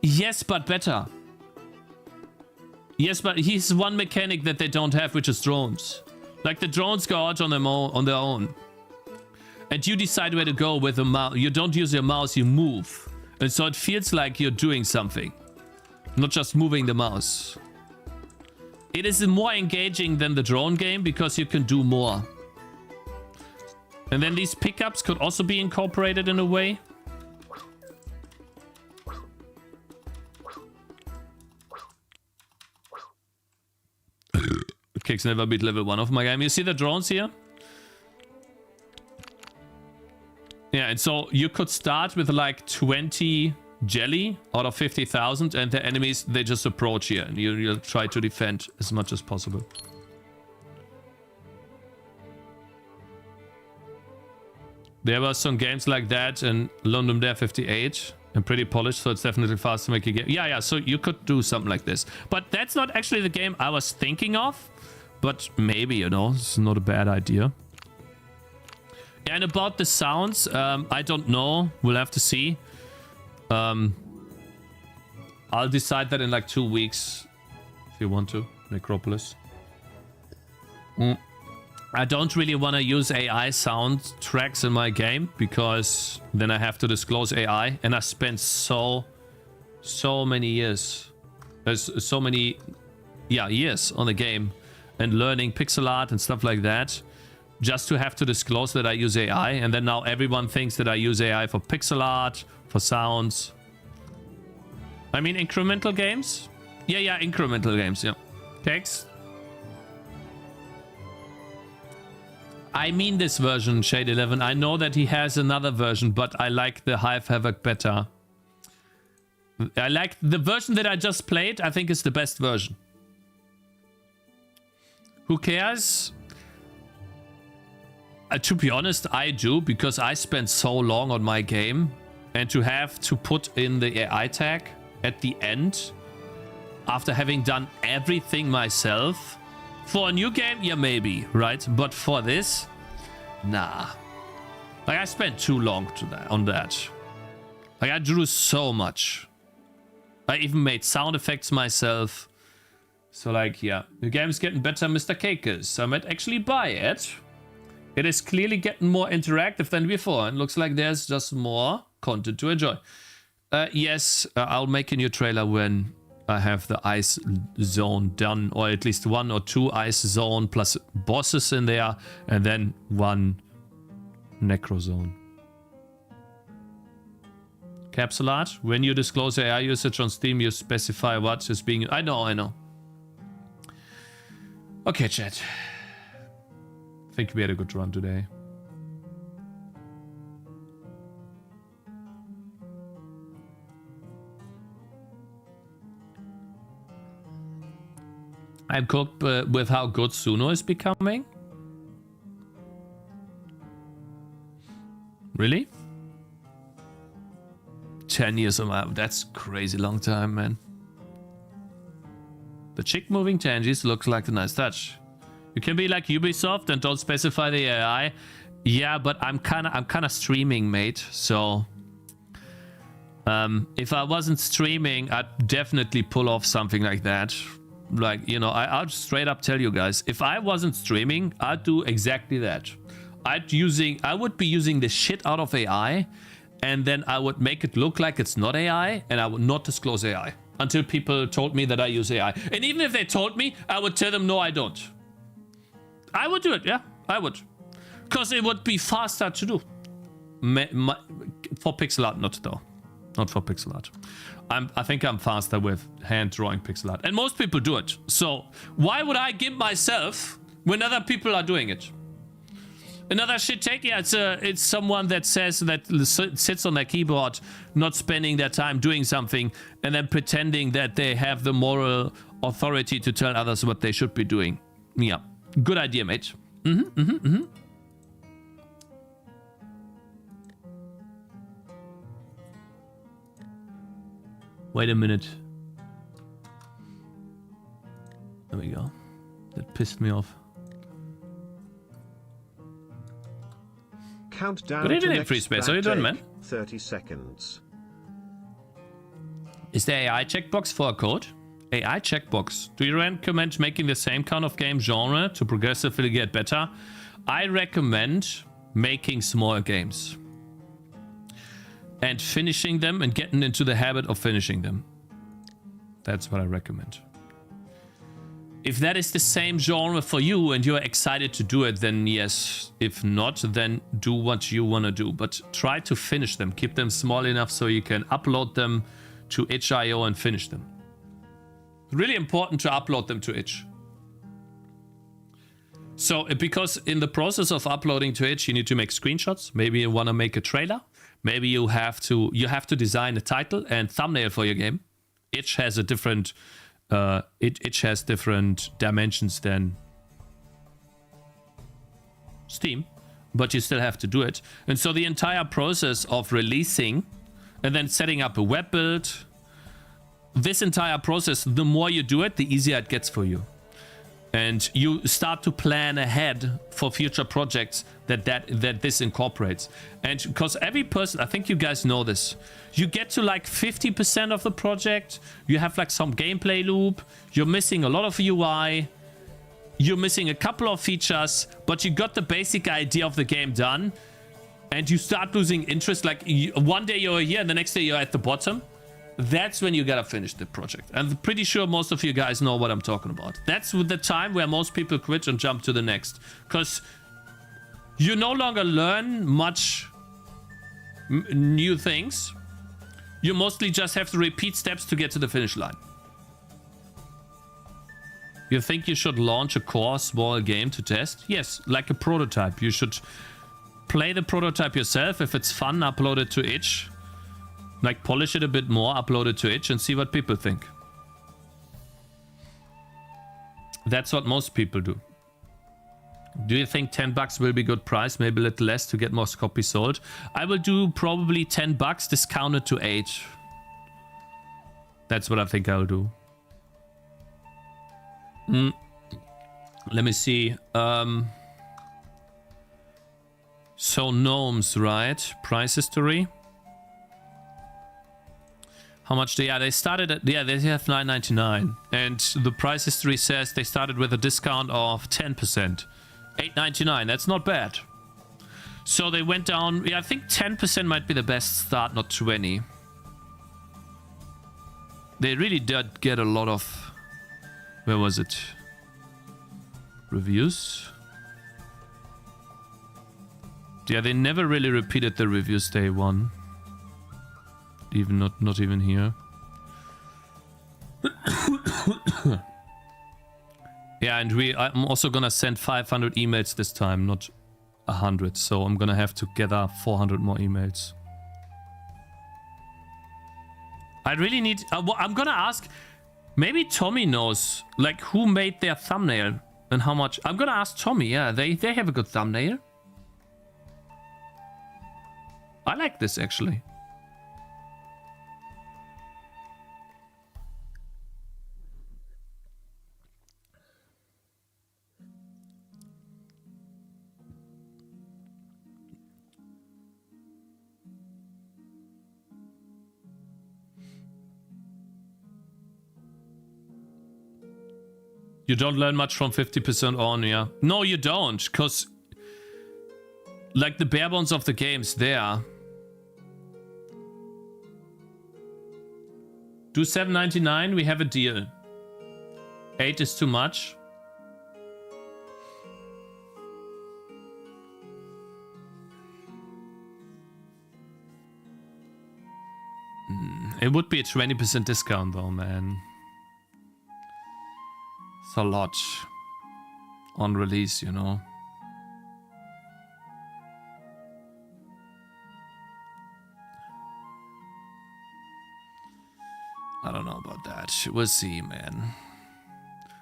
Yes, but better. Yes, but he's one mechanic that they don't have, which is drones. Like, the drones go out on their own. And you decide where to go with the mouse. You don't use your mouse, you move. And so it feels like you're doing something. Not just moving the mouse. It is more engaging than the drone game because you can do more. And then these pickups could also be incorporated in a way. Cakez never beat level 1 of my game. You see the drones here? Yeah, and so you could start with like 20 jelly out of 50,000, and the enemies, they just approach here, and you'll try to defend as much as possible. There were some games like that in London Dare 58 and pretty polished, so it's definitely fast to make a game. Yeah, so you could do something like this. But that's not actually the game I was thinking of. But maybe, it's not a bad idea. And about the sounds, I don't know. We'll have to see. I'll decide that in like 2 weeks, if you want to, Necropolis. I don't really want to use AI sound tracks in my game, because then I have to disclose AI, and I spent so many years. There's so many, years on the game, and learning pixel art and stuff like that, just to have to disclose that I use AI, and then now everyone thinks that I use AI for pixel art, for sounds. I mean, incremental games? Yeah, incremental games, yeah. Cakez? I mean this version, Shade 11. I know that he has another version, but I like the Hive Havoc better. I like the version that I just played. I think is the best version. Who cares? To be honest, I do, because I spent so long on my game, and to have to put in the AI tag at the end after having done everything myself. For a new game, yeah, maybe, right? But for this, nah. Like, I spent too long on that. Like, I drew so much. I even made sound effects myself. So, like, yeah. The game's getting better, Mr. Cakez. I might actually buy it. It is clearly getting more interactive than before. And looks like there's just more content to enjoy. Yes, I'll make a new trailer when I have the ice zone done, or at least 1 or 2 ice zone plus bosses in there, and then 1 necro zone. Capsule art. When you disclose AI usage on Steam, you specify what is being... I know. Okay, chat. I think we had a good run today. I'm cooked with how good Suno is becoming. Really? 10 years of my... That's crazy long time, man. The chick moving tangies looks like a nice touch. You can be like Ubisoft and don't specify the AI. Yeah, but I'm kind of streaming, mate. So if I wasn't streaming, I'd definitely pull off something like that. Like, you know, I'll straight up tell you guys, if I wasn't streaming, I'd do exactly that. I would be using the shit out of AI, and then I would make it look like it's not AI, and I would not disclose AI until people told me that I use AI. And even if they told me, I would tell them, no, I don't. I would do it, yeah, I would. Because it would be faster to do. For pixel art, not though. Not for pixel art. I think I'm faster with hand drawing pixel art. And most people do it. So why would I gimp myself when other people are doing it? Another shit take, yeah, it's someone that says that sits on their keyboard, not spending their time doing something, and then pretending that they have the moral authority to tell others what they should be doing. Yeah, good idea, mate. Wait a minute. There we go. That pissed me off.
Countdown.
Good evening,
to
Free
next
Space. How you doing, man?
30 seconds.
Is there AI checkbox for a code? AI checkbox. Do you recommend making the same kind of game genre to progressively get better? I recommend making smaller games and finishing them and getting into the habit of finishing them. That's what I recommend. If that is the same genre for you and you're excited to do it, then yes. If not, then do what you want to do. But try to finish them. Keep them small enough so you can upload them to itch.io and finish them. Really important to upload them to itch. So, because in the process of uploading to itch, you need to make screenshots. Maybe you want to make a trailer. Maybe you have to design a title and thumbnail for your game. Itch has a different... Itch has different dimensions than Steam, but you still have to do it. And so the entire process of releasing and then setting up a web build, this entire process, the more you do it, the easier it gets for you. And you start to plan ahead for future projects that this incorporates. And because every person, I think you guys know this, you get to like 50% of the project, you have like some gameplay loop, you're missing a lot of UI, you're missing a couple of features, but you got the basic idea of the game done, and you start losing interest. Like one day you're here and the next day you're at the bottom. That's when you gotta finish the project. I'm pretty sure most of you guys know what I'm talking about. That's the time where most people quit and jump to the next. Because you no longer learn much new things. You mostly just have to repeat steps to get to the finish line. You think you should launch a core small game to test? Yes, like a prototype. You should play the prototype yourself. If it's fun, upload it to itch. Like polish it a bit more, upload it to itch and see what people think. That's what most people do. Do you think $10 will be good price? Maybe a little less to get more copies sold. I will do probably $10 discounted to 8. That's what I think I'll do. Let me see. So gnomes, right? Price history. How much they started at, yeah, they have $9.99, and the price history says they started with a discount of 10%. $8.99, that's not bad. So they went down, yeah, I think 10% might be the best start, not 20. They really did get a lot of, where was it? Reviews? Yeah, they never really repeated the reviews day one. Even not even here. Yeah, and I'm also gonna send 500 emails this time, not 100. So I'm gonna have to gather 400 more emails. I really need. I'm gonna ask. Maybe Tommy knows, like, who made their thumbnail and how much. I'm gonna ask Tommy. Yeah, they have a good thumbnail. I like this actually. You don't learn much from 50% on, yeah. No, you don't, because like the bare bones of the game's there. Do $7.99, we have a deal. 8 is too much. It would be a 20% discount though, man. It's a lot on release, you know. I don't know about that. We'll see, man.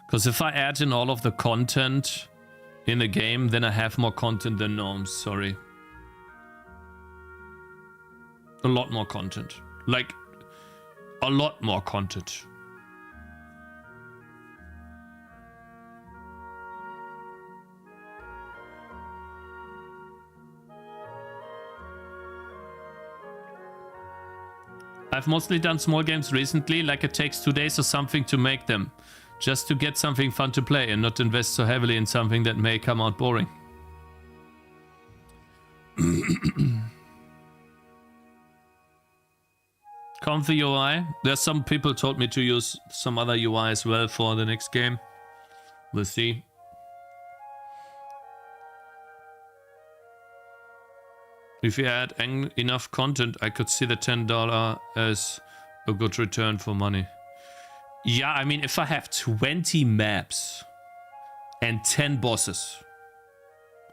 Because if I add in all of the content in the game, then I have more content than gnomes, sorry. A lot more content. Like, a lot more content. I've mostly done small games recently, like it takes 2 days or something to make them. Just to get something fun to play and not invest so heavily in something that may come out boring. Comfy UI. There's some people told me to use some other UI as well for the next game. We'll see. If you add enough content, I could see the $10 as a good return for money. Yeah, I mean, if I have 20 maps and 10 bosses,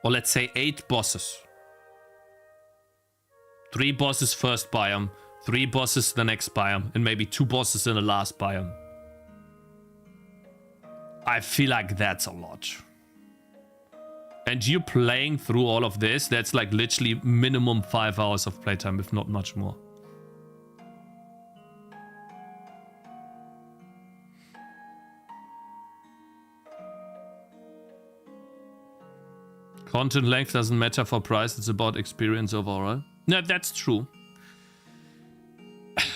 or let's say 8 bosses, 3 bosses first biome, 3 bosses the next biome, and maybe 2 bosses in the last biome. I feel like that's a lot. And you playing through all of this, that's like literally minimum 5 hours of playtime, if not much more. Content length doesn't matter for price, it's about experience overall. No, that's true.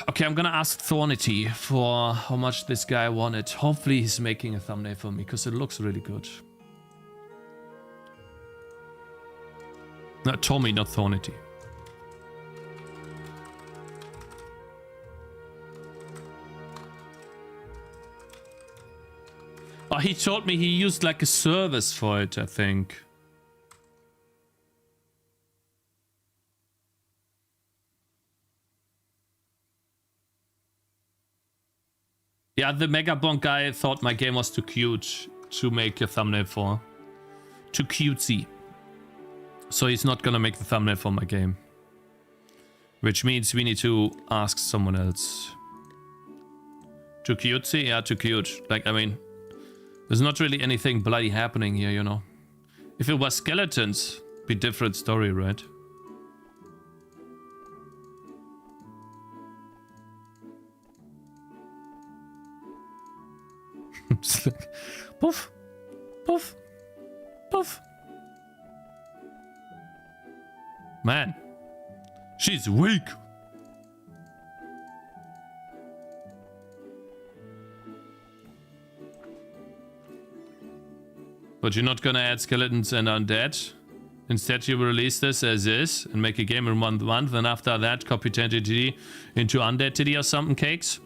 Okay, I'm gonna ask Thornity for how much this guy wanted. Hopefully he's making a thumbnail for me, because it looks really good. No, Tommy, not Thornity. Oh, he told me he used like a service for it, I think. Yeah, the Megabonk guy thought my game was too cute to make a thumbnail for. Too cutesy. So he's not gonna make the thumbnail for my game. Which means we need to ask someone else. Too cutesy? Yeah, too cute. Like, I mean, there's not really anything bloody happening here, you know. If it was skeletons, be different story, right? It's like, poof, poof, poof. Man, she's weak. But you're not gonna add skeletons and undead. Instead, you will release this as is and make a game in 1 month, and after that, copy Tangy TD into Undead TD or something, Cakes.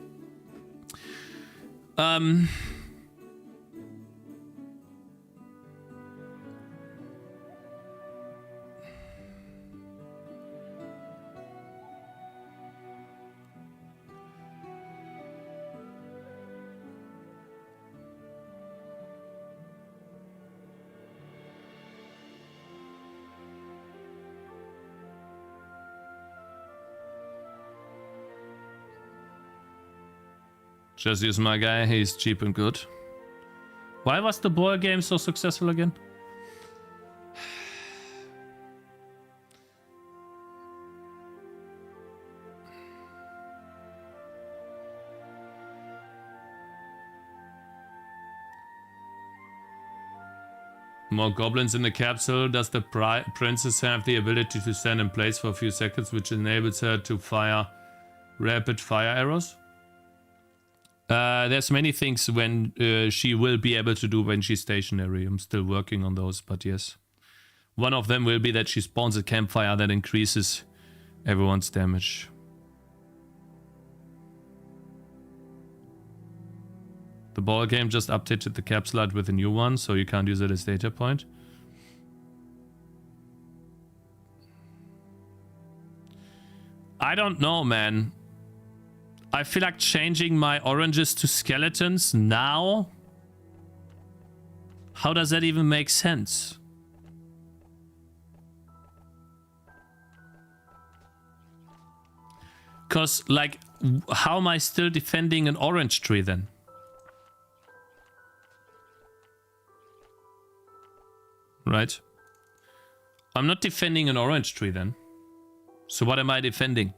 Just use my guy, he's cheap and good. Why was the board game so successful again? More goblins in the capsule. Does the princess have the ability to stand in place for a few seconds, which enables her to fire rapid fire arrows? There's many things when she will be able to do when she's stationary. I'm still working on those, but yes. One of them will be that she spawns a campfire that increases everyone's damage. The ball game just updated the capsule art with a new one, so you can't use it as data point. I don't know, man. I feel like changing my oranges to skeletons now. How does that even make sense? Because, like, how am I still defending an orange tree then? Right? I'm not defending an orange tree then. So what am I defending?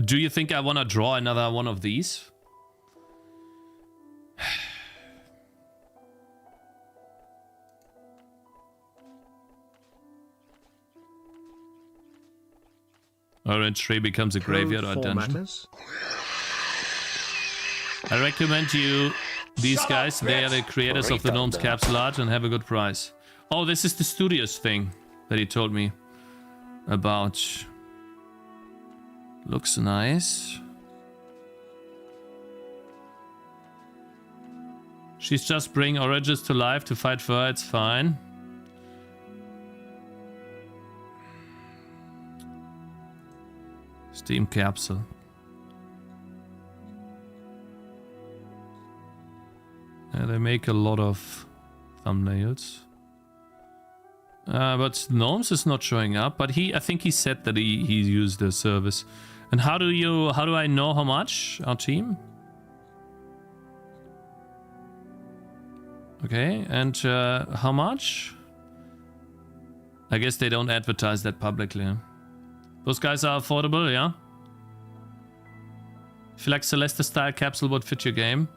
Do you think I want to draw another one of these? Orange tree becomes a graveyard or a dungeon. I recommend you these guys. They are the creators of the Gnome's capsule art and have a good price. Oh, this is the studios thing that he told me about. Looks nice. She's just bringing oranges to life to fight for her. It's fine. Steam capsule. Yeah, they make a lot of thumbnails. But Gnomes is not showing up. But I think he said that he used the service. And how do I know how much? Our team? Okay, and how much? I guess they don't advertise that publicly. Those guys are affordable, yeah? I feel like Celeste style capsule would fit your game.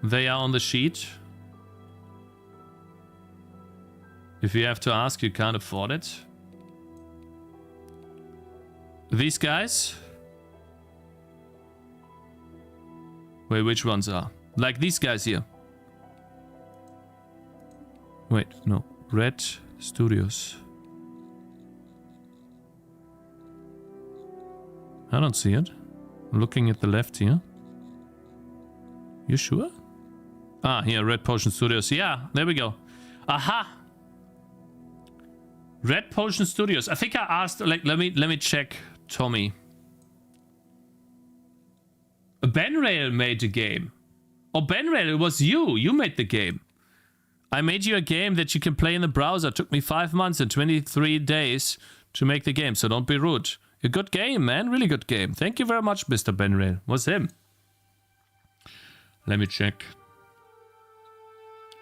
They are on the sheet. If you have to ask, you can't afford it. These guys? Wait, which ones are? Like these guys here. Wait, no. Red Studios. I don't see it. I'm looking at the left here. You sure? Ah, here, Red Potion Studios. Yeah, there we go. Aha! Red Potion Studios. I think I asked, like, let me check Tommy. Benrail made the game. Oh, Benrail, it was you. You made the game. I made you a game that you can play in the browser. It took me 5 months and 23 days to make the game, so don't be rude. A good game, man. Really good game. Thank you very much, Mr. Benrail. Was him. Let me check.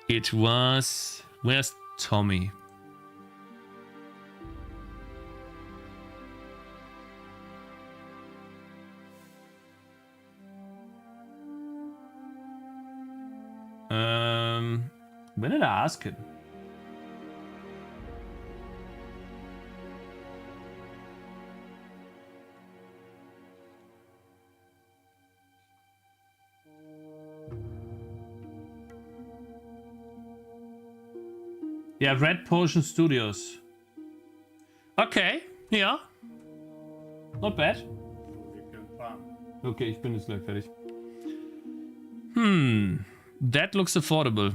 It was... Where's Tommy? When did I ask him? Yeah, Red Potion Studios. Okay, ja. Not bad. Okay, ich bin jetzt gleich fertig. That looks affordable.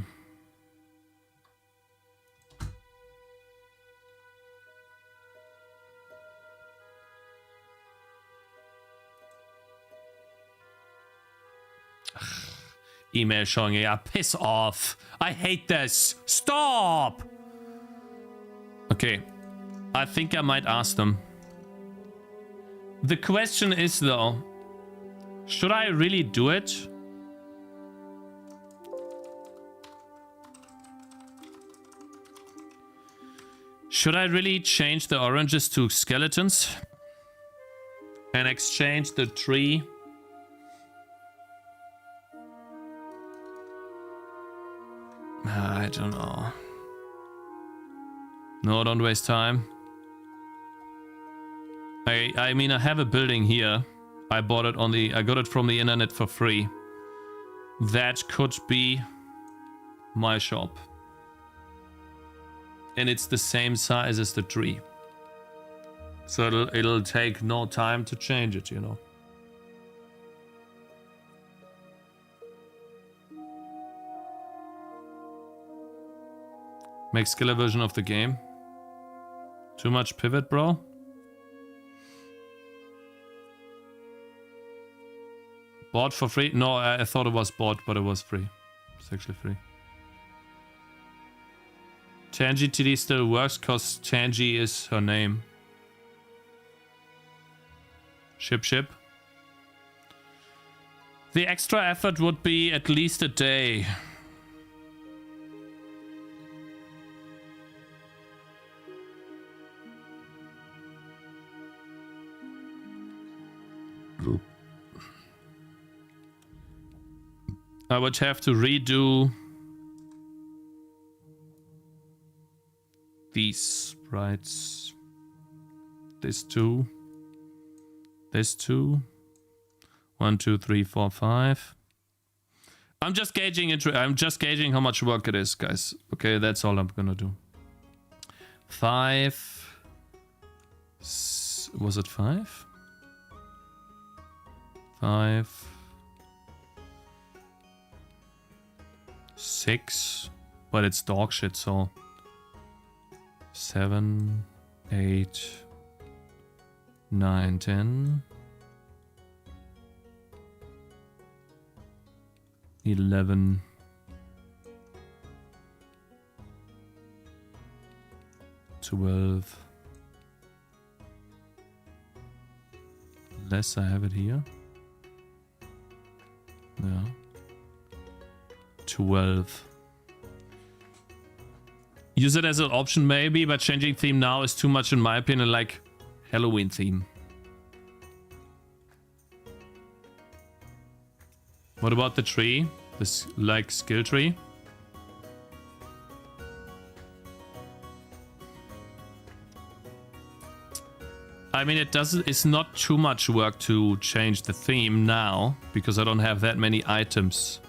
Email showing, yeah, piss off. I hate this. Stop! Okay, I think I might ask them. The question is though, should I really do it? Should I really change the oranges to skeletons and exchange the tree? I don't know. No, don't waste time. I mean, I have a building here. I bought it on the... I got it from the internet for free. that could be my shop. And it's the same size as the tree. So it'll take no time to change it, you know. Make skiller version of the game. Too much pivot, bro? Bought for free? No, I thought it was bought, but it was free. It's actually free. Tangy TD still works because Tangy is her name. Ship. The extra effort would be at least a day. I would have to redo these sprites. This two. 1, 2, 3, 4, 5. I'm just gauging it. I'm just gauging how much work it is, guys. Okay, that's all I'm gonna do. 5. Was it 5? 5. 6. But it's dog shit, so 7, 8, 9, 10, 11, 12. Less I have it here. Yeah. 12. Use it as an option maybe, but changing theme now is too much in my opinion, like Halloween theme. What about the tree? This like skill tree? I mean, it's not too much work to change the theme now because I don't have that many items.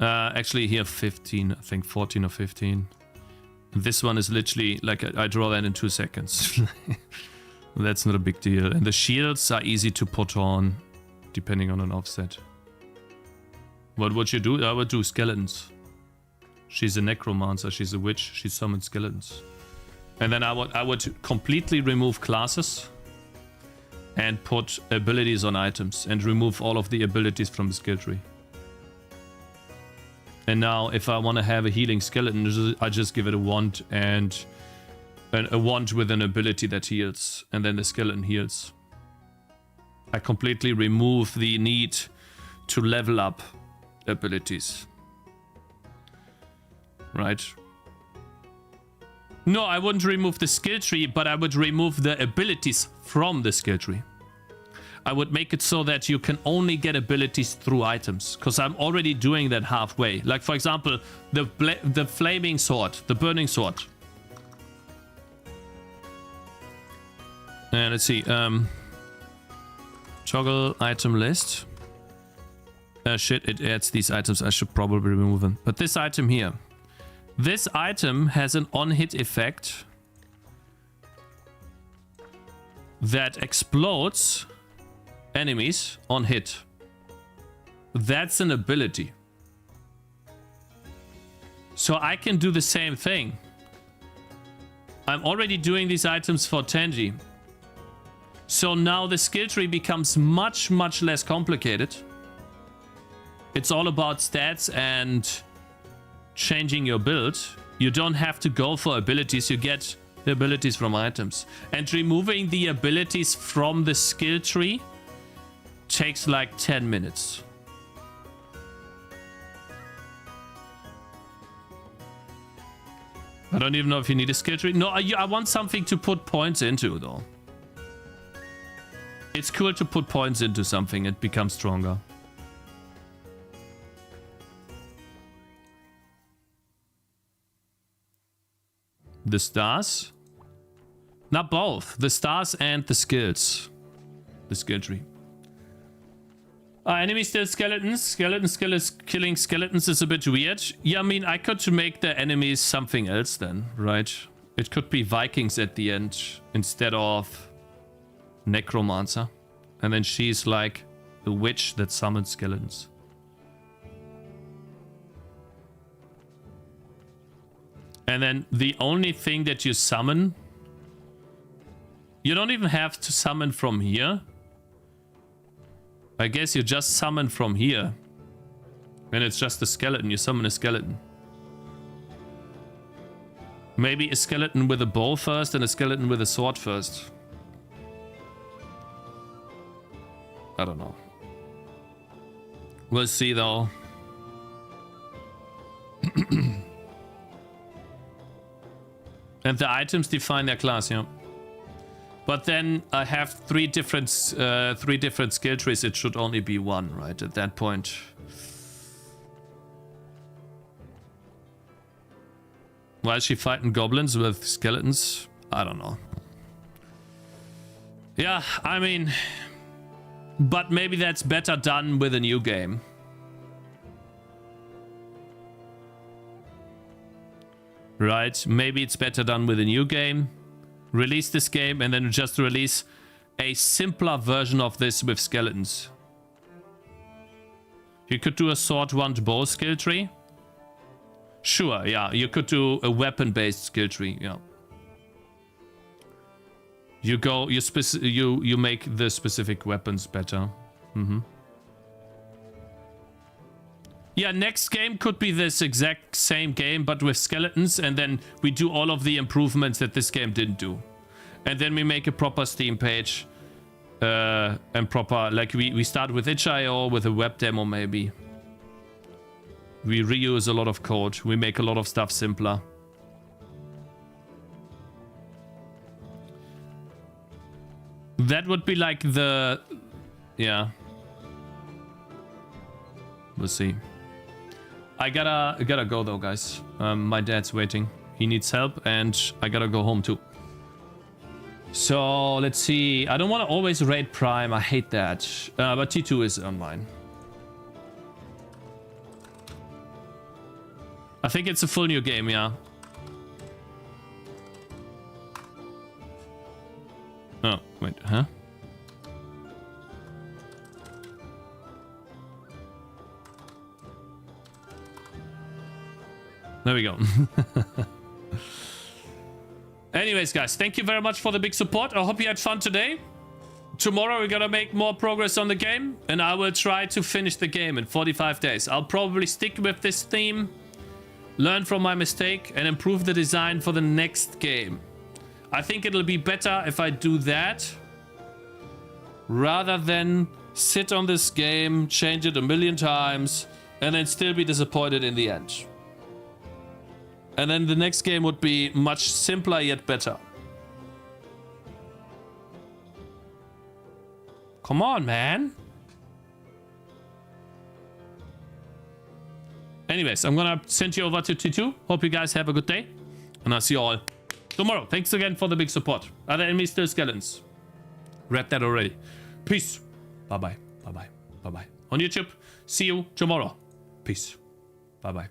Actually here 15, I think 14 or 15. This one is literally like I draw that in 2 seconds. That's not a big deal. And the shields are easy to put on depending on an offset. What would you do? I would do skeletons. She's a necromancer, she's a witch, she summons skeletons. And then I would completely remove classes and put abilities on items and remove all of the abilities from the skill tree. And now if I want to have a healing skeleton, I just give it a wand and a wand with an ability that heals, and then the skeleton heals. I completely remove the need to level up abilities. Right? No, I wouldn't remove the skill tree, but I would remove the abilities from the skill tree. I would make it so that you can only get abilities through items, because I'm already doing that halfway. Like, for example, the flaming sword, the burning sword. And let's see, toggle item list. Shit, it adds these items. I should probably remove them. But this item here. This item has an on-hit effect that explodes enemies on hit. That's an ability. So I can do the same thing. I'm already doing these items for Tangy. So now the skill tree becomes much, much less complicated. It's all about stats and changing your build. You don't have to go for abilities, you get the abilities from items. And removing the abilities from the skill tree takes like 10 minutes. I don't even know if you need a skill tree. No, I want something to put points into though. It's cool to put points into something, it becomes stronger. The stars? Not both. The stars and the skills. The skill tree. Enemy still skeletons. Killing skeletons is a bit weird. Yeah, I mean, I could make the enemies something else then, right? It could be Vikings at the end instead of Necromancer. And then she's like a witch that summons skeletons. And then the only thing that you summon... You don't even have to summon from here. I guess you just summon from here. And it's just a skeleton. You summon a skeleton. Maybe a skeleton with a bow first and a skeleton with a sword first. I don't know. We'll see though. And the items define their class, yeah. But then I have three different skill trees. It should only be one, right? At that point. Why is she fighting goblins with skeletons? I don't know. Yeah, I mean... But maybe that's better done with a new game. Right, maybe it's better done with a new game. Release this game and then just release a simpler version of this with skeletons. You could do a sword wand bow skill tree. Sure, yeah, you could do a weapon-based skill tree, yeah. You make the specific weapons better. Yeah, next game could be this exact same game, but with skeletons, and then we do all of the improvements that this game didn't do. And then we make a proper Steam page. And proper, like we start with itch.io, with a web demo maybe. We reuse a lot of code. We make a lot of stuff simpler. That would be like the... Yeah. We'll see. I gotta go though, guys. My dad's waiting. He needs help and I gotta go home too. So let's see. I don't want to always raid Prime. I hate that. But T2 is online. I think it's a full new game, yeah. Oh, wait, huh? There we go. Anyways, guys, thank you very much for the big support. I hope you had fun today. Tomorrow we're gonna make more progress on the game, and I will try to finish the game in 45 days. I'll probably stick with this theme, learn from my mistake, and improve the design for the next game. I think it'll be better if I do that rather than sit on this game, change it a million times, and then still be disappointed in the end. And then the next game would be much simpler yet better. Come on, man. Anyways, I'm gonna send you over to T2. Hope you guys have a good day. And I'll see you all tomorrow. Thanks again for the big support. Are there enemies still skeletons? Read that already. Peace. Bye-bye. Bye-bye. Bye-bye. On YouTube. See you tomorrow. Peace. Bye-bye.